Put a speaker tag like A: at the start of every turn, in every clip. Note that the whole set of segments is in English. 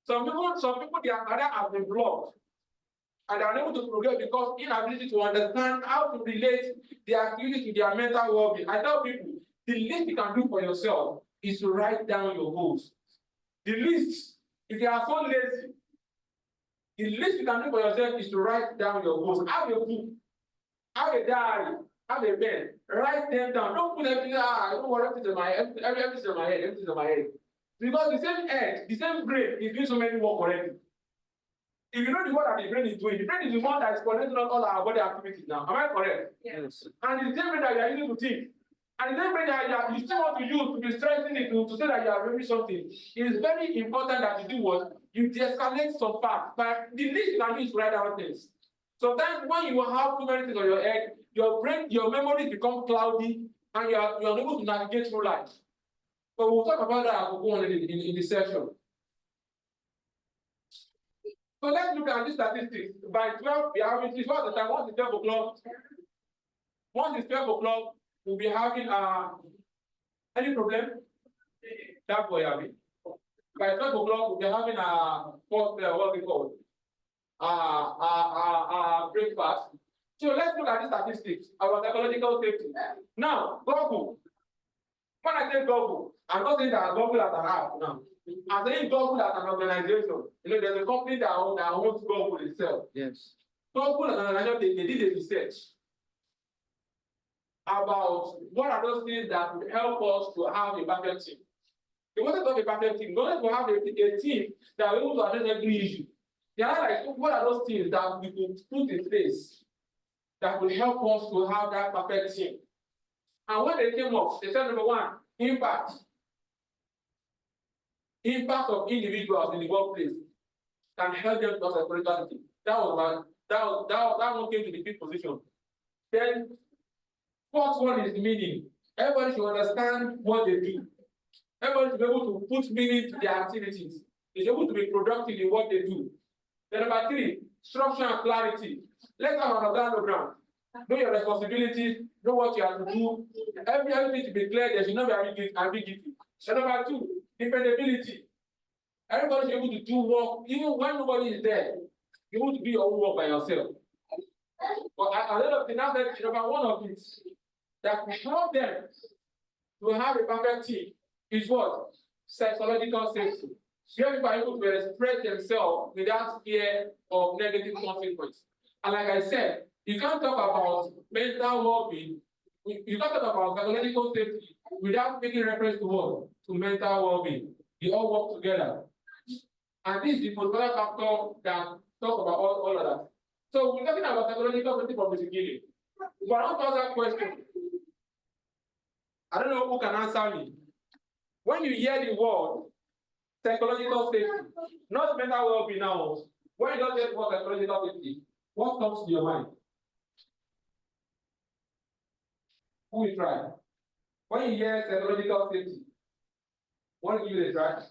A: Some people, their career has been blocked, and they are unable to progress because inability to understand how to relate their activities to their mental well-being. I tell people, the least you can do for yourself is to write down your goals. The least, if you are so lazy, the least you can do for yourself is to write down your goals. Have a book, have a diary, have a pen, write them down. Don't put everything, I don't want everything in my head, everything's in my head, everything's in my head. Because the same head, the same brain is doing so many work already. If you know the work that the brain is doing, the brain is the one that is connecting all our body activities now. Am I correct?
B: Yes.
A: And it's the same brain that you are using to think. And the same brain that you still want to use to be strengthening it to say that you are remembering something. It is very important that you do what? You de-escalate some facts. But the least you can do is write down things. Sometimes when you have too many things on your head, your brain, your memories become cloudy, and you are unable to navigate through life. But we'll talk about that as we go on in the session. So let's look at these statistics. By 12, we are having this. What's the time? Once it's 12 o'clock. Once it's 12 o'clock, we'll be having any problem? That boy having. By 12 o'clock, we'll be having what we call breakfast. So let's look at the statistics about psychological safety. Now, Google. When I say Google, I'm not saying that Google as an app now. I'm saying Google as an organization. You know, there's a company that owns Google itself.
B: Yes.
A: Google as an organization, they did a research about what are those things that would help us to have a perfect team. They wanted to have a perfect team. They wanted to have a team that will be able to address every issue. They are like, what are those things that we could put in place that will help us to have that perfect team? And when they came up, they said, number one, impact. Impact of individuals in the workplace can help them to spirituality. That one came to the fifth position. Then, fourth one is meaning. Everybody should understand what they do. Everybody should be able to put meaning to their activities. They should be able to be productive in what they do. Then number three, structure and clarity. Let's have an organogram. Know your responsibilities, know what you have to do. Everything to be clear, there should not be ambiguity. And number two, dependability. Everybody should be able to do work, even when nobody is there. You want to do your own work by yourself. But at the end of the day, number one of it that will help them to have a perfect team is what? Psychological safety. Where people are able to express themselves without fear of negative consequences. And like I said, you can't talk about mental well-being, you can't talk about psychological safety without making reference to what? To mental well-being. They all work together. And this is the most important factor that talk about all of that. So we're talking about psychological safety from the beginning. But I want to ask that question. I don't know who can answer me. When you hear the word psychological safety, not mental well-being now, when you don't get the word psychological safety, what comes to your mind? Who will try? When you hear psychological safety, what do you try?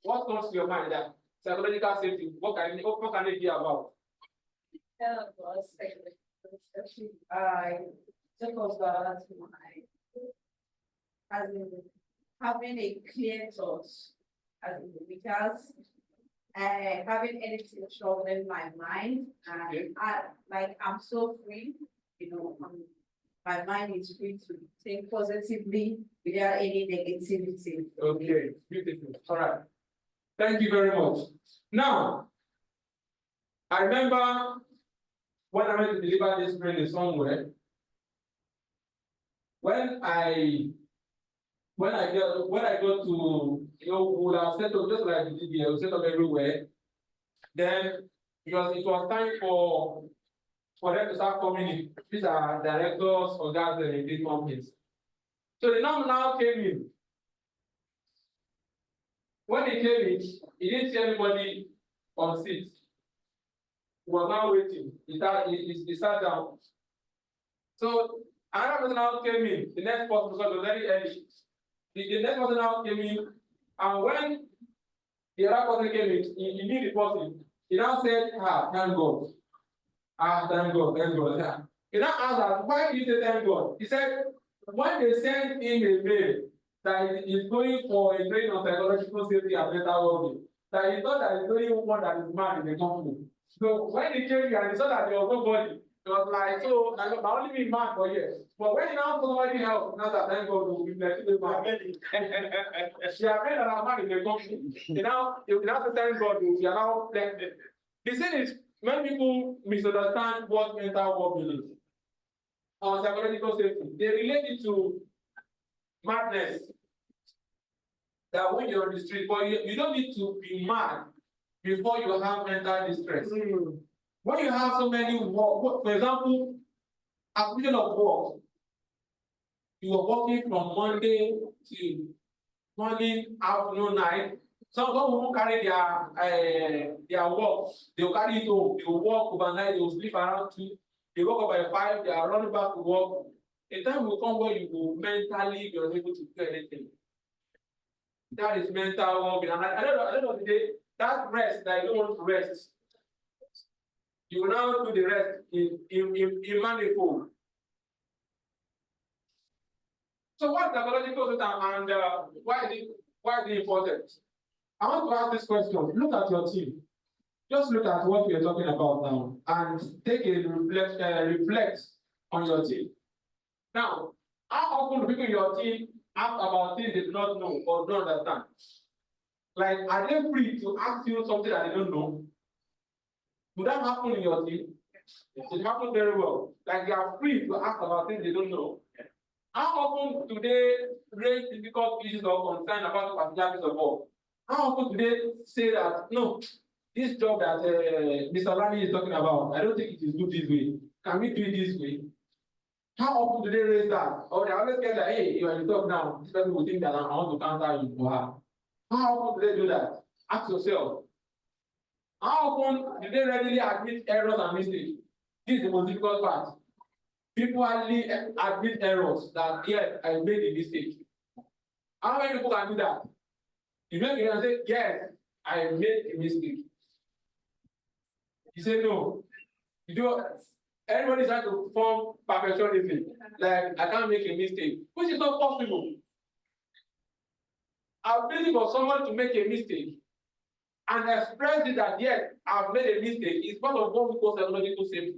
A: What comes to your mind that psychological safety, what can they be about?
C: As in having a clear thought, as in because having anything troubling my mind, and I'm so free, my mind is free to think positively without any negativity.
A: Okay, beautiful. All right. Thank you very much. Now, I remember when I went to deliver this training somewhere, when I go to, we'll have set up just like the DBA, we'll set up everywhere. Then, because it was time for them to start coming in. These are directors or guys in these companies. So the number now came in. When they came in, he didn't see anybody on seat. He was now waiting. He sat down. So another person now came in. The next person, because it was very early. The next person now came in, and when the other person came in, he knew the person. He now said, thank God. Thank God, thank God. Yeah. He now asked us, why did you say thank God? He said, when they sent him a mail that is going for a training on psychological safety and mental well-being, that he thought that he's only one that is mad in the company. So when he came here and he saw that there was nobody, it was like, so like, I only been mad for years. But when he now somebody help, now that thank God we let you mad. She have made that I'm mad in the company. You now to thank God we are now blended. The thing is, many people misunderstand what mental well-being is. Or psychological safety. They relate it to madness. That when you're on the street, but you don't need to be mad before you have mental distress. When you have so many work, for example, acquisition of work, you are working from Monday to morning, afternoon, night. Some people carry their work, they will carry it home, they will work overnight, they will sleep around 2, they work up by 5, they are running back to work. A time will come where you will mentally be unable to do anything. That is mental well-being. And at the end of the day, that rest that you don't want to rest, you will now do the rest in manifold. So what is psychological safety and why is it important? I want to ask this question. Look at your team. Just look at what we are talking about now and take a reflect on your team. Now, how often do people in your team ask about things they do not know or don't understand? Like, are they free to ask you something that they don't know? Would that happen in your team? It happens very well. Like, they are free to ask about things they don't know. How often do they raise difficult issues or concern about a particular piece of work? How often do they say that, no, this job that Mr. Lani is talking about, I don't think it is good this way. Can we do it this way? How often do they raise that? Or they always get that, hey, you are in talk now, this person will think that I want to counter you for her. How often do they do that? Ask yourself. How often do they readily admit errors and mistakes? This is the most difficult part. People hardly admit errors that, yes, I made a mistake. How many people can do that? You make it and say, yes, I made a mistake. You say no. You do. Everybody tries to form perfectionism. Like, I can't make a mistake, which is not possible. I'm waiting for someone to make a mistake and express it that, yes, I've made a mistake. It's part of what we call psychological safety.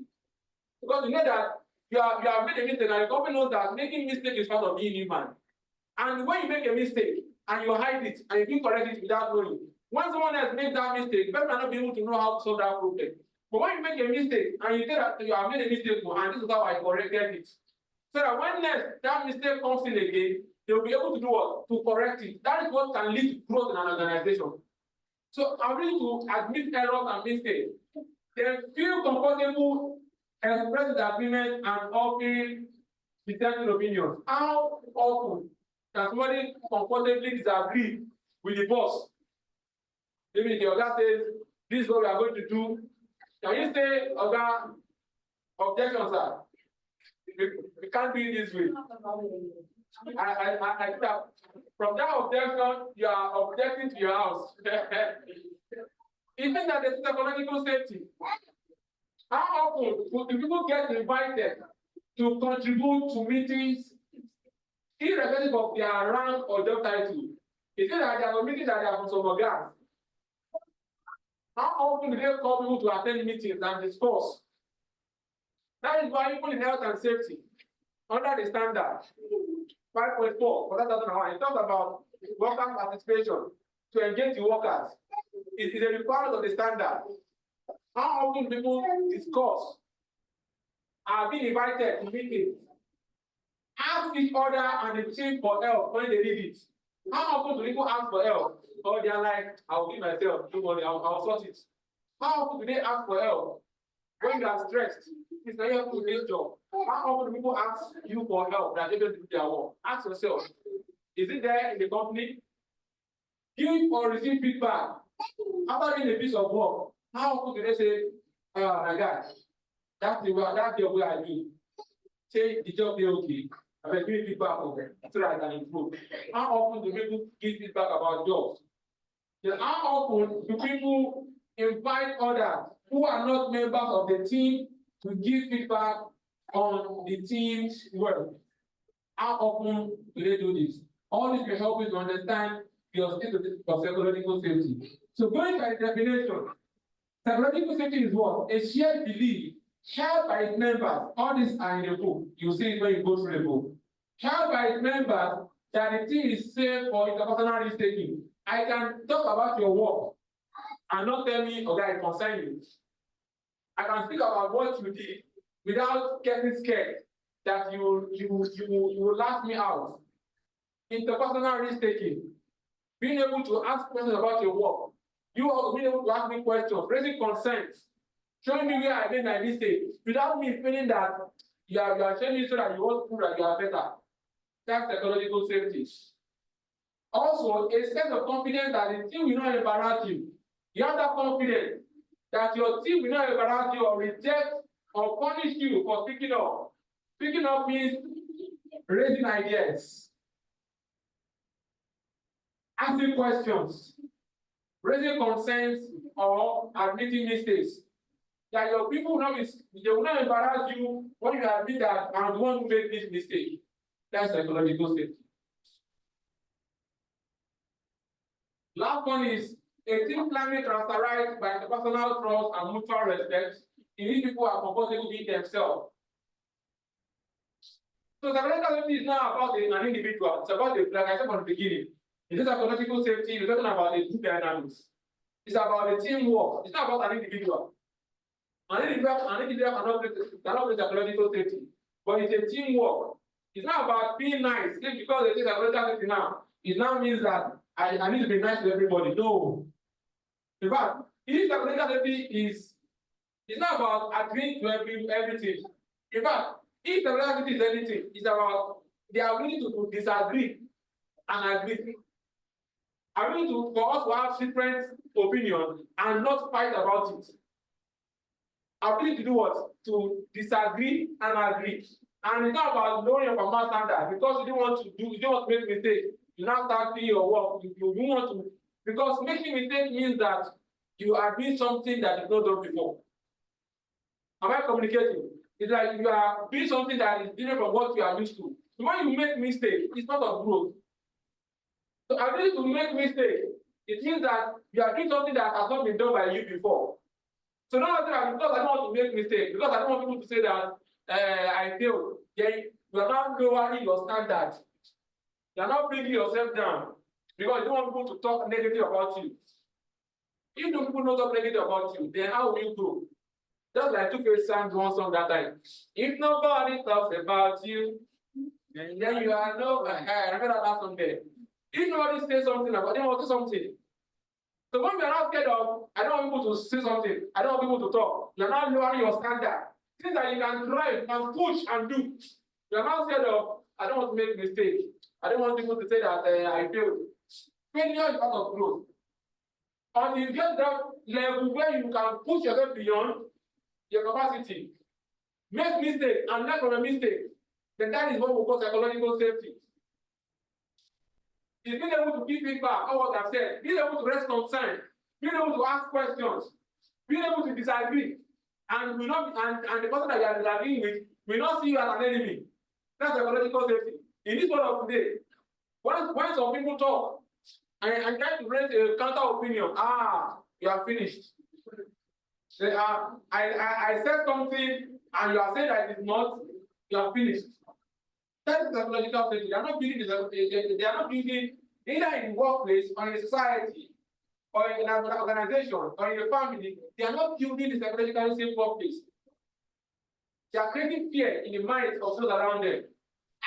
A: Because you know that you have made a mistake, and the company knows that making mistake is part of being human. And when you make a mistake and you hide it and you correct it without knowing, when someone else makes that mistake, the person might not be able to know how to solve that problem. But when you make a mistake and you say that you have made a mistake, and this is how I corrected it, so that when next that mistake comes in again, they will be able to do what? To correct it. That is what can lead to growth in an organization. So I'm ready to admit errors and mistakes. Then feel comfortable expressing disagreement and offering dissenting opinions. How often can somebody comfortably disagree with the boss? Maybe the Oga says, this is what we are going to do. Can you say, Oga, objection, sir? We can't do it this way. I think that from that objection, you are objecting to your house. Even that the psychological safety. How often do people get invited to contribute to meetings, irrespective of their rank or job title? Is it that they are meeting that they are from some organs? How often do they call people to attend meetings and discuss? That is why even in health and safety, under the standard 5.4 for 2001, it talks about worker participation to engage the workers. It is a requirement of the standard. How often people discuss, are being invited to meetings, ask each other and the team for help when they need it? How often do people ask for help? Or they are like, I'll give myself, don't worry, I'll sort it. How often do they ask for help? When they are stressed, it's not help to do this job. How often do people ask you for help that they don't do their work? Ask yourself, is it there in the company? Give or receive feedback. After doing a piece of work, how often do they say, oh my God, that's the way I do. Say the job is okay. I will give feedback on it so that I can improve. How often do people give feedback about jobs? Then how often do people invite others who are not members of the team to give feedback on the team's work? How often do they do this? All this will help you to understand your state of psychological safety. So going by definition, psychological safety is what? A shared belief held by its members. All these are in the book. You see it when you go through the book. Held by its members that the thing is safe for interpersonal risk taking. I can talk about your work and not tell me, okay, it concerns you. I can speak about what you did without getting scared that you will laugh me out. Interpersonal risk taking, being able to ask questions about your work, you also being able to ask me questions, raising concerns, showing me where I made my mistake, without me feeling that you are showing me so that you want to prove that you are better. That's psychological safety. Also, a sense of confidence that the team will not embarrass you. You have that confidence that your team will not embarrass you or reject or punish you for speaking up. Speaking up means raising ideas, asking questions, raising concerns, or admitting mistakes. That your people will not they will not embarrass you when you admit that I'm the one who made this mistake. That's psychological safety. Last one is a team climate characterized by interpersonal trust and mutual respect in which people are comfortable being themselves. So psychological safety is not about an individual, it's about like I said from the beginning. It is psychological safety, we're talking about the group dynamics. It's about the teamwork, it's not about an individual. An individual cannot be psychological safety, but it's a teamwork. It's not about being nice. Just because they say psychological safety now, it now means that I need to be nice to everybody. No. In fact, if psychological safety is, it's not about agreeing to everything. In fact, if psychological safety is anything, it's about the ability to disagree and agree. Ability for us to have different opinions and not fight about it. Ability to do what? To disagree and agree. And it's not about lowering your command standard because you don't want to make mistakes. You now start doing your work. You want to, because making mistakes means that you are doing something that you've not done before. Am I communicating? It's like you are doing something that is different from what you are used to. So when you make mistakes, it's not of growth. So ability to make mistakes, it means that you are doing something that has not been done by you before. So now because I don't want to make mistakes, because I don't want people to say that I failed, then you are not lowering your standard. You are not bringing yourself down because you don't want people to talk negative about you. If the people don't talk negative about you, then how will you grow? Just like Two-Face sang one song that time. If nobody talks about you, then you are no. I remember that song there. If nobody says something about them, want to do something. So when you are not scared of, I don't want people to say something, I don't want people to talk, you're not lowering your standard. Things that you can drive, you can push and do. You're not scared of, I don't want to make mistakes. I don't want people to say that I failed. Failure is part of growth. Until you get that level where you can push yourself beyond your capacity, make mistakes and learn from a mistake, then that is what we call psychological safety. Is being able to give feedback on what I've said, being able to raise concern, being able to ask questions, being able to disagree, and will not and the person that you are disagreeing with will not see you as an enemy. That's psychological safety. In this world of today, when some people talk and try to raise a counter opinion, you are finished. I said something and you are saying that it is not, you are finished. That is psychological safety. They are not building either in the workplace or in a society or in an organization or in a family, they are not building the psychologically safe workplace. They are creating fear in the minds of those around them,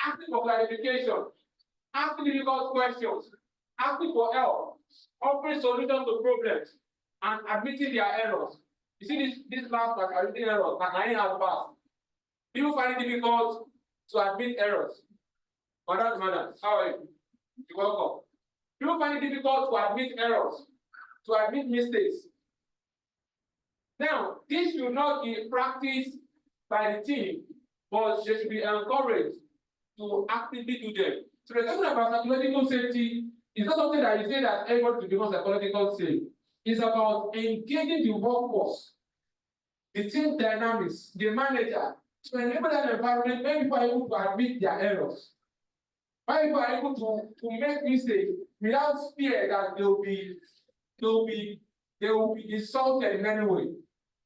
A: asking for clarification, asking difficult questions, asking for help, offering solutions to problems, and admitting their errors. You see this last part, admitting errors, and I has passed. People find it difficult to admit errors. Madam, how are you? You're welcome. People find it difficult to admit errors, to admit mistakes. Now, this should not be practiced by the team, but they should be encouraged to actively do them. So we're talking about psychological safety. It's not something that you say that everybody should become psychological safe. It's about engaging the workforce, the team dynamics, the manager, to enable an environment where people are able to admit their errors. Why people are able to make mistakes without fear that they will be insulted in any way.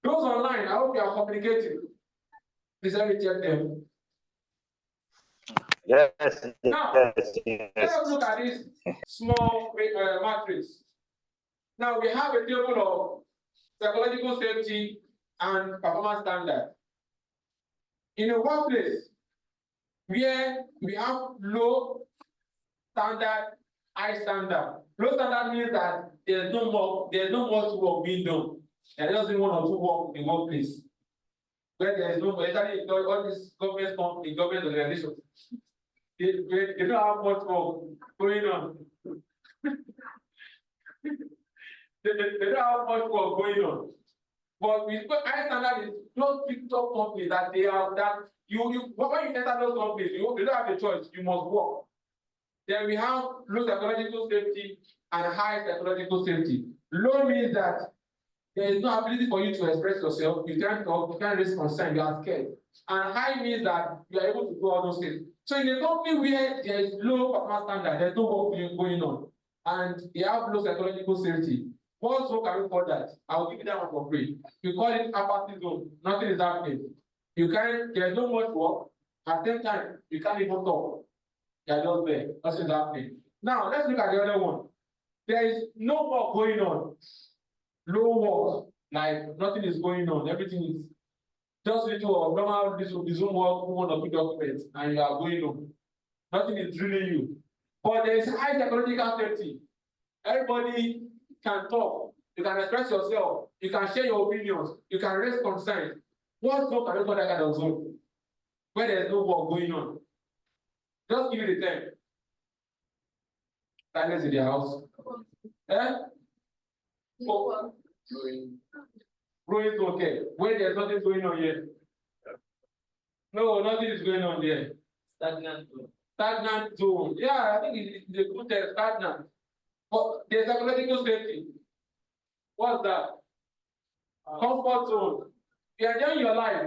A: Those online, I hope you are communicating. Please let me check them.
B: Yes,
A: Now,
B: yes,
A: let us look
B: yes.
A: at this small matrix. Now we have a table of psychological safety and performance standard. In a workplace where we have low standard, high standard. Low standard means that there's no much work being done. There's just one or two work in the workplace. Where there is no, especially all these government company, government organizations, they don't have much work going on. they don't have much work going on. But with high standard is those big top companies that they have that when you enter those companies, you don't have a choice, you must work. Then we have low psychological safety and high psychological safety. Low means that there is no ability for you to express yourself, you can't talk, you can't raise concern, you are scared. And high means that you are able to do all those things. So in a company where there is low performance standard, there's no work going on, and they have low psychological safety. What zone can we call that? I'll give you that one for free. We call it apathy zone. Nothing is happening. There's no much work. At the same time, you can't even talk. You're just there. Nothing is happening. Now let's look at the other one. There is no work going on. Low work, like nothing is going on. Everything is just little of normal Zoom work, one or two documents, and you are going on. Nothing is drilling you. But there is high psychological safety. Everybody can talk, you can express yourself, you can share your opinions, you can raise concerns. What zone can you call that kind of zone? Where there is no work going on. Just give it a 10. Silence in their house. Oh. Growing is okay. Where there's nothing going on yet. No, nothing is going on there. Stagnant zone. Stagnant zone. Yeah, I think it's a good term, stagnant. But there's psychological safety. What's that? Comfort zone. You are enjoying your life.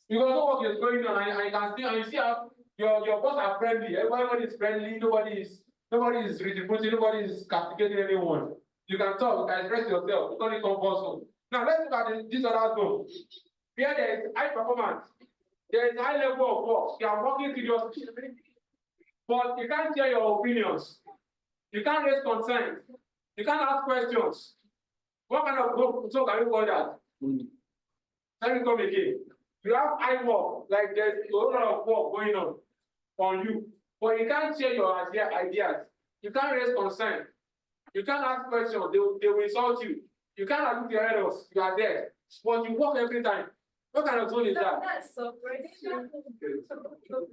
A: You don't know what is going on, and you can see, and you see how your boss are friendly. Everybody is friendly. Nobody is retributing. Nobody is castigating anyone. You can talk. You can express yourself. It's only comfort zone. Now let's look at this other zone. Here there is high performance. There is high level of work. You are working seriously, but you can't share your opinions. You can't raise concerns. You can't ask questions. What kind of work so can you call that? Let me come again. You have high work, like there's a whole lot of work going on you, but you can't share your ideas. You can't raise concern. You can't ask questions. They will insult you. You can't admit your errors. You are there, but you work every time. What kind of zone is that?
C: That's so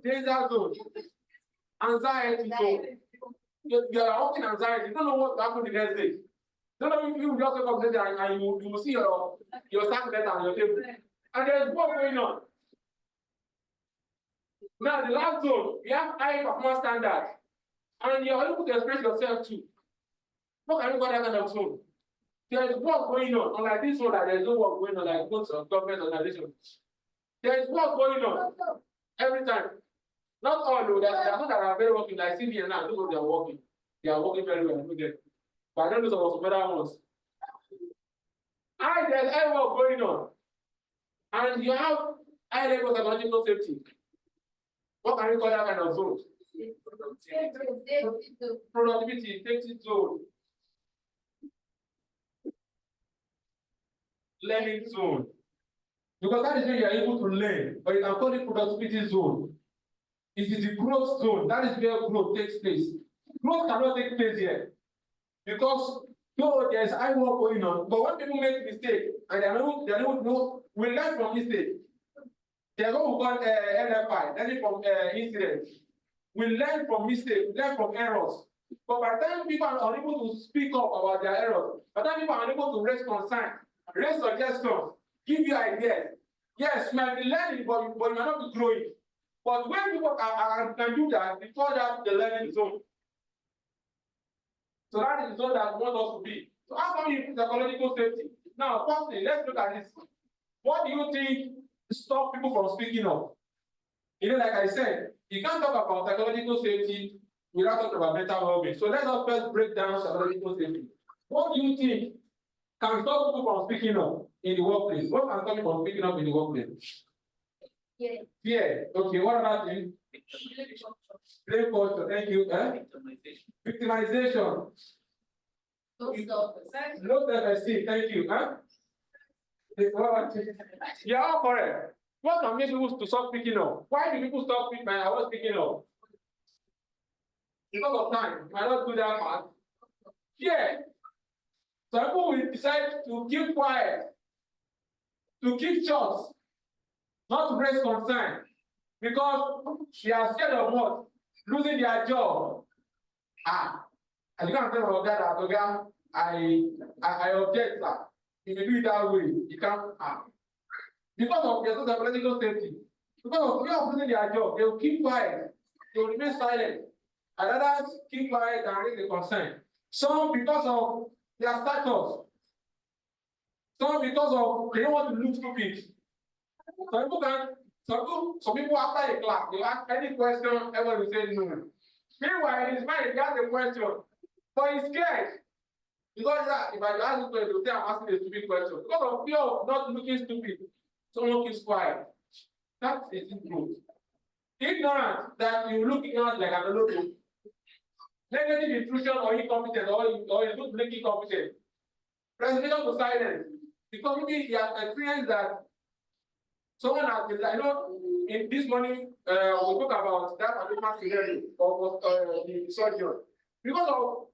A: Danger zone. Anxiety zone. You are working anxiety. You don't know what happened the next day. Don't know if you just wake up later and you will see your sack letter on your table. And there's work going on. Now the last zone, we have high performance standards. And you're able to express yourself too. What can you call that kind of zone? There is work going on, unlike this one that there is no work going on, like most of government organizations. There is work going on every time. Not all, though. There are some that are very working, like CBN now, those they are working. They are working very well. But I don't know some other ones. There's high work going on. And you have high level of psychological safety. What can you call that kind of zone? Productivity, safety zone. Learning zone. Because that is where you are able to learn, but you can call it productivity zone. It is the growth zone. That is where growth takes place. Growth cannot take place here. Because though there's high work going on, but when people make mistakes and they don't know, we learn from mistakes. There's what we call LFI, learning from incidents. We learn from mistakes, we learn from errors. But by the time people are unable to speak up about their errors, by the time people are unable to raise concerns, raise suggestions, give you ideas, yes, you might be learning, but you might not be growing. But when people can do that, we call that the learning zone. So that is the zone that we want us to be. So how can we improve psychological safety? Now, firstly, let's look at this. What do you think stops people from speaking up? You know, like I said, you can't talk about psychological safety without talking about mental well-being. So let us first break down psychological safety. What do you think can stop people from speaking up in the workplace? What can stop people from speaking up in the workplace?
C: Yeah.
A: Fear. Okay, what about you? Blame culture. Thank you. Victimization. Low self-esteem. Thank you. You're all correct. What can make people to stop speaking up? Why do people stop speaking up? Because of time. You might not do that part. Yeah. Some people will decide to keep quiet, to keep short, not to raise concern, because they are scared of what? Losing their job. As you can tell about that, okay, I object that. If you do it that way, you can't. Because of their political safety, because of fear of losing their job, they will keep quiet, they will remain silent. And others keep quiet and raise the concern. Some because of their status, some because of they don't want to look stupid. Some people after a class, they ask any question, everyone will say no. Meanwhile, in his mind, he has a question, but he's scared. Because if I ask this question, they say I'm asking a stupid question. Because of fear of not looking stupid, someone keeps quiet. That is growth. Ignorant, that you look ignorant like an local. Negative intrusion or incompetent, or you look like incompetent. Presentation to silence. Because maybe he has experienced that someone has been, in this morning, we talk about that particular scenario of the surgeon. Because of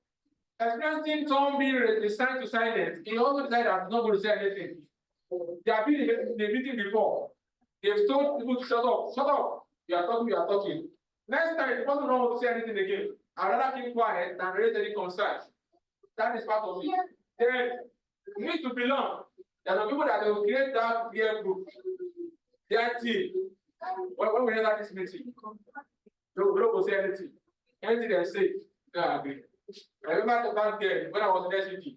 A: experiencing someone being resigned to silence, he also decided that he's not going to say anything. They have been in the meeting before. They've told people to shut up. You are talking. Next time, the person don't want to say anything again. I'd rather keep quiet than raise any concern. That is part of it. Then you need to belong. There are people that will create that peer group. Their team. When we enter this meeting, they will say anything. Anything they say, they agree. I remember back then when I was in SUG.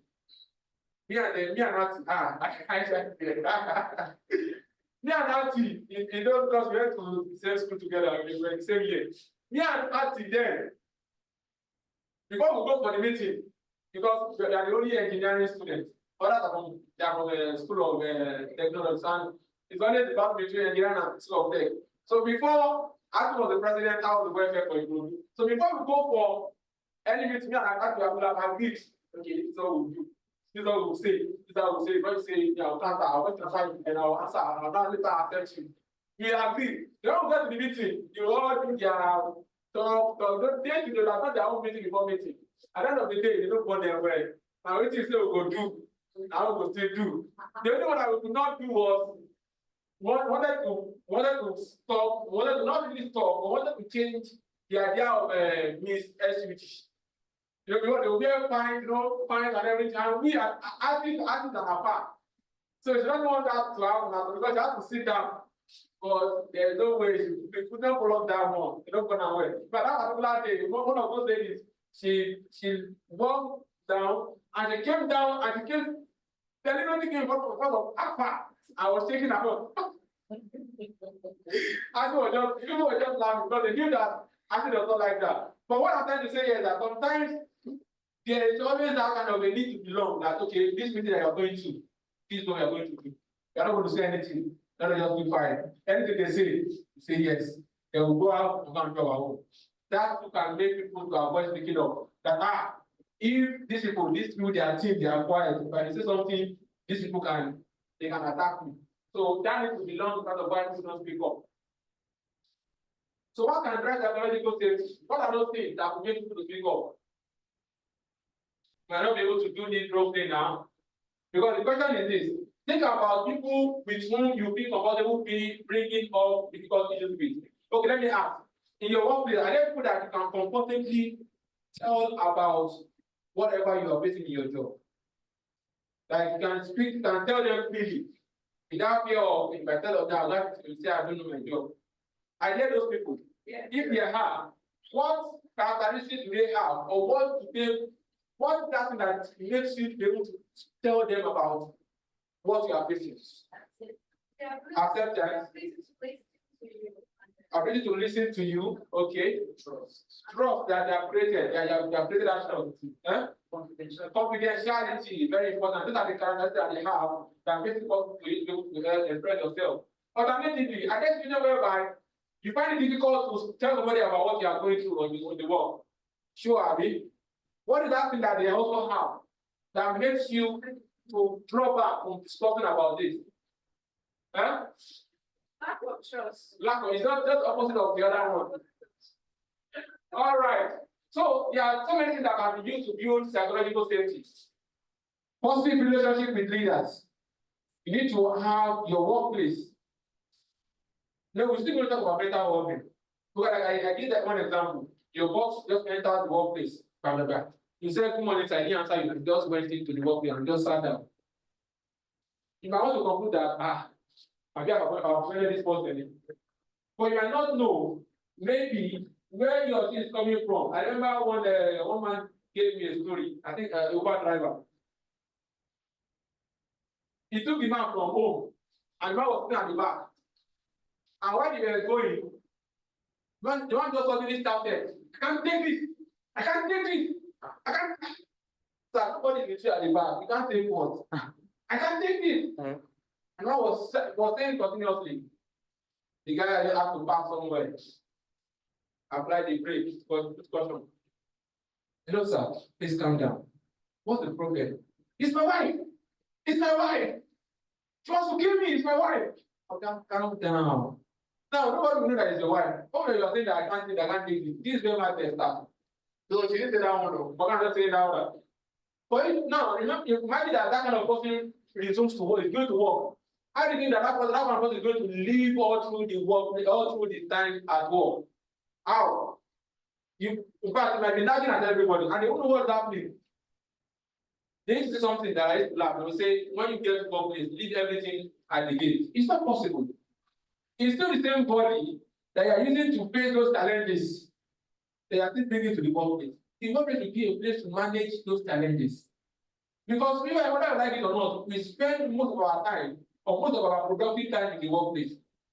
A: Me and Auntie, in those because we went to the same school together, we were in the same year. Me and Auntie then, before we go for the meeting, because we are the only engineering students, others are from the School of Technology, and it's only the battle between engineering and School of Tech. So before Auntie was the president, I was the welfare for Igbo. So before we go for any meeting, me and Auntie have agreed, okay, this is what we do. This is what we'll say. This is what we'll say. When you say, I'll transfer you, and I'll answer, and I'll not later affect you. We agree. They don't go to the meeting. You all do their talk. They do not their own meeting before meeting. At the end of the day, they don't go there well. Now, what you say we go do, now we go still do. The only one that we could not do was wanted to stop, wanted to not really stop, but wanted to change the idea of Miss SUG. They will be fine, fine and everything. And we are acting on our part. So she doesn't want that to happen because you have to sit down. But there's no way we could not follow that one. You don't go nowhere. But that particular day, one of those ladies, she walked down and she came down and she came deliberately came in front of Alpha. I was taking her up. People were just laughing because they knew that actually was not like that. But what I'm trying to say is that sometimes there is always that kind of a need to belong. That okay, this meeting that you're going to, this is what you're going to do. You're not going to say anything. You're not just be quiet. Anything they say yes. They will go out and go our own. That can make people to avoid speaking up. That if these people, their team, they are quiet. If I say something, these people can attack me. So that needs to belong because of why people don't speak up. So what can drive psychological safety? What are those things that will make people to speak up? We are not able to do this role play now. Because the question is this: think about people with whom you feel comfortable bringing up difficult issues with. Okay, let me ask. In your workplace, are there people that you can comfortably tell about whatever you are facing in your job? Like you can speak, you can tell them freely, without fear of if I tell them that you say I don't know my job. Are there those people? Yeah. If they have, what characteristics do they have, or what is that thing that makes you be able to tell them about what you are facing? Acceptance. ability to listen to you, okay? Trust that they have created, they have created that trust. Confidentiality, very important. These are the characteristics that they have that makes it possible to be able to express yourself. Alternatively, I guess you know whereby you find it difficult to tell somebody about what you are going through on the work. Sure, Abi. What is that thing that they also have that makes you to draw back from discussing about this? Huh?
C: Lack of trust.
A: Lack of, it's not just opposite of the other one. All right. So there are so many things that can be used to build psychological safety. Positive relationship with leaders. You need to have your workplace. No, we're still going to talk about mental well-being. Because I give that one example. Your boss just entered the workplace from the back. You said, "Good morning, sir." I didn't answer you. You just went into the workplace and just sat down. You might want to conclude that, I have offended this person. But you might not know, maybe, where your thing is coming from. I remember one man gave me a story, I think Uber driver. He took the man from home, and the man was sitting at the back. And while they were going, the man just suddenly started, "I can't take this. I can't take this. I can't." So somebody is at the back. You can't take what? "I can't take this." And I was saying continuously. The guy had to park somewhere. Apply the brake. Discussion. "Hello, sir. Please calm down. What's the problem?" "It's my wife. It's my wife. She wants to kill me. It's my wife." "Okay, calm down. Now, nobody will know that it's your wife. Oh, you are saying that I can't take it. This is where my test starts. So she didn't say that one, but I'm not saying that one. But now, remember, you imagine that kind of person resumes to work, is going to work. How do you think that that person is going to live all through the work, all through the time at work? How? In fact, you might be nagging at everybody, and they don't know what's happening. They used to say something that I used to laugh. They will say, when you get to companies, leave everything at the gate. It's not possible. It's still the same body that you are using to face those challenges. They are still bringing to the workplace. The workplace will be a place to manage those challenges. Because we, whether we like it or not, we spend most of our time, or most of our productive time in the workplace.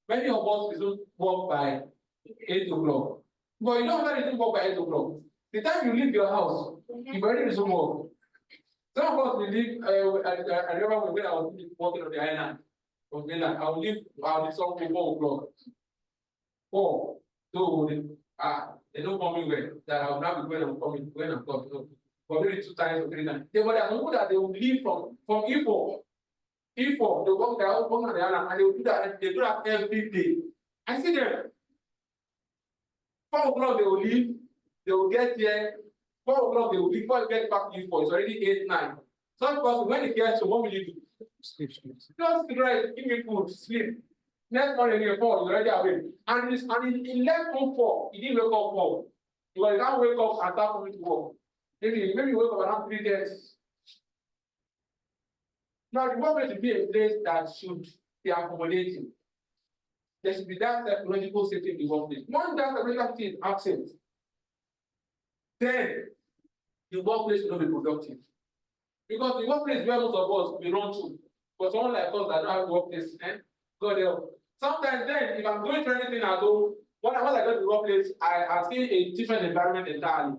A: Many of us don't work by 8 o'clock. But you know whether you don't work by 8 o'clock. The time you leave your house, you've already resumed work. Some of us will leave, I remember when I was working on the island of mainland, I will leave somewhere 4 o'clock. 4. So they don't call me well. That I will not be when I'm coming, when I'm coming. So, but maybe 2 times or 3 times. But there are people that they will leave from Ifo. Ifo, they work on the island, and they will do that. They do that every day. I see them. 4 o'clock they will leave. They will get here. 4 o'clock they will leave. Before they get back to Ifo, it's already 8, 9. Some person when they get to, what will you do? Sleep. Just right, give me food, sleep. Next morning you 4, you're already awake. And he left home 4. He didn't wake up 4. Because he can't wake up and start coming to work. Maybe you wake up around 3:30. Now the workplace should be a place that should be accommodating. There should be that psychological safety in the workplace. Once that psychological safety is absent, then the workplace will not be productive. Because the workplace where most of us we run to, but someone like us that don't have a workplace, God help. Sometimes then, if I'm going through anything at home, when I go to the workplace, I see a different environment entirely.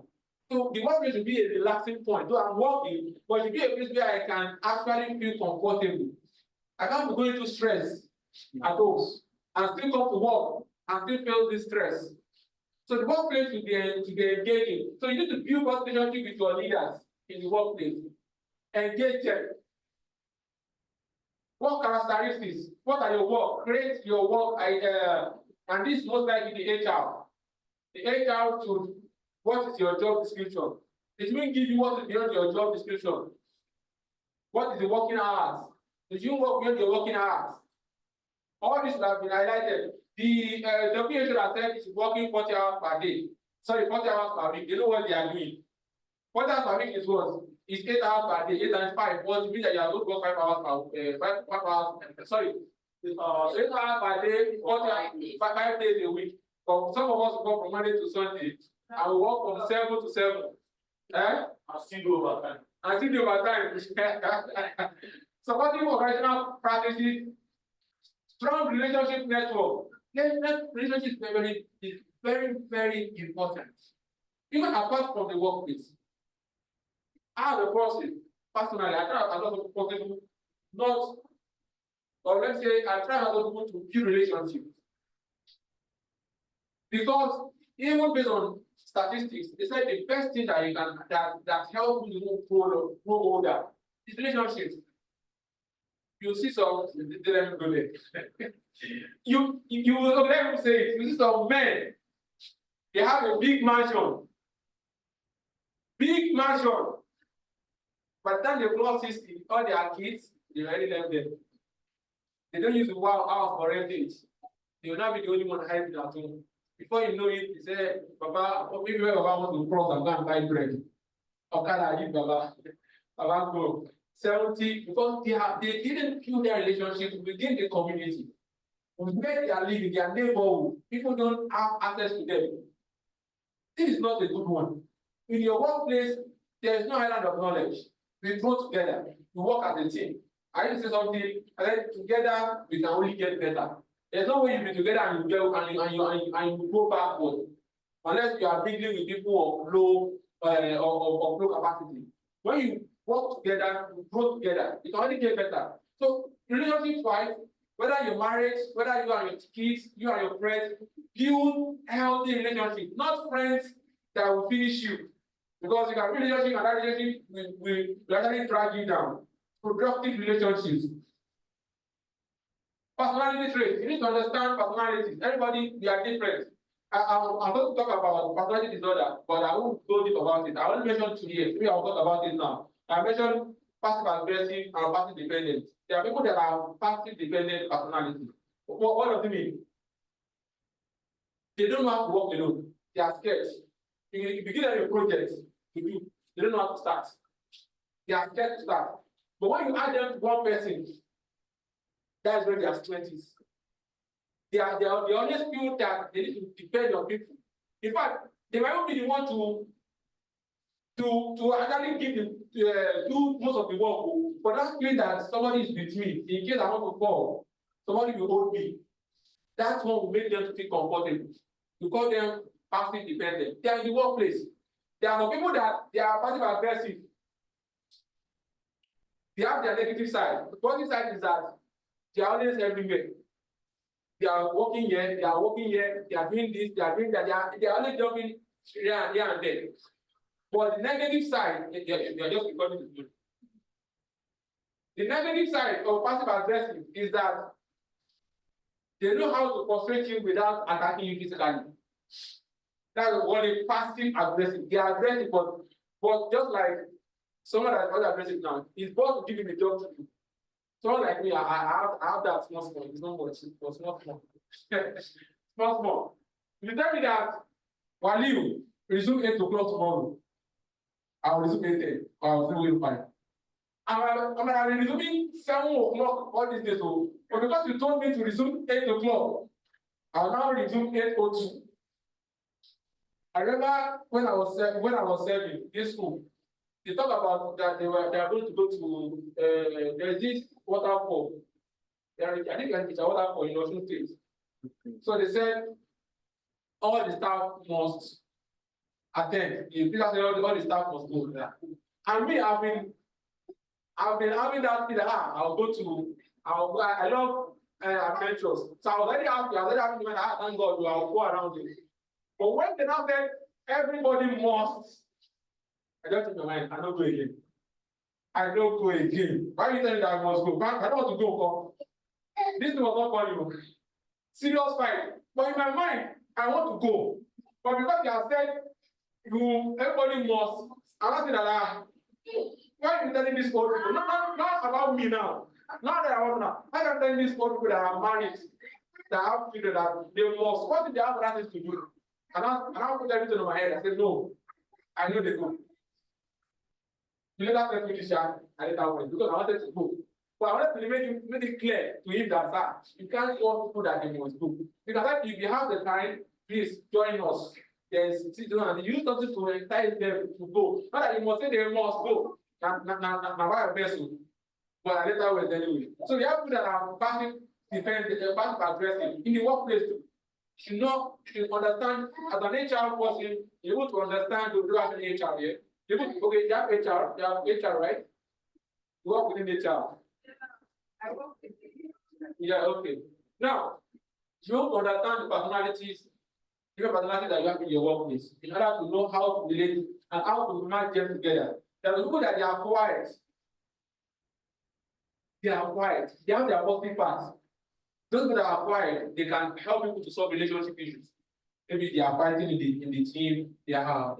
A: So the workplace should be a relaxing point. So I'm working, but it should be a place where I can actually feel comfortable. I can't be going through stress at home and still come to work and still feel this stress. So the workplace should be engaging. So you need to build relationship with your leaders in the workplace. Engage them. What characteristics? What are your work? Create your work, and this most likely the HR. The HR should, what is your job description? It will give you what is beyond your job description. What is the working hours? Did you work beyond your working hours? All this have been highlighted. The WHO has said it's working 40 hours per day. Sorry, 40 hours per week. They know what they are doing. 40 hours per week is what? It's 8 hours per day, 8 times 5. What means that you are going to work 5 hours per 5 hours. Sorry, 8 hours per day, 40 hours, 5 days a week. But some of us work from Monday to Sunday, and we work from 7 to 7. And still do overtime. And still do overtime. Supporting operational practices, strong relationship network. Relationship is very, very important. Even apart from the workplace. I have a person, personally, I try as much as possible not, or let's say, I try as much as possible to build relationships. Because even based on statistics, they say the best thing that you can that help you grow older is relationships. You see some, let me go there. You will let me say it. You see some men, they have a big mansion. Big mansion. By the time they cross 60, all their kids, they already left them. They don't use the wow house for rentage. They will not be the only one hiding at home. Before you know it, you say, Baba, maybe when Baba wants to cross and go and buy bread. Okada, you Baba. Baba go. 70, because they didn't build their relationship within the community. Where they are living, their neighborhood, people don't have access to them. This is not a good one. In your workplace, there is no island of knowledge. We grow together, we work as a team. I used to say something, and then together we can only get better. There's no way you be together and you go backward, unless you are dealing with people of low of low capacity. When you work together, you grow together, you can only get better. So relationship wise, whether you're married, whether you and your kids, you and your friends, build healthy relationship, not friends that will finish you. Because you can build relationship and that relationship will actually drag you down. Productive relationships. Personality traits. You need to understand personalities. Everybody, they are different. I'm going to talk about personality disorder, but I won't go deep about it. I only mentioned 2 years. Maybe I'll talk about it now. I mentioned passive aggressive and passive dependent. There are people that are passive dependent personality. What does it mean? They don't know how to work alone. They are scared. You begin a project to do, they don't know how to start. They are scared to start. But when you add them to one person, that's where their strength is. They always feel that they need to depend on people. In fact, they might not be the one to actually give do most of the work, but that feeling that somebody is with me, in case I want to fall, somebody will hold me. That's what will make them to feel comfortable. You call them passive dependent. They are in the workplace. There are some people that they are passive aggressive. They have their negative side. The positive side is that they are always everywhere. They are working here, they are working here, they are doing this, they are doing that, they are always jumping here and there. But the negative side, they are just recording the story. The negative side of passive aggressive is that they know how to frustrate you without attacking you physically. That's what a passive aggressive. They are aggressive, but just like someone that's not aggressive now, is boss to give him a job to do. Someone like me, I have that small. It's not much, but small. Small. If you tell me that Waliu resume 8 o'clock tomorrow, I will resume 8:10, or I will still wait 5. I'm resuming 7 o'clock all these days. But because you told me to resume 8 o'clock, I'll now resume 8:02. I remember when I was serving this school, they talk about that they are going to go to there is this waterfall. I think it's a waterfall in Osun State. So they said all the staff must attend. All the staff must go there. And me, I've been having that feeling. I love adventures. So I was already happy when thank God I'll go around it. But when they now said everybody must, I just in my mind, I don't go again. I don't go again. Why are you telling me that I must go? I don't want to go. This was not funny. Serious fight. But in my mind, I want to go. But because they have said everybody must, I'm not saying that why are you telling this old people? Not about me now. Not that I want now. Why are you telling these old people that are married, that have children, that they must, what do they have right to do? And I put everything on my head. I said, no, I know they go. You later tell me this year, I later went because I wanted to go. But I wanted to make it clear to him that you can't force people that they must go. Because if you have the time, please join us. There's and use something to entice them to go. Not that you must say they must go. Now why a vessel? But I later went anyway. So we have people that are passive defensive, passive aggressive in the workplace too. should understand as an HR person, you want to understand to do as an HR here. You want to, okay, you have HR, right? You work within HR.
C: I work with
A: Yeah, okay. Now, you want to understand the personalities, different personalities that you have in your workplace, in order to know how to relate and how to match them together. There are people that they are quiet. They are quiet. They have their positive parts. Those people that are quiet, they can help people to solve relationship issues. Maybe they are fighting in the team, they are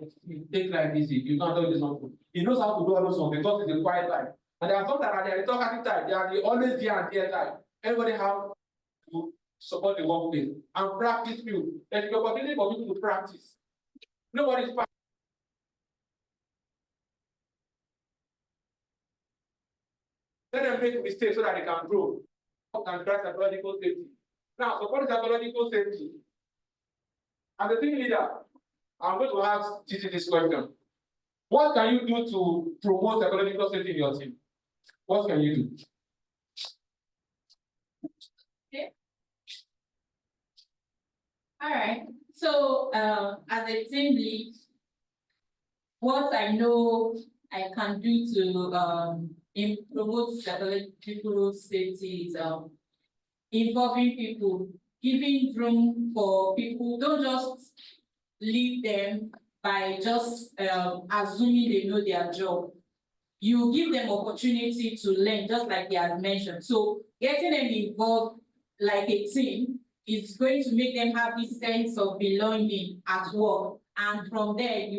A: take life easy, you can't do this one. He knows how to do all those ones because he's a quiet type. And there are some that are the talkative type, they are the always there and there type. Everybody have to support the workplace and practice field. There's the opportunity for people to practice. Nobody is let them make mistakes so that they can grow and drive psychological safety. Now, support psychological safety. As a team leader, I'm going to ask Titi this question. What can you do to promote psychological safety in your team? What can you do?
B: Okay. All right. So, as a team lead, what I know I can do to promote psychological safety is involving people, giving room for people. Don't just leave them by just assuming they know their job. You give them opportunity to learn, just like they had mentioned. So getting them involved like a team is going to make them have this sense of belonging at work. And from there,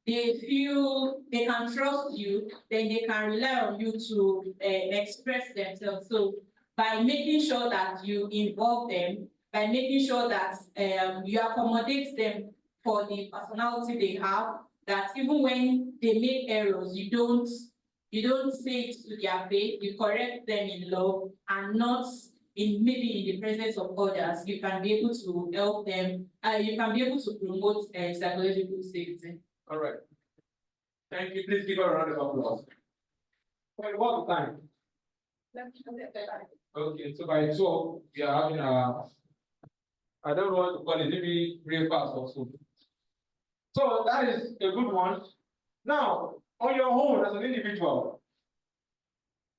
B: they feel they can trust you, then they can rely on you to express themselves. So by making sure that you involve them, by making sure that you accommodate them for the personality they have, that even when they make errors, you don't say it to their face, you correct them in love and not maybe in the presence of others. You can be able to help them, you can be able to promote psychological safety.
A: All right. Thank you. Please give her a round of applause. Well, what time? Okay, so by 12, we are having I don't know what to call it, maybe breakfast or so. So that is a good one. Now, on your own as an individual,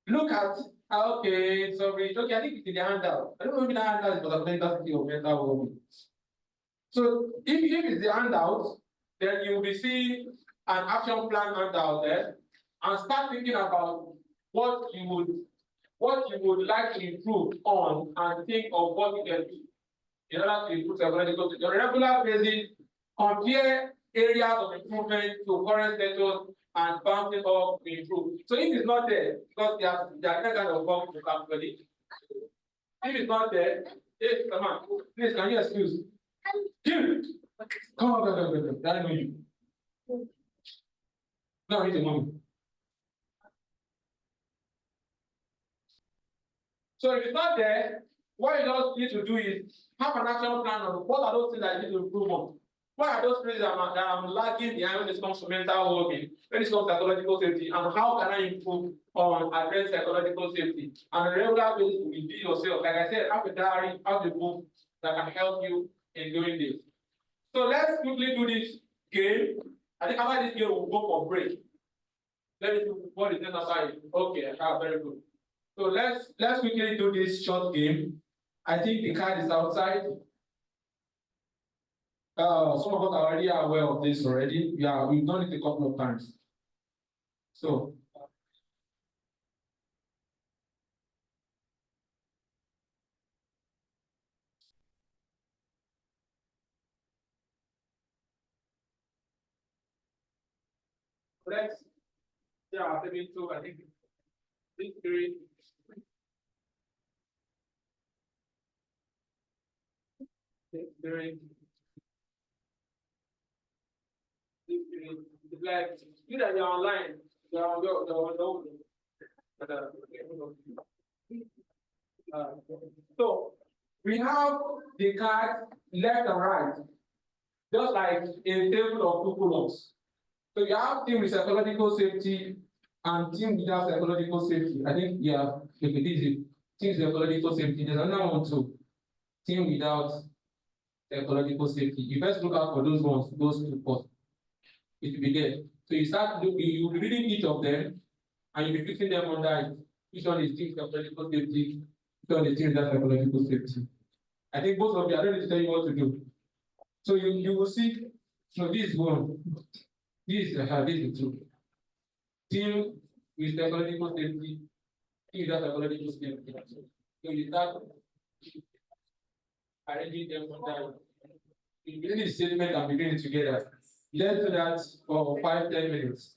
A: look at okay, sorry, okay, I think it's in the handout. I don't know if the handout is for mental safety or mental well-being. So if it's the handout, then you will be seeing an action plan handout there and start thinking about what you would like to improve on and think of what you can do in order to improve psychological safety. On a regular basis, compare areas of improvement to current status and bouncing up to improve. So if it's not there, because there are different kind of work to calculate. If it's not there, hey, come on, please, can you excuse? Jim, come on, go. That know you. No, he's a mommy. So if it's not there, what you just need to do is have an action plan on what are those things that you need to improve on. What are those places that I'm lagging behind when it comes to mental well-being, when it comes to psychological safety, and how can I improve on address psychological safety? And on a regular basis, you review yourself. Like I said, have a diary, have a book that can help you in doing this. So let's quickly do this game. I think after this game, we'll go for break. Let me see what is next after it. Okay, very good. So let's quickly do this short game. I think the card is outside. Some of us are already aware of this already. Yeah, we've done it a couple of times. So let's maybe two, I think this three. It's like you that you're online, so we have the card left and right, just like a table of two columns. So you have team with psychological safety and team without psychological safety. I think if it is team psychological safety, there's another one too. Team without ecological safety. You first look out for those ones, those two first. It will be there. So you start looking, you'll be reading each of them, and you'll be fixing them under it. Which one is things ecological safety, which one is things that ecological safety. I think both of you, I don't need to tell you what to do. So you will see, so this is one, this is the two. Deal with ecological safety, deal with ecological safety. So you start arranging them under it. You really statement and begin it together. Let's do that for 5-10 minutes.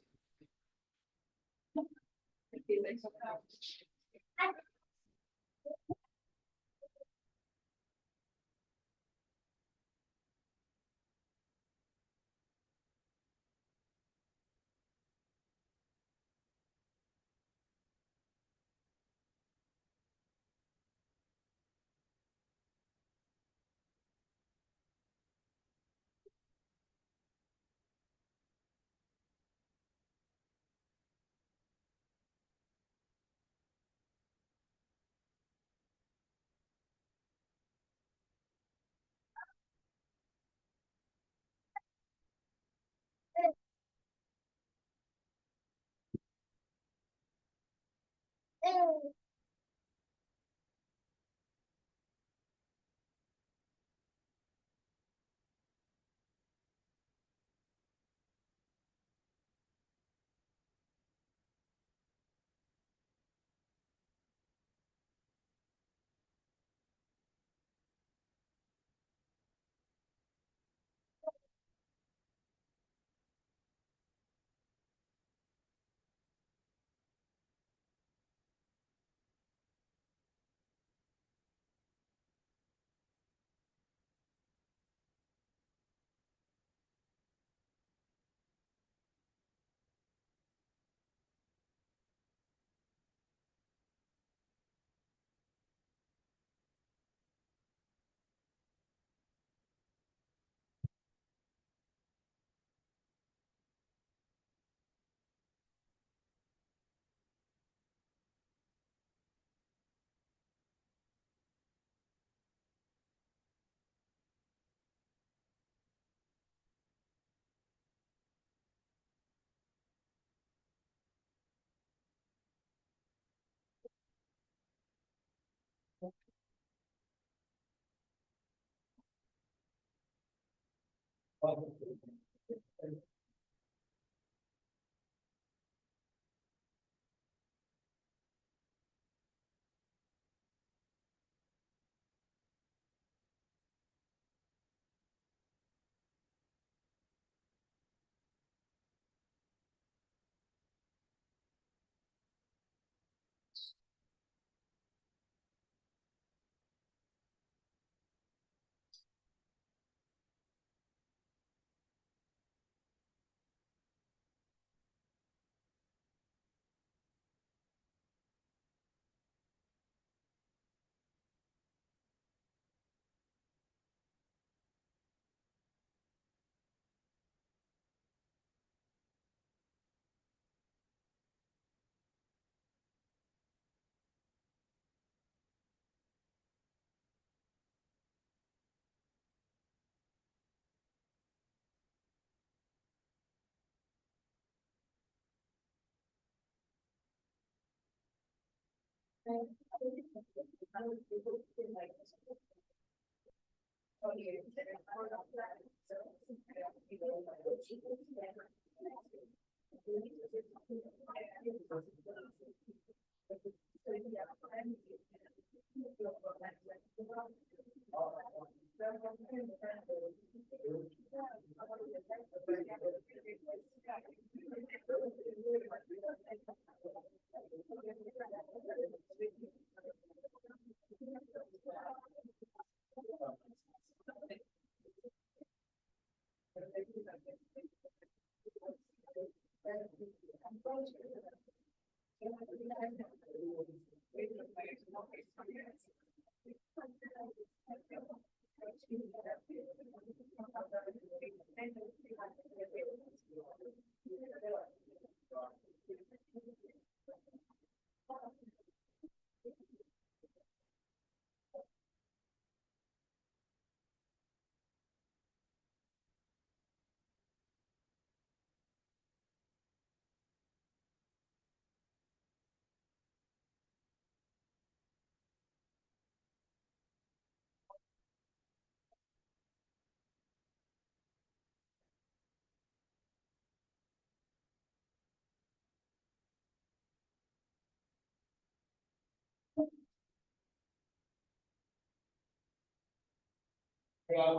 A: Have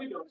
A: you done?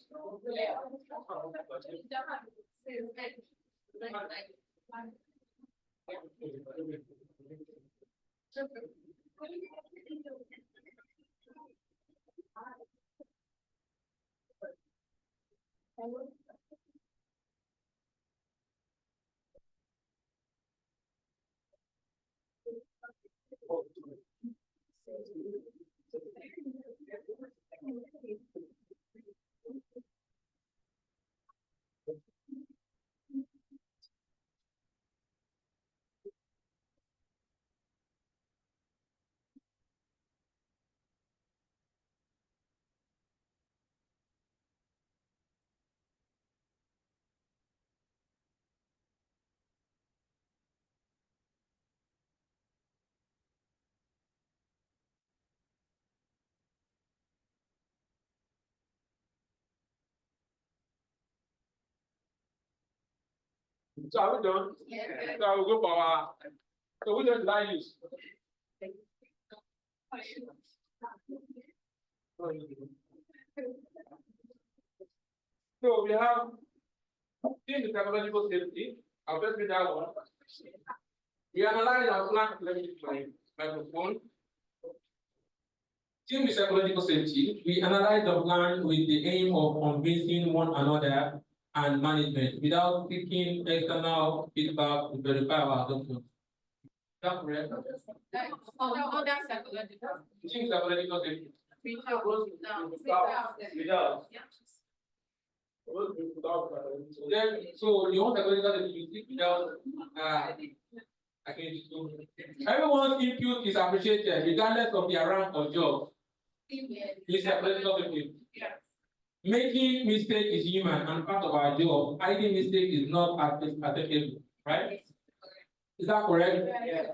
A: So are we done?
B: Yeah.
A: So I will go for our, so which one did I use? So we have in the psychological safety, I'll just read that one. We analyze our plan, let me use my microphone. Team with psychological safety, we analyze the plan with the aim of convincing one another and management without seeking external feedback to verify our assumptions. Is that correct?
B: Other psychological.
A: Team psychological safety.
B: Without.
A: Then, so you want psychological safety without everyone's input is appreciated regardless of their rank or job. It's psychological safety. Making mistake is human and part of our job. Hiding mistake is not acceptable, right? Is that correct?
B: Yes.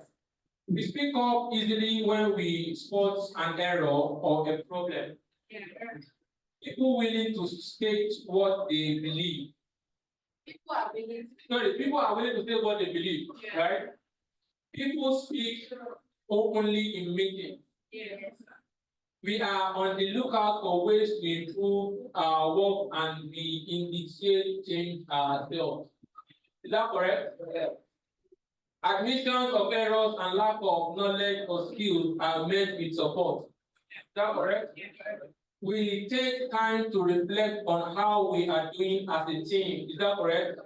A: We speak up easily when we spot an error or a problem. People willing to state what they believe. People are willing to say what they believe, right? People speak openly in meetings. We are on the lookout for ways to improve our work and we initiate change ourselves. Is that correct? Admissions of errors and lack of knowledge or skills are met with support. Is that correct? We take time to reflect on how we are doing as a team. Is that correct?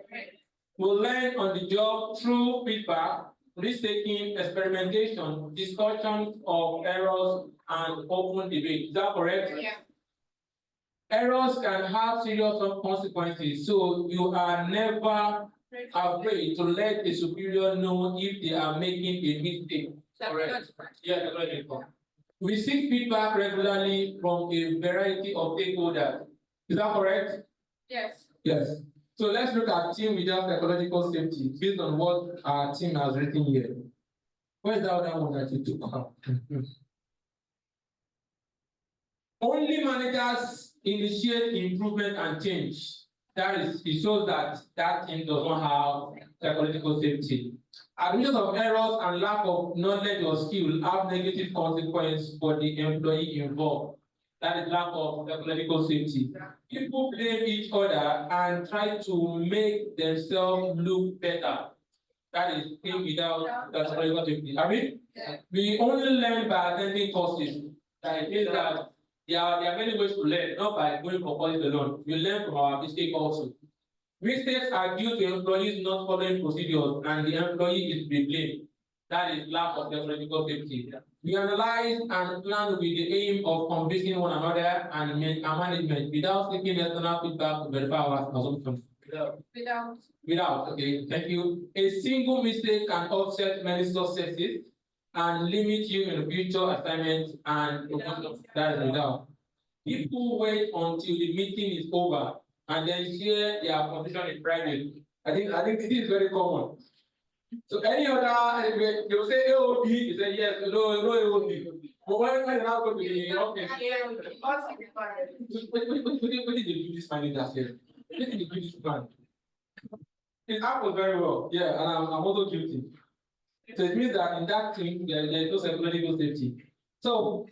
A: We learn on the job through feedback, risk-taking, experimentation, discussion of errors, and open debate. Is that correct?
B: Yeah.
A: Errors can have serious consequences, so you are never afraid to let the superior know if they are making a mistake. Correct? Yeah, correct. We seek feedback regularly from a variety of stakeholders. Is that correct?
B: Yes.
A: Yes. So let's look at team without psychological safety based on what our team has written here. Where's the other one that you took? Only managers initiate improvement and change. That is, it shows that that team does not have psychological safety. Admission of errors and lack of knowledge or skill have negative consequences for the employee involved. That is lack of psychological safety. People blame each other and try to make themselves look better. That is team without psychological safety. I mean, we only learn by attending courses. That means that there are many ways to learn, not by going for college alone. We learn from our mistakes also. Mistakes are due to employees not following procedures and the employee is to be blamed. That is lack of psychological safety. We analyze and plan with the aim of convincing one another and management without seeking external feedback to verify our assumptions. Without, okay, thank you. A single mistake can offset many successes. and limit you in future assignments and promotion. That is without. People wait until the meeting is over and then share their position in private. I think this is very common. So any other, they will say AOB, you say yes, no AOB. But when they now go to the office, what did they do this manager say? What did they do this man? It happens very well, yeah, and I'm also guilty. So it means that in that team, there is no psychological safety. So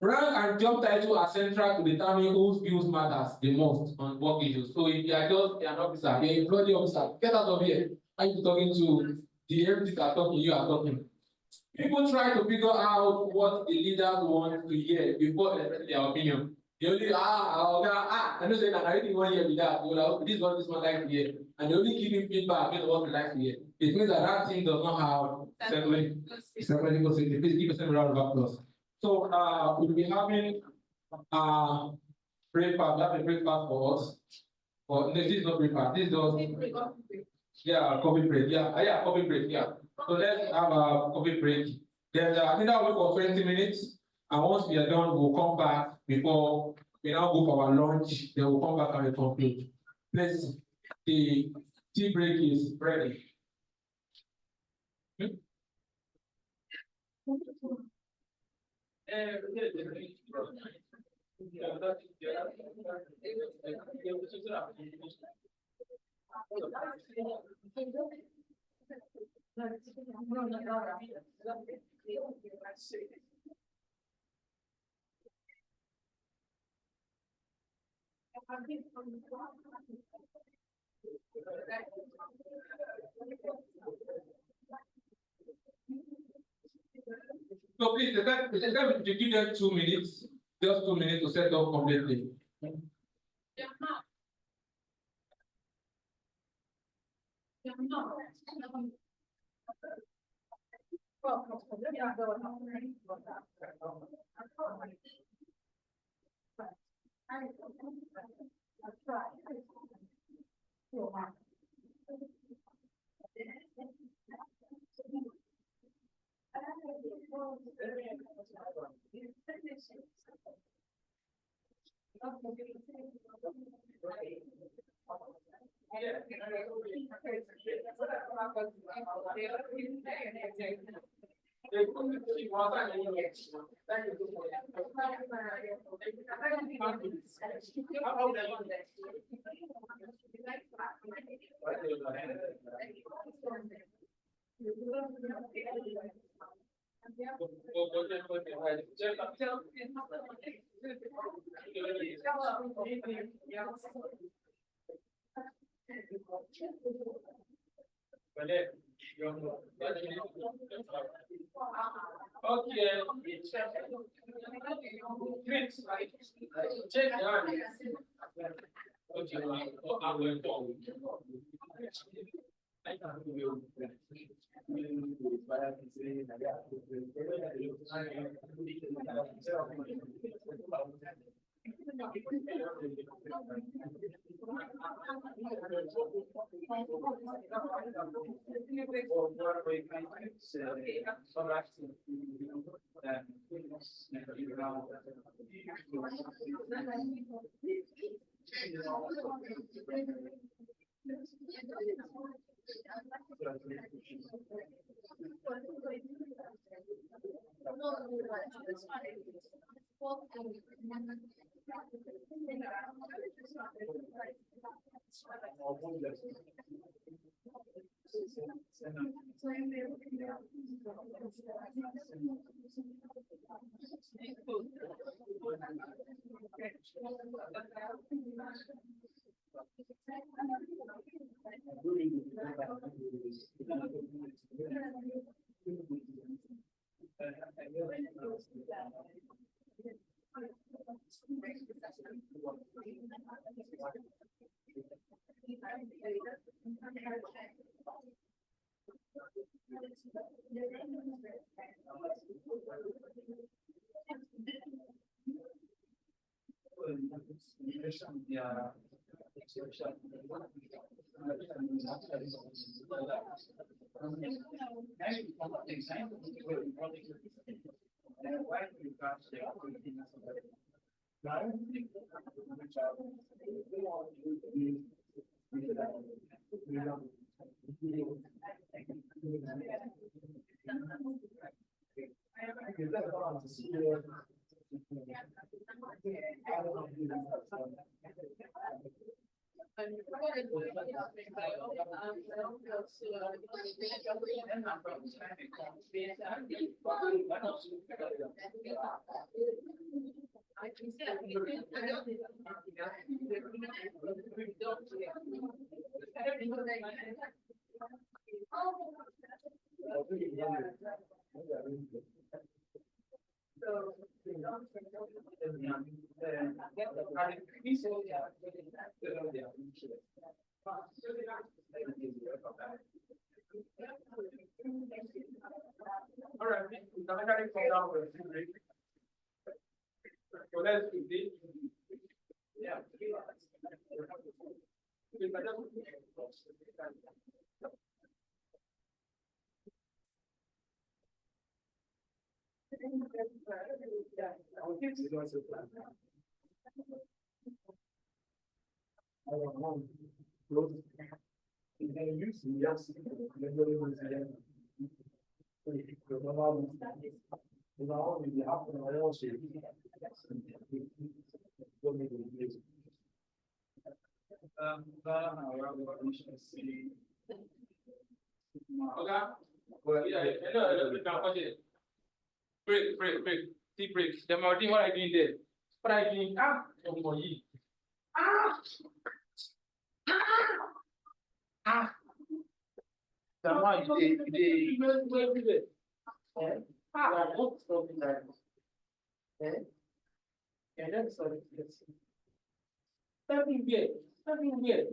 A: rank and job title are central to determine whose views matters the most on work issues. So if you are just an officer, you're an employee officer, get out of here. Are you talking to the MDs are talking, you are talking. People try to figure out what the leaders want to hear before expressing their opinion. They only I know saying that I really want to hear with that. This is what this one likes to hear. And they only give him feedback based on what he likes to hear. It means that that team does not have psychological safety. Please give us a round of applause. So we'll be having breakfast. That's a breakfast for us. Or no, this is not breakfast. This is just coffee break. Yeah, coffee break. Yeah. So let's have a coffee break. Then I think that will be for 20 minutes. And once we are done, we'll come back before we now go for our lunch. Then we'll come back and we'll conclude. Please, the tea break is ready. So please, you give them 2 minutes, just 2 minutes to set up completely. All right, we can actually come down with a break. So let's do this. Yeah. Okay. Well, yeah, break. Tea break. The Martin, what I doing there? What I doing? For you. Someone they and then sorry, something weird.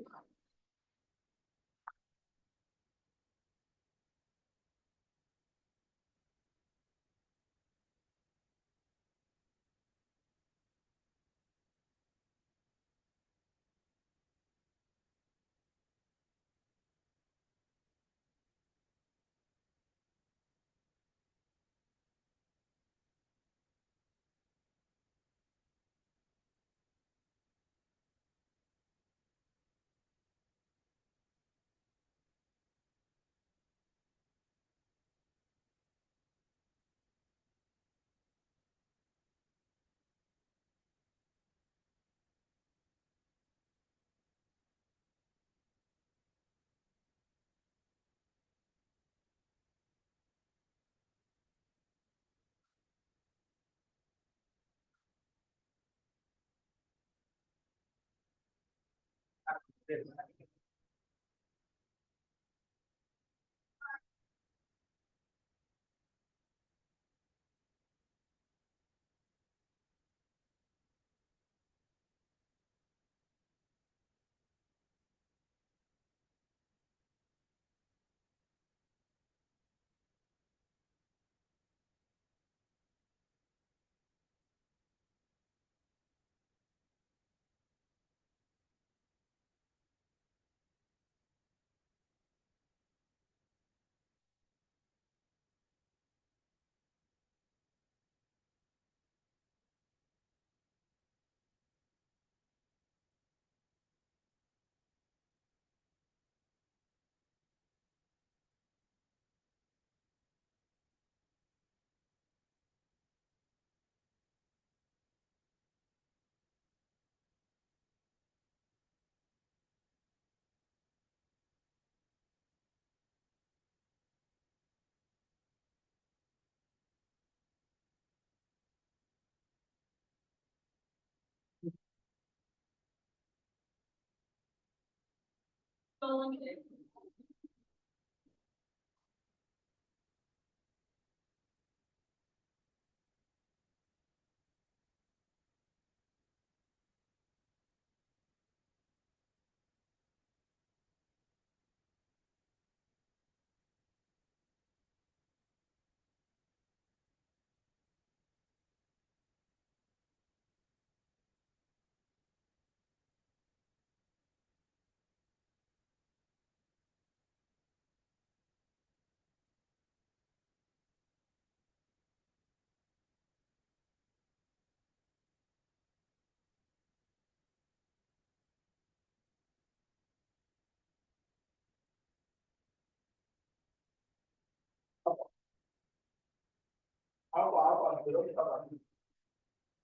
A: they don't have a,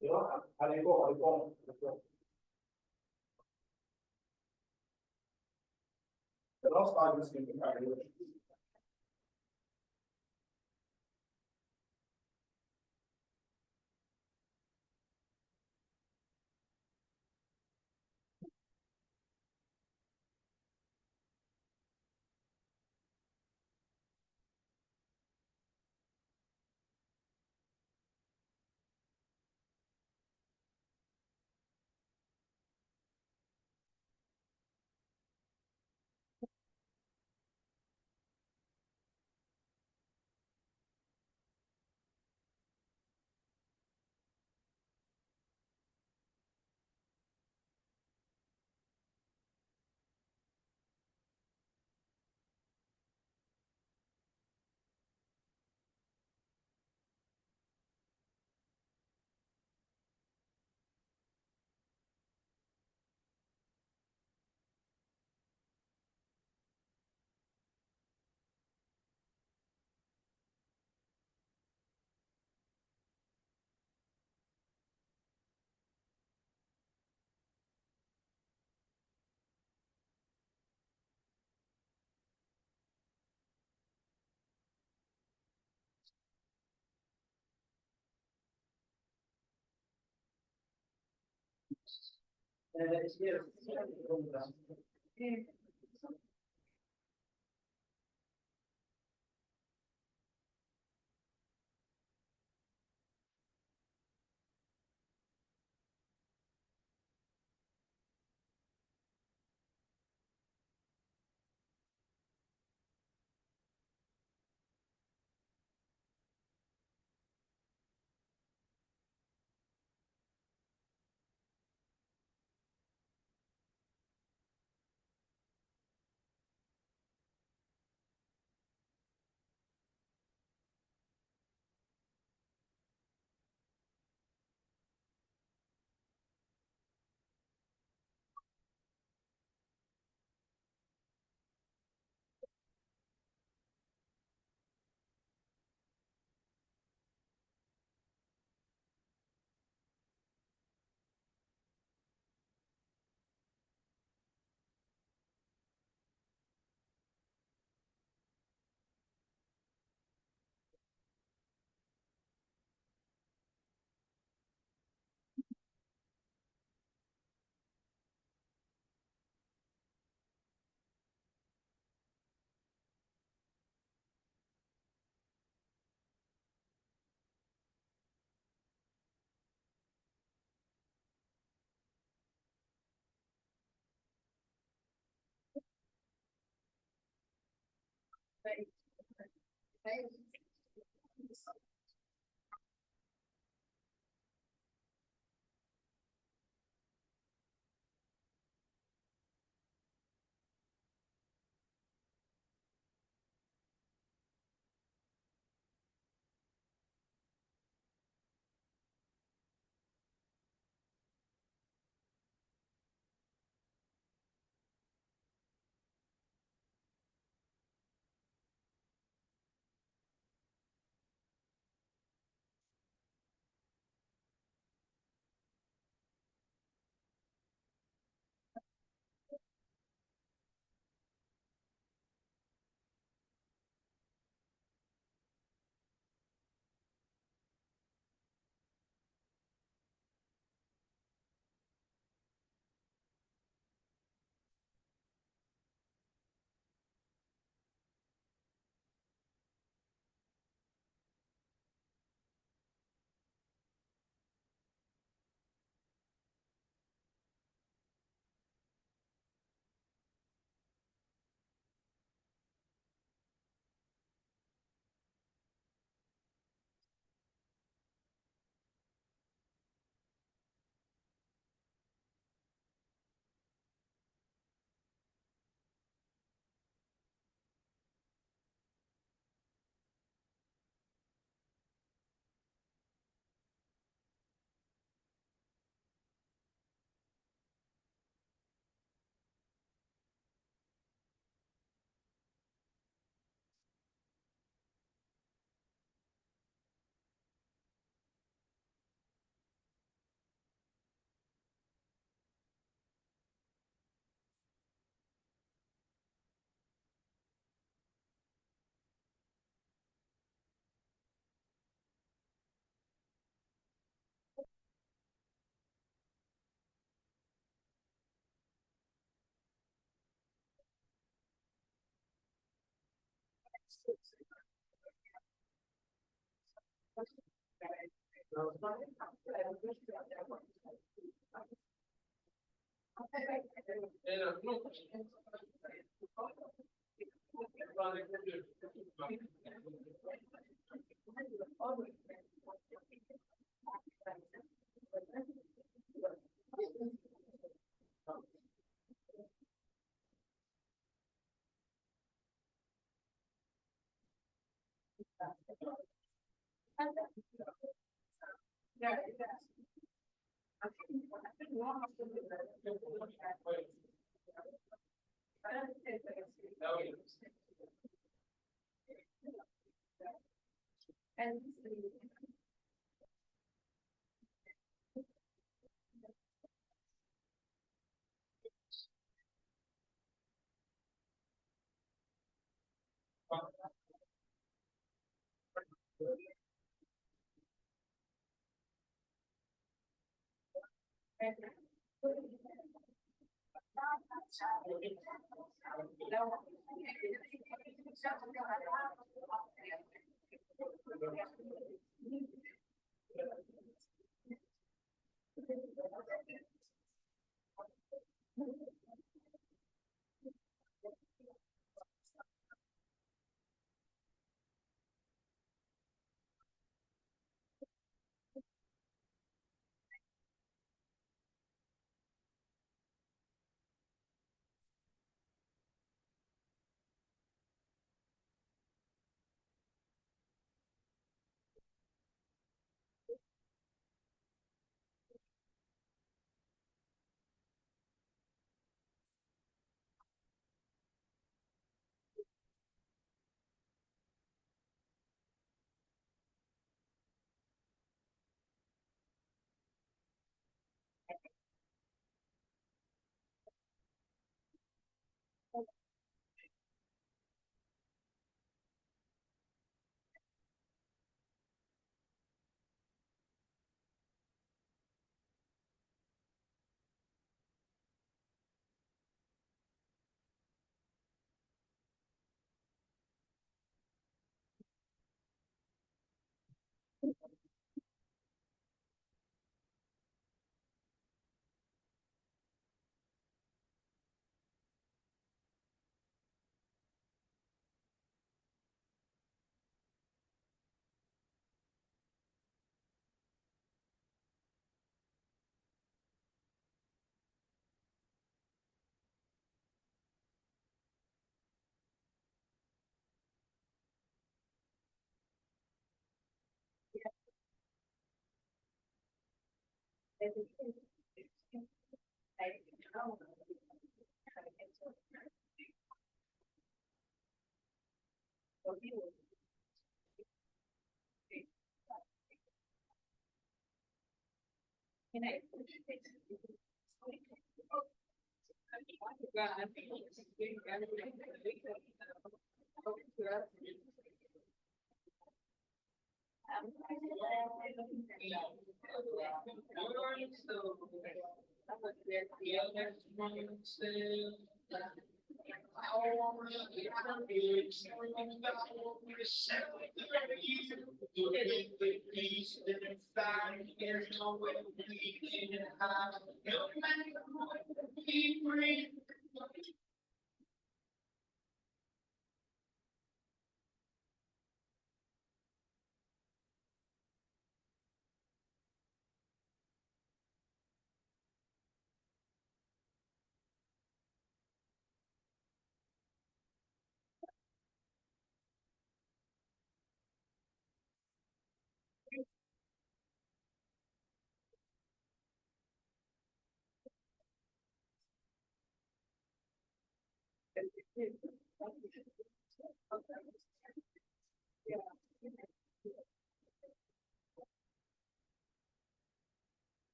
A: you know, and they go. They don't start using the career.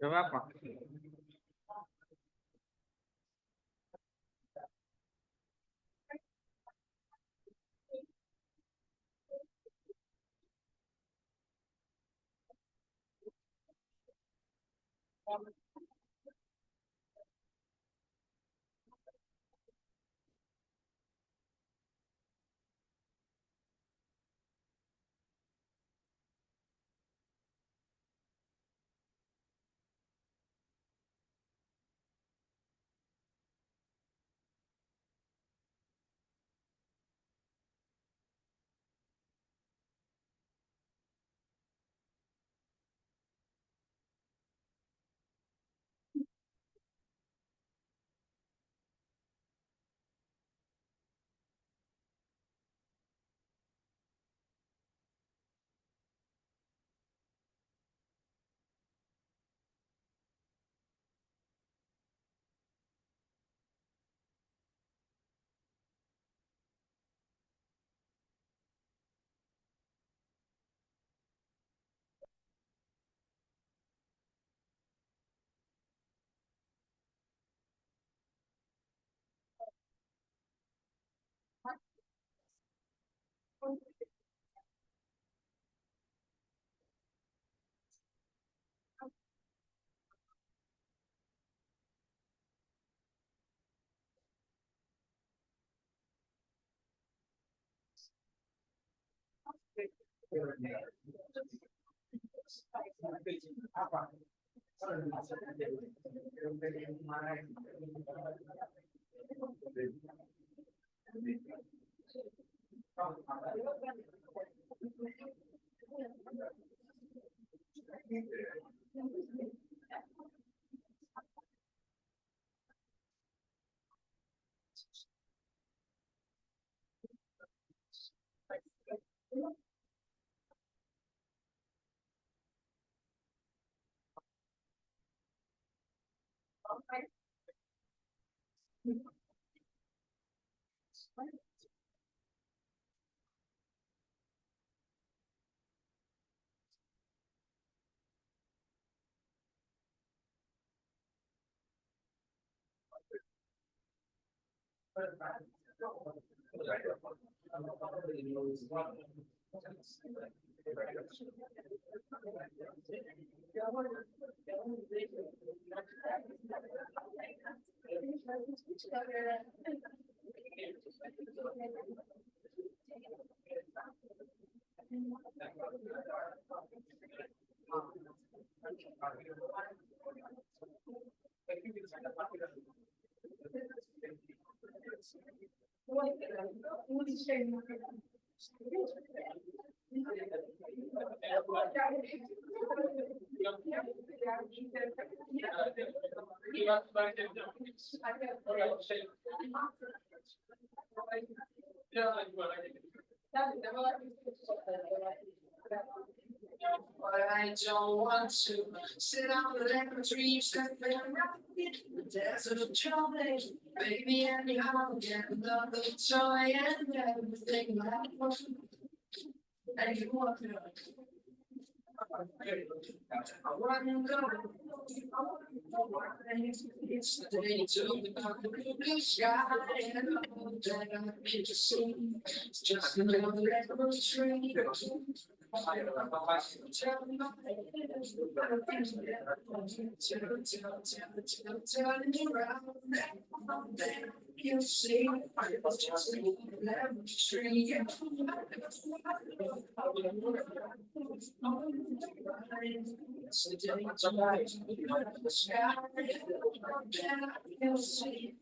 A: Kenapa?
D: I don't want to sit on the lemon tree, stepping around in the desert of joy. Baby, anyhow, get another toy and everything like one. And you want to it's the day to the blue sky and all that I can see. It's just another lemon tree. You see, it's just a lemon tree. It's the day to the sky. You see,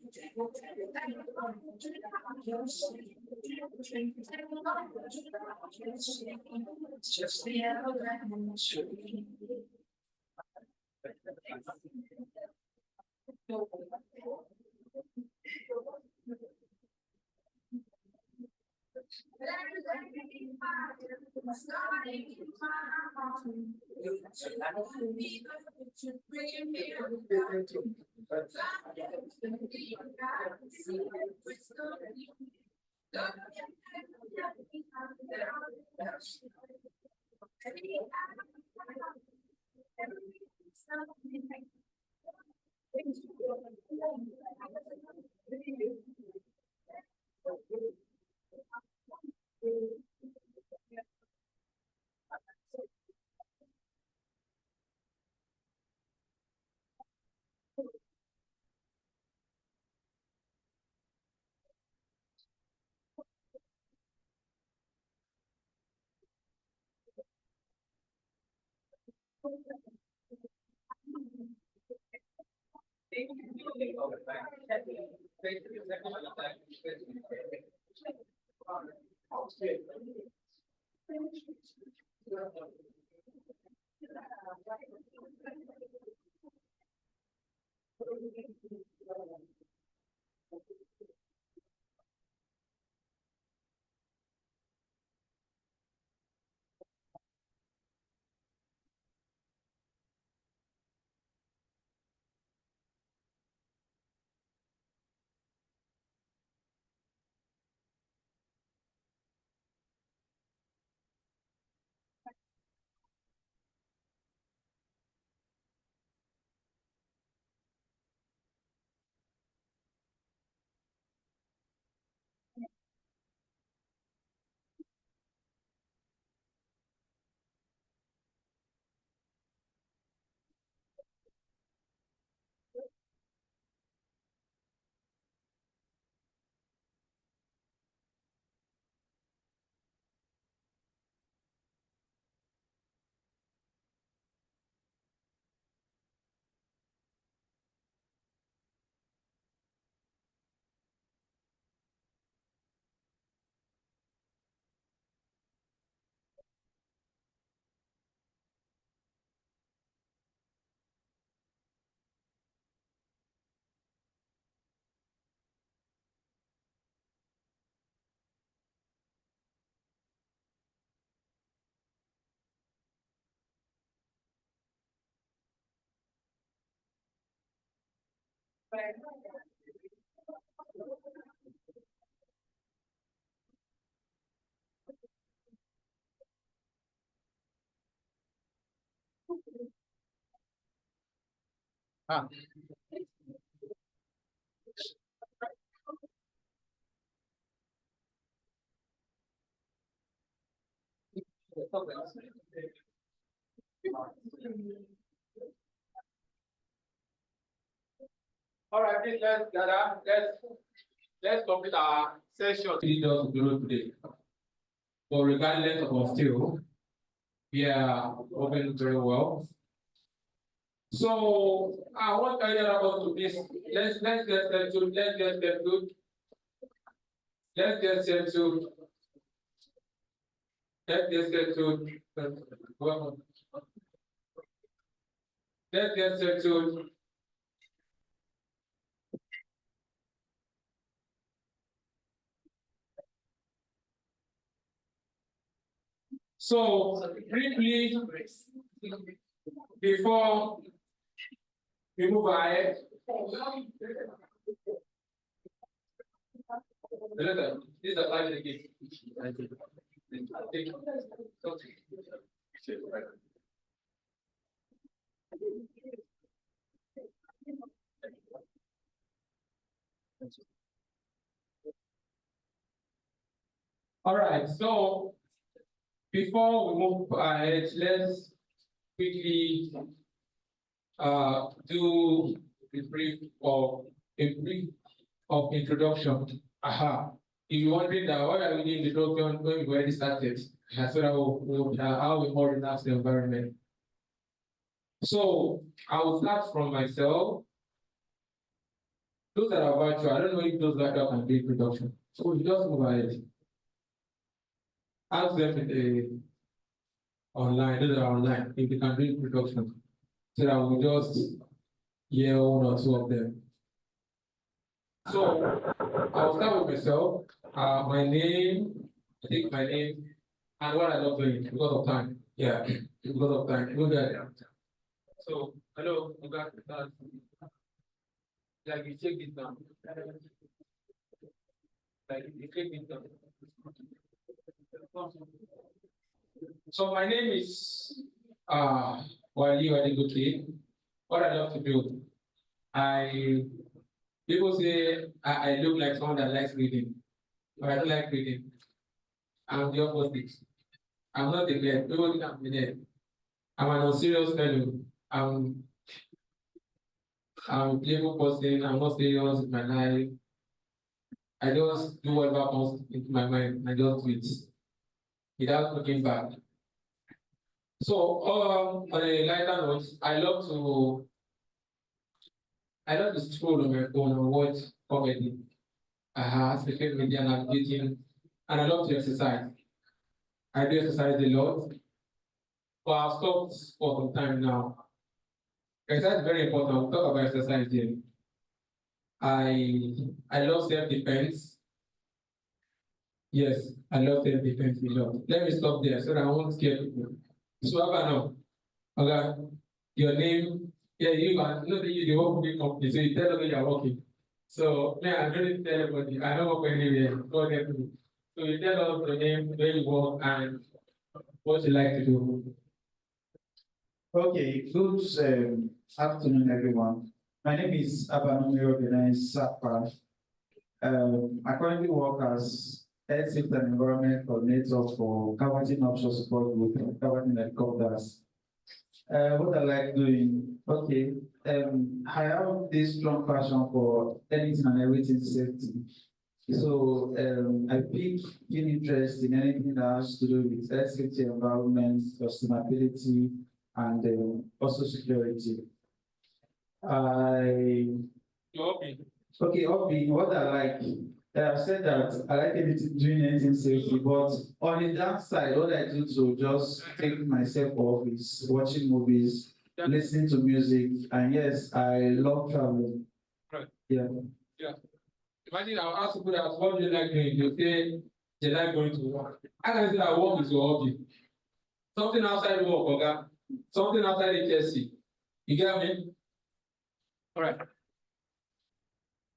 D: it's just the lemon tree.
A: Ah. All right, please let's gather. Let's complete our session. Lead us to grow today. But regardless of still, we are open very well. So I want to hear about to this. Let's get settled. Let's get settled. Let's get settled. Let's get settled. Let's get settled. So briefly, before we move ahead, this is a live again. All right, so before we move ahead, let's quickly do a brief of introduction. Aha. If you're wondering that why are we doing introduction when we already started, that's what I will how we more relax the environment. So I will start from myself. Those that are virtual, I don't know if those virtual can do introduction. So we just move ahead. Ask them in the online, those that are online, if they can do introduction. So that we just hear one or two of them. So I'll start with myself. My name, I think my name, and what I love doing because of time. Yeah, because of time. Look at that. So hello, like you take it down. Like you take it down. So my name is Wali Wadiguti. What I love to do, people say I look like someone that likes reading, but I don't like reading. I'm the opposite. I'm not the nerd. People think I'm the nerd. I'm an unserious fellow. I'm a playful person. I'm not serious with my life. I just do whatever comes into my mind. I just do it without looking back. So, on a lighter note, I love to scroll on my phone and watch comedy. Social media navigating, and I love to exercise. I do exercise a lot, but I've stopped for some time now. Exercise is very important. We'll talk about exercise here. I love self-defense. Yes, I love self-defense a lot. Let me stop there so that I won't scare people. So how about now? Okay, your name, yeah, you are not that you the work big company, so you tell them you're working. So yeah, I don't need to tell everybody, I don't work anywhere, go get me. So you tell us your name, where you work, and what you like to do.
E: Okay, good afternoon, everyone. My name is Abanome Organized Sapa. I currently work as Health Safety and Environment Coordinator for Cavity Offshore Support Group, Cavity Helicopters. What I like doing, okay, I have this strong passion for anything and everything safety. So I pick keen interest in anything that has to do with health safety, environment, sustainability, and also security.
A: Your hobby.
E: Okay, hobby, what I like. I said that I like anything, doing anything safety, but on the downside, what I do to just take myself off is watching movies, listening to music, and yes, I love traveling.
A: Right.
E: Yeah.
A: Imagine I'll ask people that what do you like doing? You say they like going to work. I can say that work is your hobby. Something outside work, okay? Something outside HSC. You get me? All right.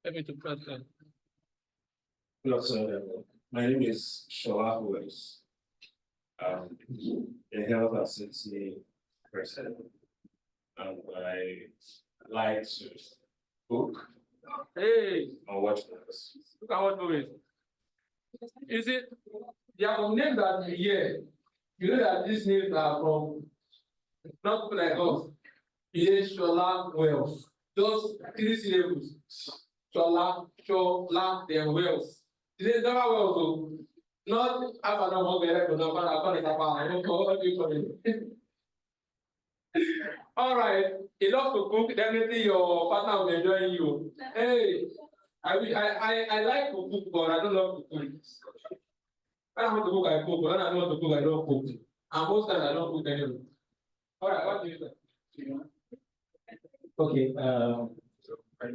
A: Let me to press that.
F: Hello, sir. My name is Shola Hues. A health and safety person. And I like to cook
A: Hey,
F: and watch movies.
A: look at what movies. Is it? There are some names that you hear. You know that these names are from not people like us. Yes, Shola Wells. Those 3 syllables. Shola, then Wells. Today, never Wells, though. Not after no more better, but I don't know what you call it. All right, you love to cook, definitely your partner will enjoy you. Hey, I like to cook, but I don't love to cook. When I want to cook, I cook, but when I don't want to cook, I don't cook. And most times I don't cook anyway. All right, what do you think?
E: Okay,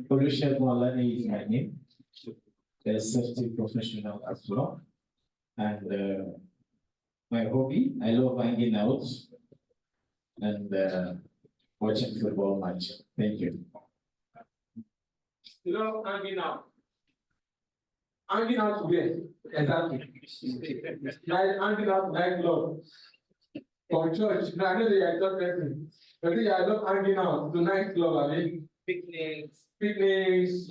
E: Olusegun Olani is my name. A safety professional as well. And my hobby, I love hanging out and watching football match. Thank you.
A: You know, hanging out. Hanging out today. Exactly. Hanging out nightclub. From church. No, I know they are just person. But I love hanging out to nightclub, I mean. Picnics,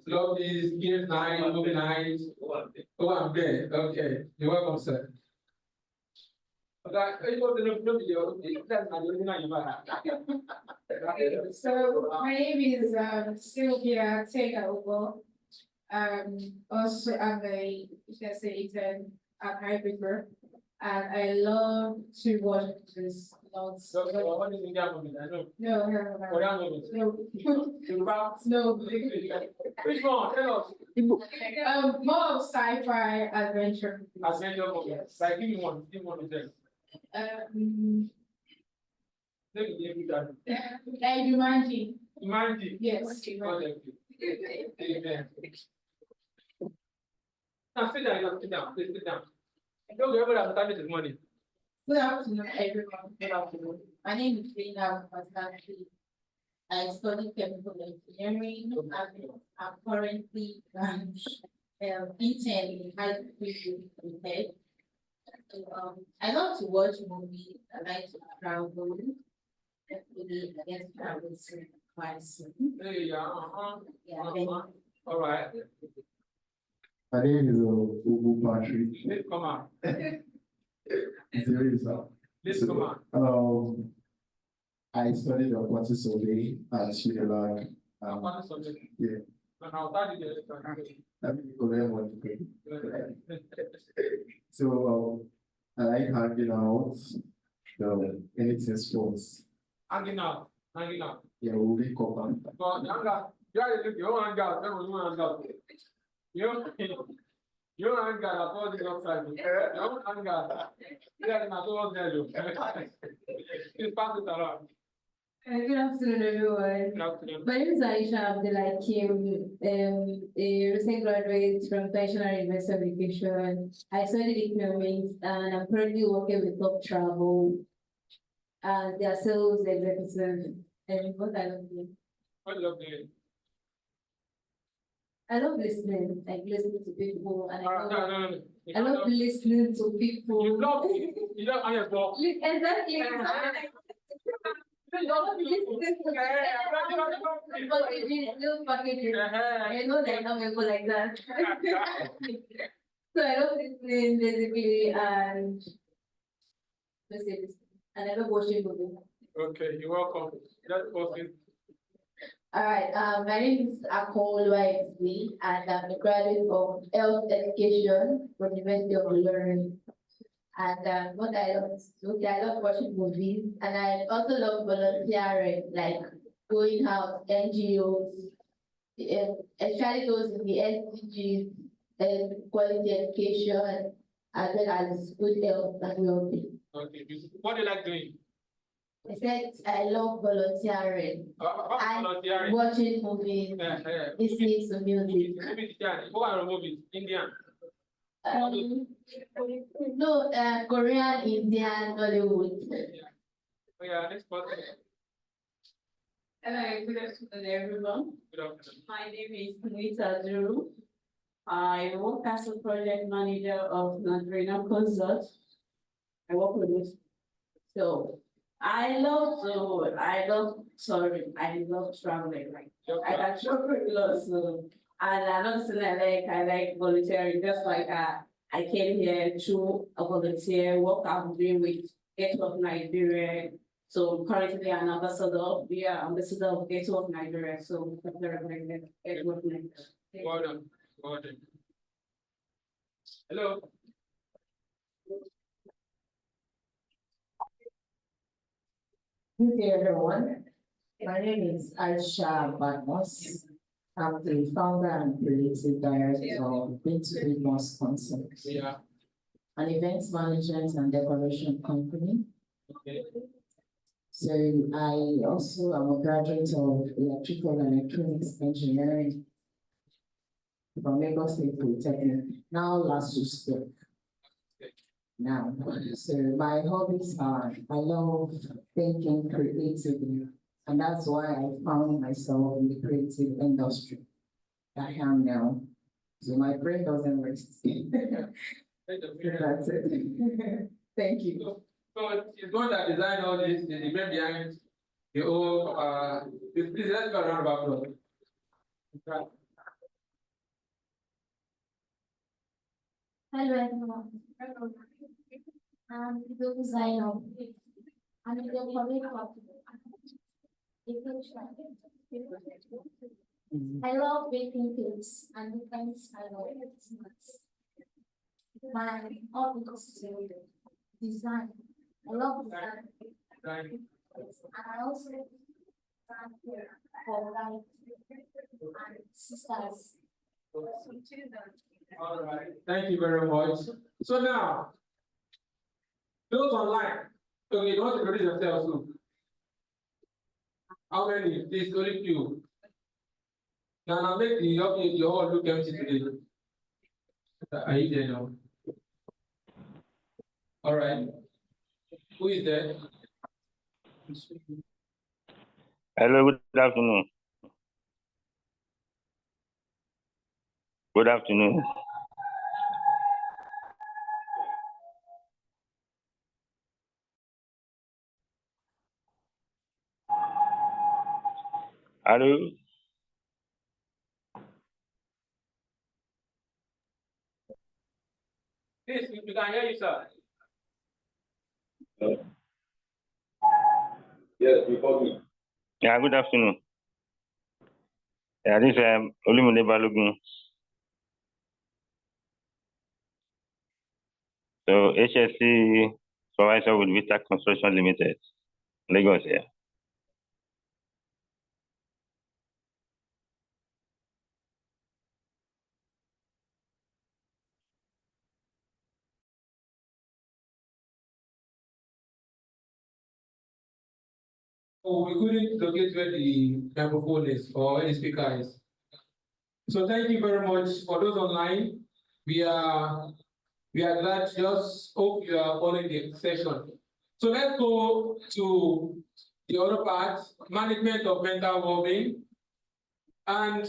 A: lobbies, games night, movie nights. Oh, I'm there. Okay. You're welcome, sir.
G: So my name is Sylvia Tegaogo. Also I'm a intern at Hyper, and I love to watch this lots.
A: So, what is India movie? I know.
G: No,
A: Korean movie.
G: no.
A: Yoruba.
G: No.
A: Which one? Tell us.
G: More of sci-fi adventure.
A: Adventure movie. Like, give me one. Give me one of them. Let me give you that.
G: Like Jumanji.
A: Jumanji.
G: Yes.
A: Oh, thank you. Amen. Now sit down, sit down, please sit down. Don't ever have time this morning.
G: Good afternoon, everyone. Good afternoon. My name is Lina Pasanti. I study chemical engineering. I'm currently intern in high school prepared. I love to watch movies. I like to travel. Hopefully, I get to travel soon. Quite soon.
A: Hey, yeah,
G: Yeah, thank you.
A: all right.
E: My name is Ubu Patrick.
A: Let's come on. Let's come on.
E: I studied aquatic survey at Unilag.
A: What is subject?
E: Yeah.
A: And I'll start it.
E: I'm in Korea one. So I like hanging out, So anything sports,
A: Hanging out, hanging out.
E: yeah, we'll be covered.
A: But hang out, you are the you hang out, then you hang out. You hang out at all the outside. You hang out. Yeah, na so what's there. Please pass it around.
H: Good afternoon, everyone.
A: Good afternoon.
H: My name is Aisha Abdulakim, a recent graduate from National University of Education. I studied economics and I'm currently working with Top Travel as their sales executive. And what I love doing.
A: What love doing?
H: I love listening, like listening to people, and
A: No.
H: I love listening to people.
A: You love Anya Bob.
H: Exactly. Little packages. I know they're not going to go like that. So I love listening basically and let's say this. And I love watching movies.
A: Okay, you're welcome. That's awesome.
G: All right, my name is Akol YXB, and I'm a graduate of Health Education from the University of Ilorin. And what I love is, okay, I love watching movies, and I also love volunteering, like going out, NGOs, especially those in the SDGs, and quality education, as well as good health and well-being.
A: Okay, beautiful. What do you like doing?
G: I said I love volunteering, and
A: Volunteering.
G: watching movies, listening to music.
A: Who are the movies? Indian.
G: No, Korean, Indian, Hollywood.
A: Oh yeah, next person.
B: Hello, good afternoon, everyone.
A: Good afternoon.
B: My name is Nita Duru. I work as a project manager of Nadrina Consult. I work with it. So I love traveling. Like I can travel a lot. So and another thing I like volunteering. Just like I came here to a volunteer work I'm doing with Gateway of Nigeria. So currently an ambassador. We are ambassador of Gateway of Nigeria. So very Gateway of Nigeria.
A: Well done. Well done. Hello.
I: Good day, everyone. My name is Aisha Badmos. I'm the founder and creative director of B2B Moss Concept,
A: Yeah.
I: an events management and decoration company.
A: Okay.
I: So I also am a graduate of electrical and electronics engineering from Lagos State Polytechnic, now LASU School. Now, so my hobbies are, I love thinking creatively, and that's why I found myself in the creative industry that I am now. So my brain doesn't rest. That's it. Thank you.
A: So it's one that designed all this, the brain behind the whole, please let's go around about applause.
J: Hello everyone. I'm the designer. I'm the public I love baking cakes and the things I love snacks. My hobby is to design. I love design. And I also design here for life and sisters.
A: All right, thank you very much. So now, those online, okay, you want to produce yourself too. How many? Please, only few. Can I make your whole look empty today? Are you there now? All right. Who is there?
K: Hello, good afternoon. Good afternoon. Hello.
A: Please, we can hear you, sir.
K: Yes, before me. Yeah, good afternoon. Yeah, this is Olumide Balogun. So HSC supervisor with Vita Construction Limited, Lagos here.
A: Oh, we couldn't locate where the microphone is or where the speaker is. So thank you very much for those online. We are glad. Just hope you are following the session. So let's go to the other part, management of mental well-being. And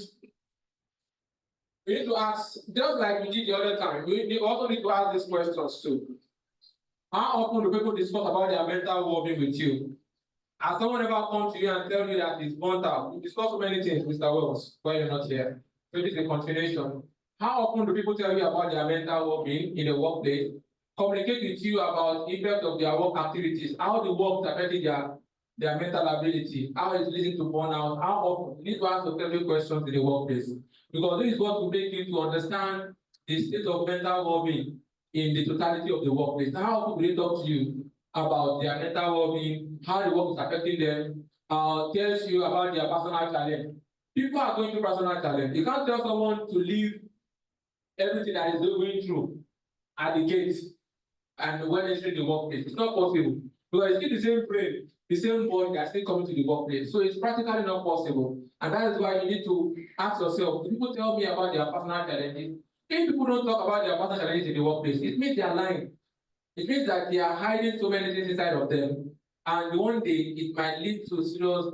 A: we need to ask, just like we did the other time, we also need to ask these questions too. How often do people discuss about their mental well-being with you? Has someone ever come to you and tell you that it's burnt out? We discuss so many things, Mr. Wells, when you're not here. So this is a continuation. How often do people tell you about their mental well-being in the workplace? Communicate with you about the effect of their work activities, how the work is affecting their mental ability, how it's leading to burnout, how often. You need to ask yourself questions in the workplace. Because this is what will make you to understand the state of mental well-being in the totality of the workplace. How often will they talk to you about their mental well-being, how the work is affecting them, tells you about their personal challenge. People are going through personal challenge. You can't tell someone to leave everything that is going through at the gate and when entering the workplace. It's not possible. Because it's still the same brain, the same body that's still coming to the workplace. So it's practically not possible. And that is why you need to ask yourself, do people tell me about their personal challenges? If people don't talk about their personal challenges in the workplace, it means they are lying. It means that they are hiding so many things inside of them, and one day it might lead to serious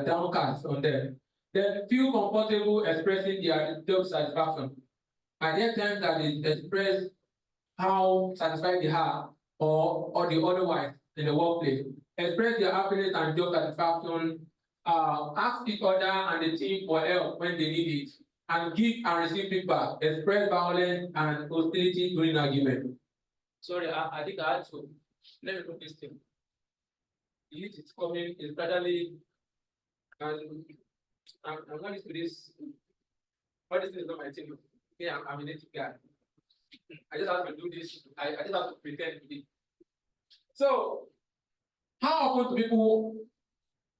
A: downcast on them. Then feel comfortable expressing their job satisfaction. And there are times that they express how satisfied they are or the otherwise in the workplace. Express their happiness and job satisfaction. Ask each other and the team for help when they need it, and give and receive feedback. Express violence and hostility during argument. Sorry, I think I had to. Let me put this thing. The heat is coming, it's gradually, and I'm not used to this. All this is not my thing. Yeah, I'm a native guy. I just have to do this. I just have to pretend to be. So, how often do people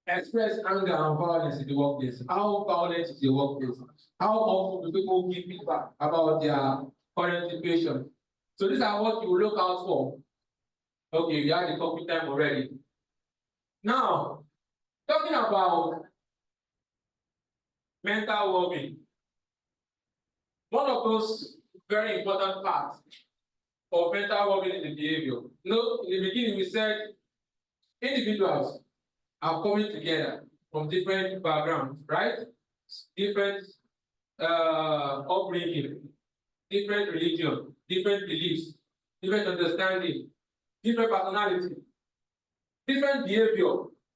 A: express anger and violence in the workplace? How violent is the workplace? How often do people give feedback about their current situation? So these are what you look out for. Okay, we had the coffee time already. Now, talking about mental well-being, one of those very important parts of mental well-being is the behavior. No, in the beginning we said individuals are coming together from different backgrounds, right? Different upbringing, different religion, different beliefs, different understanding, different personality, different behavior.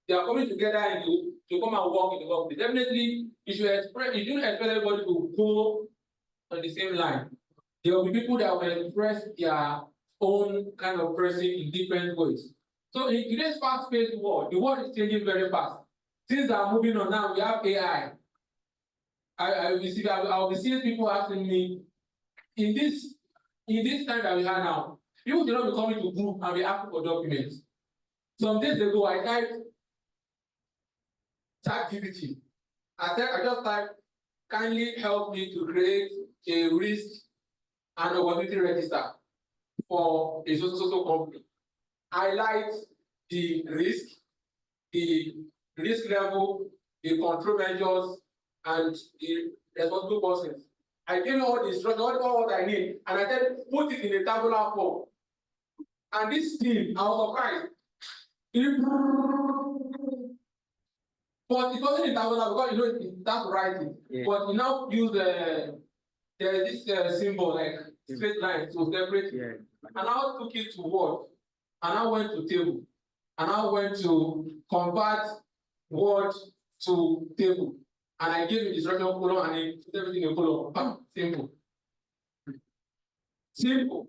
A: They are coming together to come and work in the workplace. Definitely, you shouldn't expect everybody to go on the same line. There will be people that will express their own kind of person in different ways. So in today's fast-paced world, the world is changing very fast. Things are moving on now. We have AI. I'll be seeing people asking me, in this time that we have now, people do not be coming to group and be asking for documents. Some days ago, I typed ChatGPT. I just typed, kindly help me to create a risk and opportunity register for a social company. Highlight the risk level, the control measures, and the responsible persons. I gave you all the instructions, all what I need, and I said, put it in a tabular form. And this team, I was surprised. But it wasn't in tabular because that's writing. Yeah. But you now use there's this symbol like straight line to separate. Yeah. And I took it to Word, and I went to table, and I went to convert Word to table. And I gave you the instruction column and it put everything in column. Simple. Simple.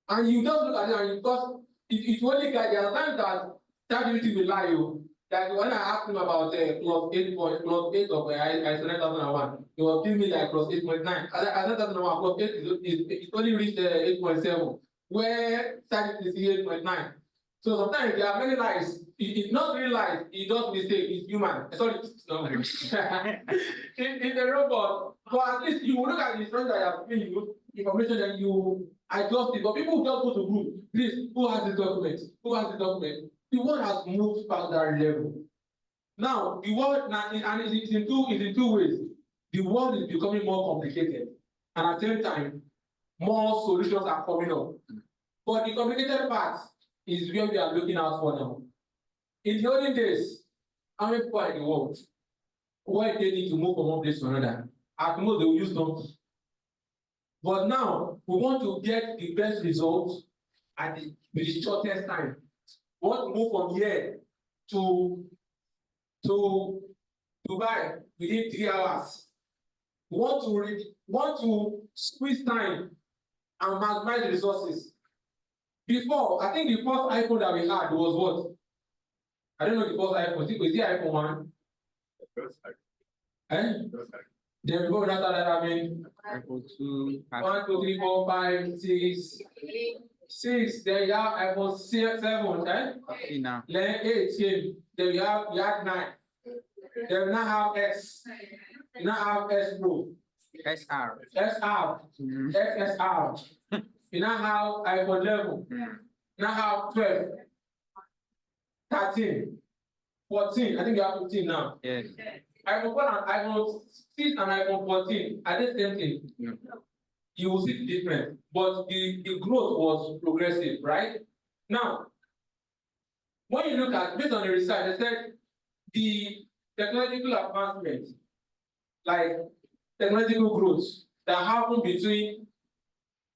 A: And you just look at it and because it only got there are times that ChatGPT will lie you. Like when I asked him about +8 of ISO 9001, he was giving me like +8.9. ISO 9001 +8 it only reached 8.7. where science is 8.9. So sometimes there are many lies. It's not really lies, it does mistake, it's human. Sorry, it's not it's a robot. But at least you will look at the instructions that I have given you, information that you adjust it. But people who just go to group, please, who has the document? Who has the document? The world has moved past that level. Now, the world now, and it's in two ways. The world is becoming more complicated, and at the same time, more solutions are coming up. But the complicated part is where we are looking out for now. In the olden days, how many people are in the world? Why they need to move from one place to another? At most, they will use donkeys. But now, we want to get the best results at the shortest time. We want to move from here to Dubai within 3 hours. We want to squeeze time and maximize the resources. Before, I think the first iPhone that we had was what? I don't know the first iPhone. Was it iPhone 1? Then before that, I mean, iPhone 2, 1, 2, 3, 4, 5, 6, 6. Then you have iPhone 7, then 8 came. Then you had 9. Then we now have X. You now have S Pro. SR. XSR. You now have iPhone 11. You now have 12. 13. 14. I think you have 15 now. Yes. iPhone 1 and iPhone 6 and iPhone 14 are the same thing. Yeah. You will see the difference. But the growth was progressive, right? Now, when you look at, based on the research, they said the technological advancements, like technological growth that happened between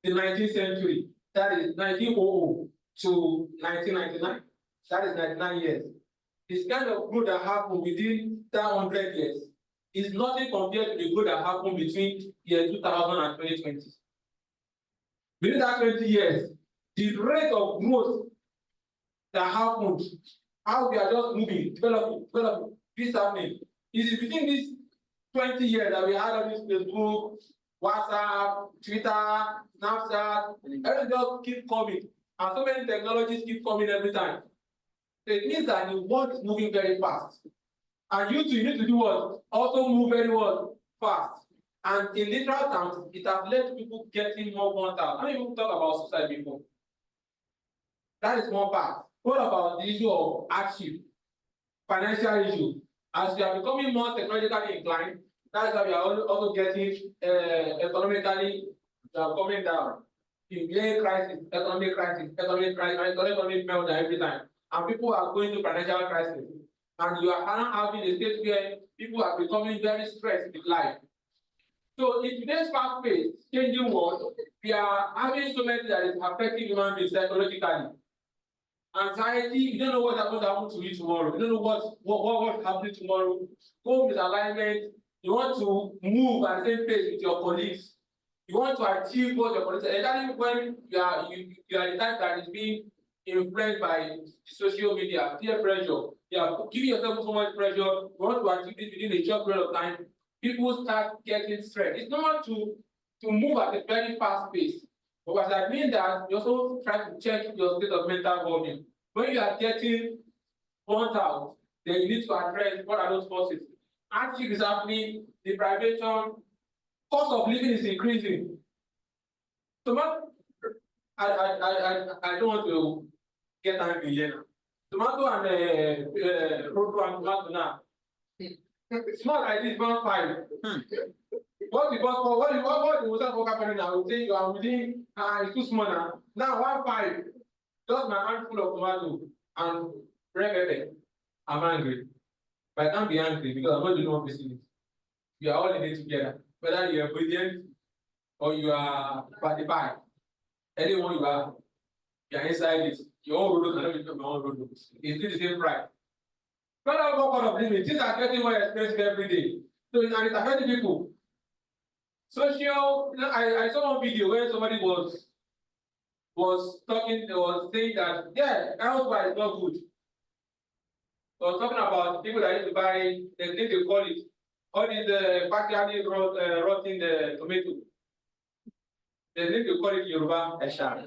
A: the 19th century, that is 1900 to 1999, that is 99 years. This kind of growth that happened within that 100 years is nothing compared to the growth that happened between year 2000 and 2020. Within that 20 years, the rate of growth that happened, how we are just moving, developing, this happening, is within these 20 years that we had on this Facebook, WhatsApp, Twitter, Snapchat, everything just keep coming. And so many technologies keep coming every time. So it means that the world is moving very fast. And you too need to do what? Also move very well fast. And in literal terms, it has led to people getting more burnt out. How many people talk about suicide before? That is one part. What about the issue of hardship, financial issue? As we are becoming more technologically inclined, that's why we are also getting economically coming down. Inflation crisis, economic meltdown every time. And people are going to financial crisis. And you are now having a state where people are becoming very stressed with life. So in today's fast-paced, changing world, we are having so many that is affecting human beings psychologically. Anxiety, you don't know what's going to happen to you tomorrow. You don't know what's happening tomorrow. Home misalignment. You want to move at the same pace with your colleagues. You want to achieve what your colleagues. Especially when you are the type that is being influenced by social media, peer pressure. You are giving yourself so much pressure. You want to achieve this within a short period of time. People start getting stressed. It's normal to move at a very fast pace. But what that means that you also try to check your state of mental well-being. When you are getting burnt out, then you need to address what are those causes. Hardship is happening, deprivation, cost of living is increasing. So I don't want to get angry here. Tomato and road and tomato now. Small like this, 1.5. What the boss for? What the water for happening now? We say you are within, it's too small now. Now 1.5, just my handful of tomato and red pepper. I'm angry, but I can't be angry because I'm not the one facing it. We are all in it together. Whether you are obedient or you are partified, anyone you are inside it. Your own road cannot become your own road. It's still the same price. Not all kind of living. Things are getting more expensive every day. So it's affecting people. Social, I saw one video where somebody was saying that, yeah, health-wise is not good. I was talking about people that used to buy, they call it, all these partially rotting the tomato. They need to call it Yoruba Esha.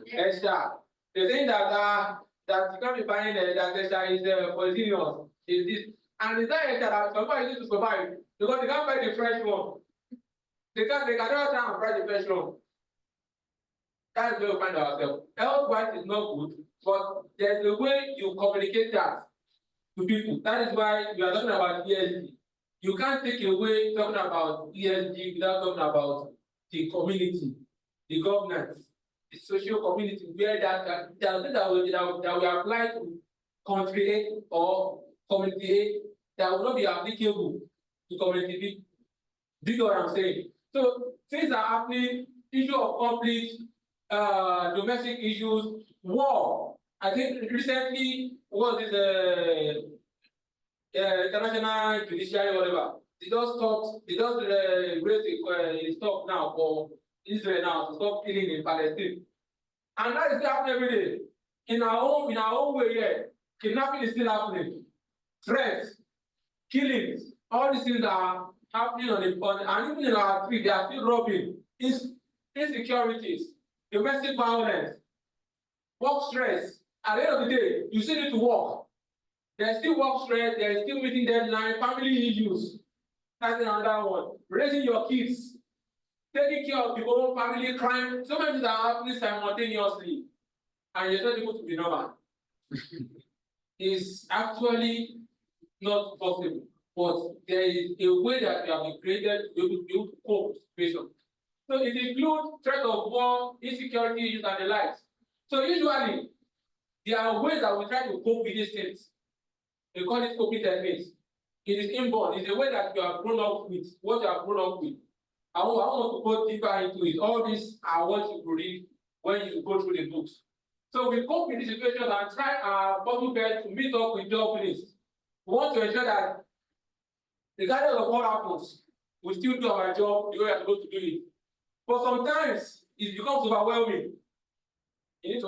A: They think that you can't be buying that Esha is poisonous. Is this and is that Esha that somebody needs to survive because they can't buy the fresh one. They cannot try and buy the fresh one. That's where we find ourselves. Health-wise is not good, but there's a way you communicate that to people. That is why we are talking about ESG. You can't take away talking about ESG without talking about the community, the governance, the social community, where that we apply to country A or community A that will not be applicable to community B. Do you know what I'm saying? So things are happening, issue of conflict, domestic issues, war. I think recently was this international judiciary, whatever. They just raise a stop now for Israel now to stop killing in Palestine. And that is still happening every day. In our own way here, kidnapping is still happening. Threats, killings, all these things are happening and even in our street, they are still robbing. Insecurities, domestic violence, work stress. At the end of the day, you still need to work. There's still work stress, there's still meeting deadline, family issues. That's another one. Raising your kids, taking care of your own family, crime. So many things are happening simultaneously. And you're not able to be normal. It's actually not possible. But there is a way that we have been created to be able to cope with situation. So it includes threat of war, insecurity issues, and the likes. So usually, there are ways that we try to cope with these things. We call it coping techniques. It is inborn. It's a way that you have grown up with, what you have grown up with. I want to go deeper into it. All these are what you read when you go through the books. So we cope with the situation and try our possible best to meet up with job needs. We want to ensure that regardless of what happens, we still do our job the way we are supposed to do it. But sometimes it becomes overwhelming. You need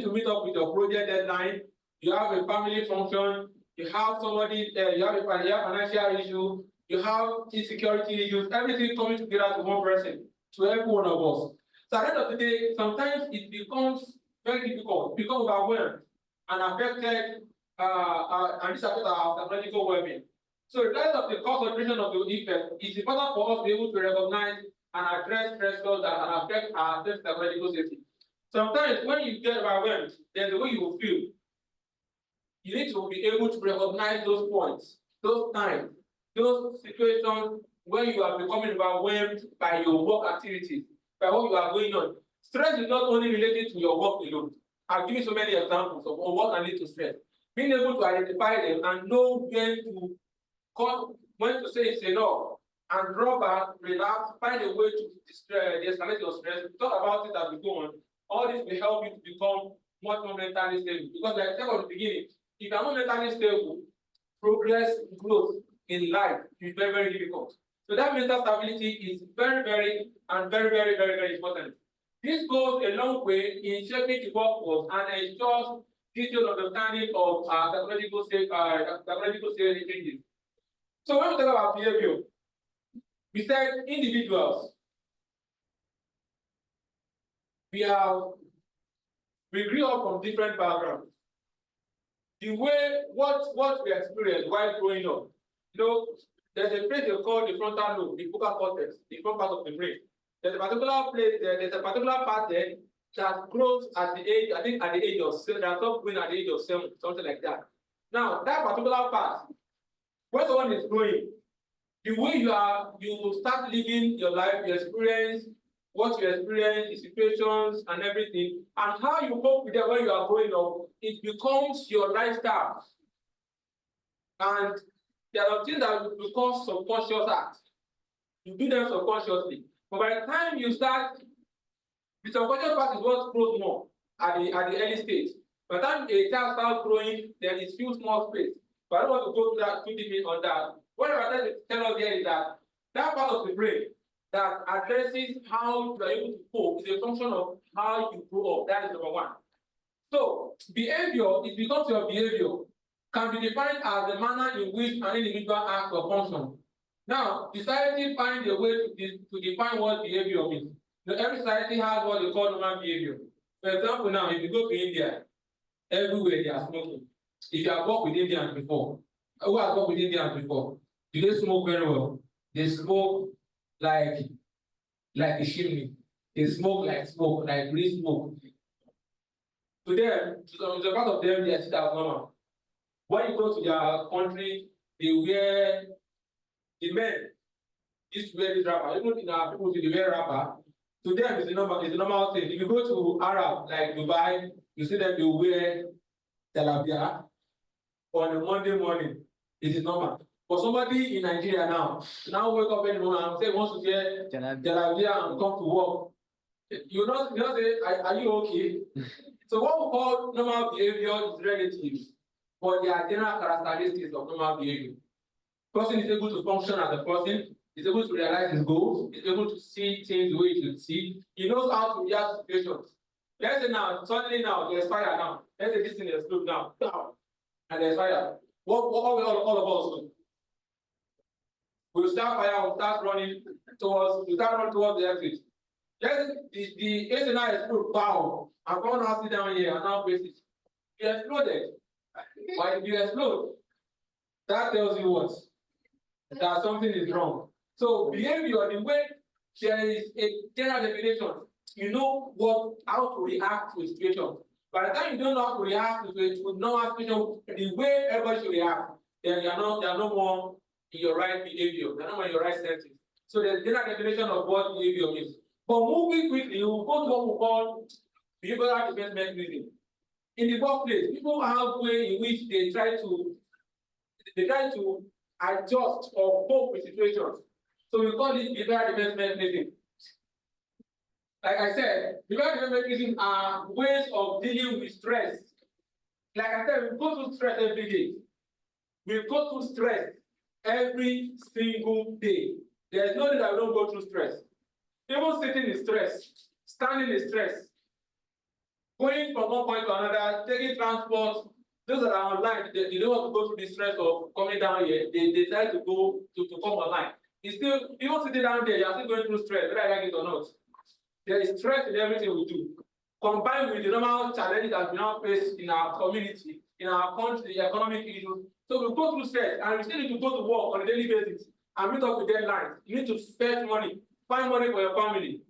A: to meet up with your project deadline. You have a family function. You have somebody. You have a financial issue. You have insecurity issues. Everything coming together to one person, to every one of us. So at the end of the day, sometimes it becomes very difficult. It becomes overwhelmed and affected. And this affects our psychological well-being. So regardless of the cause or duration of the effect, it's important for us to be able to recognize and address stressors that can affect our psychological safety. Sometimes when you get overwhelmed, there's the way you will feel. You need to be able to recognize those points, those times, those situations when you are becoming overwhelmed by your work activities, by what you are going on. Stress is not only related to your work alone. I've given so many examples of what can lead to stress. Being able to identify them and know when to say it's enough and draw back, relax, find a way to de-escalate your stress, talk about it as we go on. All this will help you to become much more mentally stable. Because like I said at the beginning, if you are not mentally stable, progress, growth in life is very, very difficult. So that mental stability is very, very important. This goes a long way in shaping the workforce and ensures detailed understanding of psychological state changes. So when we talk about behavior, we said individuals. We grew up from different backgrounds. The way what we experienced while growing up, there's a place they call the frontal lobe, the focal cortex, the front part of the brain. There's a particular place, there's a particular part there that grows at the age, I think at the age of 7, that stops growing at the age of 7, something like that. Now, that particular part, when someone is growing, the way you start living your life, you experience what you experience, the situations and everything, and how you cope with them when you are growing up, it becomes your lifestyle. And there are things that will become subconscious acts. You do them subconsciously. But by the time you start, the subconscious part is what grows more at the early stage. By the time a child starts growing, then it feels more space. But I don't want to go too deep on that. What I'm trying to tell us here is that that part of the brain that addresses how you are able to cope is a function of how you grow up. That is number one. So behavior, it becomes your behavior, can be defined as the manner in which an individual acts or functions. Now, society finds a way to define what behavior means. Every society has what they call normal behavior. For example, now if you go to India, everywhere they are smoking. If you have worked with Indians before, who has worked with Indians before? Do they smoke very well? They smoke like a chimney. They smoke like real smoke. To them, to a part of them, they see that normal. When you go to their country, they wear the men used to wear this wrapper. Even in our people, they wear wrapper. To them, it's a normal thing. If you go to Arab, like Dubai, you see them, they wear jalabia on a Monday morning. It is normal. For somebody in Nigeria now wake up in the morning and say wants to wear jalabia and come to work, you know say, are you okay? So what we call normal behavior is relative, but there are general characteristics of normal behavior. Person is able to function as a person, is able to realize his goals, is able to see things the way he should see, he knows how to react to situations. Let's say now, suddenly now, there's fire now. Let's say this thing is explode now, and there's fire. What will all of us do? We'll start fire, we'll start running towards the exit. Let's the AC now explode, pow, and come now sit down here and now face it. You exploded. But if you explode, that tells you what? That something is wrong. So behavior, the way there is a general definition, you know how to react to a situation. By the time you don't know how to react to normal situation, the way everybody should react, then you are no more in your right behavior, you're not more in your right senses. So there's a general definition of what behavior is. But moving quickly, you will go to what we call behavioral defense mechanism. In the workplace, people have way in which they try to adjust or cope with situations. So we call it behavioral defense mechanism. Like I said, behavioral defense mechanism are ways of dealing with stress. Like I said, we go through stress every day. We go through stress every single day. There's no day that we don't go through stress. Even sitting is stress, standing is stress, going from one point to another, taking transport. Those that are online, they don't want to go through the stress of coming down here. They decide to go to come online. It's still, even sitting down there, you're still going through stress, whether I like it or not. There is stress in everything we do. Combined with the normal challenges that we now face in our community, in our country, the economic issues. So we go through stress and we still need to go to work on a daily basis and meet up with deadlines. You need to fetch money, find money for your family.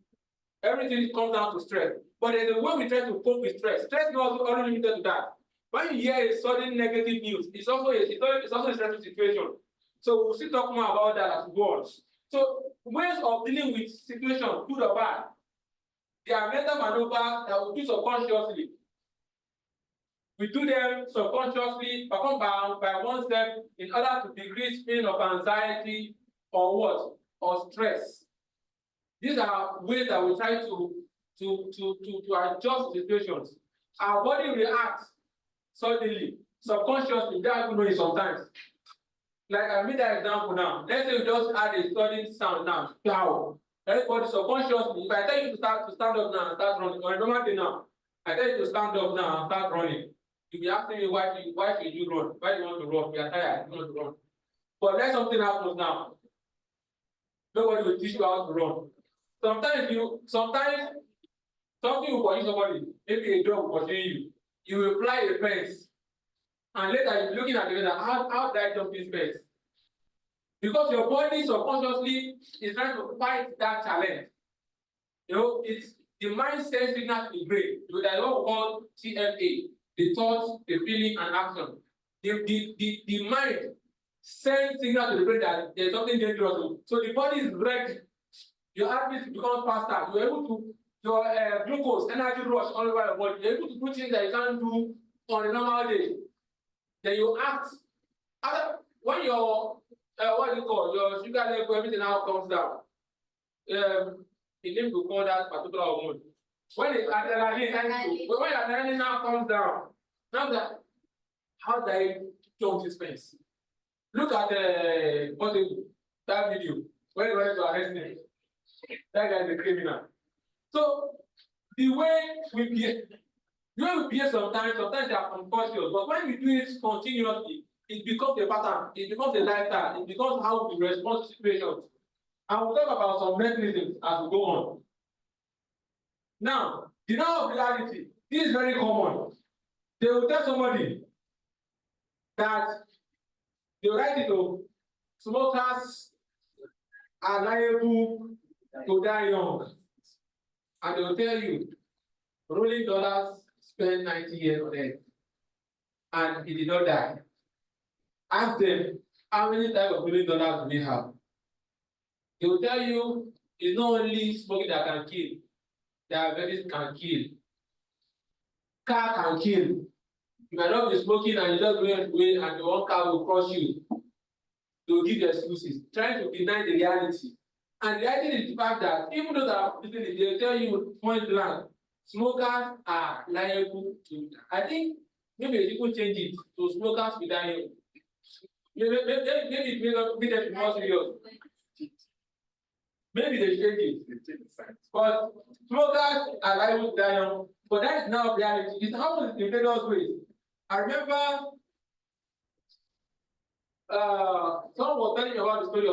A: Everything comes down to stress. But there's a way we try to cope with stress. Stress is not only limited to that. When you hear a sudden negative news, it's also a stressful situation. So we'll still talk more about that as we go on. So ways of dealing with situations, good or bad, there are mental maneuvers that we do subconsciously. We do them subconsciously, performed by oneself in order to decrease feeling of anxiety or what? Or stress. These are ways that we try to adjust situations. Our body reacts suddenly, subconsciously, without even knowing sometimes. Like I made that example now. Let's say we just add a sudden sound now. Pow. Everybody subconsciously, if I tell you to stand up now and start running, or a normal thing now, I tell you to stand up now and start running. You'll be asking me why should you run? Why do you want to run? We are tired, you want to run. But let something happen now. Nobody will teach you how to run. Sometimes something will pursue somebody, maybe a dog will pursue you. You will fly a fence. And later you're looking at the weather, how did I jump this fence? Because your body subconsciously is trying to fight that challenge. You know, it's the mind sends signal to the brain. That is what we call TFA, the thought, the feeling, and action. The mind sends signal to the brain that there's something dangerous. So the body is ready. Your heartbeat becomes faster. You're able to, your glucose, energy rush all over your body. You're able to do things that you can't do on a normal day. Then you act. When your what do you call your sugar level, everything now comes down. The name we call that particular hormone. When the adrenaline now comes down, now that how do I jump this fence? Look at that video when you went to arrest him. That guy is a criminal. So the way we behave sometimes they are unconscious, but when we do it continuously, it becomes a pattern, it becomes a lifestyle, it becomes how we respond to situations. And we'll talk about some mechanisms as we go on. Now, denial of reality, this is very common. They will tell somebody that they will write it to smokers are liable to die young. And they will tell you, rolling dollars spend 90 years on it. And he did not die. Ask them, how many types of rolling dollars do we have? They will tell you, it's not only smoking that can kill, diabetes can kill, car can kill. You might not be smoking and you just going away and the one car will crush you. They will give you excuses, trying to deny the reality. And the reality is the fact that even though that they tell you point blank, smokers are liable to. I think maybe people change it to smokers will die young. Maybe it may them more serious. Maybe they change it. But smokers are liable to die young. But that is now reality. It happens in various ways. I remember someone was telling me about the story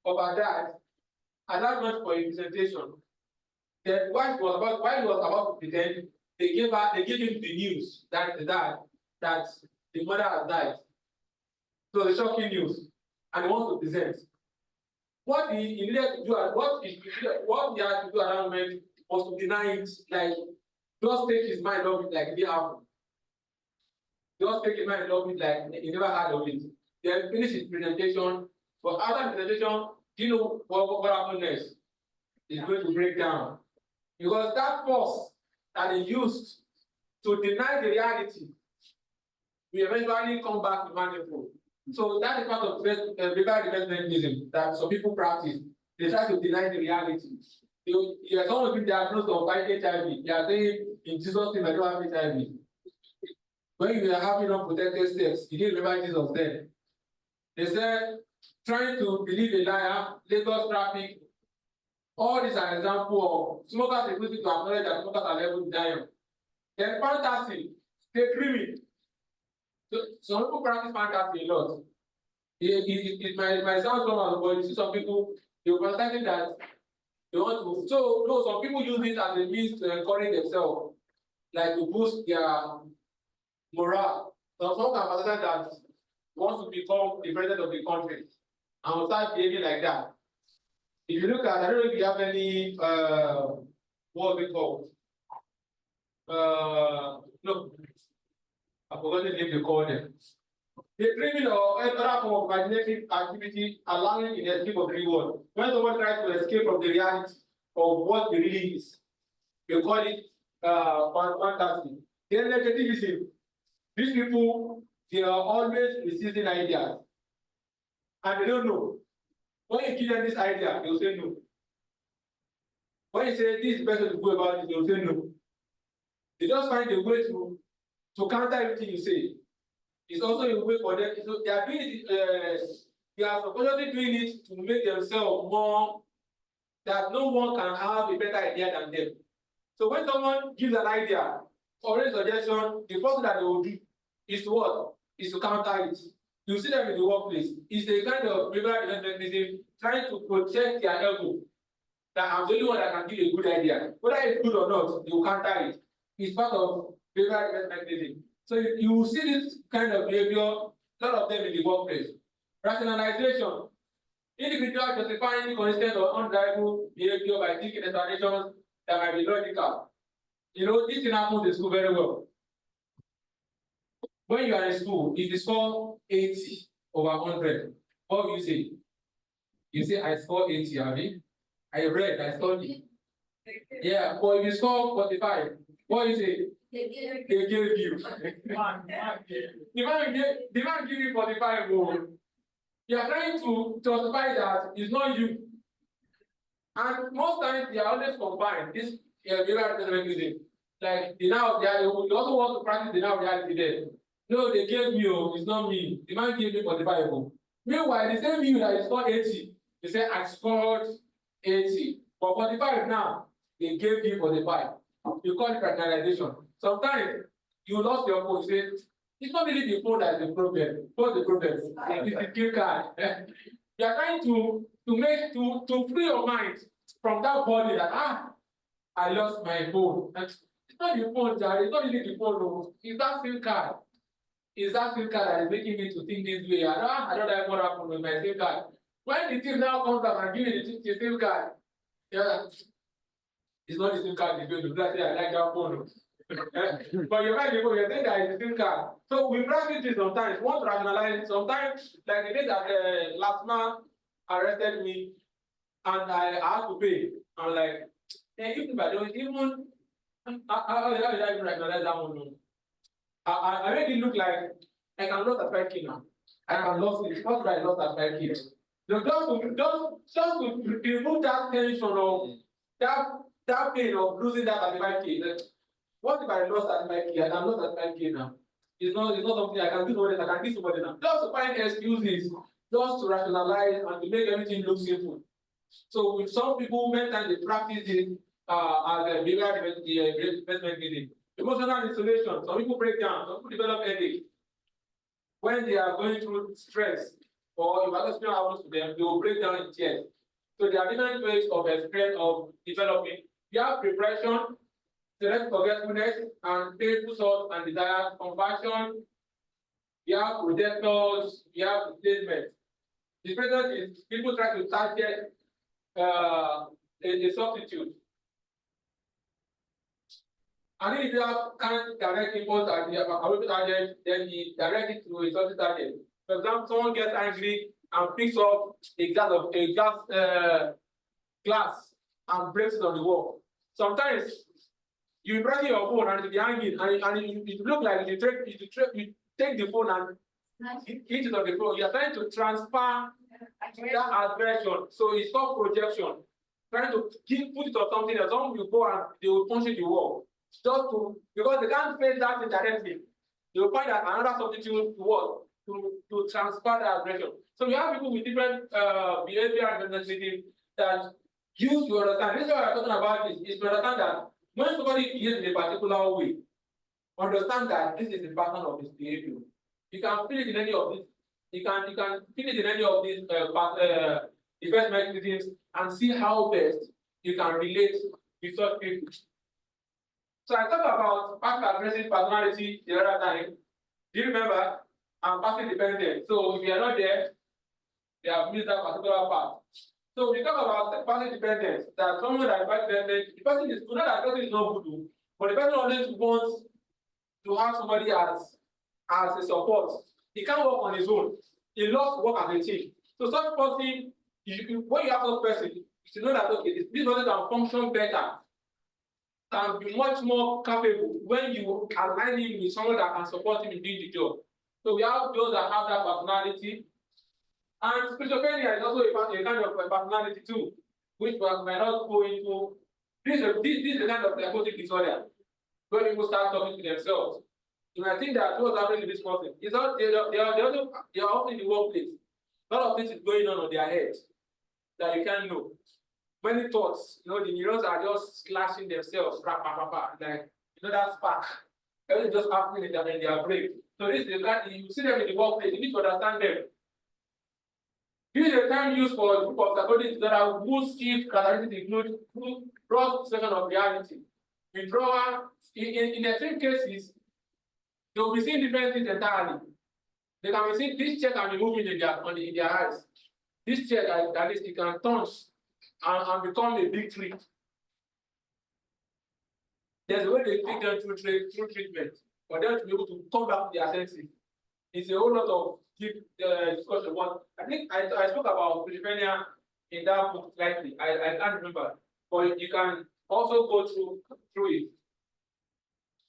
A: of her dad. And that went for a presentation. Then while he was about to pretend, they gave him the news that the dad, that the mother has died. So the shocking news, and he wants to present. What he needed to do, what he had to do at that moment was to deny it, like just take his mind off it like it didn't happen. Just take his mind off it like he never heard of it. Then finish his presentation. But after the presentation, do you know what happened next? It's going to break down. Because that force that he used to deny the reality will eventually come back to manifold. So that is part of biblical defensivism that some people practice. They try to deny the reality. You are someone with diagnosed of HIV. They are saying in Jesus' name I don't have HIV. When you are having unprotected sex, you didn't remember Jesus then. They said trying to believe a liar, Lagos traffic. All these are examples of smokers refusing to acknowledge that smokers are liable to die young. Then fantasy, daydreaming. So some people practice fantasy a lot. It might sound somehow, but you see some people, they were fantasizing that they want to. So no, some people use it as a means to encourage themselves, like to boost their morale. So some can fantasize that want to become the president of the country and will start behaving like that. If you look at, I don't know if you have any what we call no, I forgot the name they call them. The dreaming or other form of imaginative activity allowing in escape of the reward. When someone tries to escape from the reality of what it really is, we call it fantasy. Then negativism. These people, they are always receiving ideas. And they don't know. When you give them this idea, they will say no. When you say this person to go about it, they will say no. They just find a way to counter everything you say. It's also a way for them. So they are doing it, they are supposedly doing it to make themselves more, that no one can have a better idea than them. So when someone gives an idea or a suggestion, the first thing that they will do is to what? Is to counter it. You see them in the workplace. It's the kind of liberal defensivism trying to protect their ego. That I'm the only one that can give a good idea. Whether it's good or not, they will counter it. It's part of liberal defensivism. So you will see this kind of behavior, a lot of them in the workplace. Rationalization. Individuals justifying inconsistent or undeniable behavior by thinking explanations that might be logical. You know, this thing happens in school very well. When you are in school, if you score 80 over 100, what will you say? You say, I scored 80, Abby. I read, I studied. Yeah, but if you score 45, what will you say? They gave you. The man give you 45 more. You are trying to justify that it's not you. And most times they are always combined. This behavioral like the now you also want to practice the now reality there. No, they gave me, it's not me. The man gave me 45. Meanwhile, the same you that you scored 80, they say I scored 80. For 45 now, they gave you 45. You call it rationalization. Sometimes you lost your phone, you say, it's not really the phone that is the problem. What's the problem? It's the kill card. You are trying to free your mind from that body that I lost my phone. And it's not the phone, Jerry. It's not really the phone. No. It's that SIM card. It's that SIM card that is making me to think this way. I don't like what happened with my SIM card. When the thing now comes up and give me the SIM card, yeah, it's not the SIM card you're going to say I like that phone. But you're right, you're saying that it's the SIM card. So we practice it sometimes. Want to rationalize it sometimes, like the day that last man arrested me and I had to pay. I'm like, hey, if I don't even, how did I even recognize that one? I make it look like I can lose at 5K now. I can lose it. What I lost at 5K? So just to remove that tension of that pain of losing that at 5K. Like, what if I lost at 5K? I can lose at 5K now. It's not something I can do somebody, I can give somebody now. Just to find excuses, just to rationalize and to make everything look simple. So with some people, many times they practice it as a behavioral investment meeting. Emotional isolation. Some people break down. Some people develop headache when they are going through stress or if other people happens to them, they will break down in tears. So there are different ways of experience of developing. You have depression, select forgetfulness, and painful thoughts and desires, compassion. You have projectors. You have replacement. Depression is people try to target a substitute. And if you can't direct impulse at the available target, then you direct it to a substitute target. For example, someone gets angry and picks up a glass and breaks it on the wall. Sometimes you press your phone and it will be hanging, and it look like you take the phone and hit it on the floor. You are trying to transfer that aggression. So it's called projection. Trying to put it on something else. Some will go and they will punch it the wall. Just to, because they can't face that directly. They will find that another substitute to transfer the aggression. So we have people with different behavior and mentality that use to understand. This is what I'm talking about is to understand that when somebody behaves in a particular way, understand that this is the pattern of his behavior. You can feel it in any of these. You can feel it in any of these defense mechanisms and see how best you can relate with such people. So I talked about passive aggressive personality the other time. Do you remember? I'm passive dependent. So if you are not there, they have missed that particular part. So we talk about passive dependence, that someone that is passive dependent, the person is not that person is not good, but the person always wants to have somebody as a support. He can't work on his own. He loves to work as a team. So such person, when you have such person, you should know that okay, this person can function better, can be much more capable when you align him with someone that can support him in doing the job. So we have those that have that personality. And schizophrenia is also a kind of a personality too, which we might not go into. This is a kind of psychotic disorder where people start talking to themselves. You might think that what's happening to this person. It's not, they are often in the workplace. A lot of things is going on their head that you can't know. Many thoughts, the neurons are just slashing themselves, like that spark. Everything just happening in their brain. So this is that you see them in the workplace, you need to understand them. This is a term used for a group of psychotic disorder whose chief characteristics include broad section of reality. Withdrawal, in extreme cases, they will be seeing different things entirely. They can be seeing this chair can be moving in their eyes. This chair, at least, it can turn and become a big tree. There's a way they take them through treatment for them to be able to come back to their senses. It's a whole lot of deep discussion. I think I spoke about schizophrenia in that book slightly. I can't remember, but you can also go through it.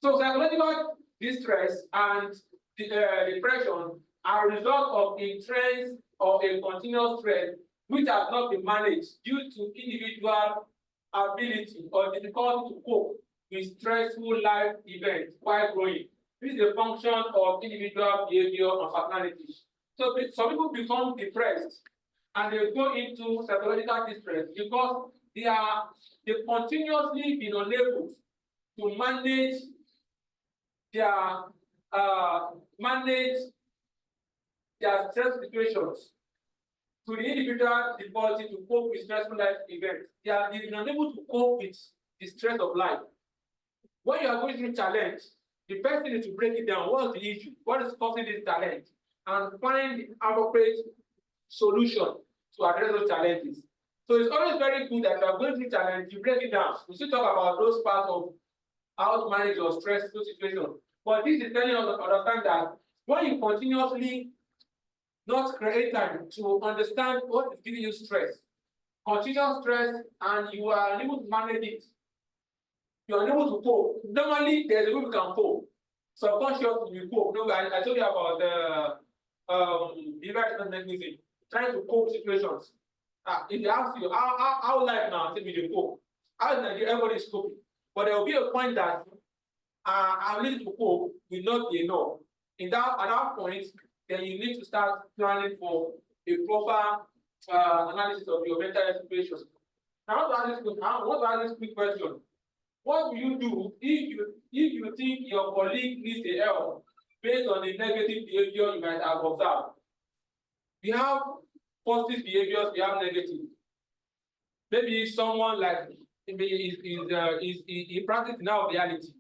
A: So psychological distress and depression are a result of a trend of a continuous stress which has not been managed due to individual ability or difficulty to cope with stressful life events while growing. This is a function of individual behavior and personality. So some people become depressed and they go into psychological distress because they've continuously been unable to manage their stress situations. To the individual difficulty to cope with stressful life events, they have been unable to cope with the stress of life. When you are going through challenge, the best thing is to break it down. What's the issue? What is causing this challenge? And find the appropriate solution to address those challenges. So it's always very good that you are going through challenge, you break it down. We still talk about those parts of how to manage your stress situation. But this is telling us to understand that when you continuously not create time to understand what is giving you stress, continuous stress, and you are unable to manage it, you are unable to cope. Normally, there's a way we can cope. Subconsciously, we cope. No, I told you about the behavioral mechanism, trying to cope situations. If they ask you how life now, say we cope. How is Nigeria? Everybody is coping. But there will be a point that our ability to cope will not be enough. At that point, then you need to start planning for a proper analysis of your mental health situation. Now, I want to ask this quick question. What will you do if you think your colleague needs a help based on the negative behavior you might have observed? We have positive behaviors, we have negative. Maybe someone like he practices now reality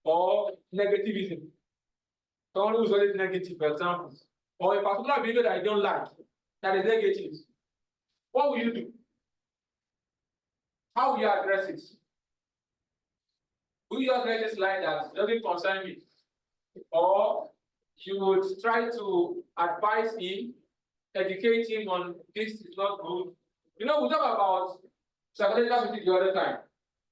A: or negativism. Someone who's always negative, for example, or a particular behavior that I don't like, that is negative. What will you do? How will you address it? Will you address this line that doesn't concern me? Or you would try to advise him, educate him on this is not good. You know, we talk about psychological safety the other time.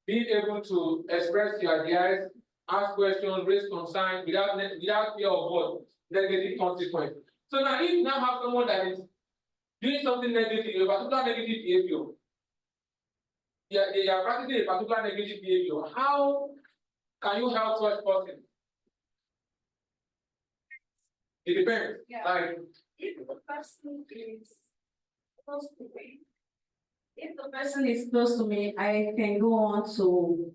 A: Being able to express your ideas, ask questions, raise concerns without fear of what? Negative consequence. So now if you now have someone that is doing something negative, a particular negative behavior, they are practicing a particular negative behavior, how can you help such person? It depends.
C: Yeah.
A: Like,
C: If the person is close to me, if the person is close to me, I can go on to,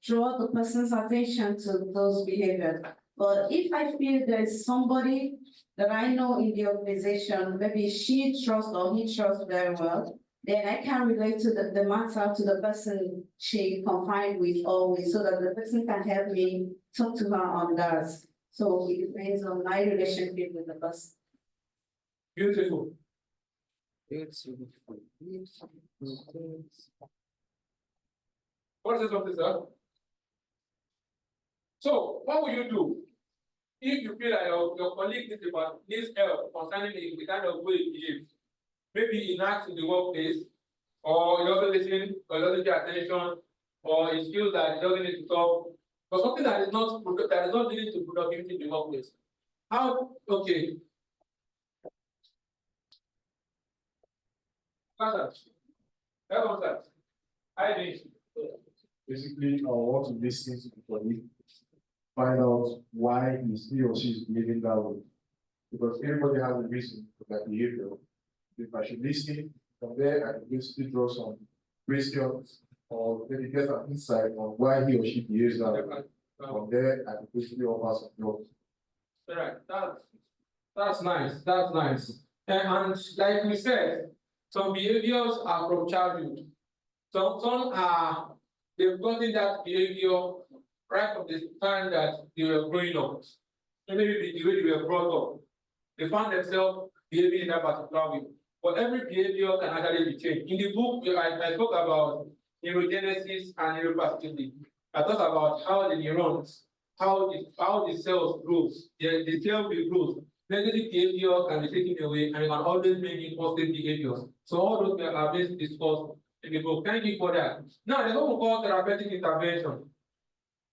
C: draw the person's attention to those behaviors. But if I feel there is somebody that I know in the organization, maybe she trusts or he trusts very well, then I can relate to the matter to the person she confide with always, so that the person can help me talk to her on that. So it depends on my relationship with the person.
A: beautiful. What is something, sir? So, what will you do if you feel like your colleague needs help concerning the kind of way he behaves? Maybe he acts in the workplace, or he doesn't listen, or he doesn't pay attention, or he feels that he doesn't need to talk, or something that is not leading to productivity in the workplace. How? Okay.
L: Basically, I want to listen to the colleague, find out why he or she is behaving that way. Because everybody has a reason for that behavior. If I should listen, from there I can basically draw some questions or maybe get an insight on why he or she behaves that way. From there, I can basically offer some help.
A: All right, that's nice. That's nice. And like we said, some behaviors are from childhood. Some are they've gotten that behavior right from the time that they were growing up. Maybe the way they were brought up, they found themselves behaving in that particular way. But every behavior can actually be changed. In the book, I spoke about neurogenesis and neuroplasticity. I talked about how the neurons, how the cells grows, the cell will grow. Negative behavior can be taken away and you can always make it positive behaviors. So all those are basically discussed in the book. Thank you for that. Now, there's what we call therapeutic intervention.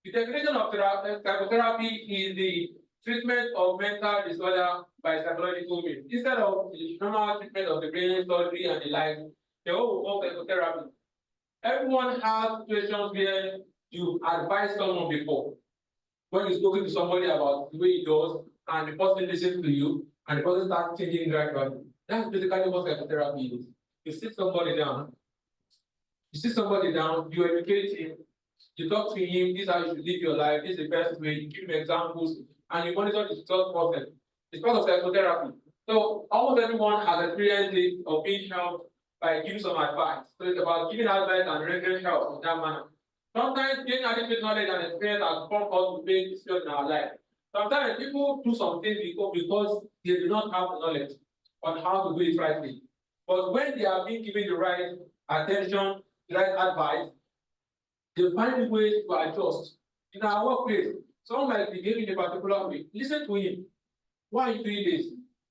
A: The definition of psychotherapy is the treatment of mental disorder by psychological means. Instead of the normal treatment of the brain, surgery, and the like, the what we call psychotherapy. Everyone has situations where you advise someone before. When you're speaking to somebody about the way he does, and the person listens to you, and the person starts changing gradually. That's basically what psychotherapy is. You sit somebody down, you educate him, you talk to him, this is how you should live your life, this is the best way, you give him examples, and you monitor the thought process. It's part of psychotherapy. So almost everyone has experienced it of being helped by giving some advice. So it's about giving advice and rendering help in that manner. Sometimes gain adequate knowledge and experience has prompt us to make decisions in our life. Sometimes people do something because they do not have the knowledge on how to do it rightly. But when they are being given the right attention, the right advice, they find ways to adjust. In our workplace, someone might be behaving in a particular way. Listen to him. Why are you doing this?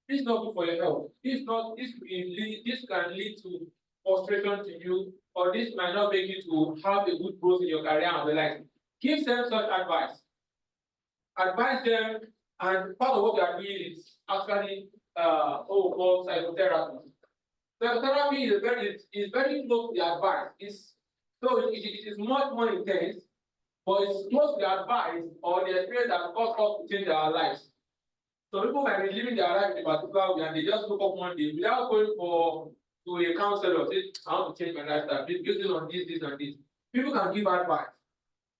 A: This is not good for your health. This can lead to frustration to you, or this might not make you to have a good growth in your career and the like. Give them such advice. Advise them, and part of what they are doing is actually called psychotherapy. Psychotherapy is very close to the advice. It is much more intense, but it's close to the advice or the experience that causes us to change our lives. So people might be living their life in a particular way and they just woke up one day without going to a counselor, say, I want to change my lifestyle, based on this, and this. People can give advice.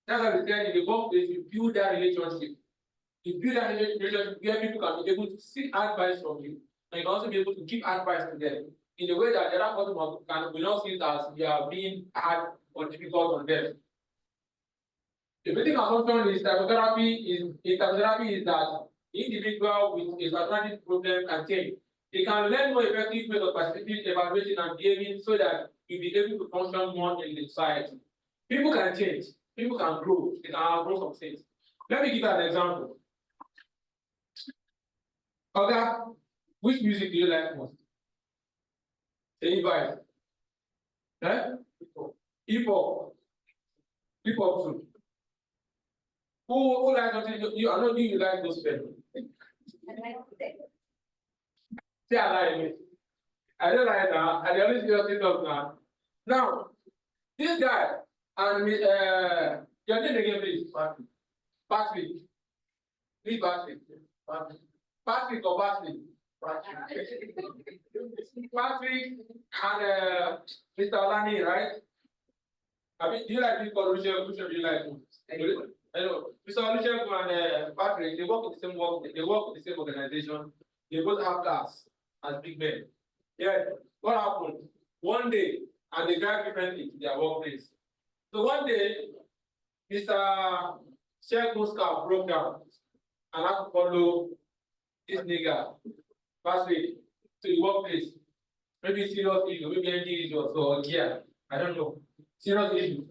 A: That's why we said in the workplace, you build that relationship. You build that relationship where people can be able to seek advice from you, and you can also be able to give advice to them in a way that the other person will not see it as you are being hard or difficult on them. The basic assumption is psychotherapy is that the individual with a personality problem can change. They can learn more effective ways of participating, evaluating, and behaving so that you'll be able to function more in the society. People can change, people can grow, they can grow some things. Let me give an example. Okay, which music do you like most? Anybody? Eh? Hip hop. Hip hop too. Who like something? I know you like gospel.
C: I like that.
A: Say I like it. I don't like that. I always just sit up now. Now, this guy and your name again, please. Patrick. Please, Patrick. Patrick or Patrick? Patrick and Mr. Lani, right? I mean, do you like people called Richard? Which do you like? Hello. Mr. Richard and Patrick, they work with the same work, they work with the same organization. They both have cars as big men. Yeah. What happened? One day, and they drive differently to their workplace. So one day, Mr. Sheikh Muska broke down and had to follow this nigga last week to the workplace. Maybe serious issue, maybe any issue or yeah, I don't know. Serious issue.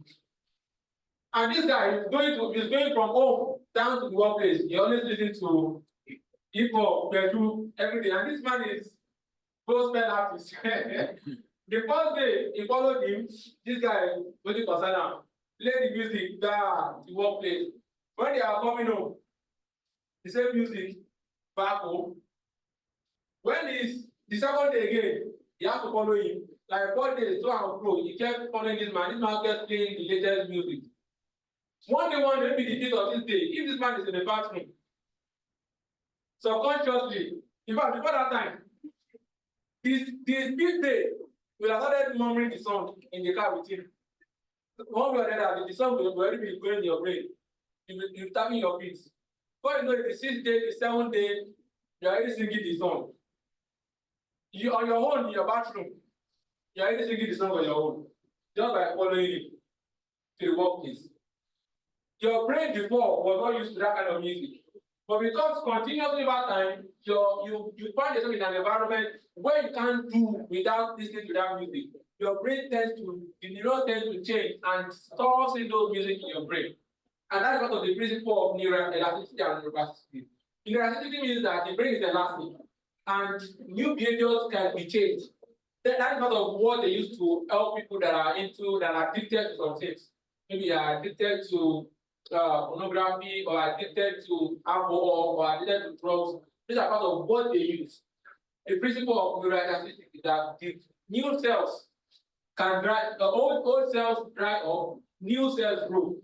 A: And this guy is going from home down to the workplace. He always listens to hip hop, bedroom, every day. And this man is gospel artist. The first day he followed him, this guy very concerned, play the music down the workplace. When they are coming home, the same music back home. When it's the second day again, you have to follow him. Like 4 days, to and fro, he kept following this man. This man kept playing the latest music. One day, maybe the date of this day, if this man is in the bathroom, subconsciously, in fact, before that time, this fifth day, will have started murmuring the song in the car with him. One way or the other, the song will already be going in your brain. You're tapping your feet. Before you know it, the 6th day, the 7th day, you're already singing the song. You on your own in your bathroom, you're already singing the song on your own, just by following it to the workplace. Your brain before was not used to that kind of music. But because continuously over time, you find yourself in an environment where you can't do without listening to that music. Your brain the neurons tend to change and stores in those music in your brain. And that's part of the principle of neuroelasticity and neuroplasticity. Neuroelasticity means that the brain is elastic and new behaviors can be changed. That's part of what they use to help people that are addicted to some things. Maybe they are addicted to pornography or addicted to alcohol or addicted to drugs. These are part of what they use. The principle of neuroelasticity is that the new cells can dry, the old cells dry up, new cells grow.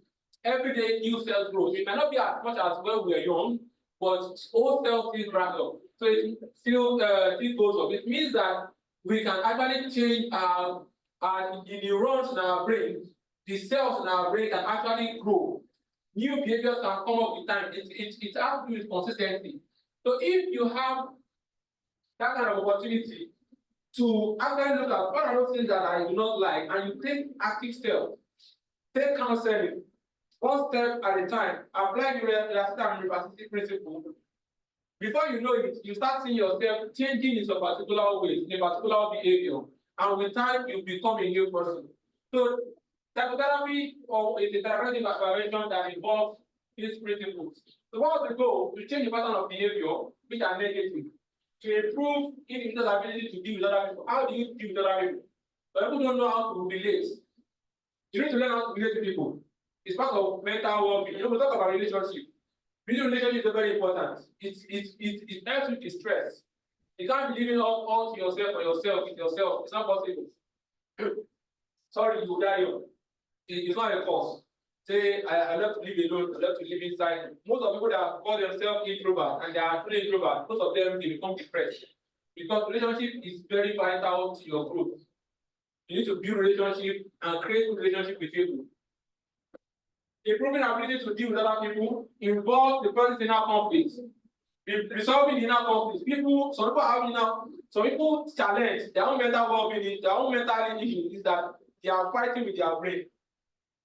A: Every day, new cells grow. It might not be as much as when we are young, but old cells still dry up. So it still goes up. It means that we can actually change the neurons in our brain, the cells in our brain can actually grow. New behaviors can come up with time. It has to do with consistency. So if you have that kind of opportunity to actually look at what are those things that I do not like, and you take active steps, take counseling, one step at a time, apply the reciprocity principle. Before you know it, you start seeing yourself changing in some particular ways, in a particular behavior, and with time you become a new person. So psychotherapy is a therapeutic intervention that involves these principles. So what's the goal? To change the pattern of behavior which are negative, to improve individual's ability to deal with other people. How do you deal with other people? But people don't know how to relate. You need to learn how to relate to people. It's part of mental well-being. You know, we talk about relationship. Building relationship is very important. It helps with the stress. You can't be living all to yourself or yourself with yourself. It's not possible. Sorry, you will die young. It's not a cause. Say, I love to live alone, I love to live inside. Most of the people that call themselves introvert and they are truly introvert, most of them they become depressed. Because relationship is very vital to your growth. You need to build relationship and create relationship with people. Improving ability to deal with other people involves the person's inner conflicts. Resolving inner conflicts. Some people challenge their own mental well-being, their own mental issue is that they are fighting with their brain.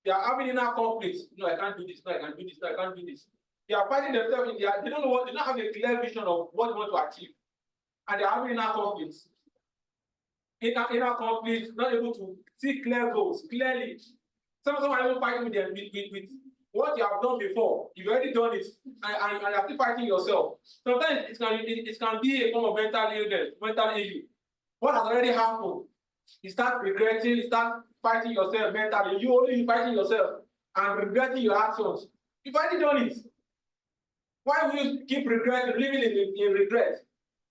A: They are having inner conflicts. No, I can't do this. No, I can do this. No, I can't do this. They are fighting themselves in they don't know what, they don't have a clear vision of what they want to achieve. And they are having inner conflicts. Inner conflicts, not able to see clear goals clearly. Some are even fighting with them with what you have done before. You've already done it, and you're still fighting yourself. Sometimes it can be a form of mental illness, mental issue. What has already happened? You start regretting, you start fighting yourself mentally. You only fighting yourself and regretting your actions. You've already done it. Why will you keep regretting, living in regret?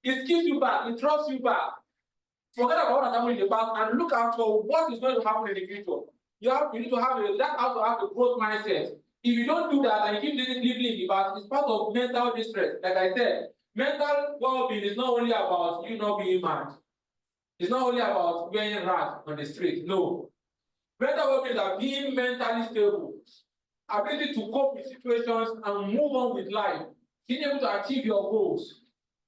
A: It keeps you back, it throws you back. Forget about what has happened in the past and look out for what is going to happen in the future. You need to have a growth mindset. If you don't do that and you keep living in the past, it's part of mental distress. Like I said, mental well-being is not only about you not being mad. It's not only about wearing rats on the street. No. Mental well-being is about being mentally stable, ability to cope with situations and move on with life, being able to achieve your goals.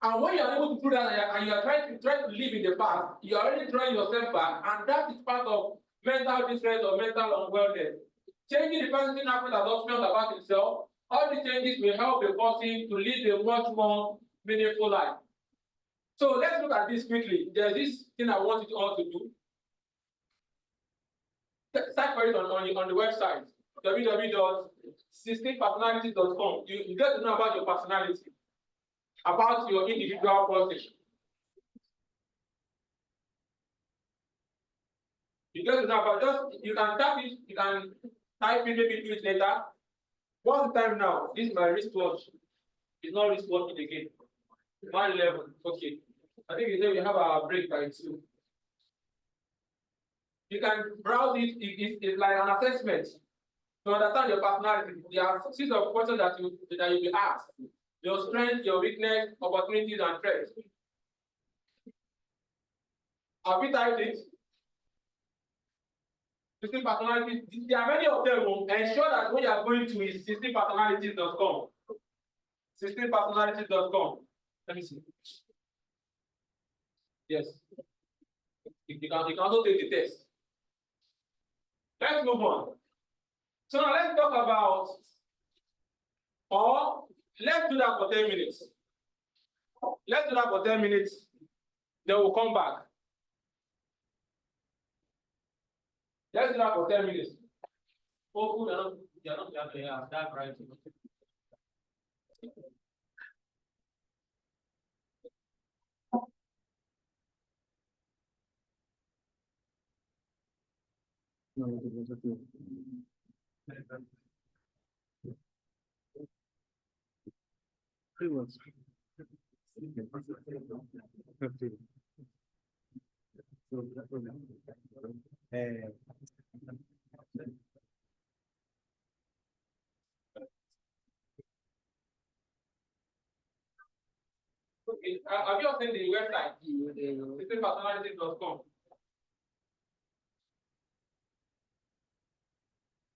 A: And when you are able to do that and you are trying to live in the past, you are already drawing yourself back, and that is part of mental distress or mental unwellness. Changing the person having assumptions about himself, all these changes will help the person to live a much more meaningful life. So let's look at this quickly. There's this thing I want you all to do. Search for it on the website, www.16personalities.com. You get to know about your personality, about your individual process. You get to know about you can type it, you can type it, maybe do it later. What's the time now? This is my wristwatch. It's not wristwatch again. 1:11. Okay. I think we have a break by 2. You can browse it. It's like an assessment to understand your personality. There are a series of questions that you'll be asked. Your strengths, your weakness, opportunities, and threats. Have you typed it? 16 personalities. There are many of them. Ensure that when you are going to is 16personalities.com. 16personalities.com. Let me see. Yes. You can also take the test. Let's move on. So now let's talk about, or let's do that for 10 minutes. Let's do that for 10 minutes. Then we'll come back. Let's do that for 10 minutes. Oh, you're not that right. Okay, have you seen the website? 16personalities.com.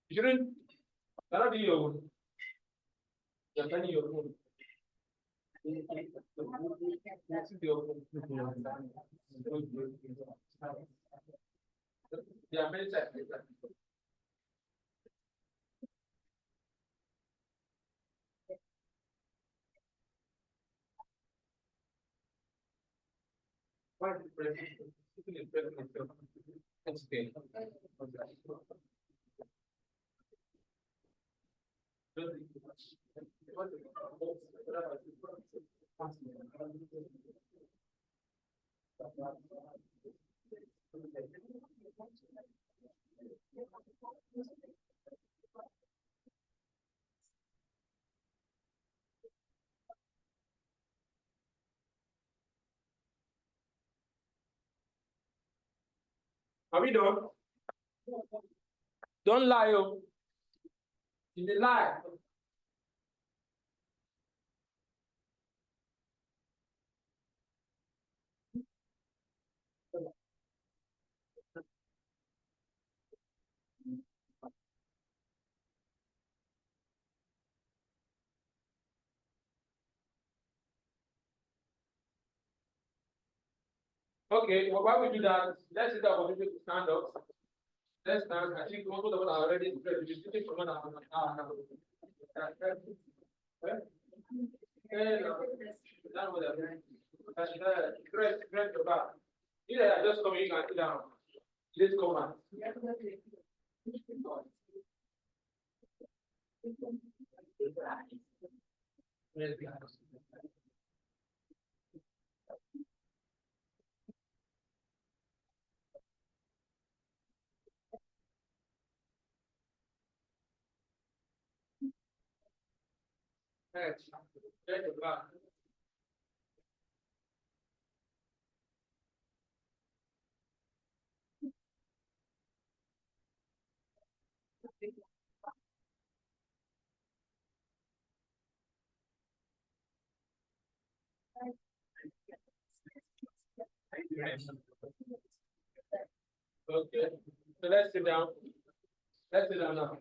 A: You shouldn't. Cannot do your own. You're turning your own. There are many sites. Why the president? Sitting in president itself. That's okay. Are we done? Don't lie, oh. In the lie. Okay, well, why we do that? Let's see the opportunity to stand up. Let's stand. I think most of us are already prepared. We're sitting for 1 hour now. Stretch your back. Either I just come in and sit down. Let's go back. Stretch your back. Okay, so let's sit down. Let's sit down now.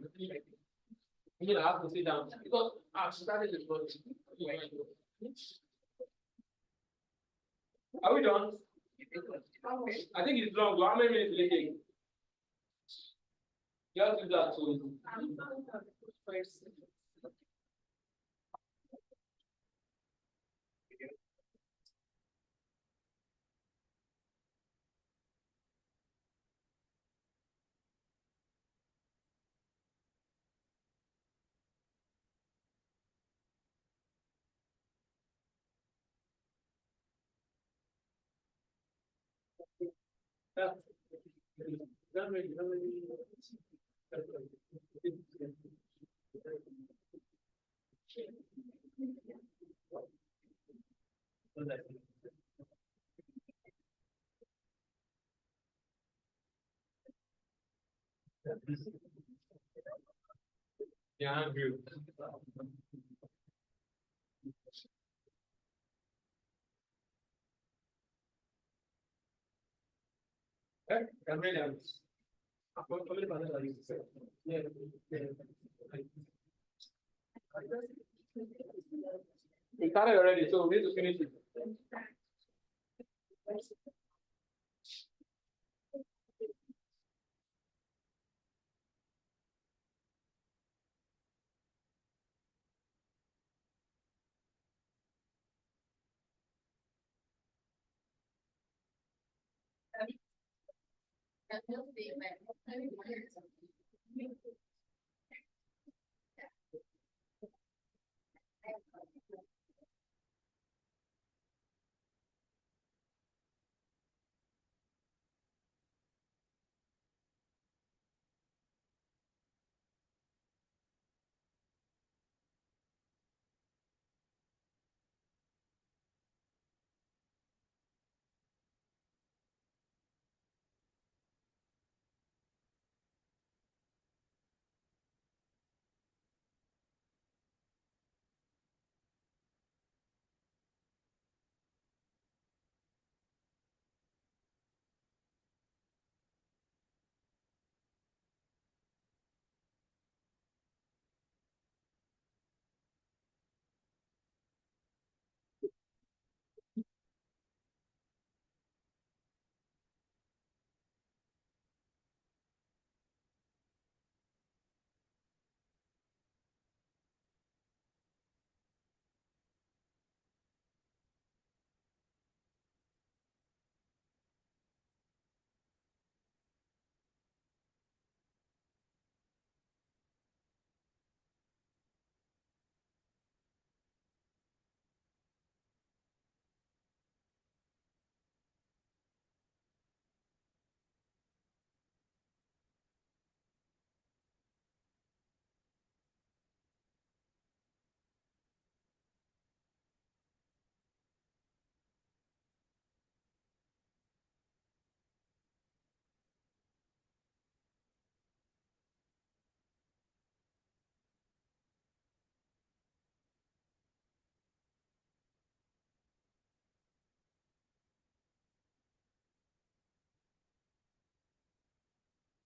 A: You have to sit down because I've started the process. Are we done? I think it's long. How many minutes will it take? You have to do that too. Yeah, I'm good. I'm ready. Yeah. We started already, so we need to finish it.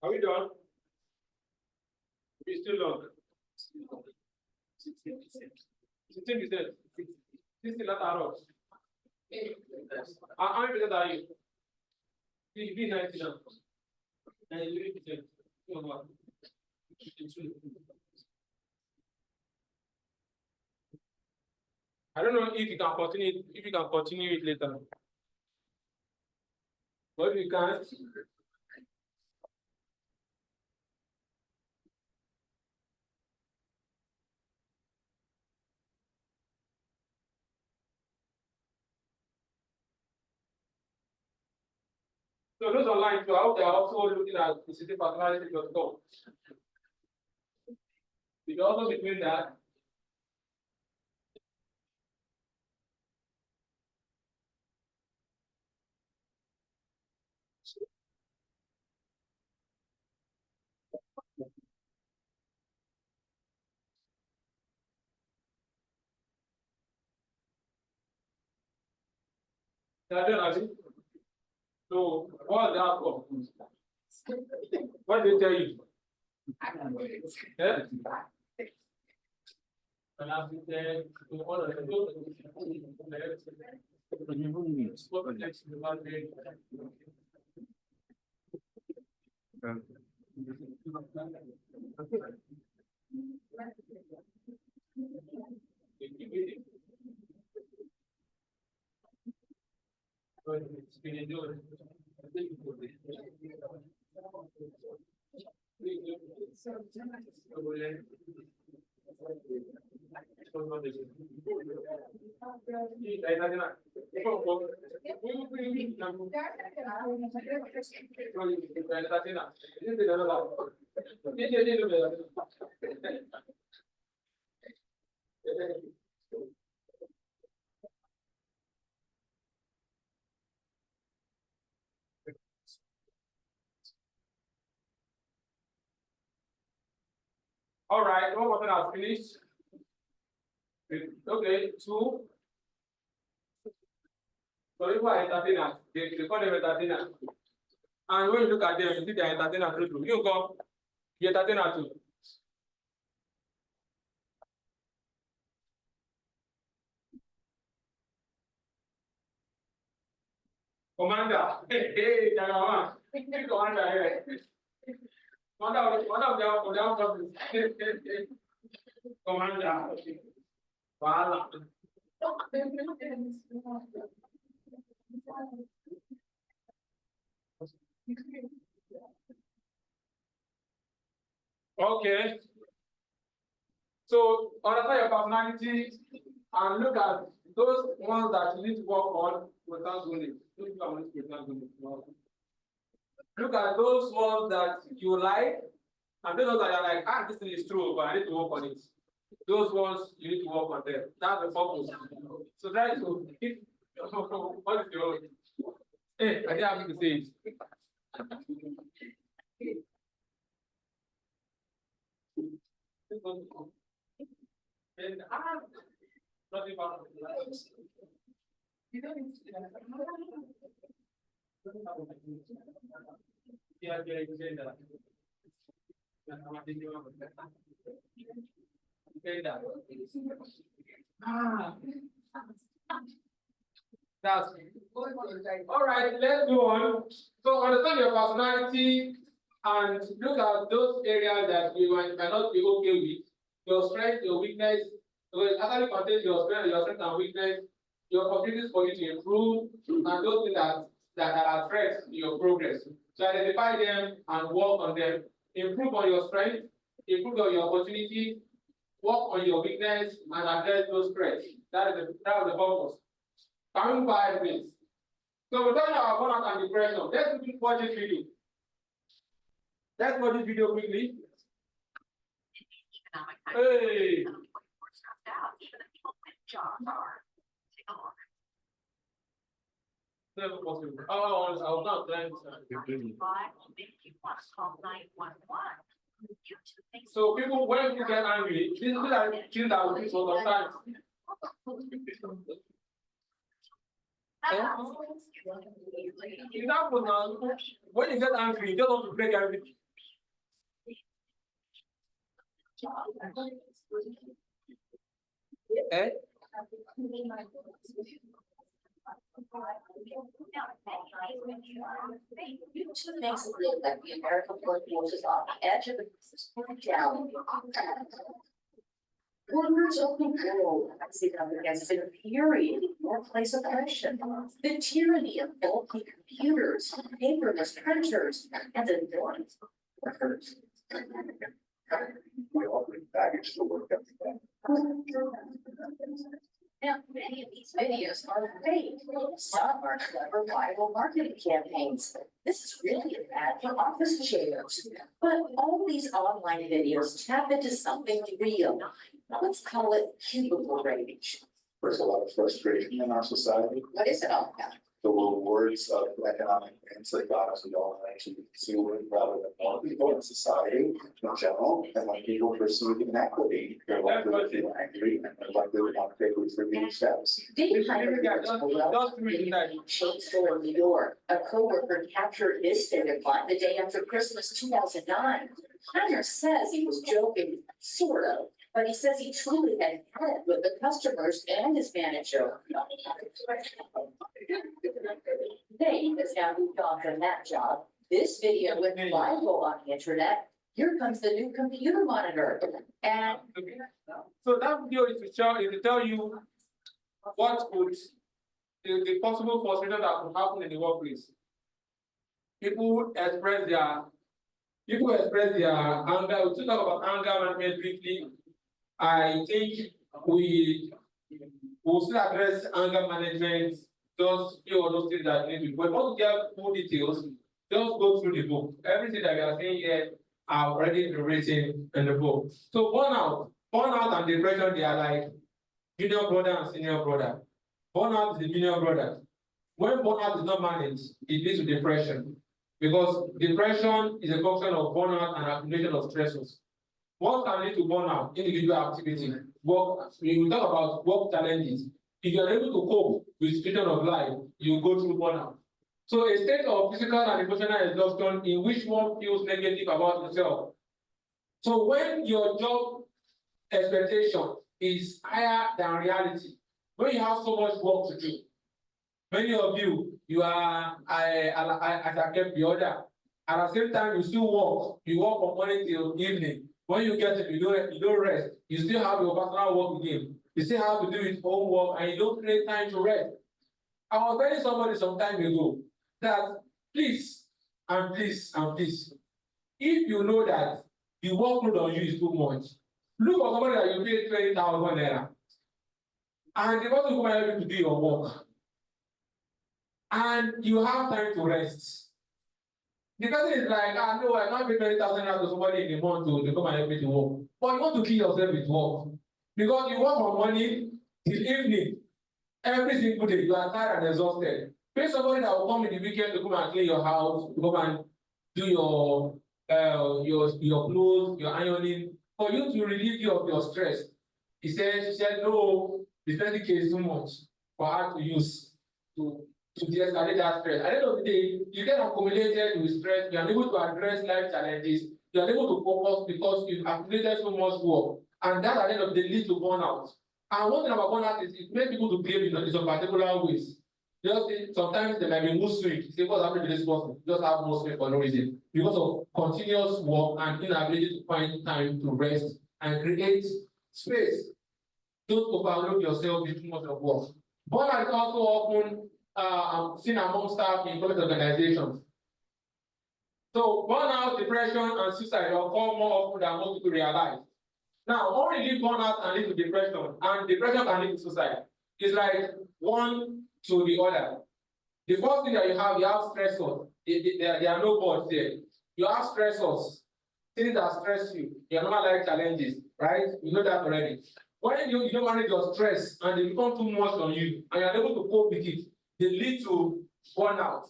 A: Are we done? We still long. 16%. 60 not arrows. How many percent are you? Be 90 now. 93%. I don't know if you can continue it later. But if you can't, so those online, so I hope they are also looking at citypersonality.com. You can also between that. So what the outcome? What did they tell you? Yeah? And I've been there to all of All right, one more thing I've finished. Okay, 2. So if I entertainers, they call them entertainers. And when you look at them, you see they are entertainers too. You go, you entertainer too. Commander, hey, Jagawan, commander here. One of them, commander. Wow. Okay. So understand your personality and look at those ones that you need to work on without doing it. Look at those ones that you like, and those that are like, ah, this thing is true, but I need to work on it. Those ones you need to work on them. That's the purpose. So try to keep what is your hey, I didn't have to say it. And nothing about that's all right. Let's go on. So understand your personality and look at those areas that you might not be okay with. Your strength, your weakness. So it actually contains your strength and weakness, your opportunities for you to improve, and those things that are threats to your progress. So identify them and work on them. Improve on your strength, improve on your opportunities, work on your weakness, and address those threats. That was the purpose. Coming back, please. So we're talking about burnout and depression. Let's quickly watch this video. Let's watch this video quickly. Hey. Oh, I was not trying to. So people, when you get angry, these are things that will do sometimes. Example now, when you get angry, you just want to break everything. Eh?
M: Two things that look like the American workforce is on the edge of the business down. Workers of the world sit up against an infuriating workplace oppression, the tyranny of bulky computers, paperless printers, and enormous workers.
L: We all bring baggage to work every day.
M: Now, many of these videos are fake. Some are clever viral marketing campaigns. This is really an ad for office chairs. But all these online videos tap into something real. Let's call it cubicle rage.
L: There's a lot of frustration in our society.
M: What is it all about?
L: The rewards of economic advance that got us all actually consumer rather than more people in society in general. And when people perceive inequity, they're likely to feel angry and they're likely to want to take retributive steps.
M: Dave Heiner chain store in New York. A coworker captured his state of mind the day after Christmas 2009. Heiner says he was joking, sort of. But he says he truly had had with the customers and his manager. Dave has now moved on from that job. This video went viral on the internet. Here comes the new computer monitor. And
A: so that video is to tell you what could the possible frustration that could happen in the workplace. People express their anger. We talk about anger management briefly. I think we will still address anger management, just few of those things that we need to. But if you want to get full details, just go through the book. Everything that we are saying here are already written in the book. So burnout and depression, they are like junior brother and senior brother. Burnout is the junior brother. When burnout is not managed, it leads to depression. Because depression is a function of burnout and accumulation of stressors. What can lead to burnout? Individual activity. Work. We talk about work challenges. If you are able to cope with the situation of life, you go through burnout. So a state of physical and emotional exhaustion in which one feels negative about himself. So when your job expectation is higher than reality, when you have so much work to do, many of you are as I kept the order. At the same time, you still work. You work from morning till evening. When you get it, you don't rest. You still have your personal work again. You still have to do it homework and you don't create time to rest. I was telling somebody some time ago that please, if you know that the workload on you is too much, look for somebody that you pay 20,000 naira. And the person who can help you to do your work. And you have time to rest. The person is like, no, I can't pay 20,000 naira to somebody in the month to come and help me to work. But you want to kill yourself with work. Because you work from morning till evening. Every single day, you are tired and exhausted. Pay somebody that will come in the weekend to come and clean your house, to come and do your clothes, your ironing, for you to relieve you of your stress. She said, no, the 20K is too much for her to use to de-escalate that stress. At the end of the day, you get accumulated with stress, you are unable to address life challenges, you are unable to focus because you've accumulated so much work. And that at the end of the day leads to burnout. And one thing about burnout is it makes people to behave in some particular ways. Just sometimes they might be mood swings. Say, what's happening to this person? Just have mood swings for no reason. Because of continuous work and inability to find time to rest and create space. Don't overload yourself with too much of work. Burnout is also often seen among staff in corporate organizations. So burnout, depression, and suicide occur more often than most people realize. Now, only burnout can lead to depression, and depression can lead to suicide. It's like one to the other. The first thing that you have stressors. There are no boards there. You have stressors, things that stress you. Your normal life challenges, right? You know that already. When you don't manage your stress and they become too much on you, and you're able to cope with it, they lead to burnout.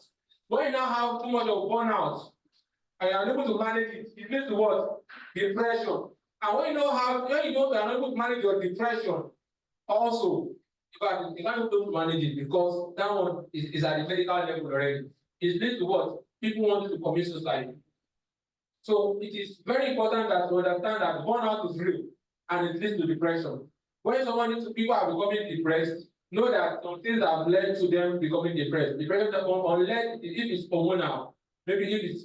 A: When you now have too much of burnout, and you're unable to manage it, it leads to what? Depression. And when you are able to manage your depression, also, you can't able to manage it because that one is at the medical level already. It leads to what? People want to commit suicide. So it is very important that we understand that burnout is real and it leads to depression. When people are becoming depressed, know that some things have led to them becoming depressed. Depression, unless if it's hormonal, maybe if it's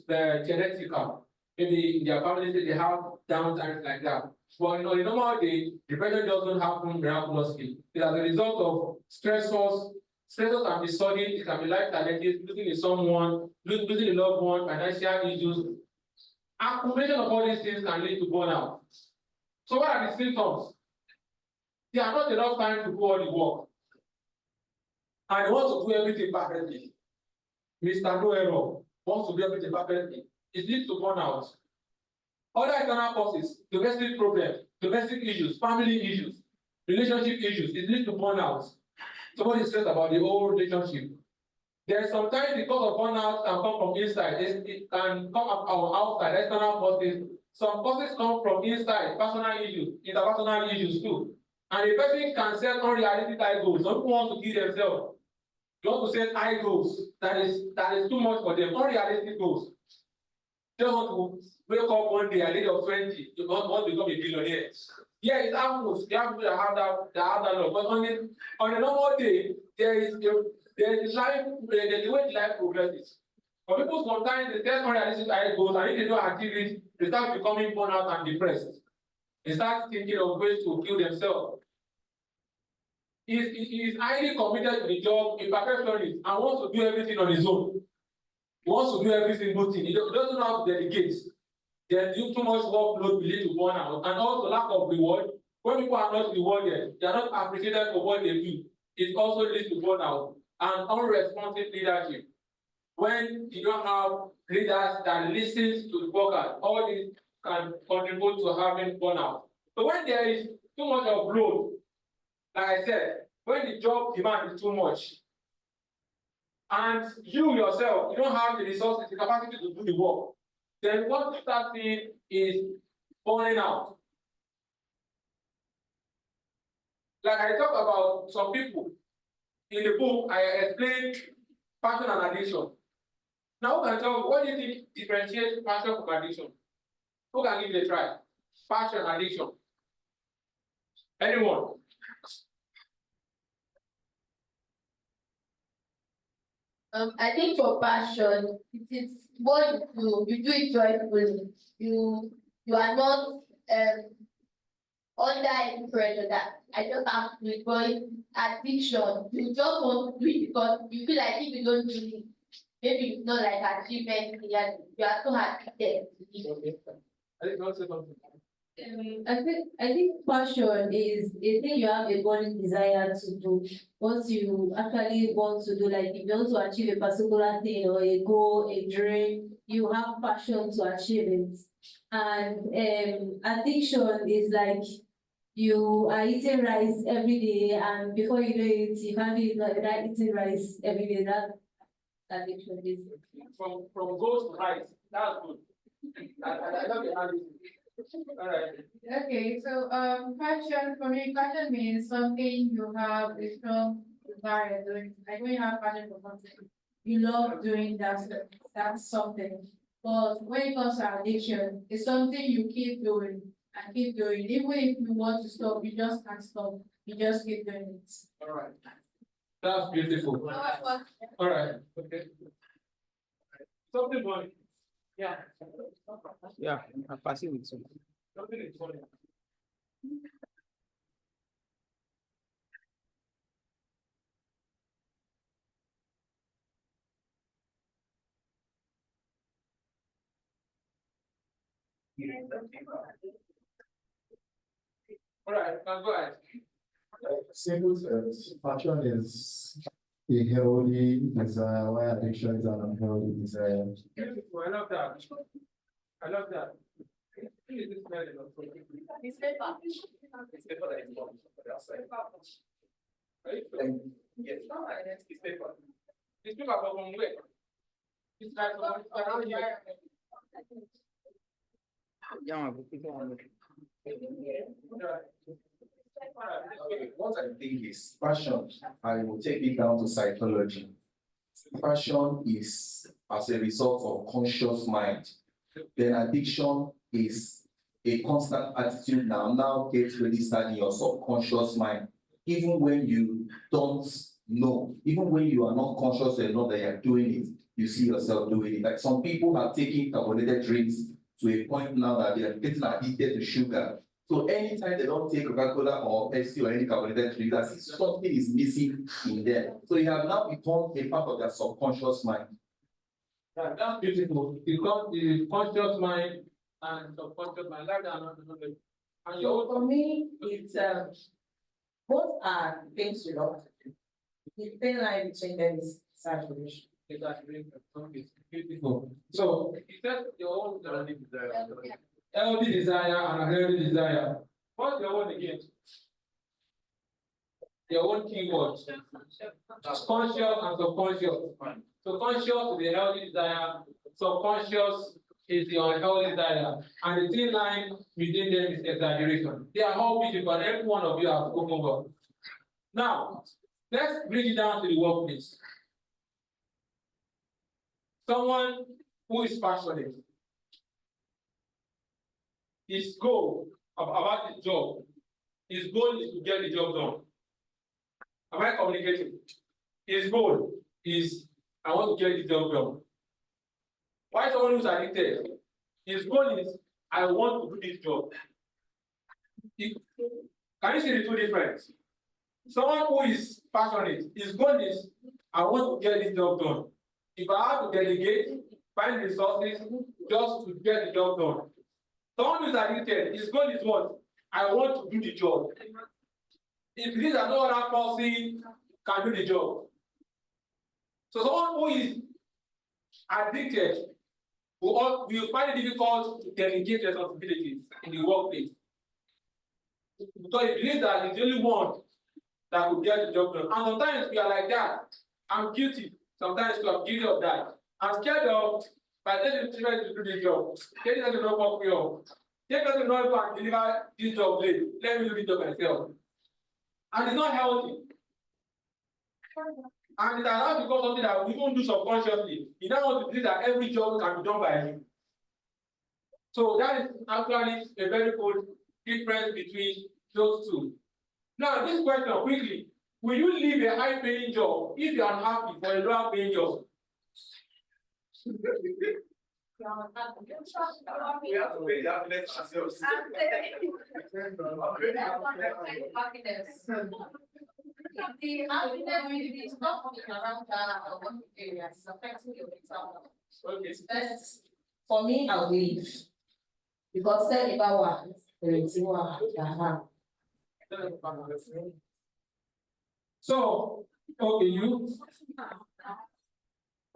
A: genetical, maybe in their families they have downtimes like that. But on a normal day, depression doesn't happen miraculously. It's as a result of stressors. Stressors can be sudden, it can be life challenges, losing someone, losing a loved one, financial issues. Accumulation of all these things can lead to burnout. So what are the symptoms? They are not enough time to do all the work. And they want to do everything perfectly. Mr. No Error wants to do everything perfectly. It leads to burnout. Other external causes, domestic problems, domestic issues, family issues, relationship issues, it leads to burnout. Somebody is stressed about the whole relationship. There is sometimes the cause of burnout can come from inside. It can come outside, external causes. Some causes come from inside, personal issues, interpersonal issues too. And a person can set unrealistic high goals. Some people want to kill themselves. They want to set high goals that is too much for them, unrealistic goals. They want to wake up one day at the age of 20, you want to become a billionaire. Yeah, it happens. You have people that have that law. But on a normal day, there is life, there's the way life progresses. For people sometimes they set unrealistic high goals, and if they don't achieve it, they start becoming burnout and depressed. They start thinking of ways to kill themselves. He is highly committed to the job, a perfectionist, and wants to do everything on his own. He wants to do every single thing. He doesn't know how to delegate. Then too much workload will lead to burnout, and also lack of reward. When people are not rewarded, they are not appreciated for what they do. It also leads to burnout and unresponsive leadership. When you don't have leaders that listens to the workers, all this can contribute to having burnout. So when there is too much of load, like I said, when the job demand is too much, and you yourself, you don't have the resources, the capacity to do the work, then what you start seeing is burning out. Like I talk about some people in the book, I explained passion and addiction. Now, who can tell me what do you think differentiates passion from addiction? Who can give it a try? Passion, addiction. Anyone?
G: I think for passion, it is what you do it joyfully. You are not under any pressure that I just have to do it. But addiction, you just want to do it because you feel like if you don't do it, maybe it's not like achievement, you are so addicted to it.
A: I think also something.
H: I think passion is a thing you have a burning desire to do. What you actually want to do, like if you want to achieve a particular thing or a goal, a dream, you have passion to achieve it. And addiction is like you are eating rice every day, and before you know it, you can't be eating rice every day. That addiction is.
A: From goals to rice, that's good. I love the analysis. All right.
C: Okay, so passion for me, passion means something you have a strong desire doing. Like when you have passion for something, you love doing that's something. But when it comes to addiction, it's something you keep doing and keep doing. Even if you want to stop, you just can't stop. You just keep doing it.
A: All right. That's beautiful. All right. Okay. Something funny. Yeah.
N: Yeah, I'm passing with some.
A: Something is funny. All right, now go ahead.
L: Simple sense, passion is a healthy desire, while addiction is an unhealthy desire.
A: Beautiful. I love that. I love that.
C: It's paper.
A: It's paper that is not outside. Right? Yes. It's paper. It's paper from where? It's like around here.
N: Yeah, people
L: What I think is passion, I will take it down to psychology. Passion is as a result of conscious mind.
O: then addiction is a constant attitude now gets registered in your subconscious mind, even when you don't know, even when you are not conscious enough that you're doing it, you see yourself doing it. Like some people are taking carbonated drinks to a point now that they are getting addicted to sugar. So anytime they don't take Coca-Cola or Pepsi or any carbonated drink, that's something is missing in them. So it has now become a part of their subconscious mind.
A: Yeah, that's beautiful. Because the conscious mind and subconscious mind, like that, and your
I: For me, it's both are things we love to do. The thin line between them is saturation.
A: it's beautiful. So you said your own healthy desire and a healthy desire. What's your own again? Your own keywords. Conscious and subconscious. So conscious is the healthy desire, subconscious is the unhealthy desire, and the thin line within them is exaggeration. They are all beautiful, and every one of you have spoken well. Now, let's bring it down to the workplace. Someone who is passionate, his goal about his job, his goal is to get the job done. Am I communicating? His goal is, I want to get the job done. Why someone who's addicted? His goal is, I want to do this job. Can you see the two differences? Someone who is passionate, his goal is, I want to get this job done. If I have to delegate, find resources just to get the job done. Someone who is addicted, his goal is what? I want to do the job. If these are no other person can do the job. So someone who is addicted will find it difficult to delegate responsibilities in the workplace. Because he believes that he's the only one that will get the job done. And sometimes we are like that. I'm guilty. Sometimes I'm guilty of that. I'm scared of by telling the children to do the job. They doesn't know what we are. They doesn't know if I can deliver this job late. Let me do the job myself. And it's not healthy. And it has become something that we don't do subconsciously. You don't want to believe that every job can be done by you. So that is actually a very good difference between those two. Now, this question quickly. Will you leave a high-paying job if you are unhappy for a lower-paying job?
I: For me, I'll leave. Because tell me about one,
A: So, okay, you.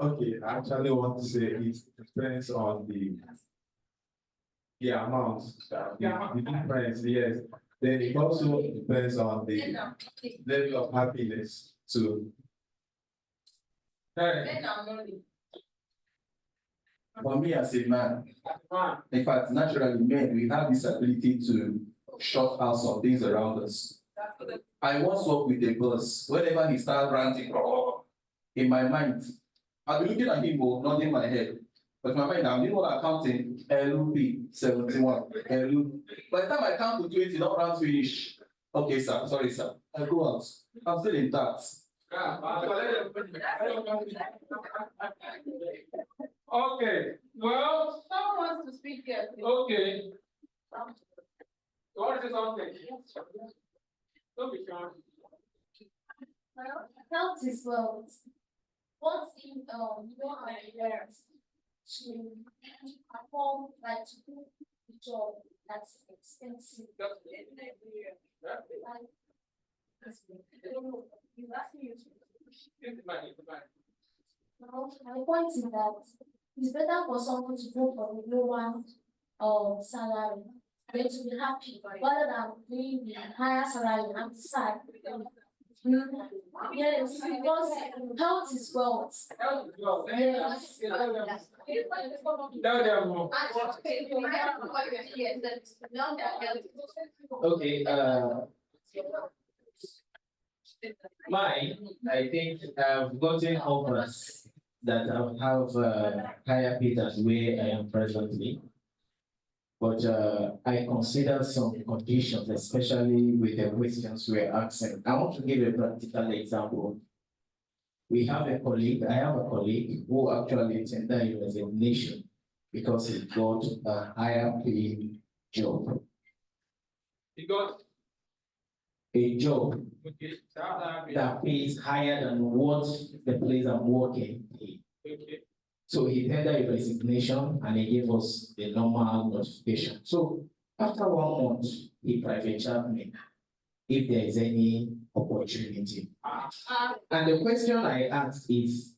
L: Okay, I actually want to say it depends on the amount, the difference, yes. Then it also depends on the level of happiness too.
O: For me as a man, in fact, naturally, men, we have this ability to shut out some things around us. I once worked with a boss. Whenever he started ranting, in my mind, I'll be looking at him, nodding my head. But in my mind, I'm doing what counting, LUP 71, LUP. By the time I count to 20, not round finish. Okay, sir, sorry, sir. I go out. I'm still intact.
A: Okay, well.
B: Someone wants to speak here.
A: Okay. You want to say something? Don't be shy.
J: Health is wealth. Once you are aware to perform, like to do the job that's expensive. My point is that it's better for someone to go for the lower salary than to be happy rather than doing the higher salary and decide. Yes, because health is wealth. Yes.
E: Okay, mine, I think I've gotten offers that have higher pay than where I am presently. But I consider some conditions, especially with the questions we're asking. I want to give a practical example. I have a colleague who actually tendered a resignation because he got a higher paid job.
A: He got
E: A job
A: okay. So how that
E: that pays higher than what the place I'm working pay.
A: okay.
E: So he tendered a resignation and he gave us the normal notification. So after 1 month, he private chat me if there is any opportunity. And the question I asked is,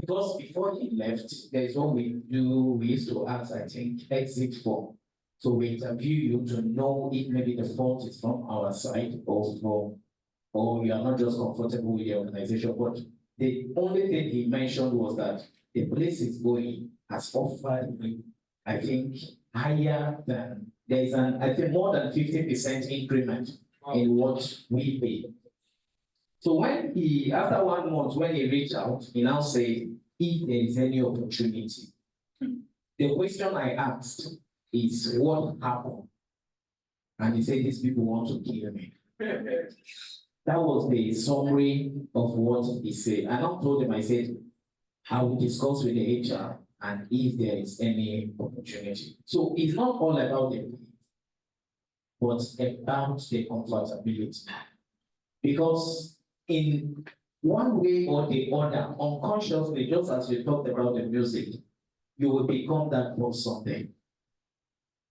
E: because before he left, there is what we do, we used to ask, I think, exit form. So we interview you to know if maybe the fault is from our side or you are not just comfortable with the organization. But the only thing he mentioned was that the place is going has offered him, I think, higher than, there is I think more than 50% increment in what we pay. So when after 1 month, when he reached out, he now said, if there is any opportunity. The question I asked is, what happened? And he said, these people want to kill me. That was the summary of what he said. And I told him, I said, I will discuss with the HR and if there is any opportunity. So it's not all about the pay, but about the comfortability. Because in one way or the other, unconsciously, just as you talked about the music, you will become that person then.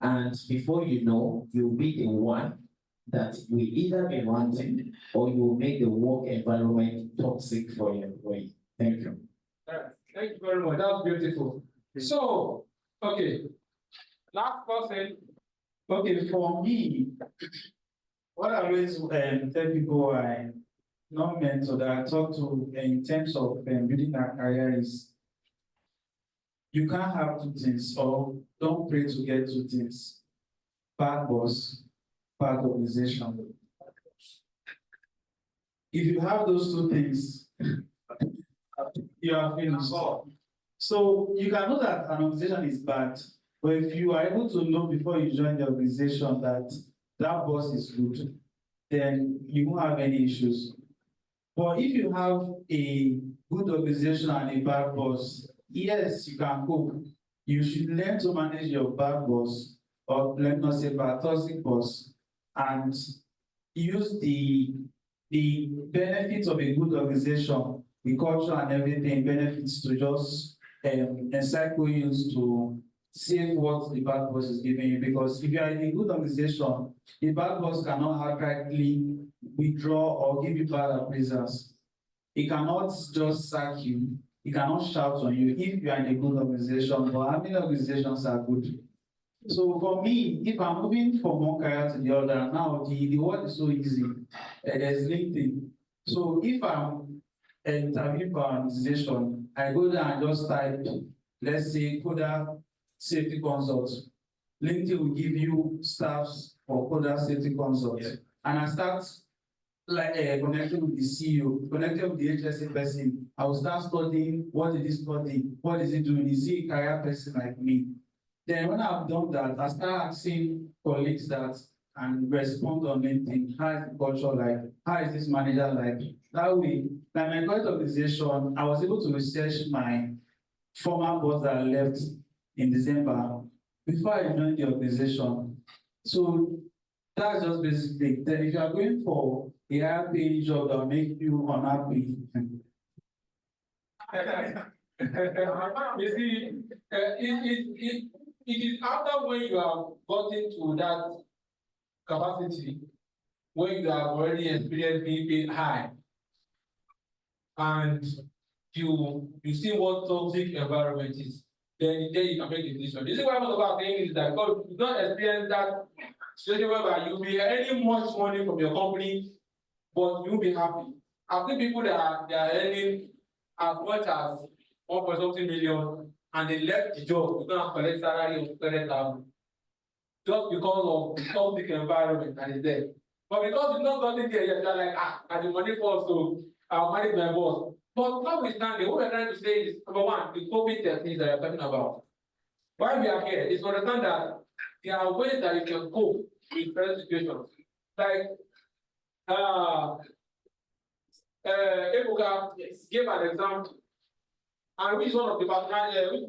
E: And before you know, you'll be the one that will either be wanting or you will make the work environment toxic for your employee. Thank you.
A: Thank you very much. That was beautiful. So, okay. Last person.
E: Okay, for me, what I always tell people I not mentor that I talk to in terms of building a career is you can't have two things, or don't pray to get two things. Bad boss, bad organization. If you have those two things, you are finished. So you can know that an organization is bad, but if you are able to know before you join the organization that that boss is good, then you won't have any issues. But if you have a good organization and a bad boss, yes, you can cope. You should learn to manage your bad boss, or let not say bad, toxic boss, and use the benefits of a good organization, the culture and everything, benefits to just encircle you to save what the bad boss is giving you. Because if you are in a good organization, the bad boss cannot outrightly withdraw or give you bad appraisals. He cannot just sack you. He cannot shout on you if you are in a good organization. But how many organizations are good? So for me, if I'm moving from one career to the other, now the work is so easy. There's LinkedIn. So if I'm interviewing for an organization, I go there and just type, let's say, Coda Safety Consult. LinkedIn will give you staffs for Coda Safety Consult. Yeah. And I start connecting with the CEO, connecting with the HSA person. I will start studying, what did he study? What is he doing? Is he a career person like me? Then when I've done that, I start asking colleagues that and respond on LinkedIn. How is the culture like? How is this manager like? That way, like my current organization, I was able to research my former boss that I left in December before I joined the organization. So that's just basically. Then if you are going for a higher paying job that will make you unhappy.
A: You see, it is after when you have gotten to that capacity, when you have already experienced being paid high, and you see what toxic environment is, then you can make a decision. The reason why most of our saying is that God you don't experience that situation whereby you'll be earning much money from your company, but you'll be happy. I've seen people that are earning as much as 1.something million and they left the job because of collect salary of 20,000 just because of the toxic environment that is there. But because you've not gotten there yet, you're like, and the money falls, so I'll manage my boss. But notwithstanding, what we're trying to say is, number one, the COVID techniques that you're talking about. Why we are here is to understand that there are ways that you can cope with certain situations. Like, Ebuka gave an example, and which one of the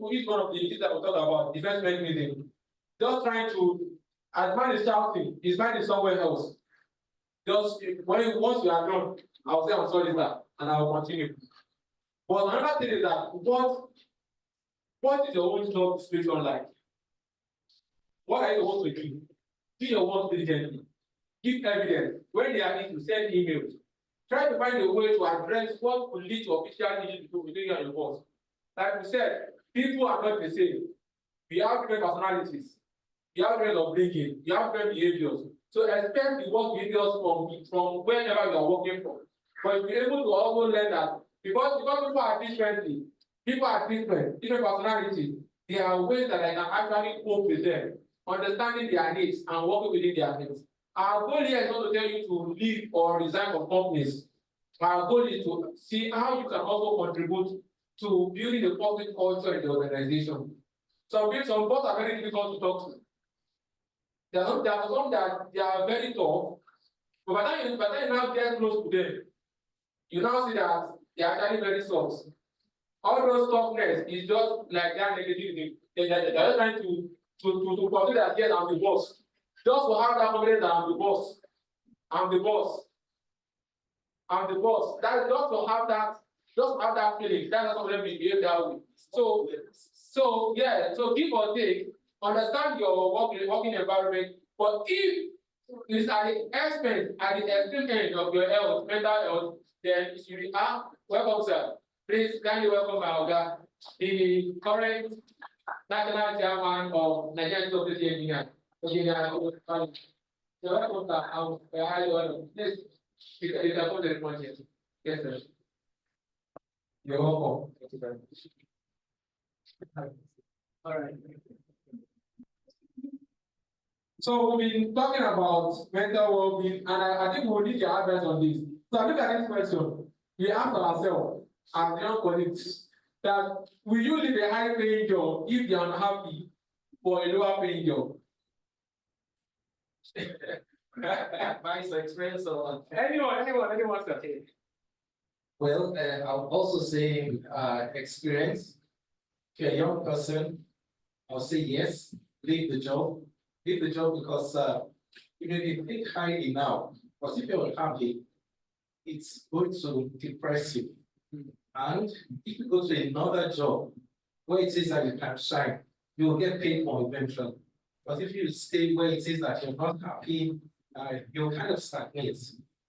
A: which one of the things that we talk about, defense mechanism, just trying to, as man is shouting, his mind is somewhere else. Just once you are done, I'll say I'm sorry, sir, and I will continue. But another thing is that what is your own job situation like? What are you supposed to do? Do your work diligently. Give evidence. When they are to send emails. Try to find a way to address what could lead to official issues between you and your boss. Like we said, people are not the same. We have different personalities. We have different upbringing. We have different behaviors. So expect the work behaviors from wherever you are working from. But be able to also learn that because people are differently, people are different personalities. There are ways that I can actually cope with them, understanding their needs and working within their needs. Our goal here is not to tell you to leave or resign from companies. Our goal is to see how you can also contribute to building a positive culture in the organization. Some boss are very difficult to talk to. There are some that they are very tough, but by the time you now get close to them, you now see that they are actually very soft. All those toughness is just like that negativity. They are just trying to consider that yes, I'm the boss. Just to have that confidence that I'm the boss. I'm the boss. I'm the boss. That's just to have that feeling. That's not let me behave that way. So yeah, so give or take, understand your working environment, but if it's at the expense, at the extreme end of your health, mental health, then you should be welcome, sir. Please kindly welcome my Oga, the current national chairman of Nigerian School of Engineering. You're welcome, sir. Please, you can put the report here. Yes, sir. You're welcome. Thank you very much. All right. So we've been talking about mental well-being, and I think we'll need your advice on this. So look at this question. We ask ourselves, as young colleagues, that will you leave a high-paying job if you're unhappy for a lower-paying job?
P: Advice or experience or
A: anyone, sir.
P: Well, I'll also say experience. If you're a young person, I'll say yes, leave the job. Leave the job because you may be think highly now, but if you're unhappy, it's going to depress you. And if you go to another job where it is that you can shine, you will get paid more eventually. But if you stay where it is that you're not happy, you'll kind of stagnate,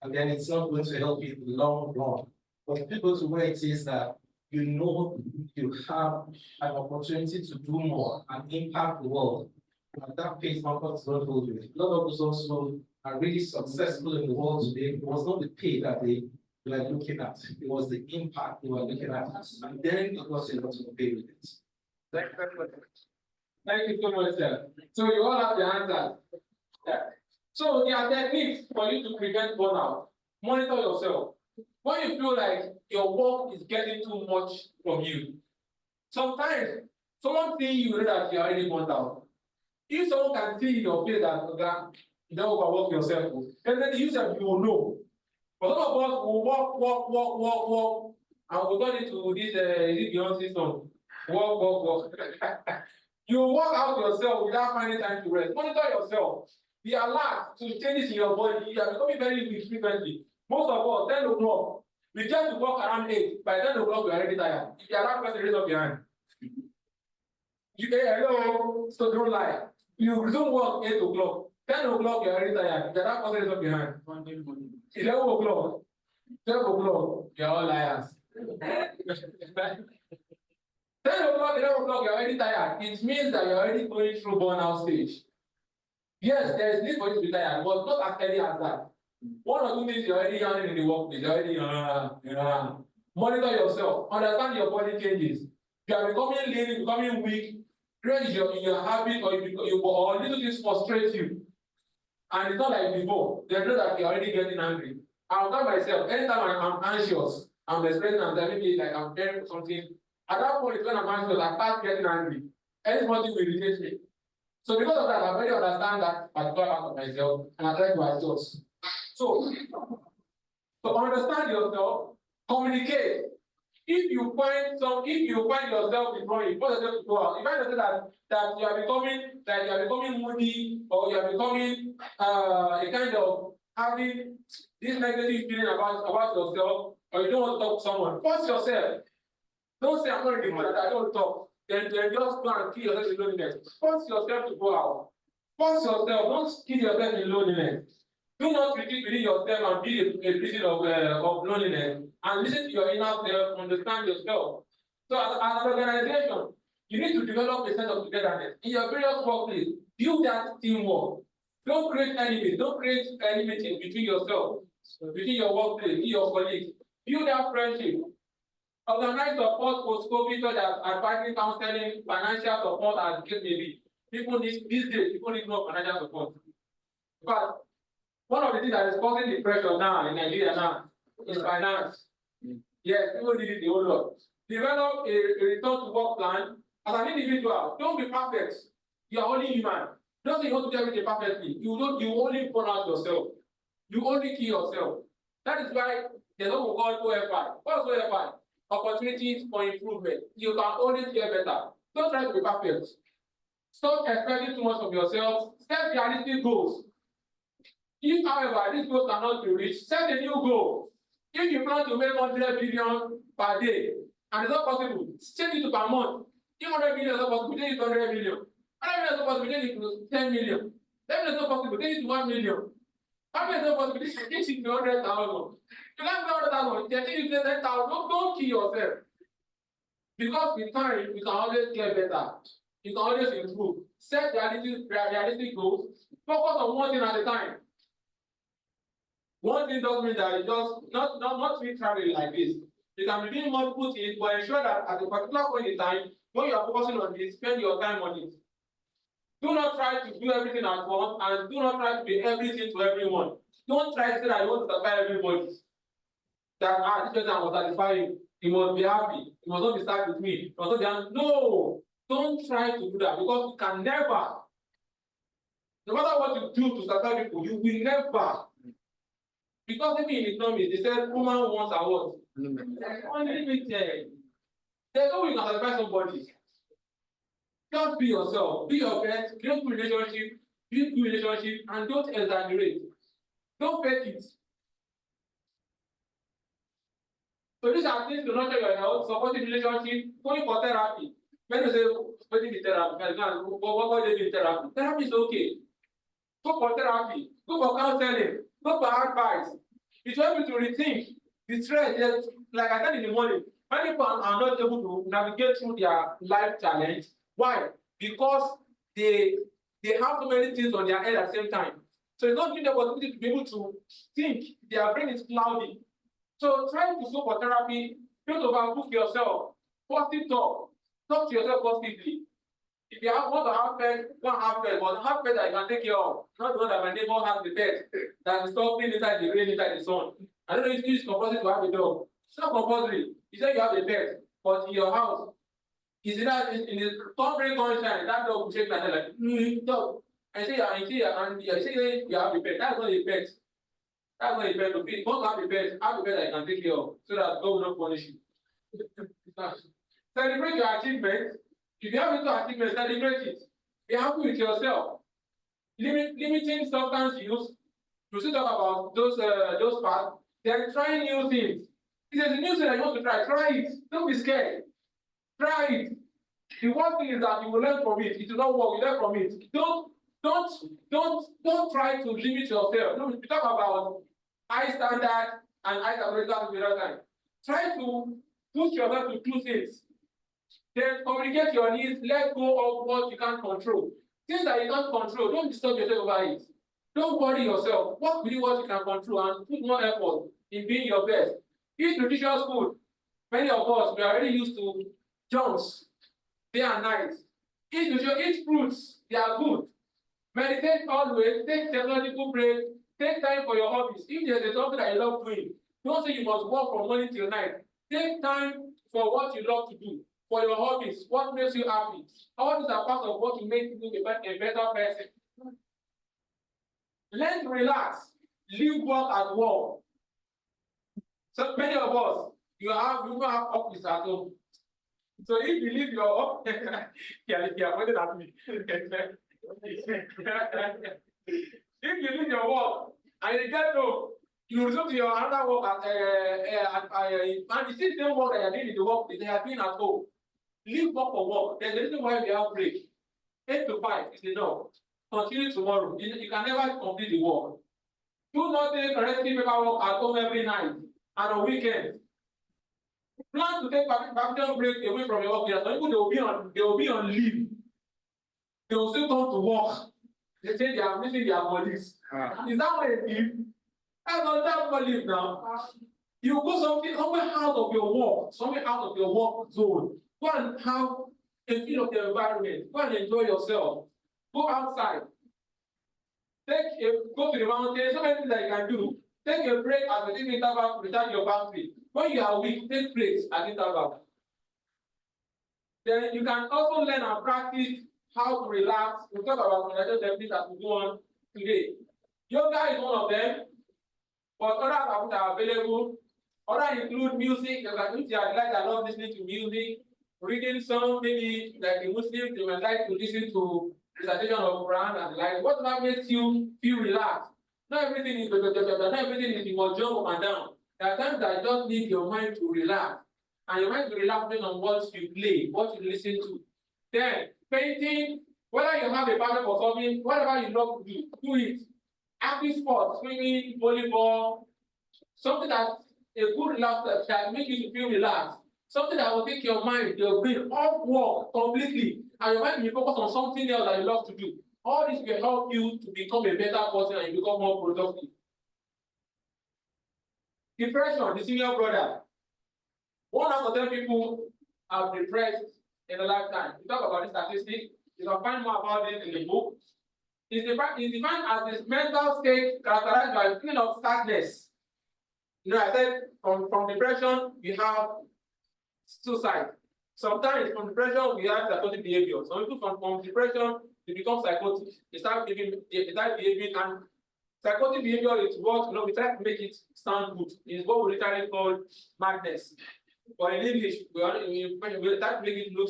P: and then it's not going to help you in the long run. But if you go to where it is that you know you have an opportunity to do more and impact the world, and that pays comfort is not hold you. A lot of us also are really successful in the world today. It was not the pay that they were looking at, it was the impact they were looking at, and then it was able to pay with it.
A: Thank you so much, sir. So you all have the answers. Yeah. So there are techniques for you to prevent burnout. Monitor yourself. When you feel like your work is getting too much from you, sometimes someone seeing you know that you're already burnt out. If someone can see in your face that you don't overwork yourself, and then you will know. But some of us will walk, and we'll turn into this Beyonce song. Walk. You walk out yourself without finding time to rest. Monitor yourself. Be alert to changes in your body. You are becoming very weak frequently. Most of us, 10 o'clock, we tend to walk around 8. By 10 o'clock, we are already tired. If you are that person, raise up your hand. Hello, so don't lie. You resume work 8 o'clock. 10 o'clock, you are already tired. If you are that person, raise up your hand. 11 o'clock, 12 o'clock, you are all liars. 10 o'clock, 11 o'clock, you're already tired. It means that you're already going through burnout stage. Yes, there is need for you to be tired, but not as early as that. 1 or 2 days, you're already yawning in the workplace. You're already, monitor yourself. Understand your body changes. You are becoming lean, becoming weak. Pressure in your habit or little things frustrate you. And it's not like before. They know that you're already getting angry. I'll tell myself, anytime I'm anxious, I'm expressing myself, maybe like I'm caring for something. At that point, when I'm anxious, I start getting angry. Anybody will irritate me. So because of that, I already understand that particular part of myself and I try to adjust. So, to understand yourself, communicate. If you find yourself withdrawing, force yourself to go out. If you find yourself that you are becoming moody, or you are becoming a kind of having this negative feeling about yourself, or you don't want to talk to someone, force yourself. Don't say I'm not in the mood, that I don't talk. Then just go and kill yourself in loneliness. Force yourself to go out. Force yourself, don't kill yourself in loneliness. Do not retreat within yourself and be a prison of loneliness. And listen to your inner self, understand yourself. So as an organization, you need to develop a sense of togetherness. In your various workplace, build that teamwork. Don't create enemies, don't create enmity between yourself, between your workplace, between your colleagues. Build that friendship. Organize support post-COVID, such as advisory counseling, financial support, as the case may be. People need these days, people need more financial support. But one of the things that is causing the pressure now in Nigeria now is finance. Yes, people need it a whole lot. Develop a return to work plan as an individual. Don't be perfect. You are only human. Don't say you want to do everything perfectly. You only burn out yourself. You only kill yourself. That is why there's what we call OFI. What is OFI? Opportunities for improvement. You can always get better. Don't try to be perfect. Stop expecting too much of yourself. Set realistic goals. If, however, these goals cannot be reached, set a new goal. If you plan to make 100 billion per day and it's not possible, change it to per month. If 100 million is not possible, change it to 100 million. 100 million is not possible, change it to 10 million. 10 million is not possible, change it to 1 million. 1 million is not possible, change it to 100,000. You can't go 100,000, change it to 10,000. Don't kill yourself. Because with time, you can always get better. You can always improve. Set realistic goals. Focus on one thing at a time. One thing doesn't mean that you just not be traveling like this. You can be doing multiple things, but ensure that at a particular point in time, when you are focusing on this, spend your time on it. Do not try to do everything at once, and do not try to be everything to everyone. Don't try to say that you want to satisfy everybody. That this person will satisfy you. You must be happy. You must not be sad with me. You must not be angry. No, don't try to do that, because you can never. No matter what you do to satisfy people, you will never. Because even in economics, they said woman wants a what? Unlimited. There's no way you can satisfy somebody. Just be yourself, be your best, build good relationship, and don't exaggerate. Don't fake it. So these are things to nurture your health, supporting relationship, going for therapy. When you say, what is therapy? What is therapy? Therapy is okay. Go for therapy, go for counseling, go for advice. It will help you to rethink the stress. Like I said in the morning, many people are not able to navigate through their life challenge. Why? Because they have so many things on their head at the same time. So it's not giving them the opportunity to be able to think. Their brain is cloudy. So try to go for therapy. Don't overbook yourself. Positive talk. Talk to yourself positively. If you want to have pets, don't have pets, but have pets that you can take care of. Not the one that my neighbor has the pet that is stopping inside the rain, inside the sun. I don't know if it's compulsory to have a dog. It's not compulsory. You say you have a pet, but in your house, is it that in the rain, sunshine, that dog will shake like that, like, dog. And you say you have a pet. That's not a pet. That's not a pet. If you want to have a pet that you can take care of, so that God will not punish you. Celebrate your achievements. If you have into achievements, celebrate it. Be happy with yourself. Limiting substance use. You still talk about those parts. Then try new things. If there's a new thing that you want to try it. Don't be scared. Try it. The one thing is that you will learn from it. It will not work. You learn from it. Don't try to limit yourself. No, we talk about high standard and high standard the other time. Try to push yourself to do things. Then communicate your needs, let go of what you can't control. Things that you can't control, don't disturb yourself over it. Don't worry yourself. Work within what you can control and put more effort in being your best. Eat nutritious food. Many of us, we are already used to junks day and night. Eat fruits, they are good. Meditate always, take technological breaks, take time for your hobbies. If there's something that you love doing, Don't say you must work from morning till night. Take time for what you love to do, for your hobbies, what makes you happy. All these are part of what will make you a better person. Learn to relax, leave work at work. So many of us, you don't have office at home. So if you leave your yeah, pointed at me. If you leave your work and you get home, you resume to your another work and the same work that you're doing in the work they are doing at home. Leave work for work. There's a reason why we have break. 8 to 5 is enough. Continue tomorrow. You can never complete the work. Do not take corrective paperwork at home every night and on weekends. Plan to take vacation break away from your work. Some people they will be on leave. They will still come to work. They say they are missing their colleagues. Is that what they leave? That's not what leave now. You go somewhere out of your work, somewhere out of your work zone. Go and have a feel of the environment. Go and enjoy yourself. Go outside. Go to the mountain. So many things that you can do. Take a break at the interval to recharge your battery. When you are weak, take breaks at interval. Then you can also learn and practice how to relax. We'll talk about relaxation techniques as we go on today. Yoga is one of them, but others are available. Others include music. If you are like I love listening to music, reading some, maybe like the Muslims, they might like to listen to recitation of Quran and like whatever makes you feel relaxed. Not everything is you must jump up and down. There are times that you just need your mind to relax. And your mind to relax based on what you play, what you listen to. Then painting, whether you have a passion for something, whatever you love to do it. Active sports, swimming, volleyball, something that a good relaxer that make you feel relaxed. Something that will take your mind, your brain off work completely, and your mind will focus on something else that you love to do. All this will help you to become a better person and you become more productive. Depression, the senior brother. 1 out of 10 people are depressed in a lifetime. We talk about the statistics. You can find more about this in the book. It's defined as this mental state characterized by a feeling of sadness. You know, I said from depression, we have suicide. Sometimes from depression, we have psychotic behavior. Some people from depression, they become psychotic. They start behaving, and psychotic behavior is what we try to make it sound good. It's what we literally call madness. But in English, we try to make it look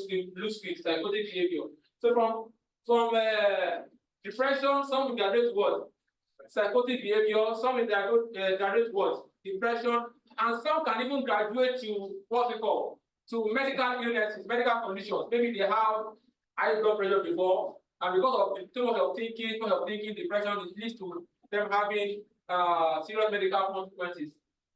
A: sweet, psychotic behavior. So from depression, some will graduate what? Psychotic behavior, some will graduate what? Depression, and some can even graduate to what we call to medical illnesses, medical conditions. Maybe they have high blood pressure before, and because of too much of thinking, depression, it leads to them having serious medical consequences.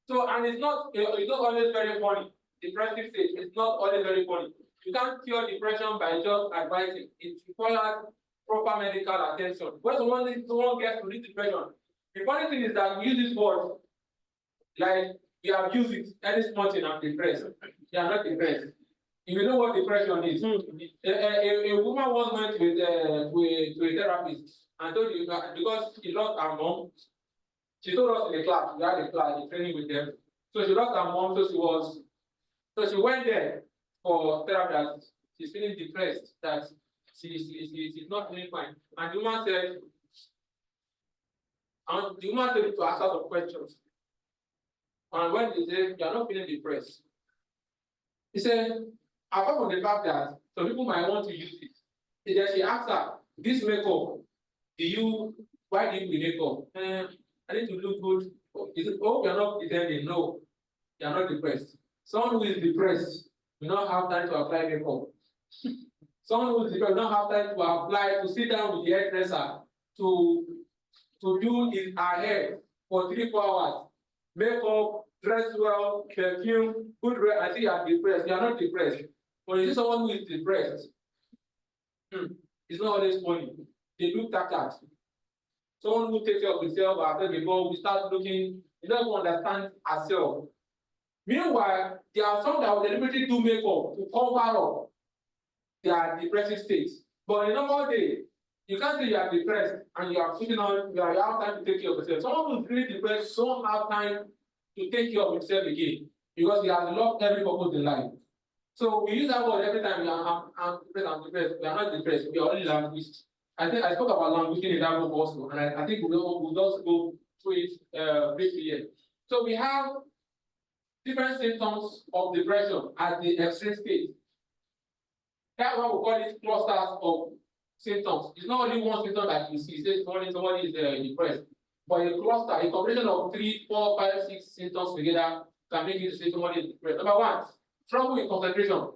A: So, and it's not always very funny. Depressive state is not always very funny. You can't cure depression by just advising. It requires proper medical attention. When someone gets to this depression, the funny thing is that we use this word like we have used it any small thing and depressed. They are not depressed. If you know what depression is, a woman once went to a therapist and told you that because she lost her mom, she told us in the class, we had a class, a training with them. So she lost her mom, so she went there for therapy. She's feeling depressed, that she's not feeling fine. And the woman said to ask her some questions. And when they said, you are not feeling depressed, he said, apart from the fact that some people might want to use it, then she asked her, this makeup, why do you make makeup? I need to look good. Is it, oh, you're not pretending? No, you're not depressed. Someone who is depressed will not have time to apply makeup. Someone who is depressed will not have time to sit down with the hairdresser to do her hair for 3-4 hours. Makeup, dress well, perfume, good rest. I think you are depressed. You are not depressed. When you see someone who is depressed, it's not always funny. They look tattered. Someone who takes care of himself, I said before, we start looking, you don't even understand ourselves. Meanwhile, there are some that will deliberately do makeup to cover up their depressive states. But in a normal day, you can't say you are depressed and you are sitting on, you have time to take care of yourself. Someone who is really depressed don't have time to take care of himself again because he has lost every purpose in life. So we use that word every time we are I'm depressed. We are not depressed, we are only languished. I think I spoke about languishing in that book also, and I think we'll just go through it briefly here. So we have different symptoms of depression at the extreme stage. That's why we call it clusters of symptoms. It's not only one symptom that you see, say somebody is depressed, but a cluster, a combination of 3, 4, 5, 6 symptoms together can make you say somebody is depressed. Number one, trouble in concentration.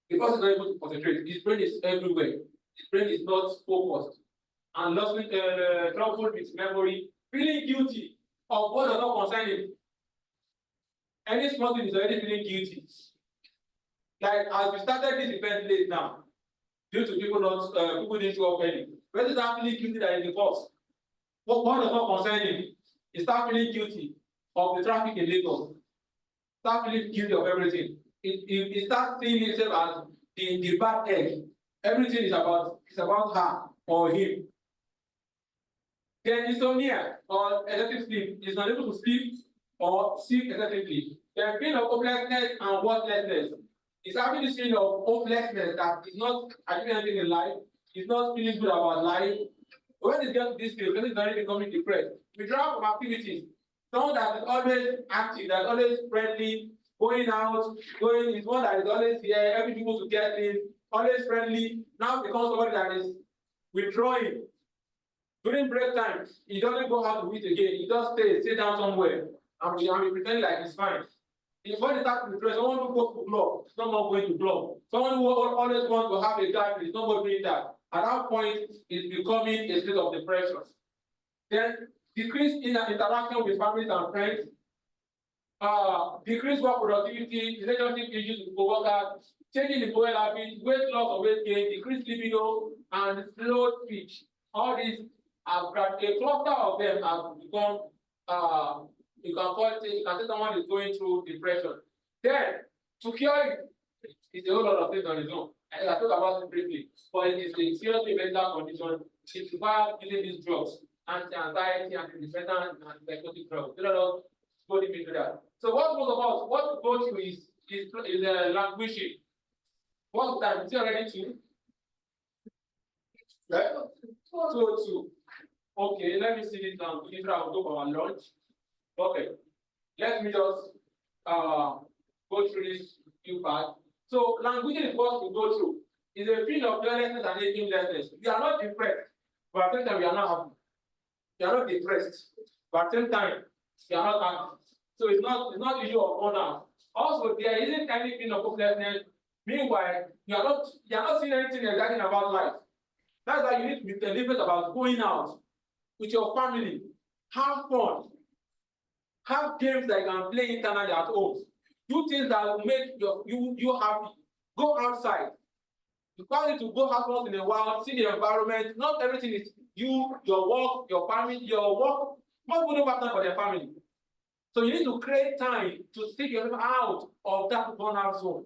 A: The person is not able to concentrate. His brain is everywhere. His brain is not focused. And losing trouble with memory, feeling guilty of what does not concern him. Any small thing is already feeling guilty. Like as we started this event late now, due to people didn't show up early. When you start feeling guilty that is the cause, what does not concern him? You start feeling guilty of the traffic in Lagos. Start feeling guilty of everything. It starts seeing itself as the bad egg. Everything is about her or him. Then insomnia or excessive sleep is not able to sleep or sleep excessively. Then feeling of hopelessness and worthlessness. It's having this feeling of hopelessness that is not achieving anything in life, is not feeling good about life. When it gets to this stage, when it's already becoming depressed, withdrawal from activities. Someone that is always active, that is always friendly, going out, is one that is always here, helping people to get in, always friendly, now becomes somebody that is withdrawing. During break time, he doesn't go out to eat again, he just sit down somewhere and be pretending like he's fine. If when they start to depress, someone who goes to club, is not more going to club. Someone who always wants to have a gathering, is not more doing that. At that point, it's becoming a state of depression. Then decrease in interaction with families and friends, decreased work productivity, relationship issues with co-workers, changing the goal habits, weight loss or weight gain, decreased libido, and slow speech. All these have a cluster of them have become you can say someone is going through depression. Then to cure it, it's a whole lot of things on its own. I talked about it briefly, but it is a seriously mental condition. It requires using these drugs, anti-anxiety, antidepressant, and psychotic drugs. Let us go deep into that. So what we go through is languishing. What time? Is it already 2? Right? 2:02. Okay, let me see this down. If I will go for our lunch. Okay, let me just go through this few parts. So languishing is what we go through. It's a feeling of joylessness and aimlessness. We are not depressed, but at the same time we are not happy. We are not depressed, but at the same time we are not happy. So it's not issue of honor. Also, there isn't any feeling of hopelessness. Meanwhile, you are not seeing anything exciting about life. That's why you need to be deliberate about going out with your family, have fun, have games that you can play internally at home. Do things that will make you happy. Go outside. You can't need to go out once in a while, see the environment. Not everything is you, your work, your family, your work. Most people don't have time for their family. So you need to create time to take yourself out of that burnout zone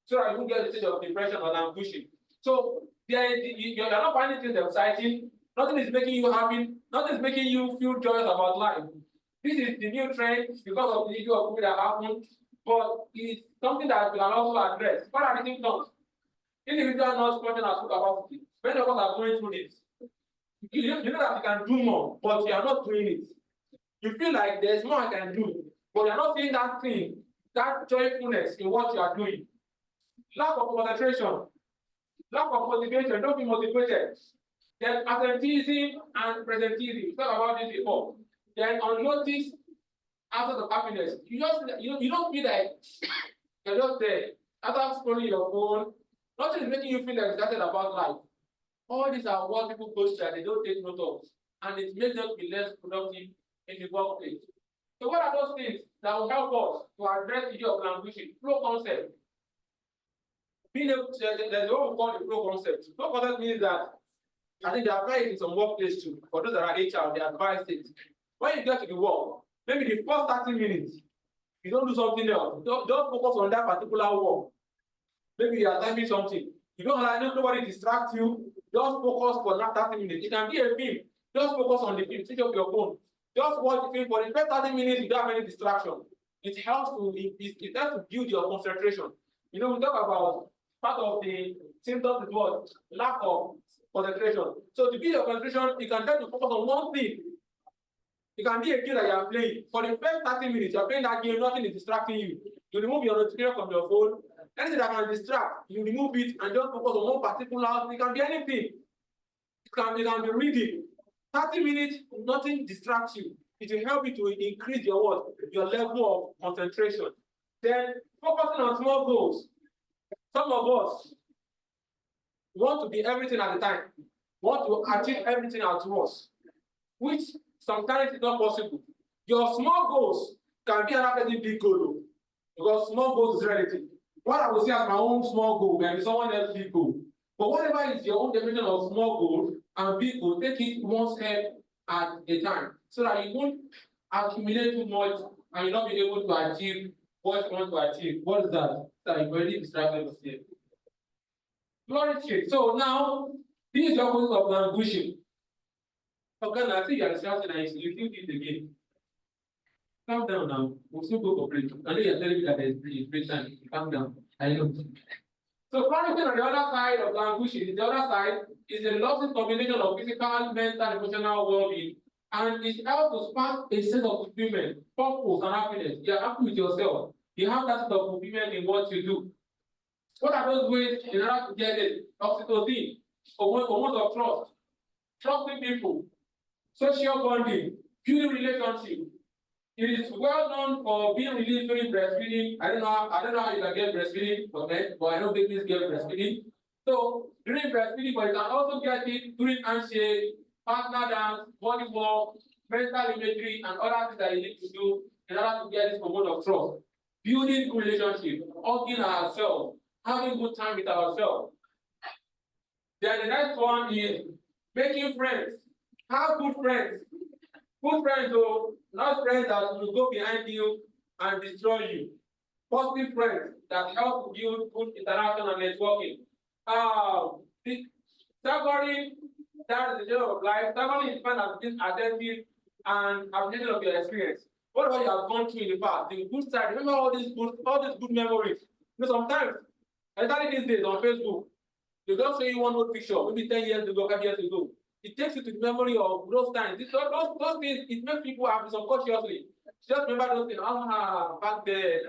A: so that you won't get the stage of depression or languishing. So you're not finding things exciting. Nothing is making you happy. Nothing is making you feel joyous about life. This is the new trend because of the issue of COVID that happened, but it's something that we can also address. What are the symptoms? Individual non-functional capacity. Many of us are going through this. You know that you can do more, but you are not doing it. You feel like there's more I can do, but you're not seeing that thing, that joyfulness in what you are doing. Lack of concentration, lack of motivation, don't be motivated. Then absenteeism and presenteeism. We talked about this before. Then unnoticed absence of happiness. You don't feel like you're just there. After scrolling your phone, nothing is making you feel excited about life. All these are what people go through that they don't take note of, and it makes them be less productive in the workplace. So what are those things that will help us to address the issue of languishing? Flow concept. There's what we call the flow concept. Flow concept means that I think they apply it in some workplace too. For those that are HR, they advise it. When you get to the work, maybe the first 30 minutes, you don't do something else. Don't focus on that particular work. Maybe you are typing something. You don't allow nobody distract you. Just focus for that 30 minutes. It can be a film. Just focus on the film. Switch off your phone. Just watch the film for the first 30 minutes without any distraction. It helps to build your concentration. You know, we talk about part of the symptoms is what? Lack of concentration. So to build your concentration, you can try to focus on one thing. It can be a game that you are playing. For the first 30 minutes, you are playing that game, nothing is distracting you. You remove your notification from your phone. Anything that can distract, you remove it and just focus on one particular. It can be anything. It can be reading. 30 minutes, nothing distracts you. It will help you to increase your what? Your level of concentration. Then focusing on small goals. Some of us want to be everything at a time, want to achieve everything at once, which sometimes is not possible. Your small goals can be another big goal, because small goals is relative. What I will say as my own small goal can be someone else's big goal. But whatever is your own definition of small goal and big goal, take it one step at a time, so that you won't accumulate too much and you'll not be able to achieve what you want to achieve. What is that? That you've already distracted yourself. Flourishing. So now, this is the opposite of languishing. Okay, I think you are distracted and you think it again. Calm down now. We'll still go for break. I know you're telling me that there's break time. Calm down. I know. So flourishing on the other side of languishing, the other side is a loving combination of physical, mental, emotional well-being. And it helps to spark a sense of fulfillment, purpose, and happiness. You're happy with yourself. You have that sense of fulfillment in what you do. What are those ways in order to get it? Oxytocin, hormones of trust, trusting people, social bonding, building relationship. It is well known for being released during breastfeeding. I don't know how you can get breastfeeding for men, but I know babies get breastfeeding. So during breastfeeding, but you can also get it during handshake, partner dance, body walk, mental imagery, and other things that you need to do in order to get this hormone of trust. Building good relationship, hugging ourselves, having good time with ourselves. Then the next one is making friends. Have good friends. Good friends, though, not friends that will go behind you and destroy you. Positive friends that help build good interaction and networking. Staggeringly, that is the journey of life. Staggeringly is found as this attentive and appreciation of your experience. Whatever you have gone through in the past, the good side, remember all these good memories. You know, sometimes, especially these days on Facebook, they don't show you one old picture, maybe 10 years ago, 5 years ago. It takes you to the memory of those times. Those things, it makes people happy subconsciously. Just remember those things. Back then,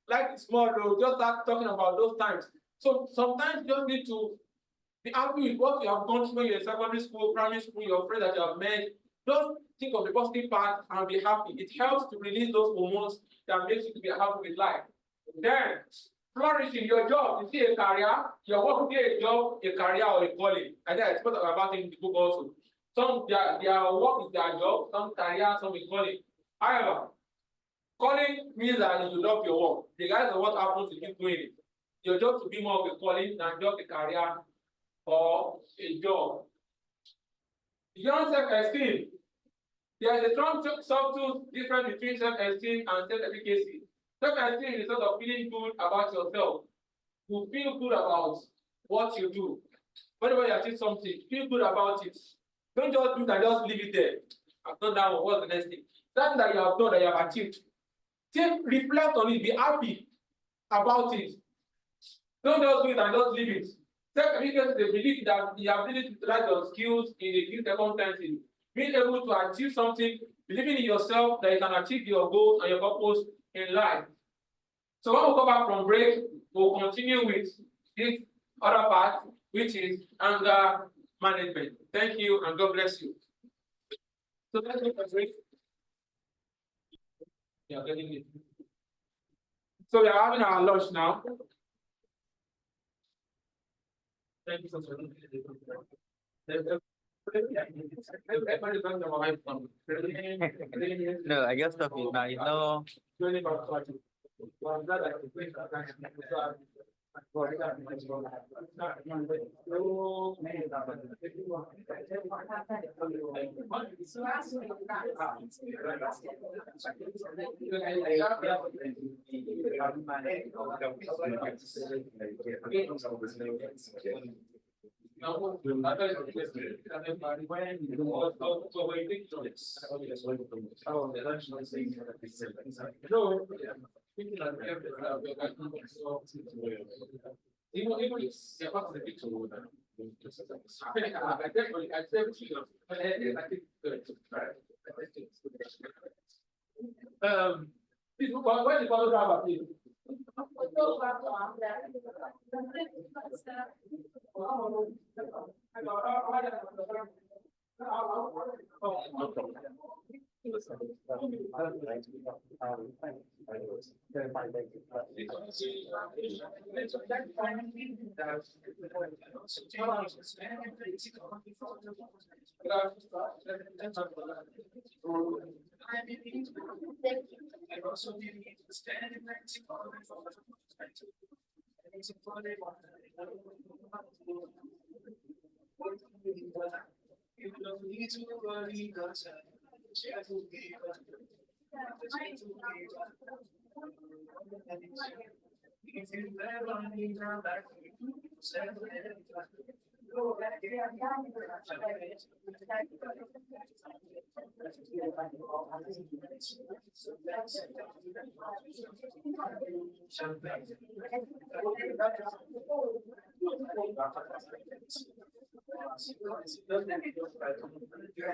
A: like small though, just start talking about those times. So sometimes you just need to be happy with what you have gone through when you're in secondary school, primary school, your friends that you have met. Just think of the positive part and be happy. It helps to release those hormones that makes you to be happy with life. Then, flourishing your job, you see a career, your work will be a job, a career, or a calling. I think I spoke about it in the book also. Some their work is their job, some career, some is calling. However, calling means that you love your work, regardless of what happens, you keep doing it. Your job should be more of a calling than just a career or a job. Beyond self-esteem, there is a strong subtle difference between self-esteem and self-efficacy. Self-esteem is sort of feeling good about yourself. You feel good about what you do. Whenever you achieve something, feel good about it. Don't just do it and just leave it there. I've done that one. What's the next thing? That that you have done, that you have achieved. Reflect on it. Be happy about it. Don't just do it and just leave it. Self-efficacy is the belief that the ability to utilize your skills in the given circumstances. Being able to achieve something, believing in yourself that you can achieve your goals and your purpose in life. So when we come back from break, we'll continue with this other part, which is anger management. Thank you and God bless you. So let's take a break. Yeah, getting it. So we are having our lunch now. Thank you so much.
N: No, I guess stuff is now, you know.
A: No, I thought it was just, and then when you was, so when you think of it. Oh, the national thing. No, yeah. Thinking like, even it's, yeah, what's the picture over there? I definitely, I think, but I think, where the follow up, please?
D: I also did need to stand in Mexico.
A: Yeah,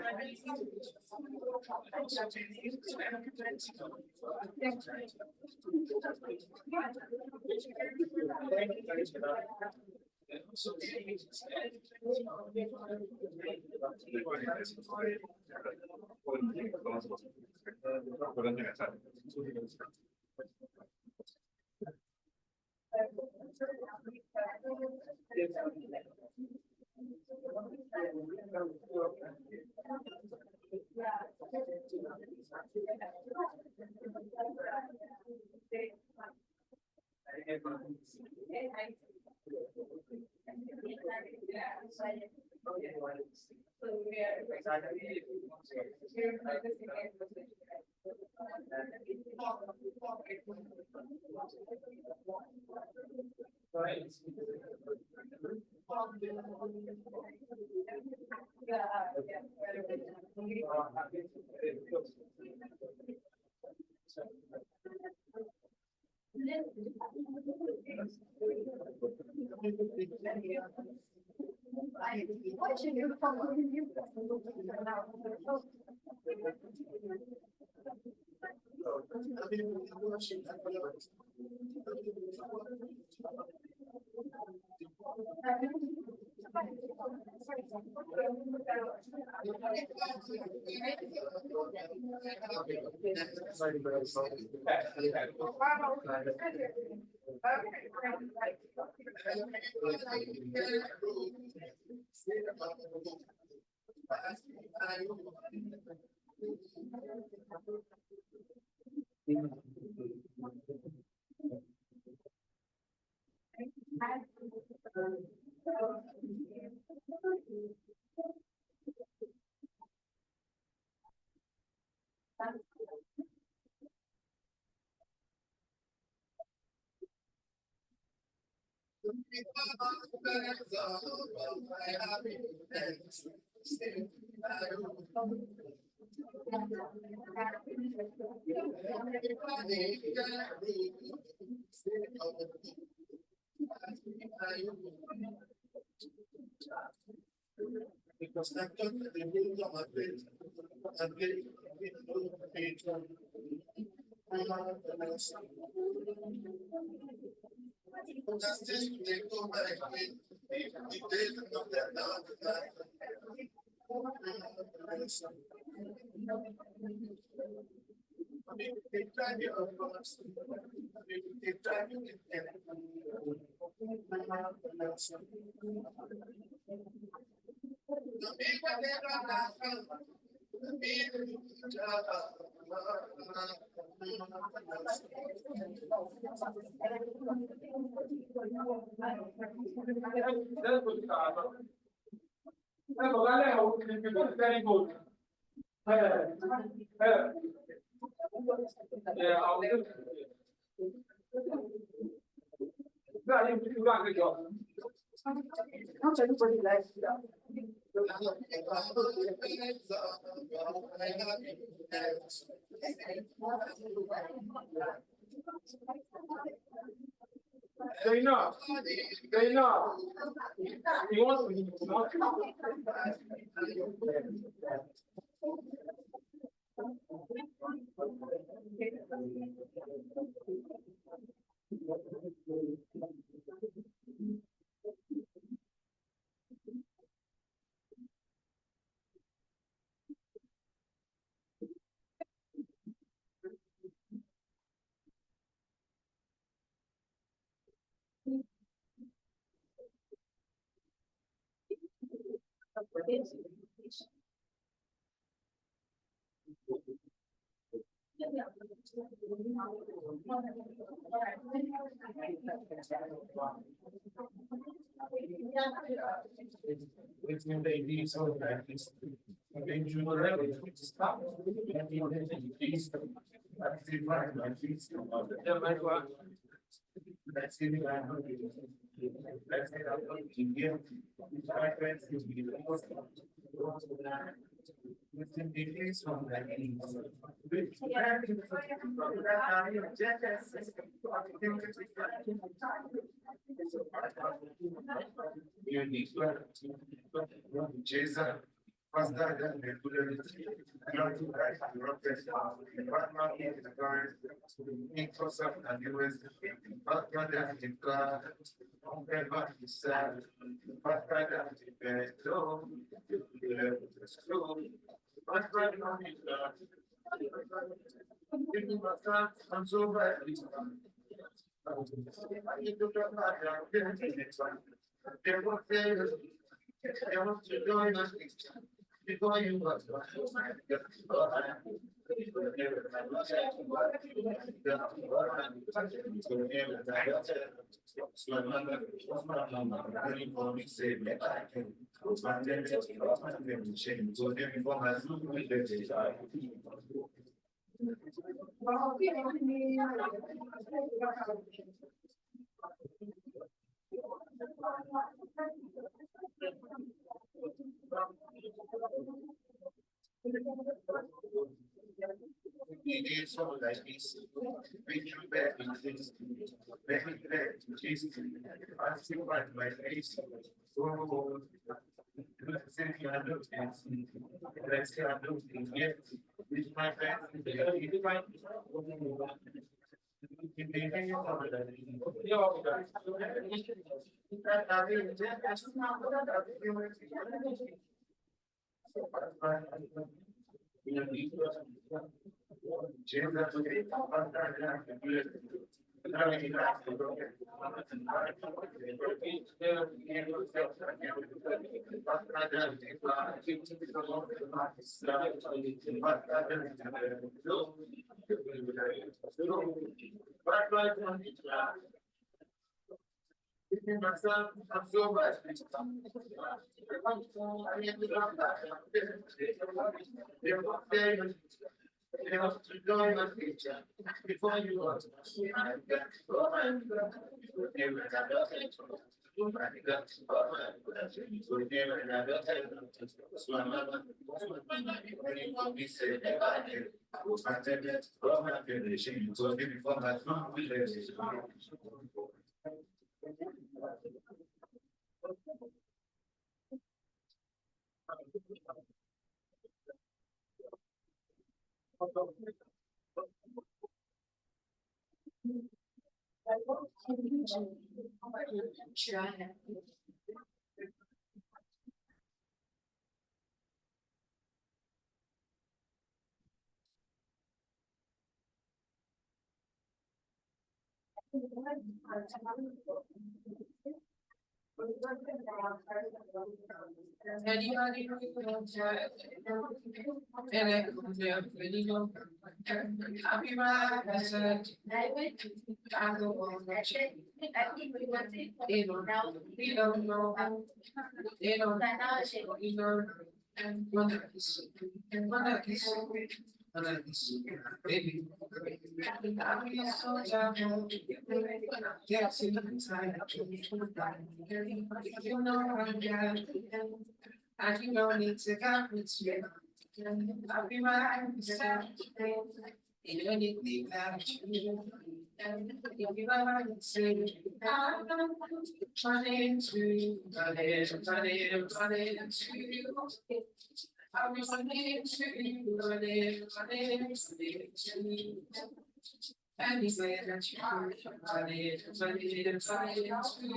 C: Not everybody likes that.
A: Zainab, Zainab, you want to
P: It's in the English or like this. Okay, you will have to stop. And you will have to please. That's the right, like this. Yeah, like what? That's the right. That's the right. India. My friends, you will be within the days from that. You need to Jason. First, that regularly. Microsoft and US. First, that the car. I'm so bad. Before you got it is so like this. Bring you back in this. Let me back to this. I still like my face. So, let's say you are looking. Let's say I'm looking. Yes, with my friends. I'm so bad. You have to join the future before you want
D: Baby, I'll be so tired. Yeah, see, I'm tired. You know I'm tired. I do not need to come with you. I'll be right beside you. Anything that you if you ever say, I'm running to you, running to you. I'm running to you, running to you. And you say that you're running to you. I'm running to you, running to you.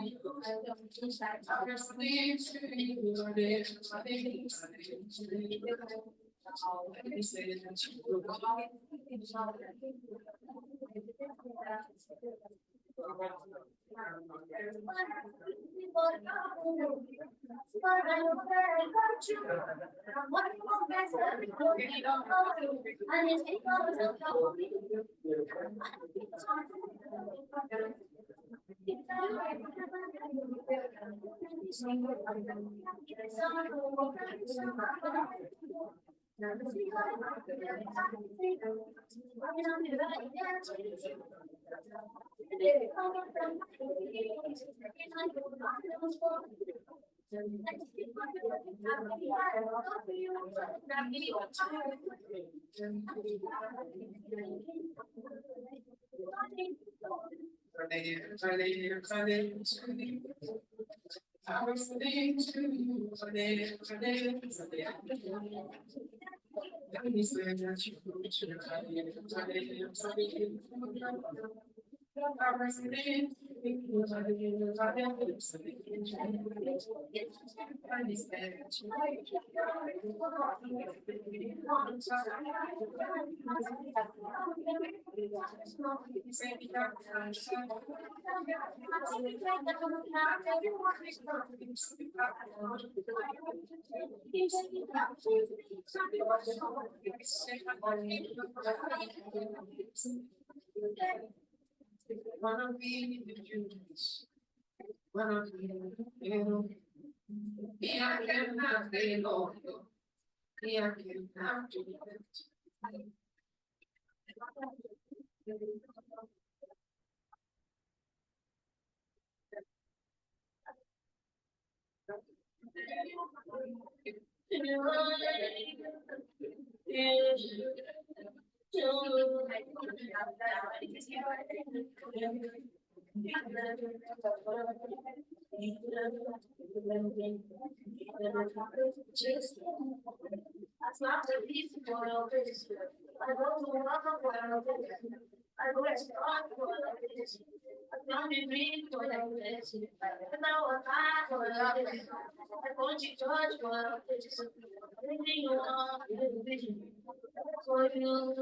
D: And you say that wanna be the Jews, wanna be you. Yeah, I cannot be alone. Yeah, I cannot do it. That's not the easy one, I don't know what I'm I go as far as I don't need for this. And now I'm back for it. I want you to touch for this. Everything you want, for you,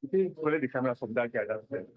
L: You think follow the camera from that guy, that's it.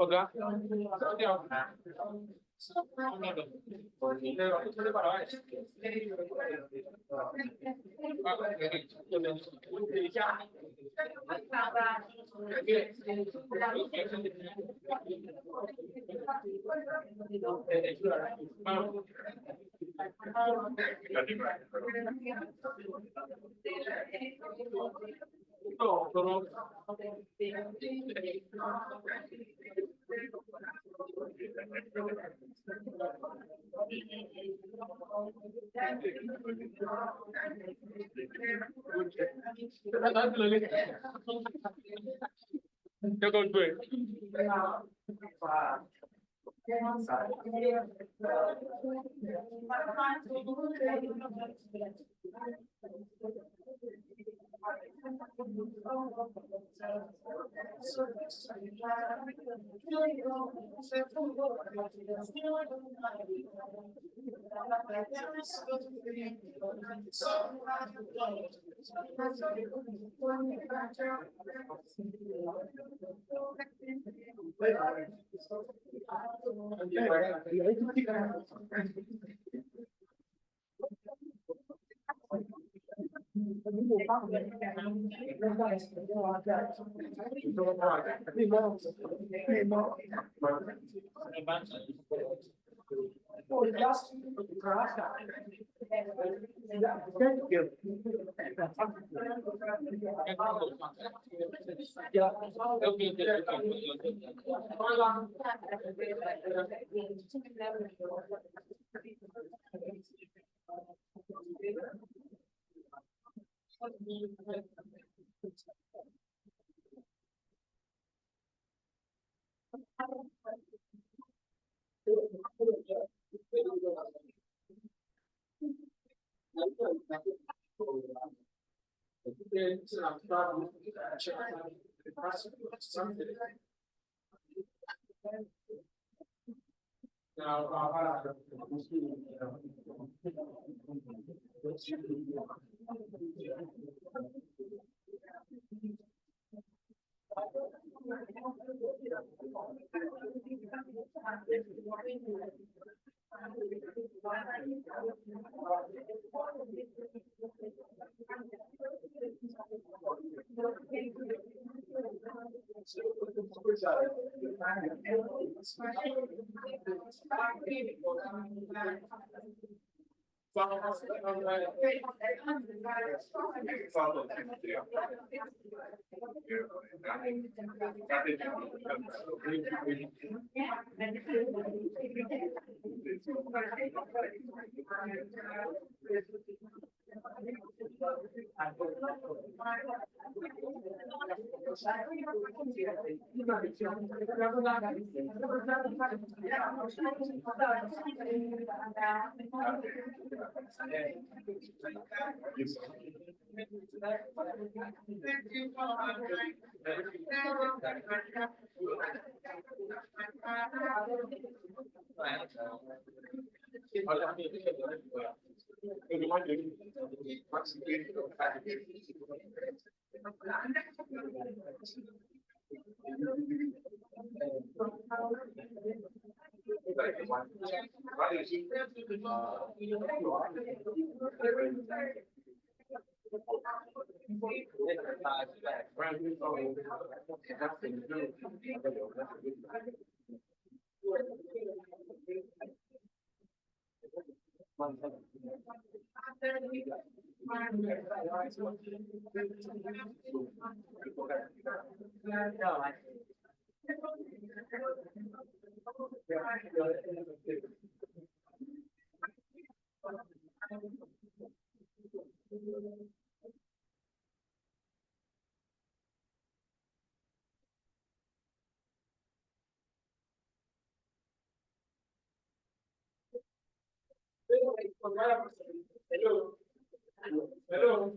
A: Okay. You're going to it. Hello. Hello.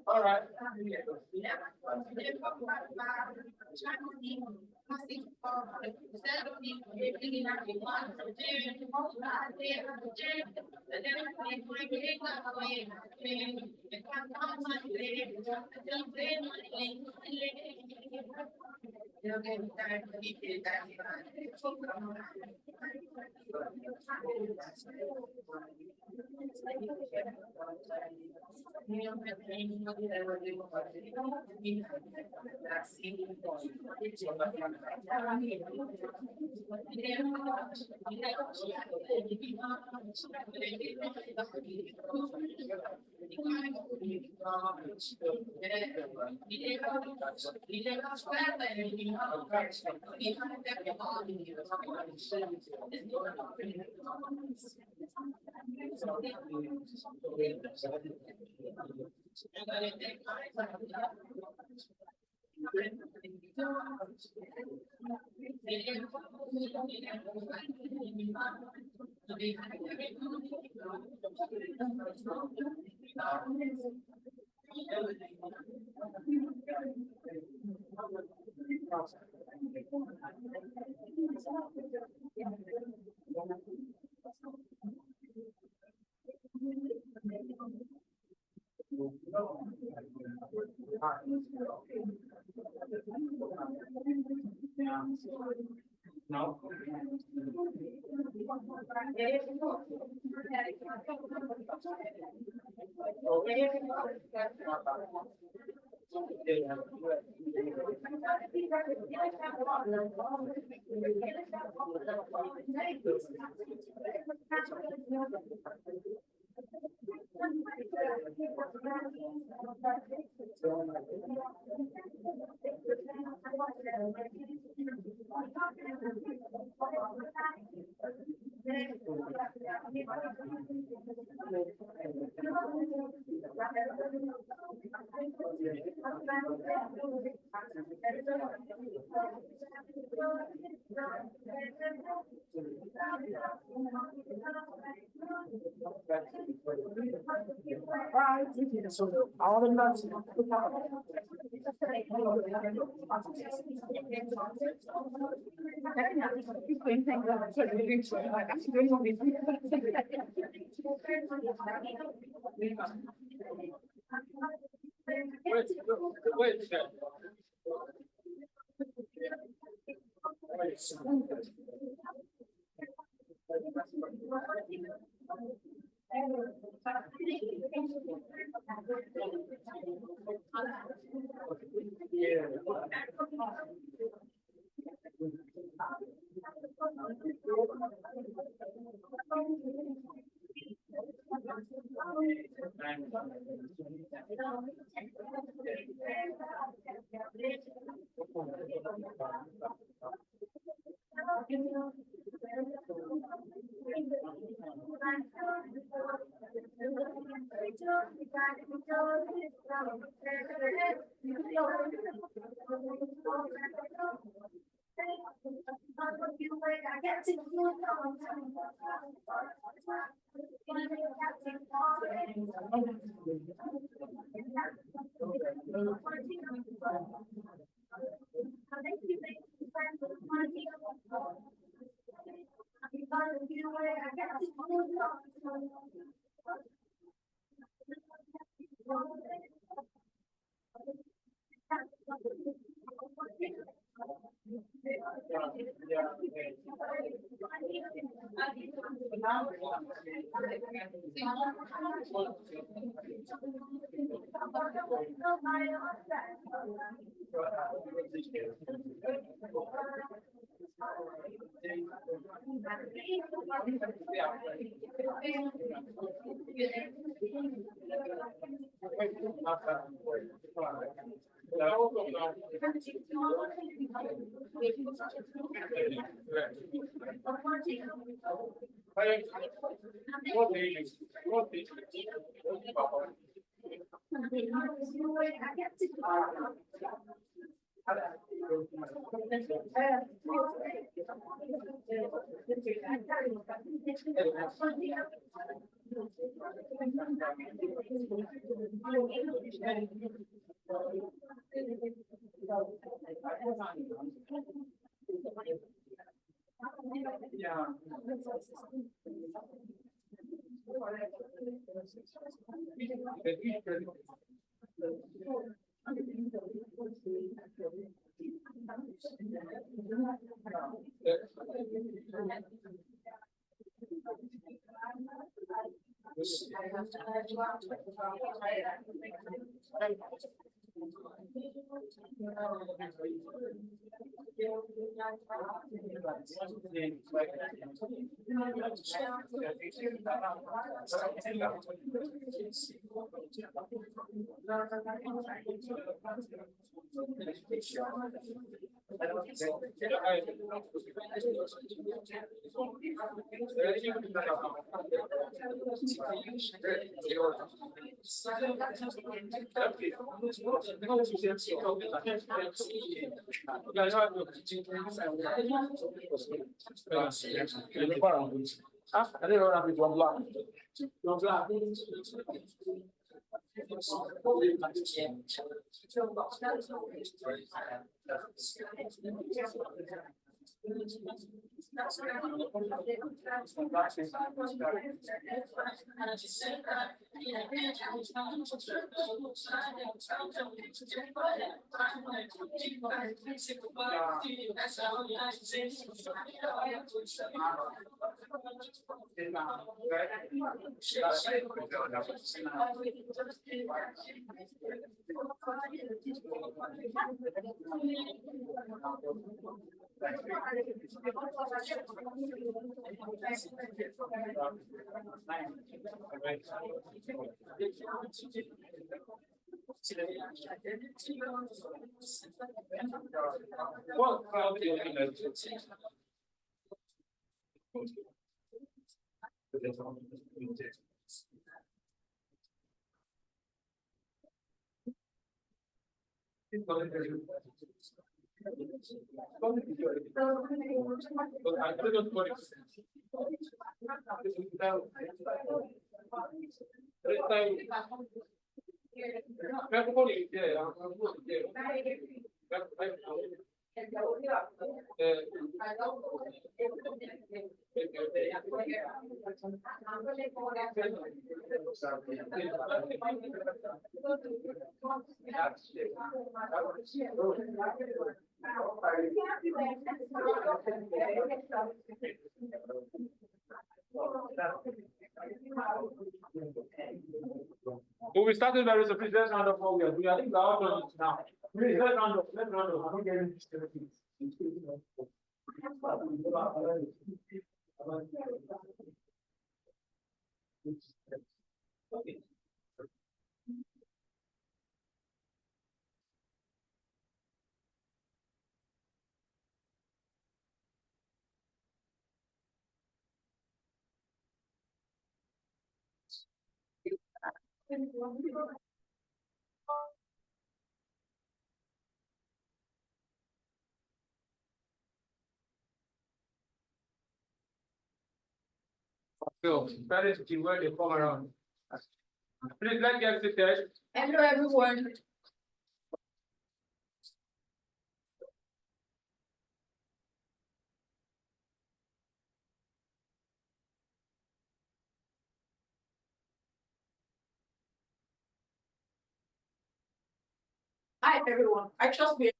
A: All right. No. Ah, I didn't know that with one block. One block. We started by the please let's round up what we are doing. I think we are all done it now. Please let's round up. Let's round up. I'm not getting this to repeat. Okay. So that is the word they come around. Please let's get seated.
B: Hello, everyone. Hi, everyone. I trust we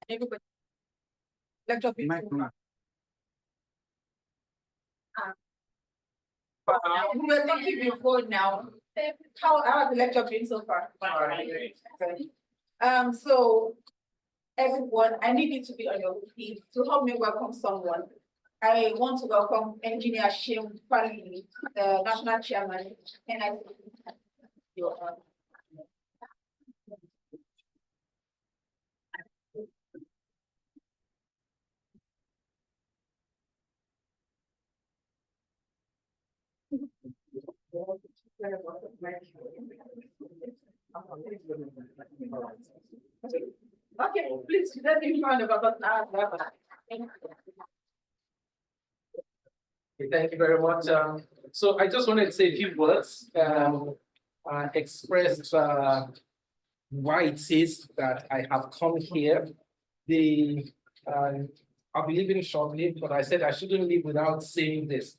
B: everybody. Lecture people. We were talking before now. How has the lecture been so far? So everyone, I need you to be on your feet to help me welcome someone. I want to welcome Engineer Shim Kwali, the National Chairman, and I your Okay, please let me find about that.
P: Thank you very much. So I just wanted to say a few words, express why it is that I have come here. I'll be leaving shortly, but I said I shouldn't leave without saying this.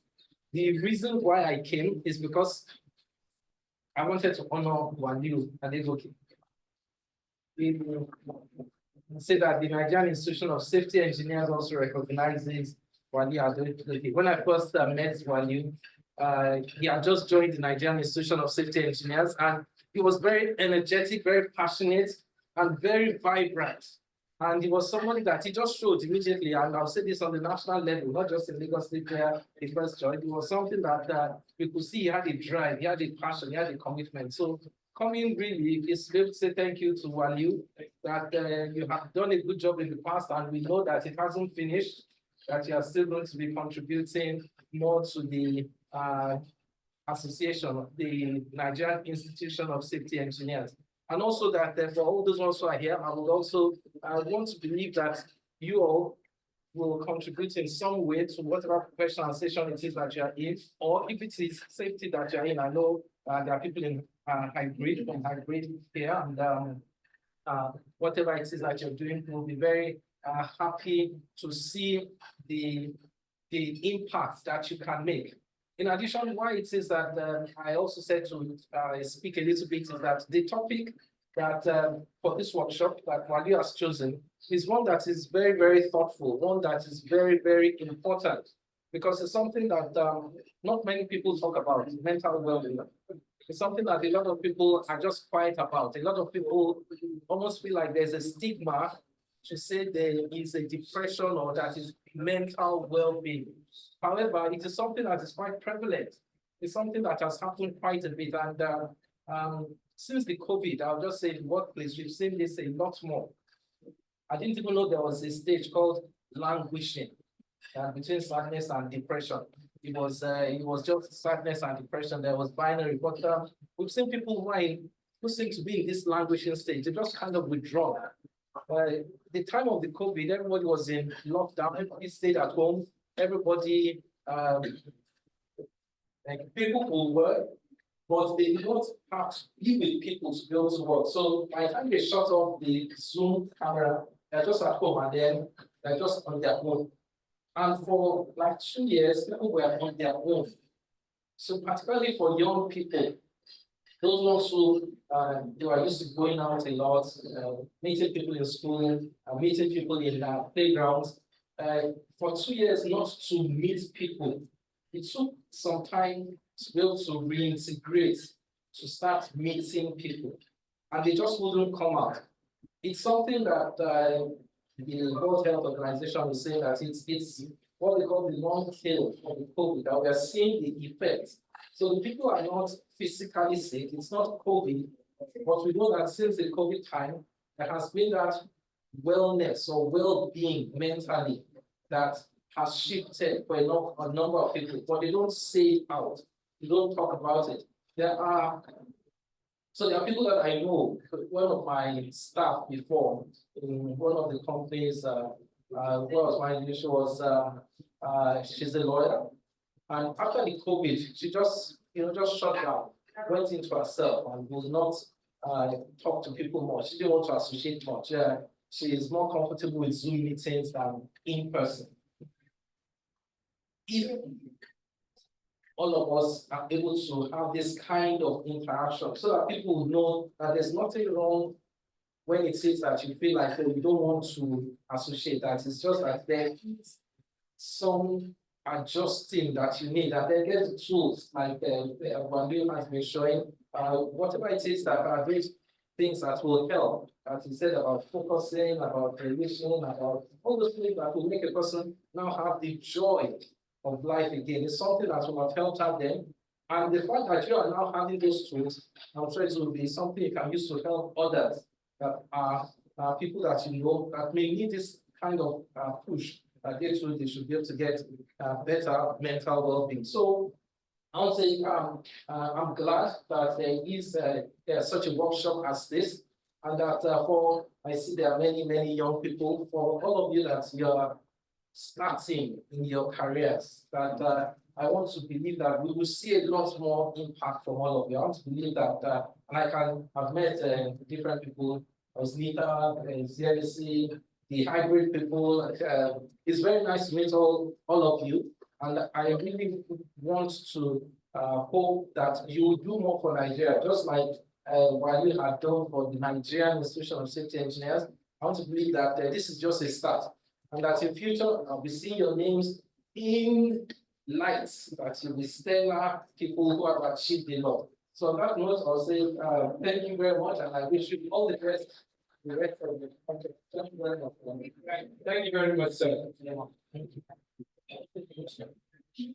P: The reason why I came is because I wanted to honor Waliu Adegoke. We say that the Nigerian Institution of Safety Engineers also recognizes Waliu Adegoke. When I first met Waliu, he had just joined the Nigerian Institution of Safety Engineers, and he was very energetic, very passionate, and very vibrant. And he was somebody that he just showed immediately, and I'll say this on the national level, not just in Lagos State where he first joined. It was something that we could see he had a drive, he had a passion, he had a commitment. So coming really is to say thank you to Waliu, that you have done a good job in the past, and we know that it hasn't finished, that you are still going to be contributing more to the association, the Nigerian Institution of Safety Engineers. And also that for all those ones who are here, I want to believe that you all will contribute in some way to whatever professional session it is that you are in, or if it is safety that you're in. I know there are people in hybrid here, and whatever it is that you're doing, we'll be very happy to see the impact that you can make. In addition, why it is that I also said to speak a little bit is that the topic that for this workshop that Waliu has chosen is one that is very, very thoughtful, one that is very, very important, because it's something that not many people talk about, mental well-being. It's something that a lot of people are just quiet about. A lot of people almost feel like there's a stigma to say there is a depression or that is mental well-being. However, it is something that is quite prevalent. It's something that has happened quite a bit. And since the COVID, I'll just say in the workplace, we've seen this a lot more. I didn't even know there was a stage called languishing between sadness and depression. It was just sadness and depression. There was binary, but we've seen people who seem to be in this languishing stage. They just kind of withdraw. The time of the COVID, everybody was in lockdown. Everybody stayed at home. Everybody, like people will work, but they do not have to be with people to be able to work. So by the time they shut off the Zoom camera, they're just at home, and then they're just on their own. And for like 2 years, people were on their own. So particularly for young people, those ones who they were used to going out a lot, meeting people in school, meeting people in playgrounds. For 2 years, not to meet people. It took some time to be able to reintegrate, to start meeting people, and they just wouldn't come out. It's something that the World Health Organization is saying that it's what they call the long tail of the COVID, that we are seeing the effects. So the people are not physically sick, it's not COVID, but we know that since the COVID time, there has been that wellness or well-being mentally that has shifted for a number of people, but they don't say it out, they don't talk about it. There are people that I know. One of my staff before in one of the companies, she's a lawyer, and after the COVID, she just shut down, went into herself, and would not talk to people much. She didn't want to associate much. She is more comfortable with Zoom meetings than in person. If all of us are able to have this kind of interaction, so that people know that there's nothing wrong when it is that you feel like you don't want to associate, that it's just that there is some adjusting that you need, and then get the tools like Waliu has been showing, whatever it is that are these things that will help, as he said, about focusing, about relation, about all those things that will make a person now have the joy of life again. It's something that will have helped out them. And the fact that you are now having those tools, I'm sure it will be something you can use to help others that are people that you know that may need this kind of push, that they should be able to get better mental well-being. So I would say I'm glad that there is such a workshop as this, and that I see there are many, many young people, for all of you that you're starting in your careers, that I want to believe that we will see a lot more impact from all of you. I want to believe that, and I've met different people, Osnita, ZLC, the hybrid people. It's very nice to meet all of you. And I really want to hope that you do more for Nigeria, just like what you have done for the Nigerian Institution of Safety Engineers. I want to believe that this is just a start, and that in future I'll be seeing your names in lights, that you'll be stellar people who have achieved a lot. So on that note, I'll say thank you very much, and I wish you all the best. The rest of the project. Thank you very much.
A: Thank you very much, sir.
P: Thank you.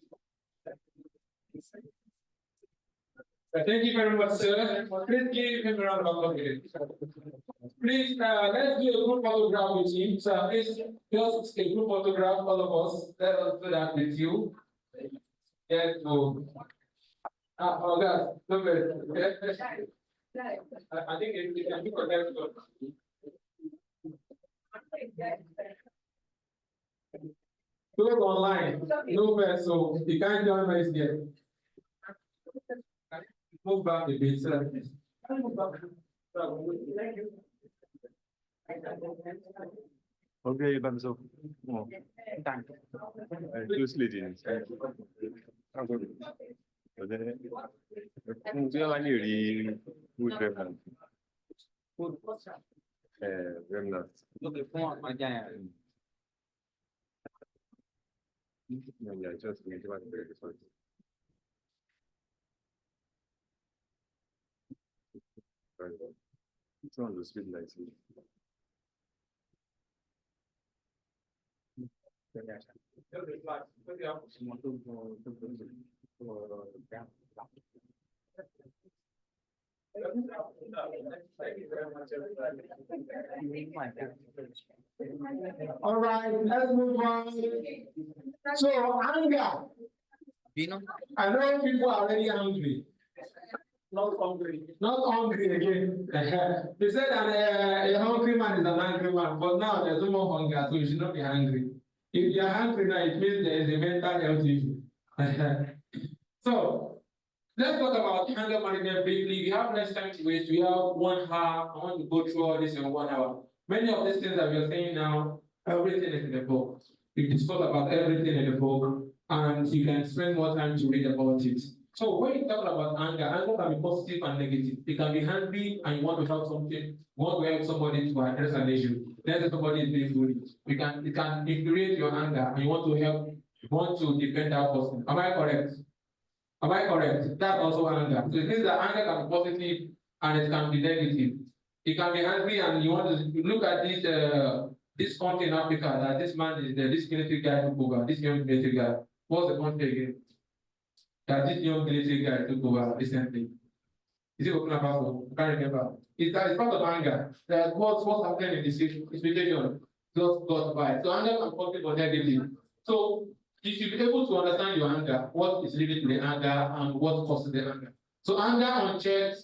A: Thank you very much, sir. Please give him a round of applause. Please, let's do a group photograph with him. So please, just a group photograph, all of us. Let us do that with you. Yes, no. Oh, God, look at it. I think it can be connected. Do it online. Nowhere, so you can't join us yet. Move back a bit, sir.
Q: Okay, I'm so. Just leading. We are nearly good remnant. Remnant. Yeah, just need to have very good. It's on the speed lights.
A: All right, let's move on. So, anger. I know people are already hungry. Not hungry. Not hungry again. They said that a hungry man is an angry man, but now there's no more hunger, so you should not be hungry. If you're hungry now, it means there is a mental health issue. So, let's talk about anger management briefly. We have less time to waste. We have 1 hour. I want to go through all this in 1 hour. Many of these things that we are saying now, everything is in the book. We discuss about everything in the book, and you can spend more time to read about it. So when you talk about anger, anger can be positive and negative. It can be angry and you want to help something, you want to help somebody to address an issue. Let's say somebody is being bullied. It can infuriate your anger and you want to help, you want to defend that person. Am I correct? Am I correct? That's also anger. So it means that anger can be positive and it can be negative. It can be angry and you want to look at this country in Africa that this man is there, this military guy took over, this young military guy. What's the country again? That this young military guy took over recently. Is it Burkina Faso? I can't remember. It's part of anger. That what's happening in this situation just got by. So anger can positive or negative. So you should be able to understand your anger, what is leading to the anger and what causes the anger. So anger unchecked,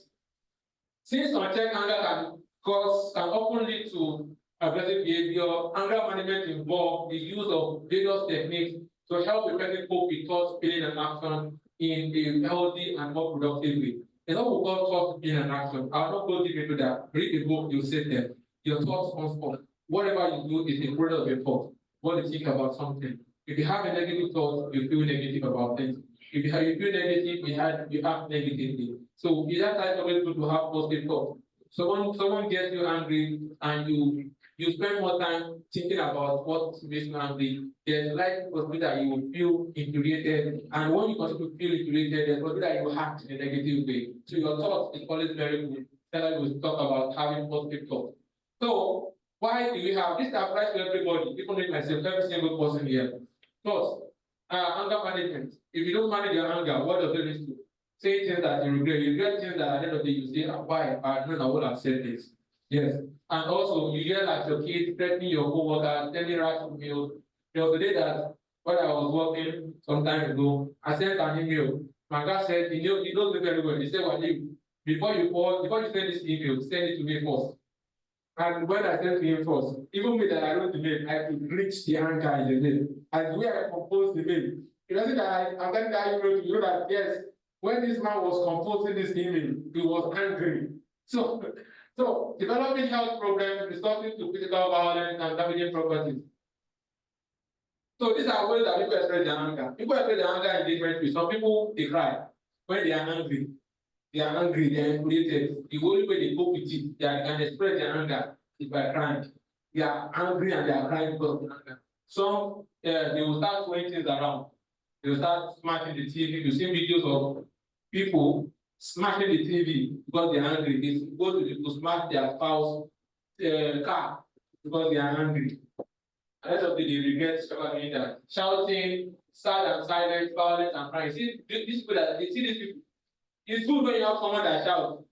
A: since unchecked anger can often lead to aggressive behavior. Anger management involves the use of various techniques to help the person cope with thoughts, feeling, and action in a healthy and more productive way. It's what we call thoughts, feeling, and action. I'll not go deep into that. Read the book, you'll see them. Your thoughts comes from whatever you do is a product of your thought. What you think about something. If you have a negative thought, you feel negative about things. If you feel negative, you act negatively. So it's that always good to have positive thoughts. So someone gets you angry and you spend more time thinking about what makes you angry, there's like possibility that you will feel infuriated, and when you continue to feel infuriated, there's possibility that you will act in a negative way. So your thoughts is always very good. Then we talk about having positive thoughts. So why do we have this? Applies to everybody, even myself, every single person here. First, anger management. If you don't manage your anger, what does it lead to? Say things that you regret. You regret things that at the end of the day you say, why? I know I would have said this. Yes. And also you hear that your kids threatening your co-worker, telling right to mail. There was a day that when I was working some time ago, I sent an email. My guy said, he knows me very well. He said, well, before you send this email, send it to me first. And when I sent to him first, even me that I wrote the mail, I could reach the anger in the mail. And the way I composed the mail, it doesn't that I'm getting that email to you that yes, when this man was composing this email, he was angry. So So, developing health problems, resorting to physical violence and damaging properties. So these are ways that people express their anger. People express their anger in different ways. Some people they cry when they are angry. They are angry, they are infuriated. The only way they cope with it, they can express their anger is by crying. They are angry and they are crying because of anger. Some they will start throwing things around. They will start smashing the TV. You see videos of people smashing the TV because they are angry. They go to smash their spouse car because they are angry. A lot of the regret doing that. Shouting, sad and silent, violent and crying. See these people that they see these people. It's good when you have someone that shouts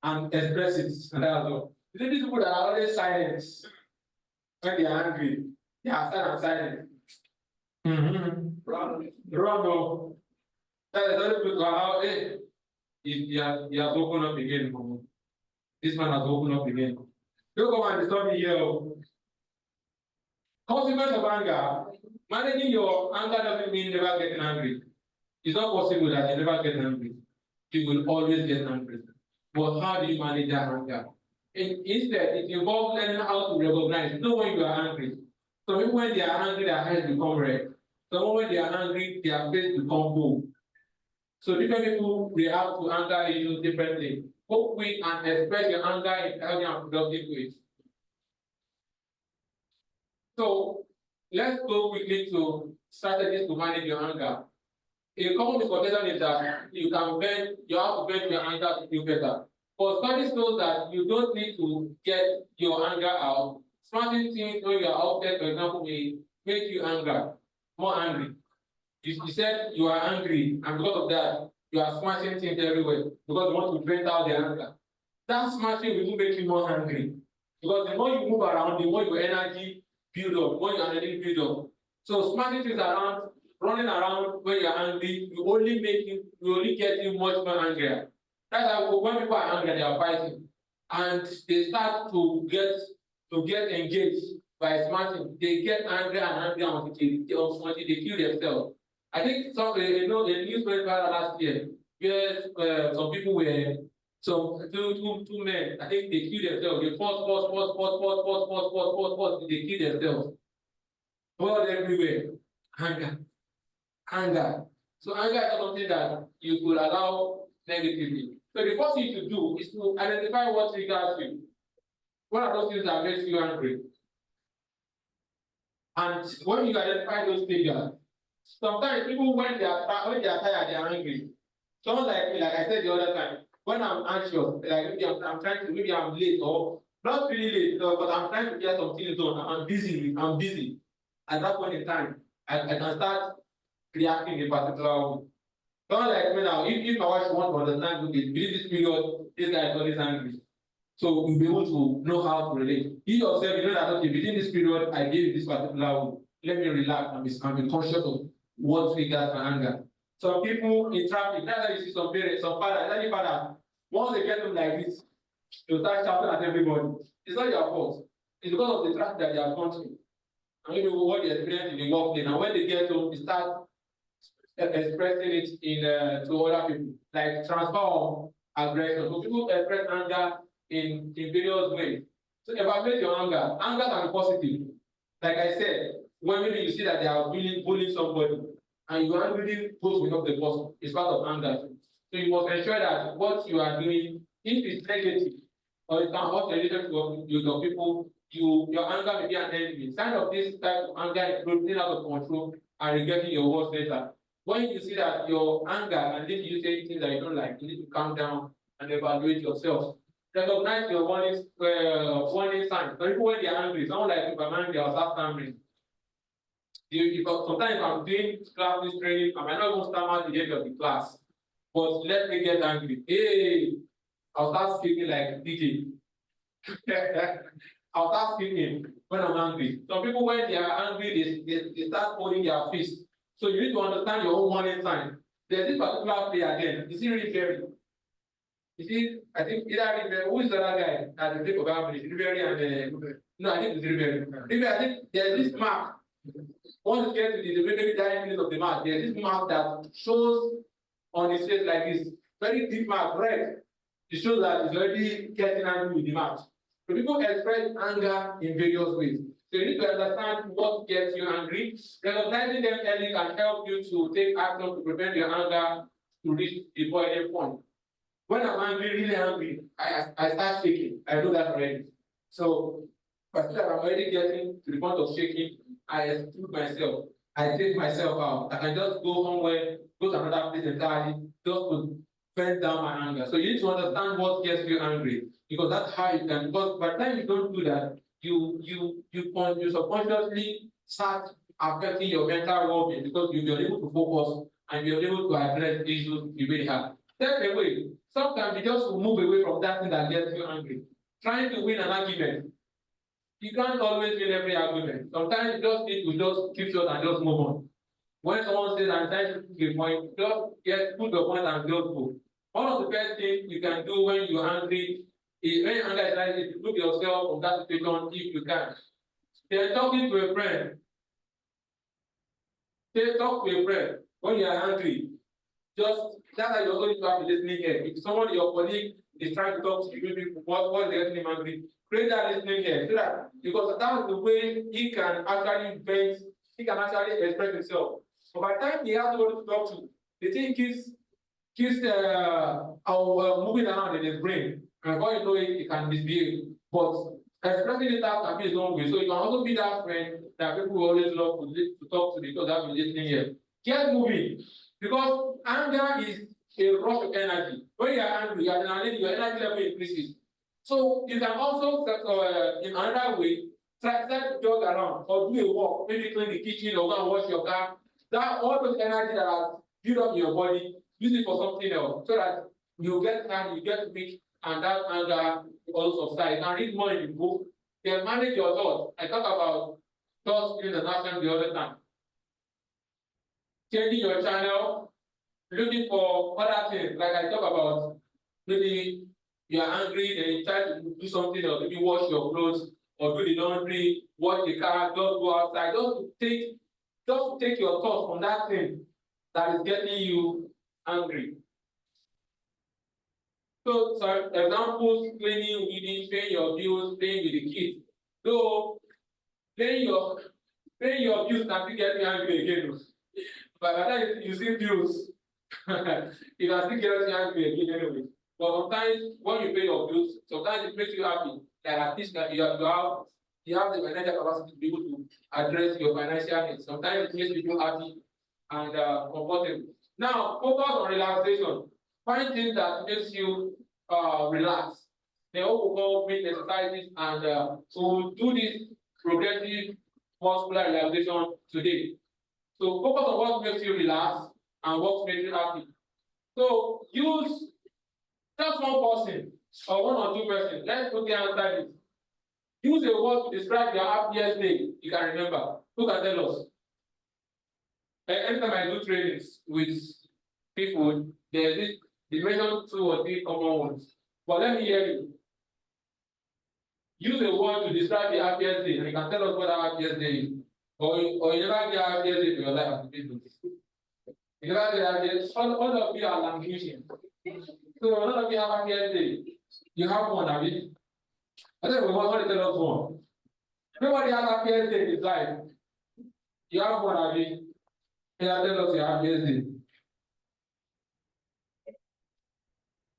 A: and express it, and that's all. You see these people that are always silent when they are angry. They are sad and silent. Run. That is very good to allow. Hey, he has woken up again. This man has woken up again. Don't go and disturb me here. Consequence of anger. Managing your anger doesn't mean never getting angry. It's not possible that you never get angry. You will always get angry. But how do you manage that anger? Instead, it involves learning how to recognize. You know when you are angry. Some people, when they are angry, their hands become red. Some when they are angry, their face become cold. So different people react to anger issues differently. Cope with and express your anger in healthy and productive ways. So let's go quickly to strategies to manage your anger. A common misconception is that you have to vent your anger to feel better. But studies show that you don't need to get your anger out. Smashing things when you are upset, for example, may make you more angry. You said you are angry, and because of that, you are smashing things everywhere because you want to vent out the anger. That smashing will make you more angry. Because the more you move around, the more your energy build up, the more your energy build up. So smashing things around, running around when you're angry, you only get you much more angrier. That's why when people are angry, they are fighting. And they start to get engaged by smashing. They get angry and angry until they kill themselves. I think a newspaper last year, where some people were two men, I think they killed themselves. They fought, they killed themselves. Blood everywhere. Anger. So anger is not something that you could allow negatively. So the first thing to do is to identify what triggers you. What are those things that makes you angry? And when you identify those triggers, sometimes people when they are tired, they are angry. Someone like me, like I said the other time, when I'm anxious, like maybe I'm late or not really late, but I'm trying to get something done. I'm busy. At that point in time, I can start reacting in a particular way. Someone like me now, if my wife wants to understand, okay, within this period, this guy is always angry. So you'll be able to know how to relate. You yourself, you know that okay, within this period, I gave this particular way. Let me relax and be conscious of what triggers my anger. Some people in traffic, that's why you see some parents, some fathers, any father, once they get them like this, they'll start shouting at everybody. It's not their fault. It's because of the traffic that they have gone through. And you know what they experience in the workplace. And when they get home, they start expressing it to other people, like transfer of aggression. So people express anger in various ways. So evaluate your anger. Anger can be positive. Like I said, when maybe you see that they are bullying somebody, and you are really close with the person, it's part of anger. So you must ensure that what you are doing, if it's negative, or it can hurt the relationship with your people, your anger may be an enemy. Sign of this type of anger is getting out of control and regretting your words later. When you see that your anger and then you say things that you don't like, you need to calm down and evaluate yourself. Recognize your warning signs. So people when they are angry, someone like if I'm angry, I'll start stammering. Sometimes if I'm doing class training, I might not even stammer at the end of the class. But let me get angry. Hey, I'll start speaking like DJ. I'll start speaking when I'm angry. Some people, when they are angry, they start holding their fist. So you need to understand your own warning sign. There's this particular player again. Is he really very? You see, I think either who is the other guy that the play for Gambling? Ribery and no, I think it's Ribery. I think there's this mark. Once you get to the very dying minute of the mark, there's this mark that shows on his face like this. Very deep mark, red. it shows that it's already getting angry with the match. So people express anger in various ways. So you need to understand what gets you angry. Recognizing them early can help you to take action to prevent your anger to reach the boiling point. When I'm angry, really angry, I start shaking. I know that already. So, but I'm already getting to the point of shaking, I exclude myself. I take myself out. I can just go somewhere, go to another place entirely, just to vent down my anger. So you need to understand what gets you angry, because that's how you can. Because by the time you don't do that, you subconsciously start affecting your mental well-being, because you're able to focus and you're able to address issues you really have. Step away. Sometimes you just move away from that thing that gets you angry. Trying to win an argument. You can't always win every argument. Sometimes you just need to just keep short and just move on. When someone says I'm trying to prove a point, just put your point and just go. One of the best things you can do when you're angry is, when anger is rising, to look yourself from that situation if you can. They're talking to a friend. They talk to a friend when you are angry. Just that's how you also need to have a listening ear. If someone, your colleague, is trying to talk to you, maybe what is getting him angry, create that listening ear, so that, because that's the way he can actually vent, he can actually express himself. But by the time he has nobody to talk to, the thing keeps moving around in his brain, and before you know it, he can misbehave. But expressing it out can be his own way. So you can also be that friend that people always love to talk to, because that's the listening ear. Get moving, because anger is a rush of energy. When you are angry, your energy level increases. So you can also, in another way, try to jog around or do a walk, maybe clean the kitchen or go and wash your car. That all those energy that are built up in your body, use it for something else, so that you get time, you get weak, and that anger also subside. You can read more in the book. You can manage your thoughts. I talk about thoughts in the nation the other time. Changing your channel, looking for other things, like I talk about, maybe you are angry, then you try to do something else, maybe wash your clothes or do the laundry, wash the car, just go outside, just to take your thoughts from that thing that is getting you angry. So, examples: cleaning, weeding, paying your bills, playing with the kids. So, paying your bills can still get me angry again. But by the time you see bills, you can still get me angry again anyway. But sometimes when you pay your bills, sometimes it makes you happy. Like at least you have the financial capacity to be able to address your financial needs. Sometimes it makes people happy and comfortable. Now, focus on relaxation. Find things that makes you relax. They all call breathing exercises, and so we'll do this progressive muscular relaxation today. So focus on what makes you relax and what makes you happy. So use just one person or one or two persons. Let's look at answer this. Use a word to describe your happiest day you can remember. Who can tell us? Anytime I do trainings with people, there's this, they mention 2 or 3 common ones. But let me hear you. Use a word to describe the happiest day, and you can tell us what the happiest day is. Or you never get happiest day in your life as a business. You never get happiest. All of you are languishing. So none of you have happiest day. You have one, have you? I think we want to tell us one. Nobody has happiest day in his life. You have one, have you? Yeah, tell us your happiest day.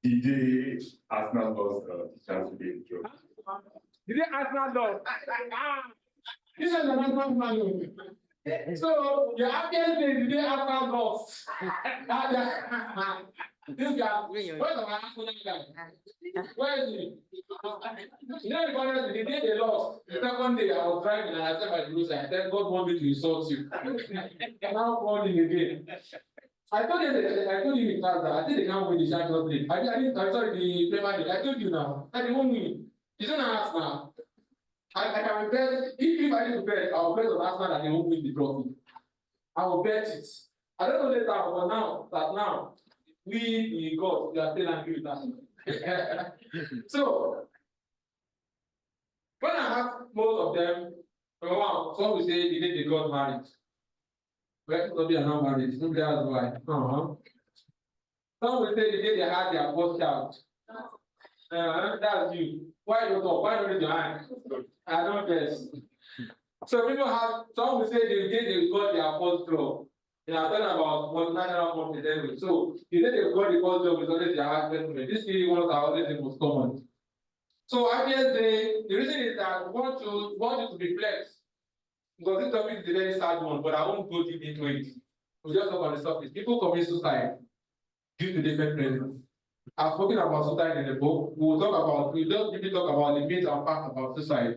Q: The day Arsenal lost the chance to be in the job.
A: The day Arsenal lost. This is an Arsenal man. So your happiest day is the day Arsenal lost. This guy, where's the Arsenal guy? Where is he? You know the funny thing, the day they lost, the second day I was driving and I said by the roadside, I said God want me to insult you. And now calling again. I told you in class that I think they can't win the Champions League. I'm sorry, the Premier League. I told you now that they won't win. You don't ask now. I can bet, if I need to bet, I'll bet on Arsenal that they won't win the trophy. I will bet it. I don't know later, but now, we, the gods, we are still angry with us. So, when I ask most of them, number one, some will say the day they got married. Well, some are not married, simply as why. Some will say the day they had their first child. That's you. Why don't talk? Why don't raise your hand? I don't guess. So people have, some will say they got their first job. They are talking about multinational companies anyway. So the day they got the first job is always their hard estimate. These three ones are always the most common. So I guess the reason is that we want you to be flex. Because this topic is a very sad one, but I won't go deep into it. We'll just look on the surface. People commit suicide due to different reasons. I've spoken about suicide in the book. We'll just briefly talk about the myths and facts about suicide.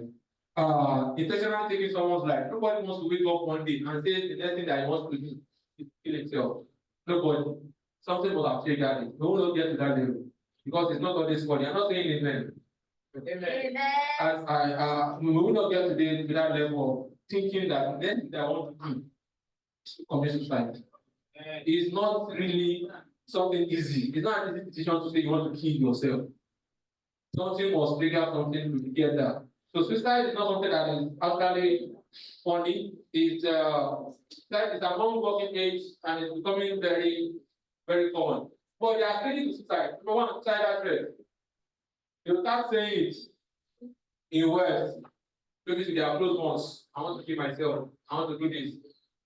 A: Intentional taking someone's life. Nobody wants to wake up one day and say the next thing that he wants to do is kill himself. Nobody. Something will have triggered it. We will not get to that level because it's not always funny. I'm not saying amen. Amen. As we will not get to that level of thinking that the next thing that I want to do is to commit suicide. It's not really something easy. It's not an easy decision to say you want to kill yourself. Something must trigger something to get that. So suicide is not something that is actually funny. It's among working age and it's becoming very, very common. But they are leading to suicide. Number one, suicidal threat. They start saying it in words, maybe to their close ones. I want to kill myself. I want to do this.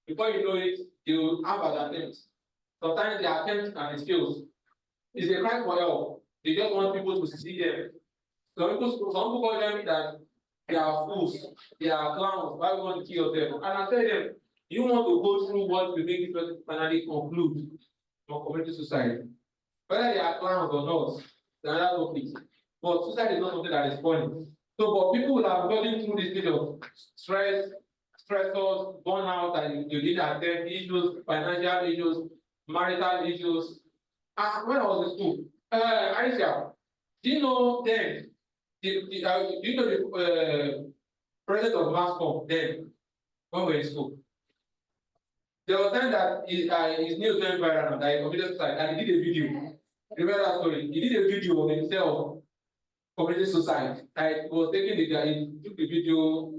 A: Before you know it, you have an attempt. Sometimes the attempt and it fails. It's a cry for help. They just want people to see them. Some people call them that they are fools, they are clowns. Why we want to kill yourself? And I tell them, you want to go through what will make this person finally conclude or commit suicide. Whether they are clowns or not, they are not topic. But suicide is not something that is funny. So, but people who have gone through this stage of stress, stressors, burnout, and you did attempt issues, financial issues, marital issues. When I was in school, Aisha, do you know then? Do you know the president of MASCOM then when we were in school? There was time that his news went viral that he committed suicide and he did a video. Remember that story? He did a video of himself committing suicide. Like he was taking the guy, he took the video,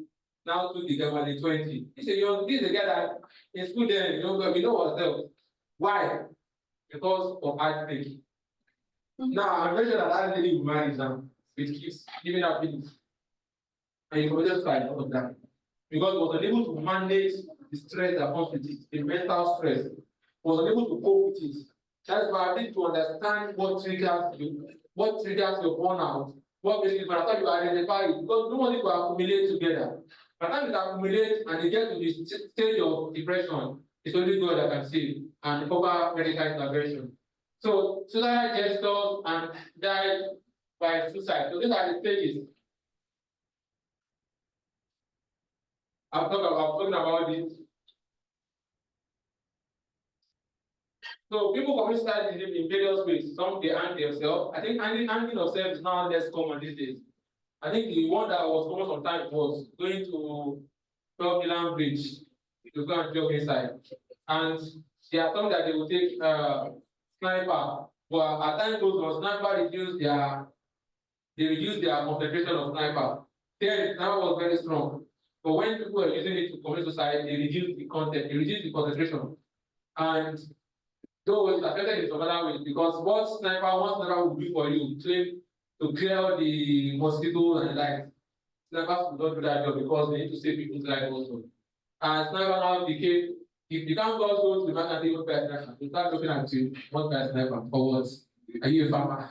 A: now took the guy when he's 20. He said, this is the guy that in school then, we know ourselves. Why? Because of heartbreak. Now I'm very sure that lady will marry him. It keeps giving out things. And you committed suicide because of that. Because he was unable to manage the stress that comes with it, the mental stress. He was unable to cope with it. That's why I need to understand what triggers you, what triggers your burnout, what basically by the time you identify it, because nobody will accumulate together. By the time it accumulates and you get to the stage of depression, it's only God that can save and proper medical intervention. So suicidal gestures and died by suicide. So these are the stages. I'm talking about this. So people commit suicide in various ways. Some they hang themselves. I think hanging yourself is now less common these days. I think the one that was common sometimes was going to 12 Milan Bridge to go and jog inside. And there are some that they will take sniper. But at times those sniper reduce their concentration of sniper. Then sniper was very strong. But when people are using it to commit suicide, they reduce the content, they reduce the concentration. And though it's affected in some other ways, because one sniper will do for you, train to clear the mosquito and like snipers will not do that job because they need to save people's lives also. And sniper now became, if you can't go to the market and say, okay, sniper, you start looking at you, what kind of sniper, for what? Are you a farmer?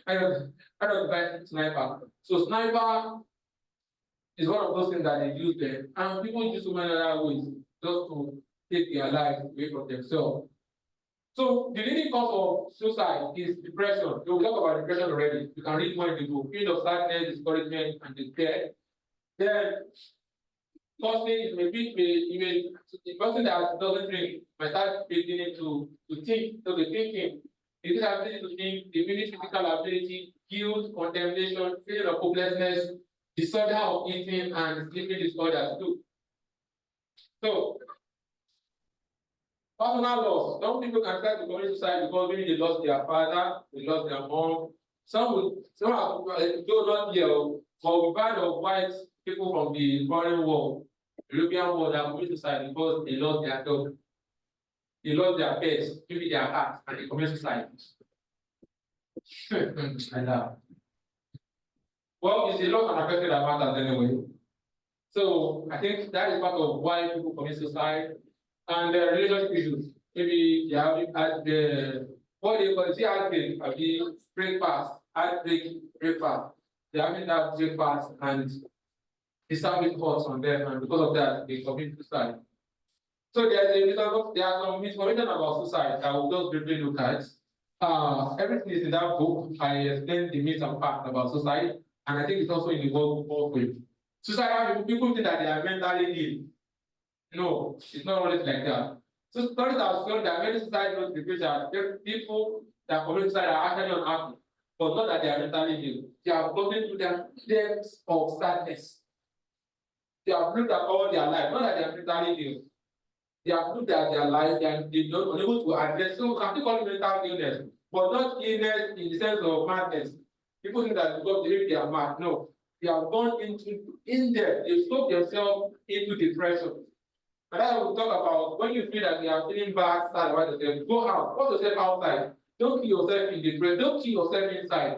A: I don't buy sniper. So sniper is one of those things that they use there. And people use so many other ways just to take their life away from themselves. So the leading cause of suicide is depression. We'll talk about depression already. You can read more in the book. Feeling of sadness, discouragement, and despair. Then firstly, the person that doesn't drink might start beginning to think. So the thinking, the ability to think, diminished physical ability, guilt, condemnation, feeling of hopelessness, disorder of eating, and sleeping disorders too. So personal loss. Some people can try to commit suicide because maybe they lost their father, they lost their mom. Some are though not here, but we've heard of white people from the foreign world, European world that commit suicide because they lost their dog, they lost their pets, maybe their cat, and they commit suicide. I know. Well, it's a lot of affected that matters anyway. So I think that is part of why people commit suicide and relationship issues. Maybe they have at the what they call it, heartbreak, breakfast, breakfast. They haven't had breakfast and the service hurts on them, and because of that, they commit suicide. So there are some misinformation about suicide that we'll just briefly look at. Everything is in that book. I explained the myths and facts about suicide, and I think it's also in the world with suicide. People think that they are mentally ill. No, it's not always like that. So stories have shown that many suicide notes reveal that people that commit suicide are actually unhappy, but not that they are mentally ill. They have gotten to their depths of sadness. They have looked at all their life, not that they are mentally ill. They have looked at their life and they're not unable to address. So we can still call it mental illness, but not illness in the sense of madness. People think that because they are mad. No, they have gone into in-depth, they soak themselves into depression. And that we'll talk about when you feel that you are feeling bad, sad about yourself, go out, put yourself outside. Don't kill yourself in depression, don't kill yourself inside.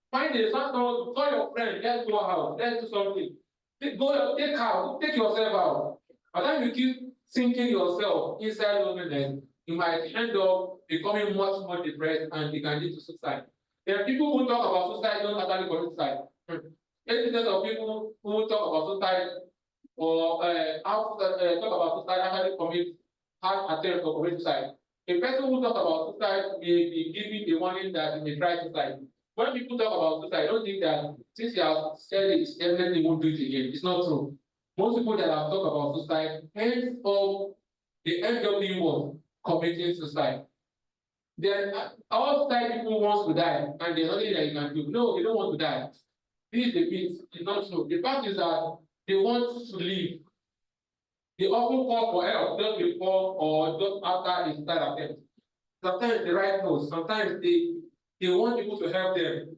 A: Find a someone, call your friend, let's go out, let's do something. Take yourself out. By the time you keep sinking yourself inside loneliness, you might end up becoming much more depressed and you can lead to suicide. There are people who talk about suicide don't actually commit suicide. 80% of people who talk about suicide or talk about suicide actually have attempt to commit suicide. A person who talks about suicide may be giving a warning that he may try suicide. When people talk about suicide, I don't think that since you have said it, definitely won't do it again. It's not true. Most people that have talked about suicide ends up they end up being what? Committing suicide. Then all suicide people want to die, and there's nothing that you can do. No, they don't want to die. This is the myth. It's not true. The fact is that they want to live. They often call for help just before or just after a suicide attempt. Sometimes they write notes. Sometimes they want people to help them.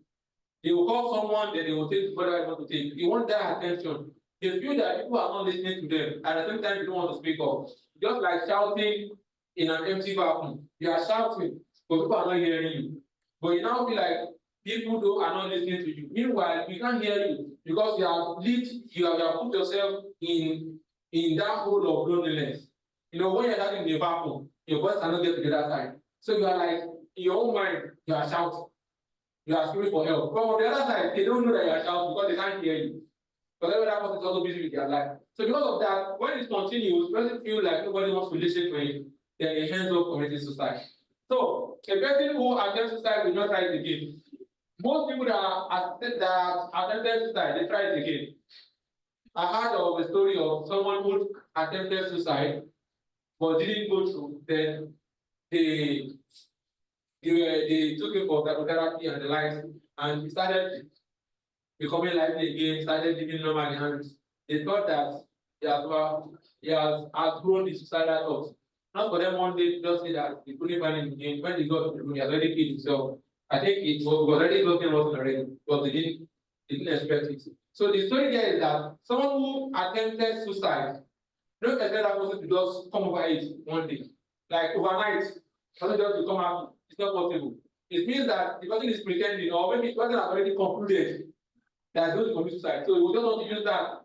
A: They will call someone, then they will take whatever they want to take. They want that attention. They feel that people are not listening to them. At the same time, they don't want to speak up. Just like shouting in an empty vacuum. You are shouting, but people are not hearing you. But you now feel like people are not listening to you. Meanwhile, we can't hear you because you have put yourself in that hole of loneliness. You know, when you're shouting in a vacuum, your voice cannot get to the other side. So you are like, in your own mind, you are shouting. You are screaming for help. But on the other side, they don't know that you are shouting because they can't hear you. Because every other person is also busy with their life. So because of that, when it continues, it doesn't feel like nobody wants to listen to it, then it ends up committing suicide. So a person who attempts suicide will not try it again. Most people that attempted suicide, they try it again. I heard of a story of someone who attempted suicide but didn't go through. Then they took him for psychotherapy and the likes, and he started becoming lively again, started living normally, and they thought that he has outgrown the suicidal thoughts. Not for them one day just say that he couldn't find him again. When he got to the room, he had already killed himself. I think it was already looking rotten already, but they didn't expect it. So the story there is that someone who attempted suicide, don't expect that person to just come over it one day. Like overnight, something just to come out, it's not possible. It means that the person is pretending, or maybe the person has already concluded that he's going to commit suicide. So we just want to use that.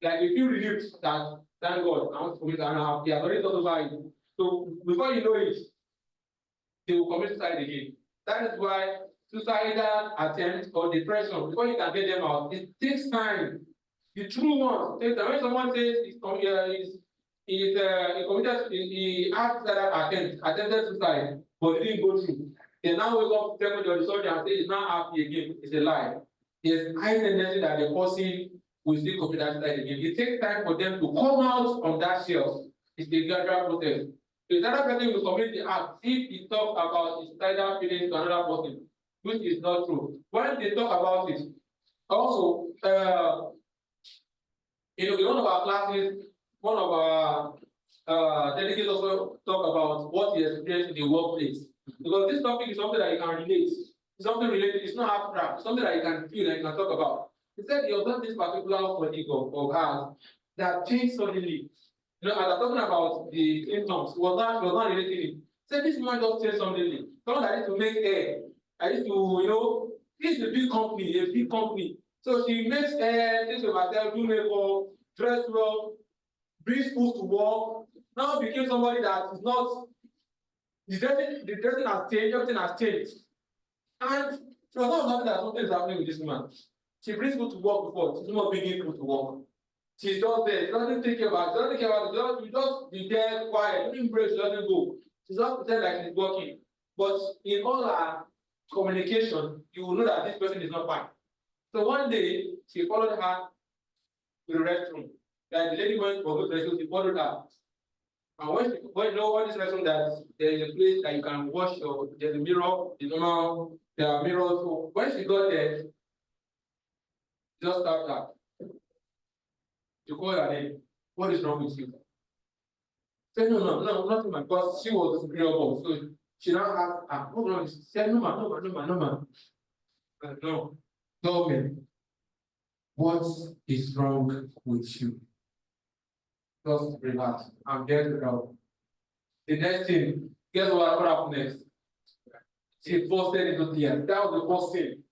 A: Like if you relieved that, thank God, I want to commit suicide, he has already thought over it. So before you know it, they will commit suicide again. That is why suicidal attempts or depression, before you can get them out, it takes time. The true one takes time. When someone says he had suicidal attempted suicide, but it didn't go through. They now wake up second on the surgery and say he's not happy again. It's a lie. There's high tendency that the person will still commit that suicide again. It takes time for them to come out on that shelf. It's a gradual process. So the other person will commit the act if he talks about his suicidal feelings to another person, which is not true. When they talk about it, also, in one of our classes, one of our delegates also talk about what he experienced in the workplace. Because this topic is something that you can relate. It's something related, it's not abstract, it's something that you can feel and you can talk about. He said he observed this particular colleague of ours that changed suddenly. You know, as I'm talking about the symptoms, was not relating it. Say this man just changed suddenly. Someone that used to make air, I used to, this is a big company, So she makes things of herself, do makeup, dress well, brings food to work. Now became somebody that is not, the dressing has changed, everything has changed. And she was not happy that something is happening with this woman. She brings food to work before, she's not bringing food to work. She's just there, she doesn't take care about it, she doesn't care about it, you just be there quiet, during break, she doesn't go. She's just pretend like she's working. But in all her communication, you will know that this person is not fine. So one day, she followed her to the restroom. Like the lady went for the restroom, she followed her. And when you know what this restroom, that there is a place that you can wash your, there's a mirror, there are mirrors. So when she got there, just stopped her. You call her name. What is wrong with you? Say no, nothing, man. Because she was a superior boss. So she now asked, what's wrong? She said, no, man. No, tell me, what is wrong with you? Just relax. I'm here to help. The next thing, guess what happened next? She busted into tears. That was the first thing.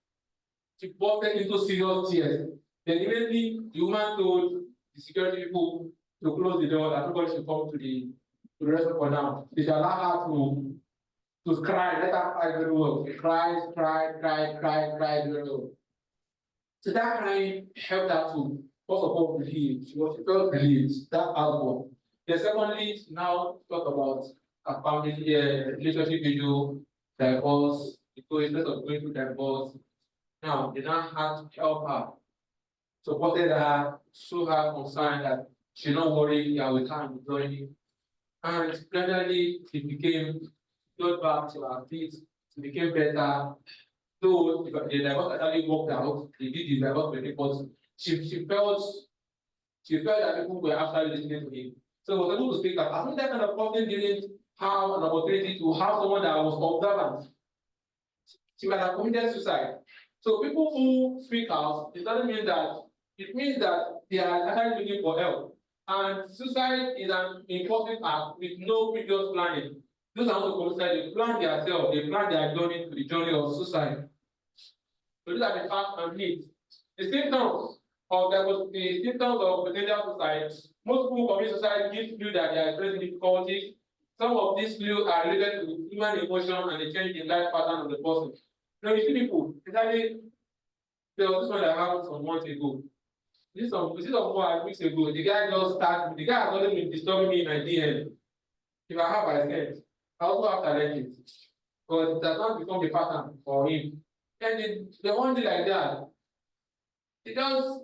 A: She busted into serious tears. Then immediately, the woman told the security people to close the door, that nobody should come to the restaurant for now. They should allow her to cry, let her cry very well. She cried very well. So that crying helped her to, first of all, relieve. She felt relieved, that outburst. Then secondly, now talk about a family relationship issue, divorce, because instead of going through divorce, now they now have to help her, supported her, show her concern that she not worry, yeah, we can't enjoy it. And gradually she became got back to her feet, she became better. Though the divorce actually worked out, they did the divorce but she felt that people were actually listening to him. So he was able to speak up. I think that kind of person didn't have an opportunity to have someone that was observant. She might have committed suicide. So people who speak out, it doesn't mean that, it means that they are actually looking for help. And suicide is an important act with no previous planning. Those are not suicide, they plan themselves, they plan their journey to the journey of suicide. So these are the facts and needs. The symptoms of potential suicide, most people commit suicide give clue that they are experiencing difficulties. Some of these clues are related to human emotion and the change in life pattern of the person. Now you see people, especially there was this one that happened some months ago. This is some weeks ago. The guy just started, the guy has already been disturbing me in my DM. If I have, I send. I also have challenges. But it does not become a pattern for him. And the one day like that, he just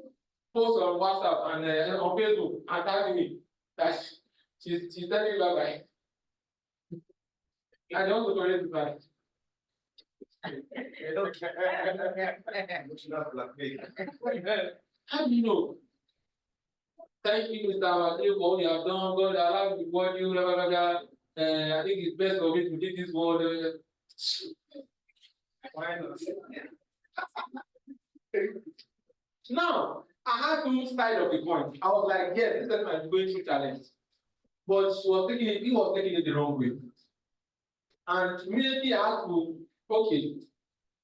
A: post on WhatsApp and on Facebook and tag me that she's telling me bye-bye. I don't want to correct it back. How do you know? Thank you, Mr. Awadeu, for all you have done. God, allow me to reward you, blah, blah, blah, blah. I think it's best for me to leave this world. Why not? Now, I had two sides of the coin. I was like, yes, this person might be going through challenge. But he was taking it the wrong way. And immediately I had to,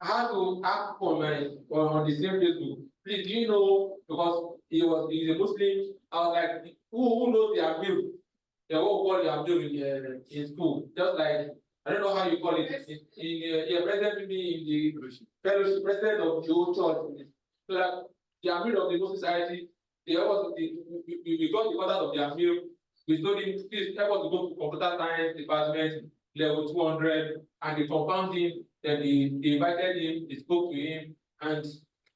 A: I had to ask on the same Facebook, please, do you know, because he's a Muslim, I was like, who knows the Abdul? They all call the Abdul in school. Just like, I don't know how you call it. He presented me in the fellowship, president of the old church. So that the Amir of the Muslim society, we got the contact of the Amir. We told him, please help us to go to computer science department, level 200, and they confirmed him. Then they invited him, they spoke to him, and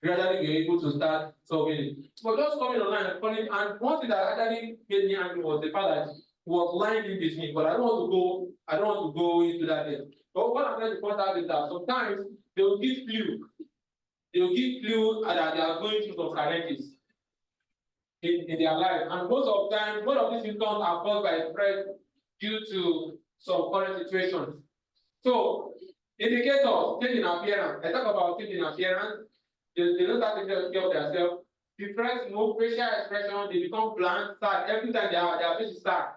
A: gradually we were able to start solving it. But just coming online and calling, and one thing that actually made me angry was the fact that he was lying in between. But I don't want to go into that yet. But what I'm trying to point out is that sometimes they will give clue. They will give clue that they are going through some challenges in their life. And most of the time, most of these symptoms are caused by stress due to some current situations. So, indicators, taking appearance. I talk about taking appearance. They don't start taking care of themselves. Depressed, no facial expression, they become blank, sad. Every time their face is sad.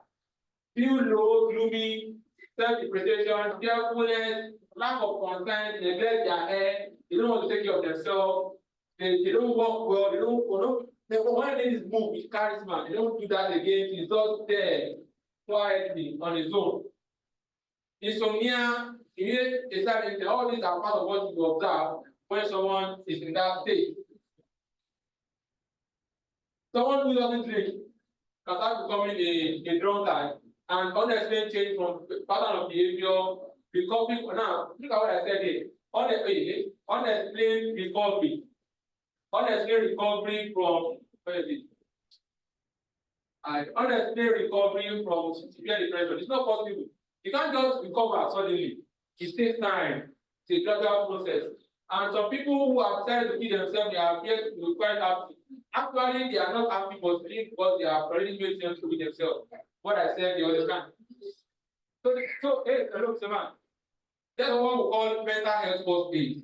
A: Feel low, gloomy, self-depreciation, fearfulness, lack of concern, neglect their hair, they don't want to take care of themselves. they don't work well, they don't, when ladies move with charisma, they don't do that again, he's just there quietly on his own. Insomnia, all these are part of what you observe when someone is in that state. Someone who doesn't drink can start becoming a drunkard and unexplained change from pattern of behavior, recovery. Now, look at what I said here. Unexplained recovery. Unexplained recovery from, where is it? Unexplained recovery from severe depression. It's not possible. You can't just recover suddenly. It takes time. It's a gradual process. And some people who have decided to kill themselves, they appear to be quite happy. Actually, they are not happy, but because they have already made sense to themselves. What I said, you understand? So hey, look, man. That's what we call mental health first aid.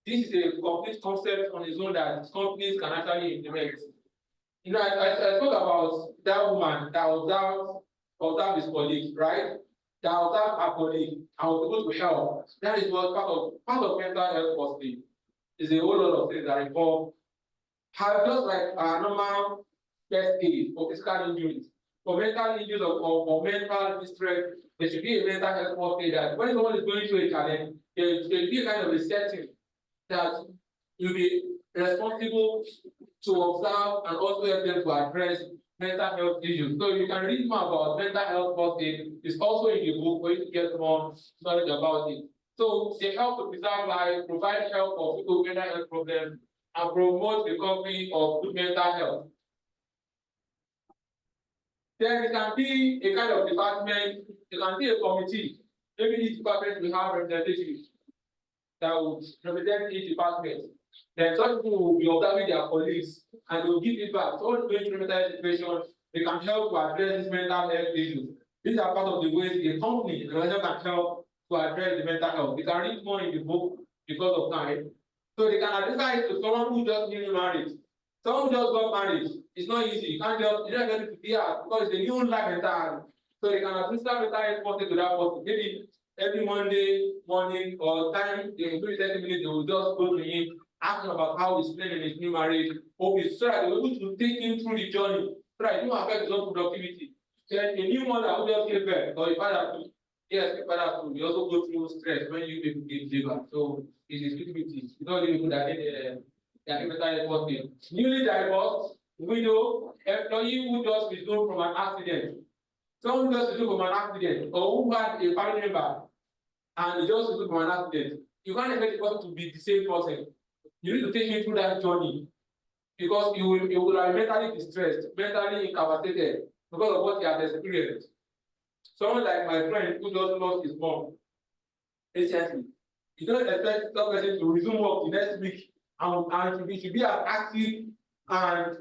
A: This is a complete concept on its own that companies can actually implement. You know, I spoke about that woman that observed his colleague, right? That observed her colleague and was able to help. That is what part of mental health first aid. Is a whole lot of things that involve have just like a normal first aid for physical injuries. For mental injuries or mental distress, there should be a mental health first aid that when someone is going through a challenge, there should be a kind of a setting that you'll be responsible to observe and also help them to address mental health issues. So you can read more about mental health first aid. It's also in the book for you to get more knowledge about it. So they help to preserve life, provide help for people with mental health problems, and promote recovery of good mental health. Then it can be a kind of department, it can be a committee. Maybe each department will have representatives that would represent each department. Then some people will be observing their colleagues and they will give feedback. So all going through mental health situation, they can help to address these mental health issues. These are part of the ways a company can help to address the mental health. You can read more in the book because of time. So they can identify it to someone who just newly married. Someone who just got married. It's not easy. You don't get it to be out because it's a new life entirely. So they can administer mental health to that person. Maybe every Monday morning or time, they will do 30 minutes, they will just go to him, ask him about how he's playing in his new marriage. Hope so that they will be able to take him through the journey. So that it won't affect his own productivity. Then a new mother who just gave birth, or a father too. Yes, father too. We also go through stress when you people give labor. So it's a stupidity. It's not the people that get mental health. Newly divorced, widow, employee who just withdrew from an accident. Someone who just withdrew from an accident, or who had a family member and he just withdrew from an accident. You can't expect the person to be the same person. You need to take him through that journey because you will be mentally distressed, mentally incapacitated because of what he has experienced. Someone like my friend who just lost his mom recently, you don't expect that person to resume work the next week and he should be as active and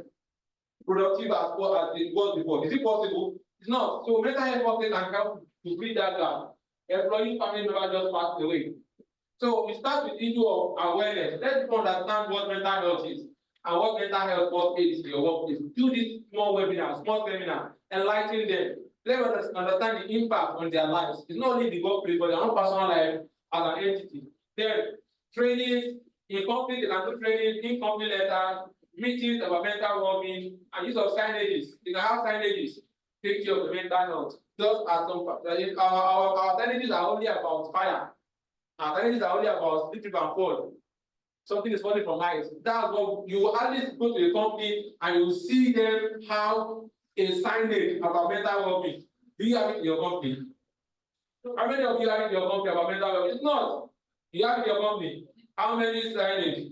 A: productive as it was before. Is it possible? It's not. So mental health can help to bridge that gap. Employee family member just passed away. So we start with the issue of awareness. Let's understand what mental health is and what mental health first aid is in your workplace. Do this small webinar, small seminar, enlighten them. Let us understand the impact on their lives. It's not only the workplace, but their own personal life as an entity. Then training in company, they can do training in company letters, meetings about mental well-being, and use of signages. They can have signages, take care of the mental health. Just as some our signages are only about fire. Our signages are only about slip and fall. Something is falling from eyes. That's what you will always go to a company and you will see them have a signage about mental well-being. Do you have it in your company? How many of you have it in your company about mental well-being? It's not. You have it in your company. How many signage?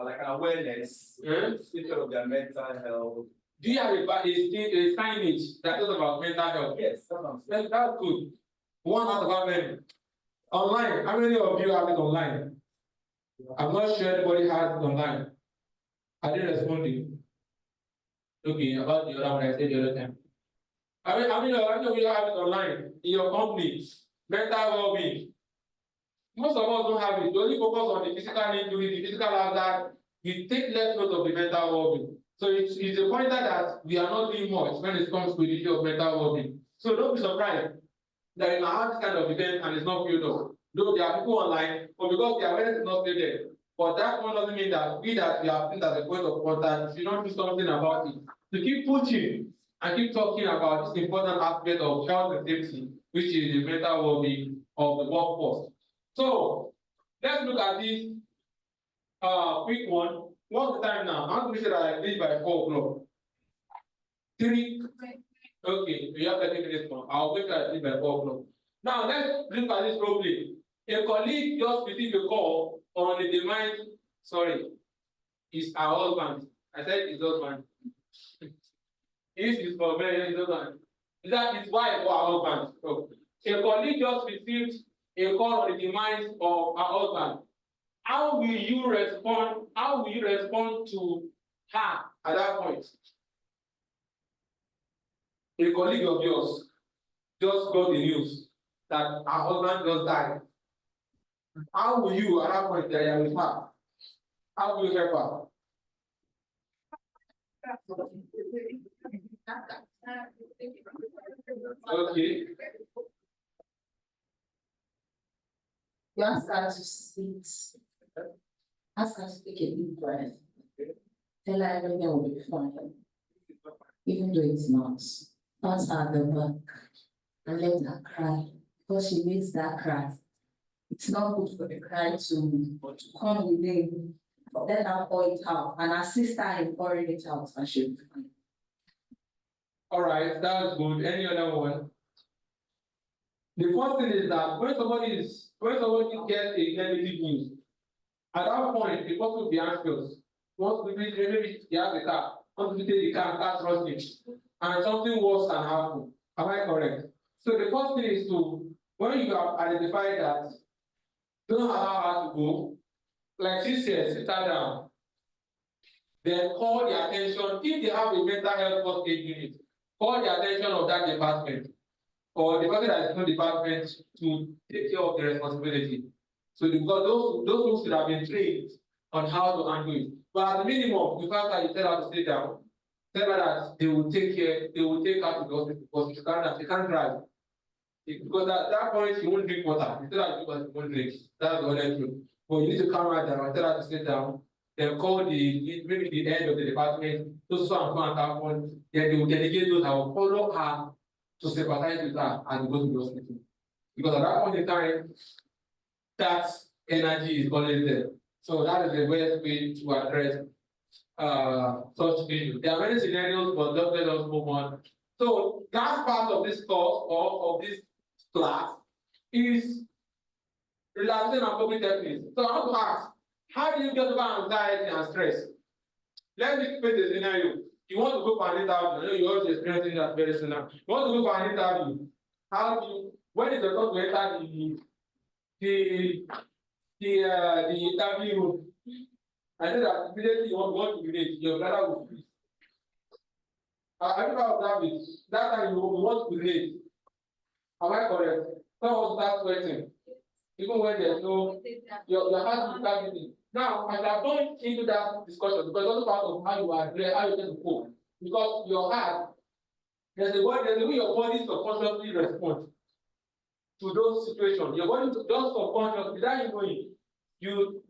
Q: Like an awareness, state of their mental health.
A: Do you have a signage that talks about mental health?
Q: Yes,
A: that's good. One out of how many? Online. How many of you have it online? I'm not sure anybody has it online. I didn't respond to you. Okay, about the other one I said the other time. How many of you have it online in your company? Mental well-being. Most of us don't have it. We only focus on the physical injury, the physical hazard. We take less note of the mental well-being. So it's a pointer that we are not doing much when it comes to the issue of mental well-being. So don't be surprised that you have this kind of event and it's not filled up. Though there are people online, but because the awareness is not still there. But that one doesn't mean that we have seen as a point of contact, we don't do something about it. To keep pushing and keep talking about this important aspect of health and safety, which is the mental well-being of the workforce. So let's look at this quick one. What's the time now? I want to make sure that I finish by 4 o'clock. 3. Okay, we have 30 minutes more. I'll make sure I finish by 4 o'clock. Now let's look at this role play. A colleague just received a call on the demise. Sorry, is our husband. I said his husband. This is for me, his husband. Is that his wife or our husband? So, a colleague just received a call on the demise of her husband. How will you respond? How will you respond to her at that point? A colleague of yours just got the news that her husband just died. How will you at that point that you are with her? How will you help her? Okay.
I: You ask her to sit, ask her to take a deep breath. Tell her everything will be fine, even though it's not. Pat her at the back and let her cry because she needs that cry. It's not good for the cry to come within. Let her pour it out and assist her in pouring it out and she'll be fine.
A: All right, that's good. Any other one? The first thing is that when somebody gets a negative news, at that point, the person will be anxious. Once maybe he has a car, once we take the car and start rusting, and something worse can happen. Am I correct? So the first thing is to, when you have identified that, don't allow her to go. Like she said, sit her down. Then call the attention. If they have a mental health first aid unit, call the attention of that department or the person that is in the department to take care of the responsibility. So because those should have been trained on how to handle it. But at the minimum, the fact that you tell her to sit down, tell her that they will take her to the hospital because she can't drive. Because at that point she won't drink water. You tell her she won't drink. That's the other truth. But you need to calm her down and tell her to sit down. Then call maybe the head of the department, those who are at that point, then they will delegate those that will follow her to sympathize with her and go to the hospital. Because at that point in time, that energy is always there. So that is the best way to address such issues. There are many scenarios, but just let us move on. So last part of this course or of this class is relaxation and coping techniques. So I want to ask, how do you get over anxiety and stress? Let me paint a scenario. You want to go for an interview. I know you're always experiencing that very soon now. You want to go for an interview. How do you, when is the time to enter the interview room? I know that immediately you want to relate, your brother will freeze. I don't know how that time you want to relate. Am I correct? Some of us start sweating. Even when there's no, your heart will start beating. Now, I have gone into that discussion because it's also part of how you are how you get to cope. Because your heart, there's a way your body subconsciously responds to those situations. Your body just subconsciously, without you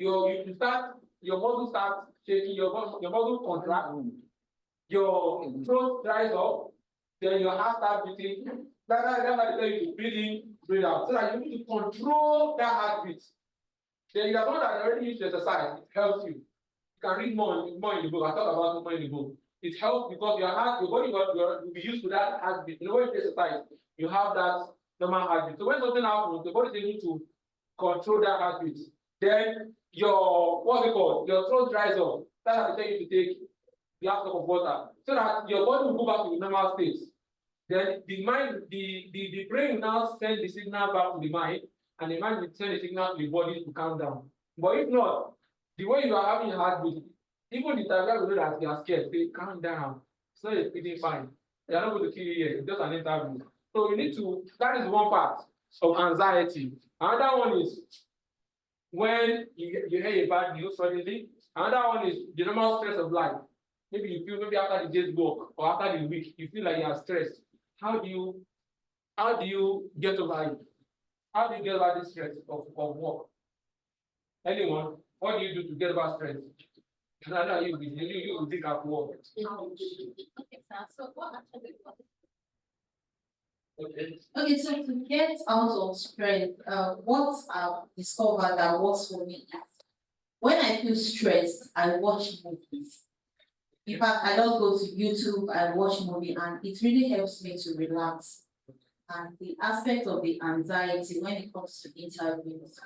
A: knowing, you start, your muscle starts shaking, your muscle contracts, your throat dries up, then your heart starts beating. That's why they tell you to breathe in, breathe out. So that you need to control that heartbeat. Then you are someone that already used to exercise, it helps you. You can read more in the book. I talk about it more in the book. It helps because your body will be used to that heartbeat. You know, when you exercise, you have that normal heartbeat. So when something happens, the body is able to control that heartbeat. Then your your throat dries up. That's how they tell you to take a glass of water so that your body will go back to the normal state. Then the mind, the brain will now send the signal back to the mind, and the mind will send the signal to the body to calm down. But if not, the way you are having a heartbeat, even the target will know that you are scared. Say, calm down. It's not a feeling fine. They are not going to kill you yet. It's just an interview. So you need to, that is one part of anxiety. Another one is when you hear a bad news suddenly. Another one is the normal stress of life. Maybe you feel after the day's work or after the week, you feel like you are stressed. How do you get over it? How do you get over this stress of work? Anyone? What do you do to get over stress? No, you think of work.
B: Okay, sir, so what actually?
A: Okay.
B: Okay, so to get out of stress, what I've discovered that works for me is when I feel stressed, I watch movies. In fact, I just go to YouTube, I watch movie, and it really helps me to relax. And the aspect of the anxiety when it comes to interviews,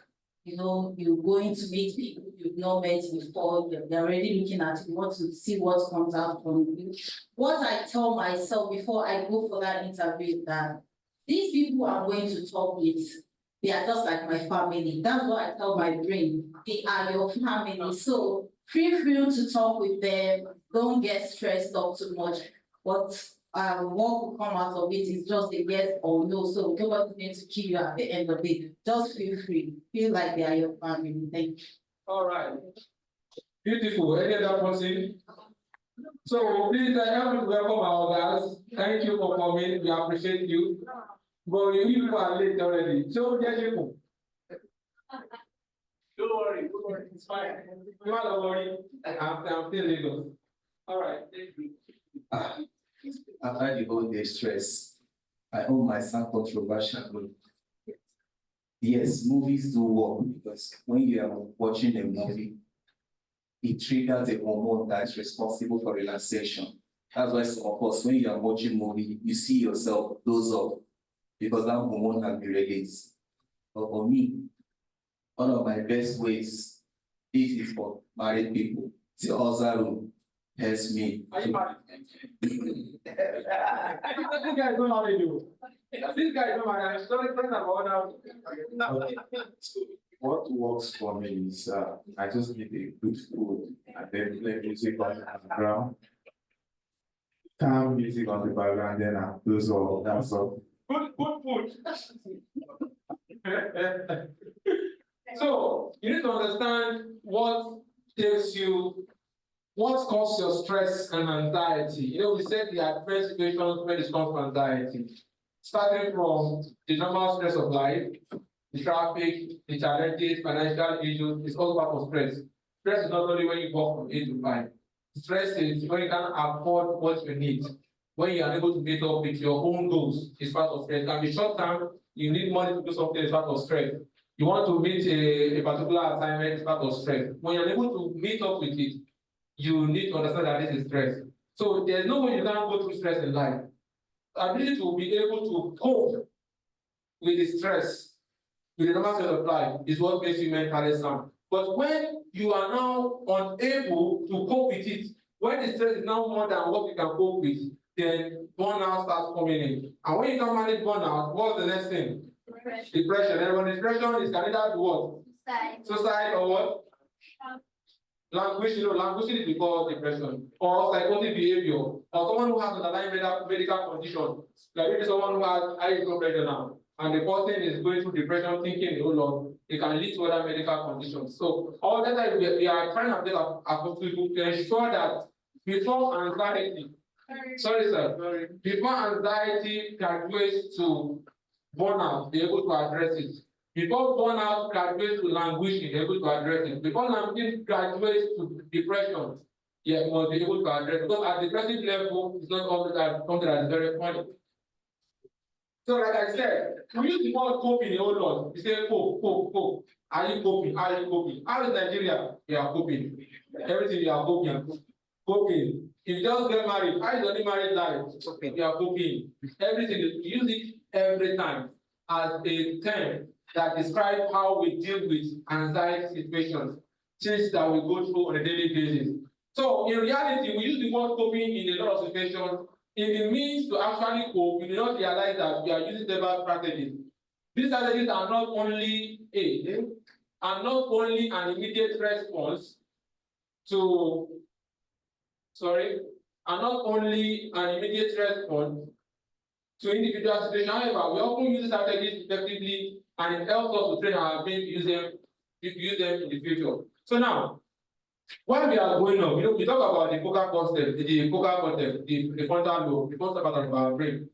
B: you know, you're going to meet people you've not met before, they're already looking at you, want to see what comes out from you. What I tell myself before I go for that interview is that these people I'm going to talk with, they are just like my family. That's what I tell my brain. They are your family. So feel free to talk with them. Don't get stressed up too much. What will come out of it is just a yes or no. So nobody's going to kill you at the end of it. Just feel free. Feel like they are your family. Thank you.
A: All right. Beautiful. Any other person? So please help me welcome our guys. Thank you for coming. We appreciate you. But you are late already. So get you. Don't worry, it's fine. You are not worry. I'm still Lagos. All right, thank you.
O: After the whole day stress, I own my son controversial. Yes, movies do work because when you are watching a movie, it triggers a hormone that's responsible for relaxation. That's why some of us, when you are watching movie, you see yourself doze off because that hormone has been released. But for me, one of my best ways, this is for married people. The other room helps me.
A: Are you married? This guy is not married. This guy is not married. I'm sorry, friends about now.
L: What works for me is I just need a good food and then play music on the background. Calm music on the background, then I close all. That's all.
A: Good food. So you need to understand what causes your stress and anxiety. You know, we said there are different situations when it comes to anxiety. Starting from the normal stress of life, the traffic, the challenges, financial issues, it's all part of stress. Stress is not only when you go from 8 to 5. Stress is when you can't afford what you need. When you are able to meet up with your own goals, it's part of stress. It can be short term, you need money to do something, it's part of stress. You want to meet a particular assignment, it's part of stress. When you're able to meet up with it, you need to understand that this is stress. So there's no way you can't go through stress in life. Ability to be able to cope with the stress, with the normal state of life, is what makes you mentally sound. But when you are now unable to cope with it, when the stress is now more than what you can cope with, then burnout starts coming in. And when you can manage burnout, what's the next thing? Depression. And when depression is can either do what? Suicide or what? Languishing, languishing is because depression, or psychotic behavior, or someone who has an underlying medical condition, like maybe someone who has high blood pressure now, and the person is going through depression, thinking, oh Lord, it can lead to other medical conditions. So all that time we are trying to get to ensure that before anxiety, before anxiety graduates to burnout, be able to address it. Before burnout graduates to languishing, be able to address it. Before languishing graduates to depression, we must be able to address it. Because at depressive level, it's not something that is very funny. So like I said, we use the word coping a whole lot. We say cope. Are you coping? How are you coping? How is Nigeria? We are coping. Everything we are coping. Coping. If you just get married, how is only married life? We are coping. Everything, we use it every time as a term that describes how we deal with anxiety situations, things that we go through on a daily basis. So in reality, we use the word coping in a lot of situations. In the means to actually cope, we do not realize that we are using several strategies. These strategies are not only an immediate response to individual situations. However, we often use strategies effectively, and it helps us to train our brain to use them in the future. So now, while we are going on, we talk about the focal concept, the frontal lobe, the first part of our brain.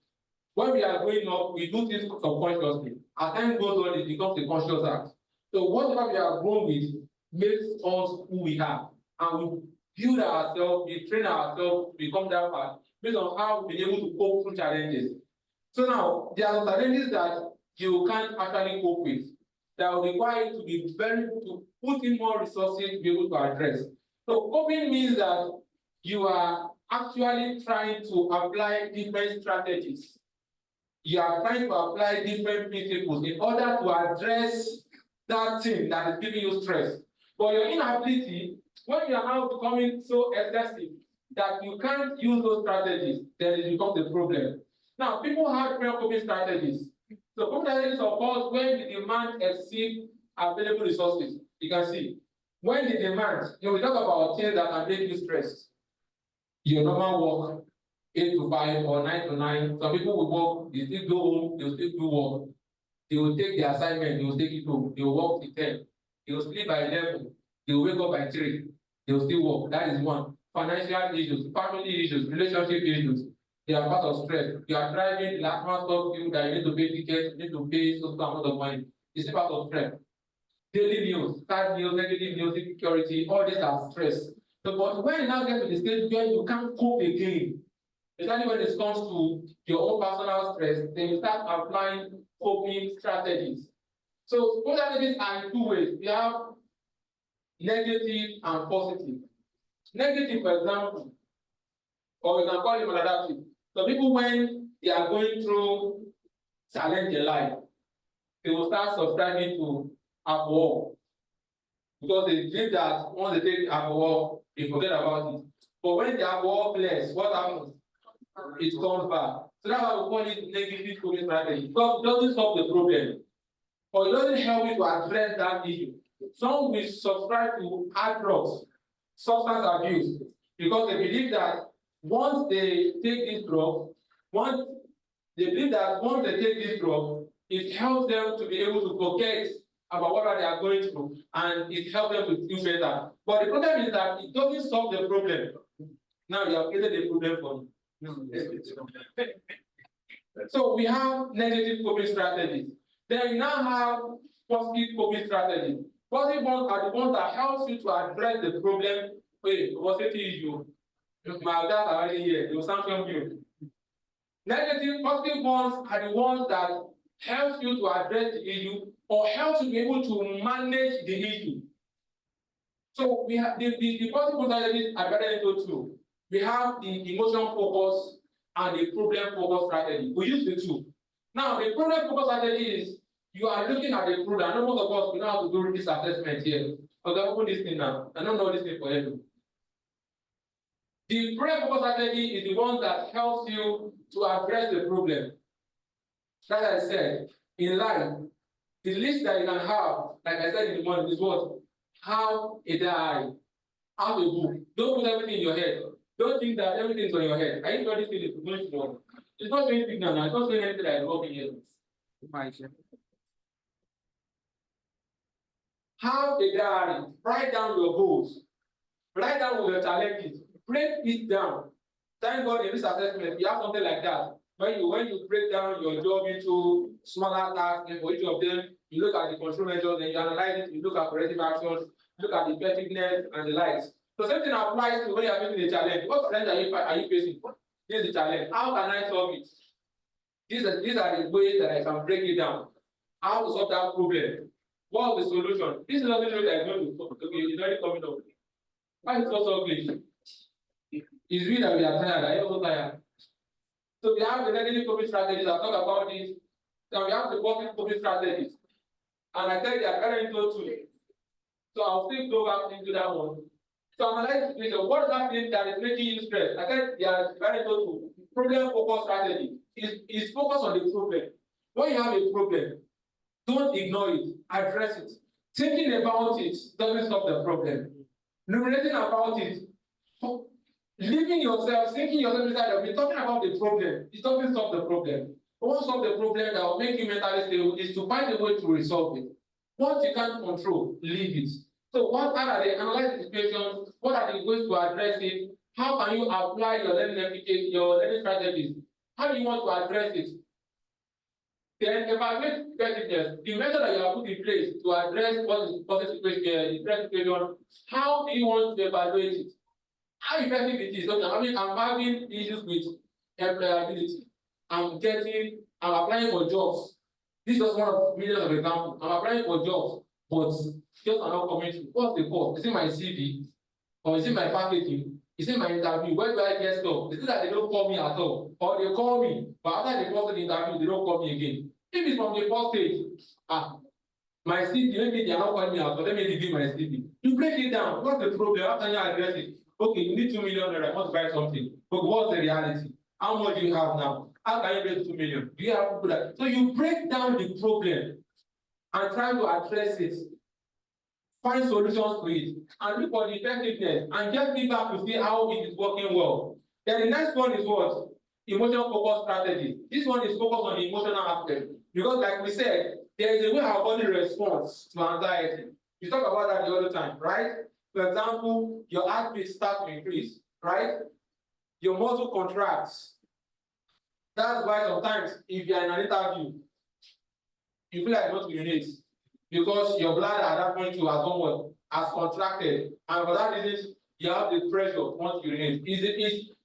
A: When we are growing up, we do things subconsciously. As time goes on, it becomes a conscious act. So whatever we are grown with makes us who we are. And we build ourselves, we train ourselves to become that part based on how we've been able to cope through challenges. So now, there are challenges that you can't actually cope with, that will require you to put in more resources to be able to address. So coping means that you are actually trying to apply different strategies. You are trying to apply different principles in order to address that thing that is giving you stress. But your inability, when you are now becoming so excessive that you can't use those strategies, then it becomes a problem. Now, people have different coping strategies. So coping strategies occurs when the demand exceeds available resources. You can see, when the demand, we talk about things that can make you stressed. Your normal work, 8 to 5 or 9 to 9. Some people will work, they still go home, they will still do work. They will take the assignment, they will take it home, they will work till 10. They will sleep by 11, they will wake up by 3, they will still work. That is one. Financial issues, family issues, relationship issues, they are part of stress. You are driving, the last man talks to you that you need to pay tickets, you need to pay some amount of money. It's part of stress. Daily news, sad news, negative news, insecurity, all these are stress. So, but when you now get to the stage where you can't cope again, especially when it comes to your own personal stress, then you start applying coping strategies. So coping strategies are in two ways. We have negative and positive. Negative, for example, or we can call it maladaptive. So people, when they are going through challenge in life, they will start subscribing to alcohol because they believe that once they take alcohol, they forget about it. But when the alcohol clears, what happens? It comes back. So that's why we call it negative coping strategy. Because it doesn't solve the problem, or it doesn't help you to address that issue. Some will subscribe to hard drugs, substance abuse, because they believe that once they take this drug, it helps them to be able to forget about what they are going through, and it helps them to feel better. But the problem is that it doesn't solve the problem. Now you have created a problem for me. So we have negative coping strategies. Then we now have positive coping strategies. Positive ones are the ones that helps you to address the problem. Wait, what's the issue? My dad are already here. They will sanction you. Positive ones are the ones that helps you to address the issue or helps you be able to manage the issue. So we have the positive strategies are divided into two. We have the emotion focus and the problem focus strategy. We use the two. Now, the problem focus strategy is you are looking at the problem. I know most of us we know how to do this assessment here. Okay, open this thing now. I don't know this thing for you. The problem focus strategy is the one that helps you to address the problem. Like I said, in life, the list that you can have, like I said in the morning, is what? Have a diary, have a book. Don't put everything in your head. Don't think that everything is on your head. I know this thing is going to work. It's not doing anything now. It's not doing anything that is working here. Have a diary. Write down your goals. Write down your challenges. Break it down. Thank God in this assessment, you have something like that. When you break down your job into smaller tasks, and for each of them, you look at the control measures, then you analyze it, you look at corrective actions, look at the effectiveness and the likes. So same thing applies to when you are facing a challenge. What challenge are you facing? This is the challenge. How can I solve it? These are the ways that I can break it down. How to solve that problem? What's the solution? This is not the way that is going to solve. Okay, it's already coming up. Why is it so ugly? It's really that we are tired. I also tired. So we have the negative coping strategies. I'll talk about this. Then we have the positive coping strategies. And I said they are very into two. So I'll still go back into that one. So analyze the situation. What does that mean that is making you stressed? I said they are very into two. Problem focus strategy is focused on the problem. When you have a problem, don't ignore it, address it. Thinking about it doesn't solve the problem. Ruminating about it, leaving yourself, thinking yourself inside of it, talking about the problem, it doesn't solve the problem. What solve the problem that will make you mentally stable is to find a way to resolve it. What you can't control, leave it. So what are the analyze the situations? What are the ways to address it? How can you apply your learning strategies? How do you want to address it? Then evaluate effectiveness. The method that you have put in place to address what is the situation, how do you want to evaluate it? How effective it is? Okay, I mean, I'm having issues with employability. I'm applying for jobs. This is just one of millions of examples. I'm applying for jobs, but just are not coming to. What's the cost? Is it my CV? Or is it my packaging? Is it my interview? Where do I get stuff? Is it that they don't call me at all? Or they call me, but after they first interview, they don't call me again. If it's from the first stage, my CV, maybe they are not calling me out, but let me review my CV. You break it down. What's the problem? How can you address it? Okay, you need 2 million naira. I want to buy something. But what's the reality? How much do you have now? How can you raise 2 million? Do you have people that? So you break down the problem and try to address it. Find solutions to it and look for the effectiveness and get feedback to see how it is working well. Then the next one is what? Emotional focus strategy. This one is focused on the emotional aspect. Because like we said, there is a way our body responds to anxiety. We talk about that the other time, right? For example, your heartbeat starts to increase, right? Your muscle contracts. That's why sometimes if you are in an interview, you feel like you want to urinate because your bladder at that point has contracted, and for that reason you have the pressure once you urinate.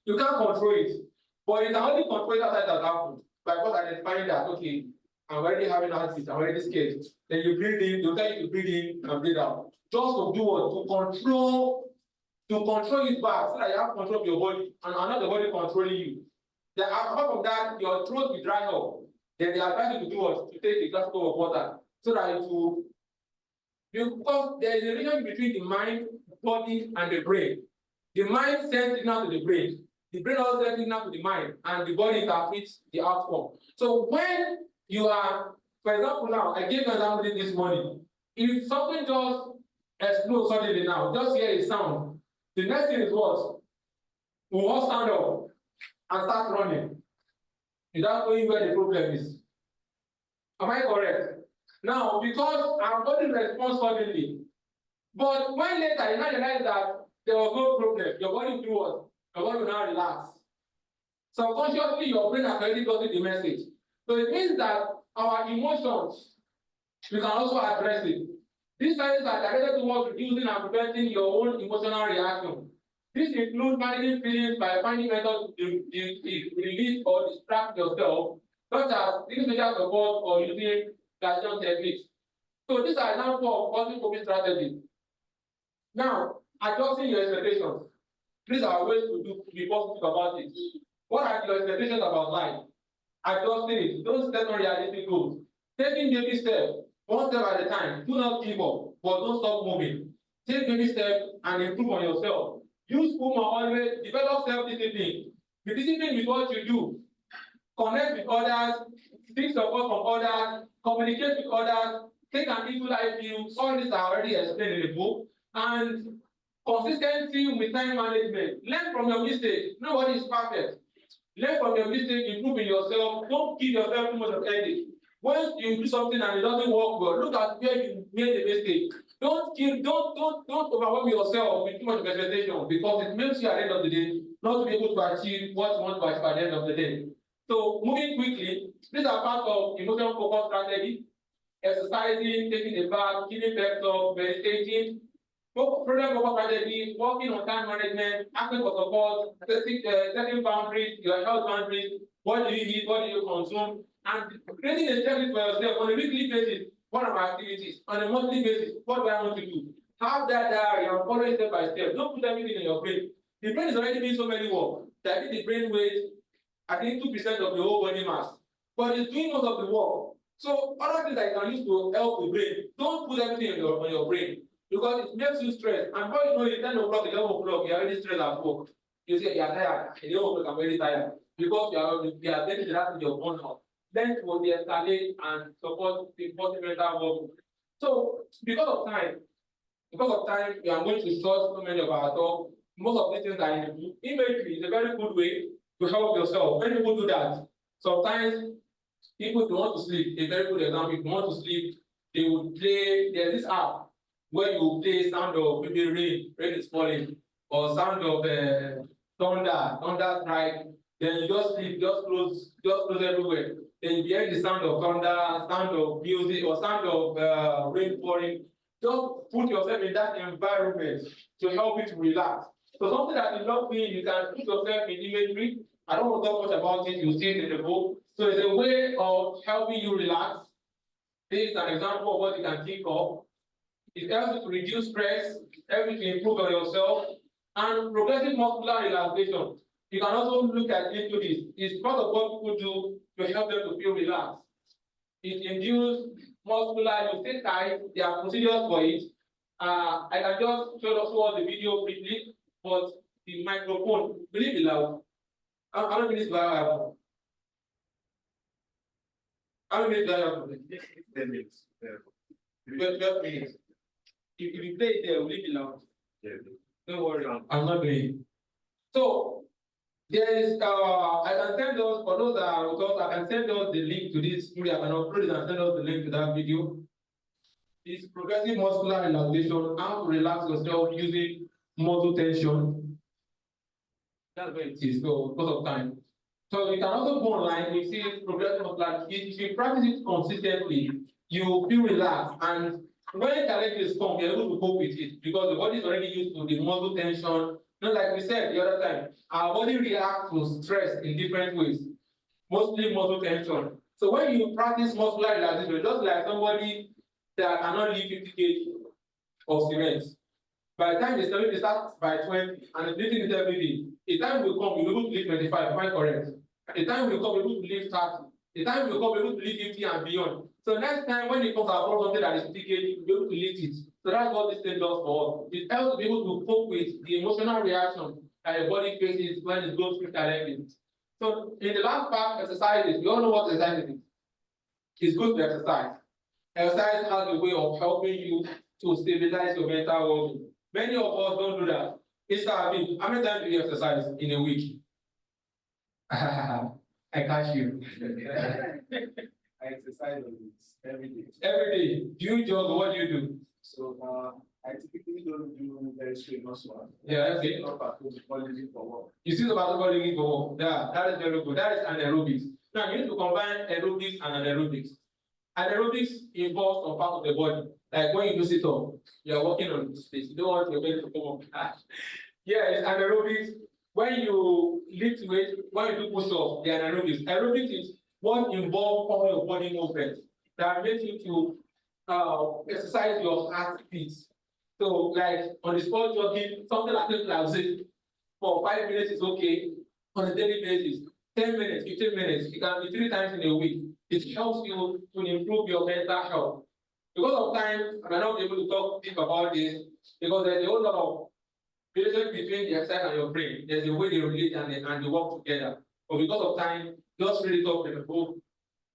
A: You can't control it, but you can only control it after it has happened by first identifying that okay, I'm already having heartbeat, I'm already scared. Then you breathe in, they'll tell you to breathe in and breathe out. Just to do what? To control it back so that you have control of your body and not the body controlling you. Then apart from that, your throat will dry up. Then they advise you to do what? To take a glass of water so that it will. Because there is a relation between the mind, body, and the brain. The mind sends signal to the brain. The brain also sends signal to the mind, and the body interprets the outcome. So when you are, for example, now I gave an example this morning. If something just explodes suddenly now, just hear a sound. The next thing is what? We all stand up and start running without knowing where the problem is. Am I correct? Now, because our body responds suddenly, but when later you now realize that there was no problem, your body will do what? Your body will now relax. Subconsciously, your brain has already gotten the message. So it means that our emotions, we can also address it. These strategies are directed towards reducing and preventing your own emotional reaction. This includes managing feelings by finding methods to release or distract yourself, such as using social support or using gratitude techniques. So these are examples of positive coping strategies. Now, adjusting your expectations. These are ways to be positive about it. What are your expectations about life? Adjusting it. Don't set unrealistic goals. Taking baby steps, one step at a time. Do not give up, but don't stop moving. Take baby steps and improve on yourself. Use Puma always, develop self-discipline. Be disciplined with what you do. Connect with others, seek support from others, communicate with others, take an equal life view. All these are already explained in the book. And consistency with time management. Learn from your mistakes. Nobody is perfect. Learn from your mistakes, improve in yourself. Don't give yourself too much of headache. Once you do something and it doesn't work well, look at where you made the mistake. Don't overwhelm yourself with too much of expectation because it makes you at the end of the day not to be able to achieve what you want to achieve at the end of the day. So moving quickly, these are part of emotional focus strategy, exercising, taking a bath, giving pep talk, meditating, product focus strategy, working on time management, asking for support, setting boundaries, your health boundaries, what do you eat, what do you consume, and creating a checklist for yourself on a weekly basis. What are my activities? On a monthly basis, what do I want to do? Have that diary and follow it step by step. Don't put everything in your brain. The brain is already doing so many work that the brain weighs, I think 2% of the whole body mass. But it's doing most of the work. So other things that you can use to help the brain, don't put everything on your brain because it makes you stressed. And before you know it, 10 o'clock, 11 o'clock, you're already stressed at work. You say you're tired, 11 o'clock, I'm very tired. Because you are taking that in your own house. Then will de-escalate and support the positive mental work. So because of time, we are going to short so many of our talk. Most of these things are in the book. Imagery is a very good way to help yourself. When people do that, sometimes people don't want to sleep. A very good example, if you want to sleep, they will play, there's this app where you will play sound of maybe rain is falling, or sound of thunder strike, Then you just sleep, just close everywhere. Then you hear the sound of thunder, sound of music, or sound of rain pouring. Just put yourself in that environment to help you to relax. So something that you love doing, you can put yourself in imagery. I don't want to talk much about it, you see it in the book. So it's a way of helping you relax. This is an example of what you can think of. It helps you to reduce stress, helps you to improve on yourself, and progressive muscular relaxation. You can also look at into this. It's part of what people do to help them to feel relaxed. It induces muscular, you stay tight, there are procedures for it. I can just show us the video briefly, but the microphone, believe it loud. How many minutes do I have? How many minutes do I have?
Q: 10 minutes.
A: 12 minutes. If you play it there, will it be loud?
Q: Yeah.
A: Don't worry, I'm not doing it. So there is I can send us for those that are with us, I can send us the link to this. Maybe I can upload it and send us the link to that video. It's progressive muscular relaxation, how to relax yourself using muscle tension. That's where it is, so because of time. So you can also go online, you see progressive muscular. If you practice it consistently, you feel relaxed, and when challenges come, you're able to cope with it because the body is already used to the muscle tension. Not like we said the other time, our body reacts to stress in different ways, mostly muscle tension. So when you practice muscular relaxation, just like somebody that cannot lift 50 kg of cement, by the time they start by 20 and they're lifting it every day, the time will come, you'll be able to lift 25, am I correct? The time will come, you'll be able to lift 30. The time will come, you'll be able to lift 50 and beyond. So next time when it comes across something that is 50 kg, you'll be able to lift it. So that's what this thing does for us. It helps to be able to cope with the emotional reaction that your body faces when it goes through challenges. So in the last part, exercises, we all know what exercise is. It's good to exercise. Exercise has a way of helping you to stabilize your mental well-being. Many of us don't do that. It's how many times do you exercise in a week? I catch you.
L: I exercise every day.
A: Every day. Do you jog? What do you do?
L: So I typically don't do very strenuous one.
A: Yeah, okay. You see the basketball league for work. Yeah, that is very good. That is anaerobics. Now you need to combine aerobics and anaerobics. Anaerobics involves some part of the body. Like when you do sit up, you are working on space. You don't want your belly to come up. Yeah, it's anaerobics. When you lift weight, when you do push-ups, the anaerobics. Aerobics is what involves all your body movements that makes you to exercise your heart beats. So, like on the spot jogging, something like this, like say, for 5 minutes is okay. On a daily basis, 10 minutes, 15 minutes, it can be 3 times in a week. It helps you to improve your mental health. Because of time, I may not be able to talk deep about this because there's a whole lot of relationship between the exercise and your brain. There's a way they relate and they work together. But because of time, just read it up in the book.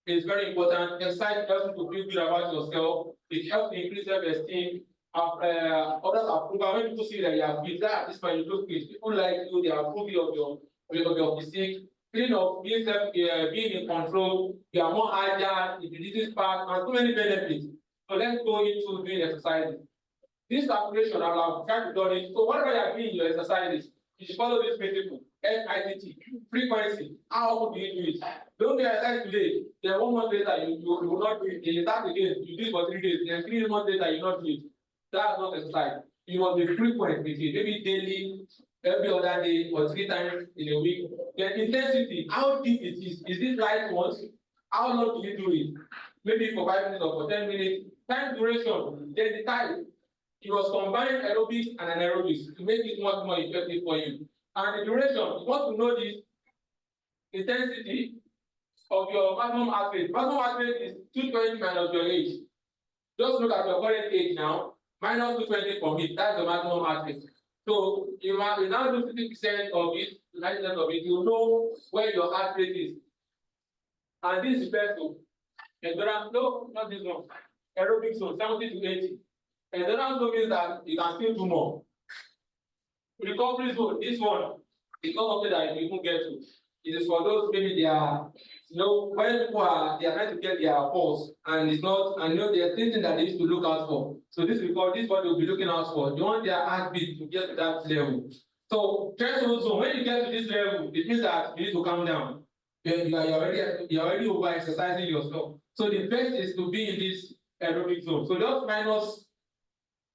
A: It's very important. Exercise helps you to feel good about yourself. It helps increase self-esteem. Others approval. When people see that you are fit, that at this point you look fit. People like you, they approve of your physique. Feeling of being in control, you are more agile, it reduces fat, and so many benefits. So let's go into doing exercises. This calculation, I will try to do it. So whatever you are doing in your exercises, you should follow this principle. FICT, frequency. How often do you do it? Don't do exercise today. Then 1 month later, you will not do it. You start again, you do it for 3 days. Then 3 months later, you not do it. That's not exercise. You must be frequent with it. Maybe daily, every other day, or 3 times in a week. Then intensity, how deep it is. Is it light once? How long do you do it? Maybe for 5 minutes or for 10 minutes. Time duration, then the time. You must combine aerobics and anaerobics to make it much more effective for you. And the duration, you want to know this intensity of your maximum heart rate. Maximum heart rate is 220 minus your age. Just look at your current age now, minus 220 from it, that's the maximum heart rate. So you now do 50% of it, 90% of it, you know where your heart rate is. And this is best to endurance, no, not this one. Aerobic zone, 70 to 80. Endurance zone means that you can still do more. Recovery zone, this one is not something that you can get to. It is for those maybe they are, when people are trying to get their pulse and it's not, and there's things that they need to look out for. So this is what they'll be looking out for. They want their heartbeat to get to that level. So threshold zone, when you get to this level, it means that you need to calm down. You're already over exercising yourself. So the best is to be in this aerobic zone. So just minus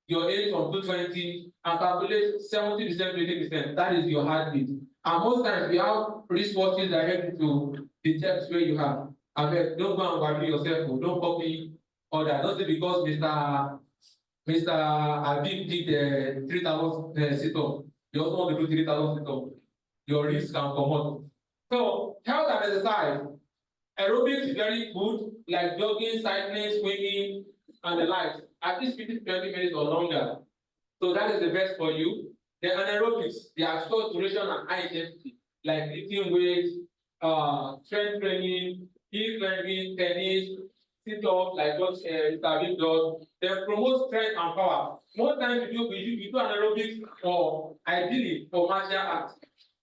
A: your age from 220 and calculate 70% to 80%. That is your heartbeat. And most times we have wristwatches that help you to detect where you are. I mean, don't go and worry yourself. Don't copy order. Don't say because Mr. Habib did 3,000 sit-up. You also want to do 3,000 sit-up. Your risk can come out. So health and exercise. Aerobics is very good, like jogging, cycling, swimming, and the like. At least 15 to 20 minutes or longer. So that is the best for you. The anaerobics, they are short duration and high intensity, like lifting weights, strength training, hill climbing, tennis, sit-up, like what Mr. does. They promote strength and power. Most times we do anaerobics for ideally for martial arts,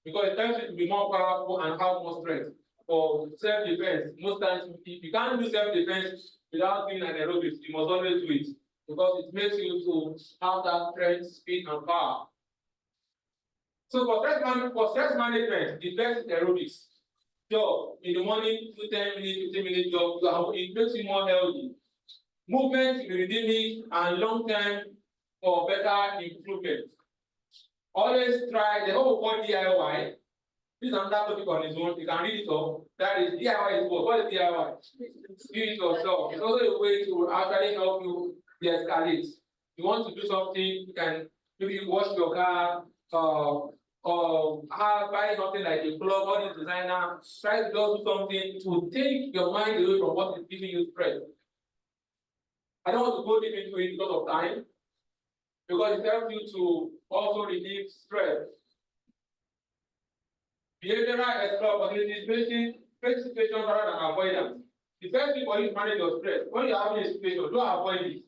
A: because it helps you to be more powerful and have more strength. For self-defense, most times you can't do self-defense without doing anaerobics. You must always do it, because it makes you to have that strength, speed, and power. So for stress management, the best is aerobics. Jog in the morning, 10 minutes, 15 minutes jog, it makes you more healthy. Movement in the redeeming and long-term for better improvement. Always try the whole body DIY. This is another topic on its own. You can read it up. That is DIY is what? What is DIY? Do it yourself. It's also a way to actually help you de-escalate. You want to do something, you can maybe wash your car, or buy something like a plug or a designer. Try to do something to take your mind away from what is giving you stress. I don't want to go deep into it because of time, because it helps you to also relieve stress. Behavioral explore opportunities, face situations rather than avoidance. The first thing for you to manage your stress, when you're having a situation, don't avoid it.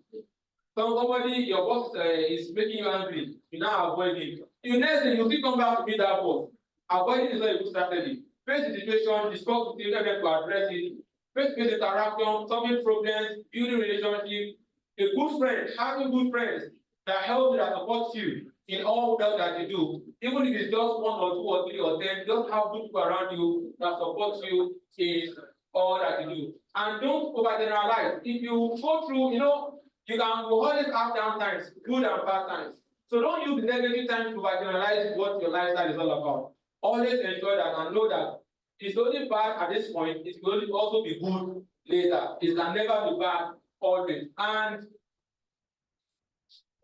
A: Somebody, your boss is making you angry, you now avoid it. The next thing, you still come back to be that boss. Avoiding is not a good strategy. Face the situation, discuss with you, let them to address it. Face-to-face interaction, solving problems, building relationships. A good friend, having good friends that help you, that support you in all that you do. Even if it's just 1 or 2 or 3 or 10, just have good people around you that support you in all that you do. And don't overgeneralize. If you go through, you can always have down times, good and bad times. So don't use the negative times to overgeneralize what your lifestyle is all about. Always enjoy that and know that it's only bad at this point, it will also be good later. It can never be bad always. And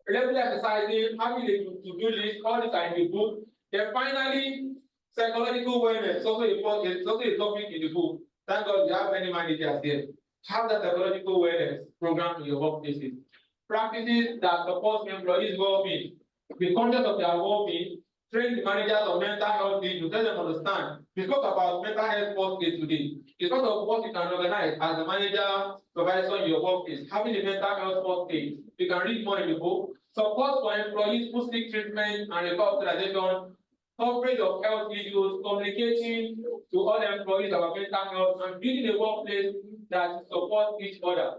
A: regular exercising, having a to-do list, all this are in the book. Then finally, psychological wellness is also a topic in the book. Thank God we have many managers here. Have that psychological wellness program in your workplaces. Practices that support employees' well-being. Be conscious of their well-being. Train the managers of mental health to let them understand. We talk about mental health first aid today. Because of what you can organize as a manager, supervisor in your workplace. Having a mental health first aid. You can read more in the book. Support for employees who seek treatment and hospitalization. Coverage of health issues, communicating to all employees about mental health, and building a workplace that supports each other.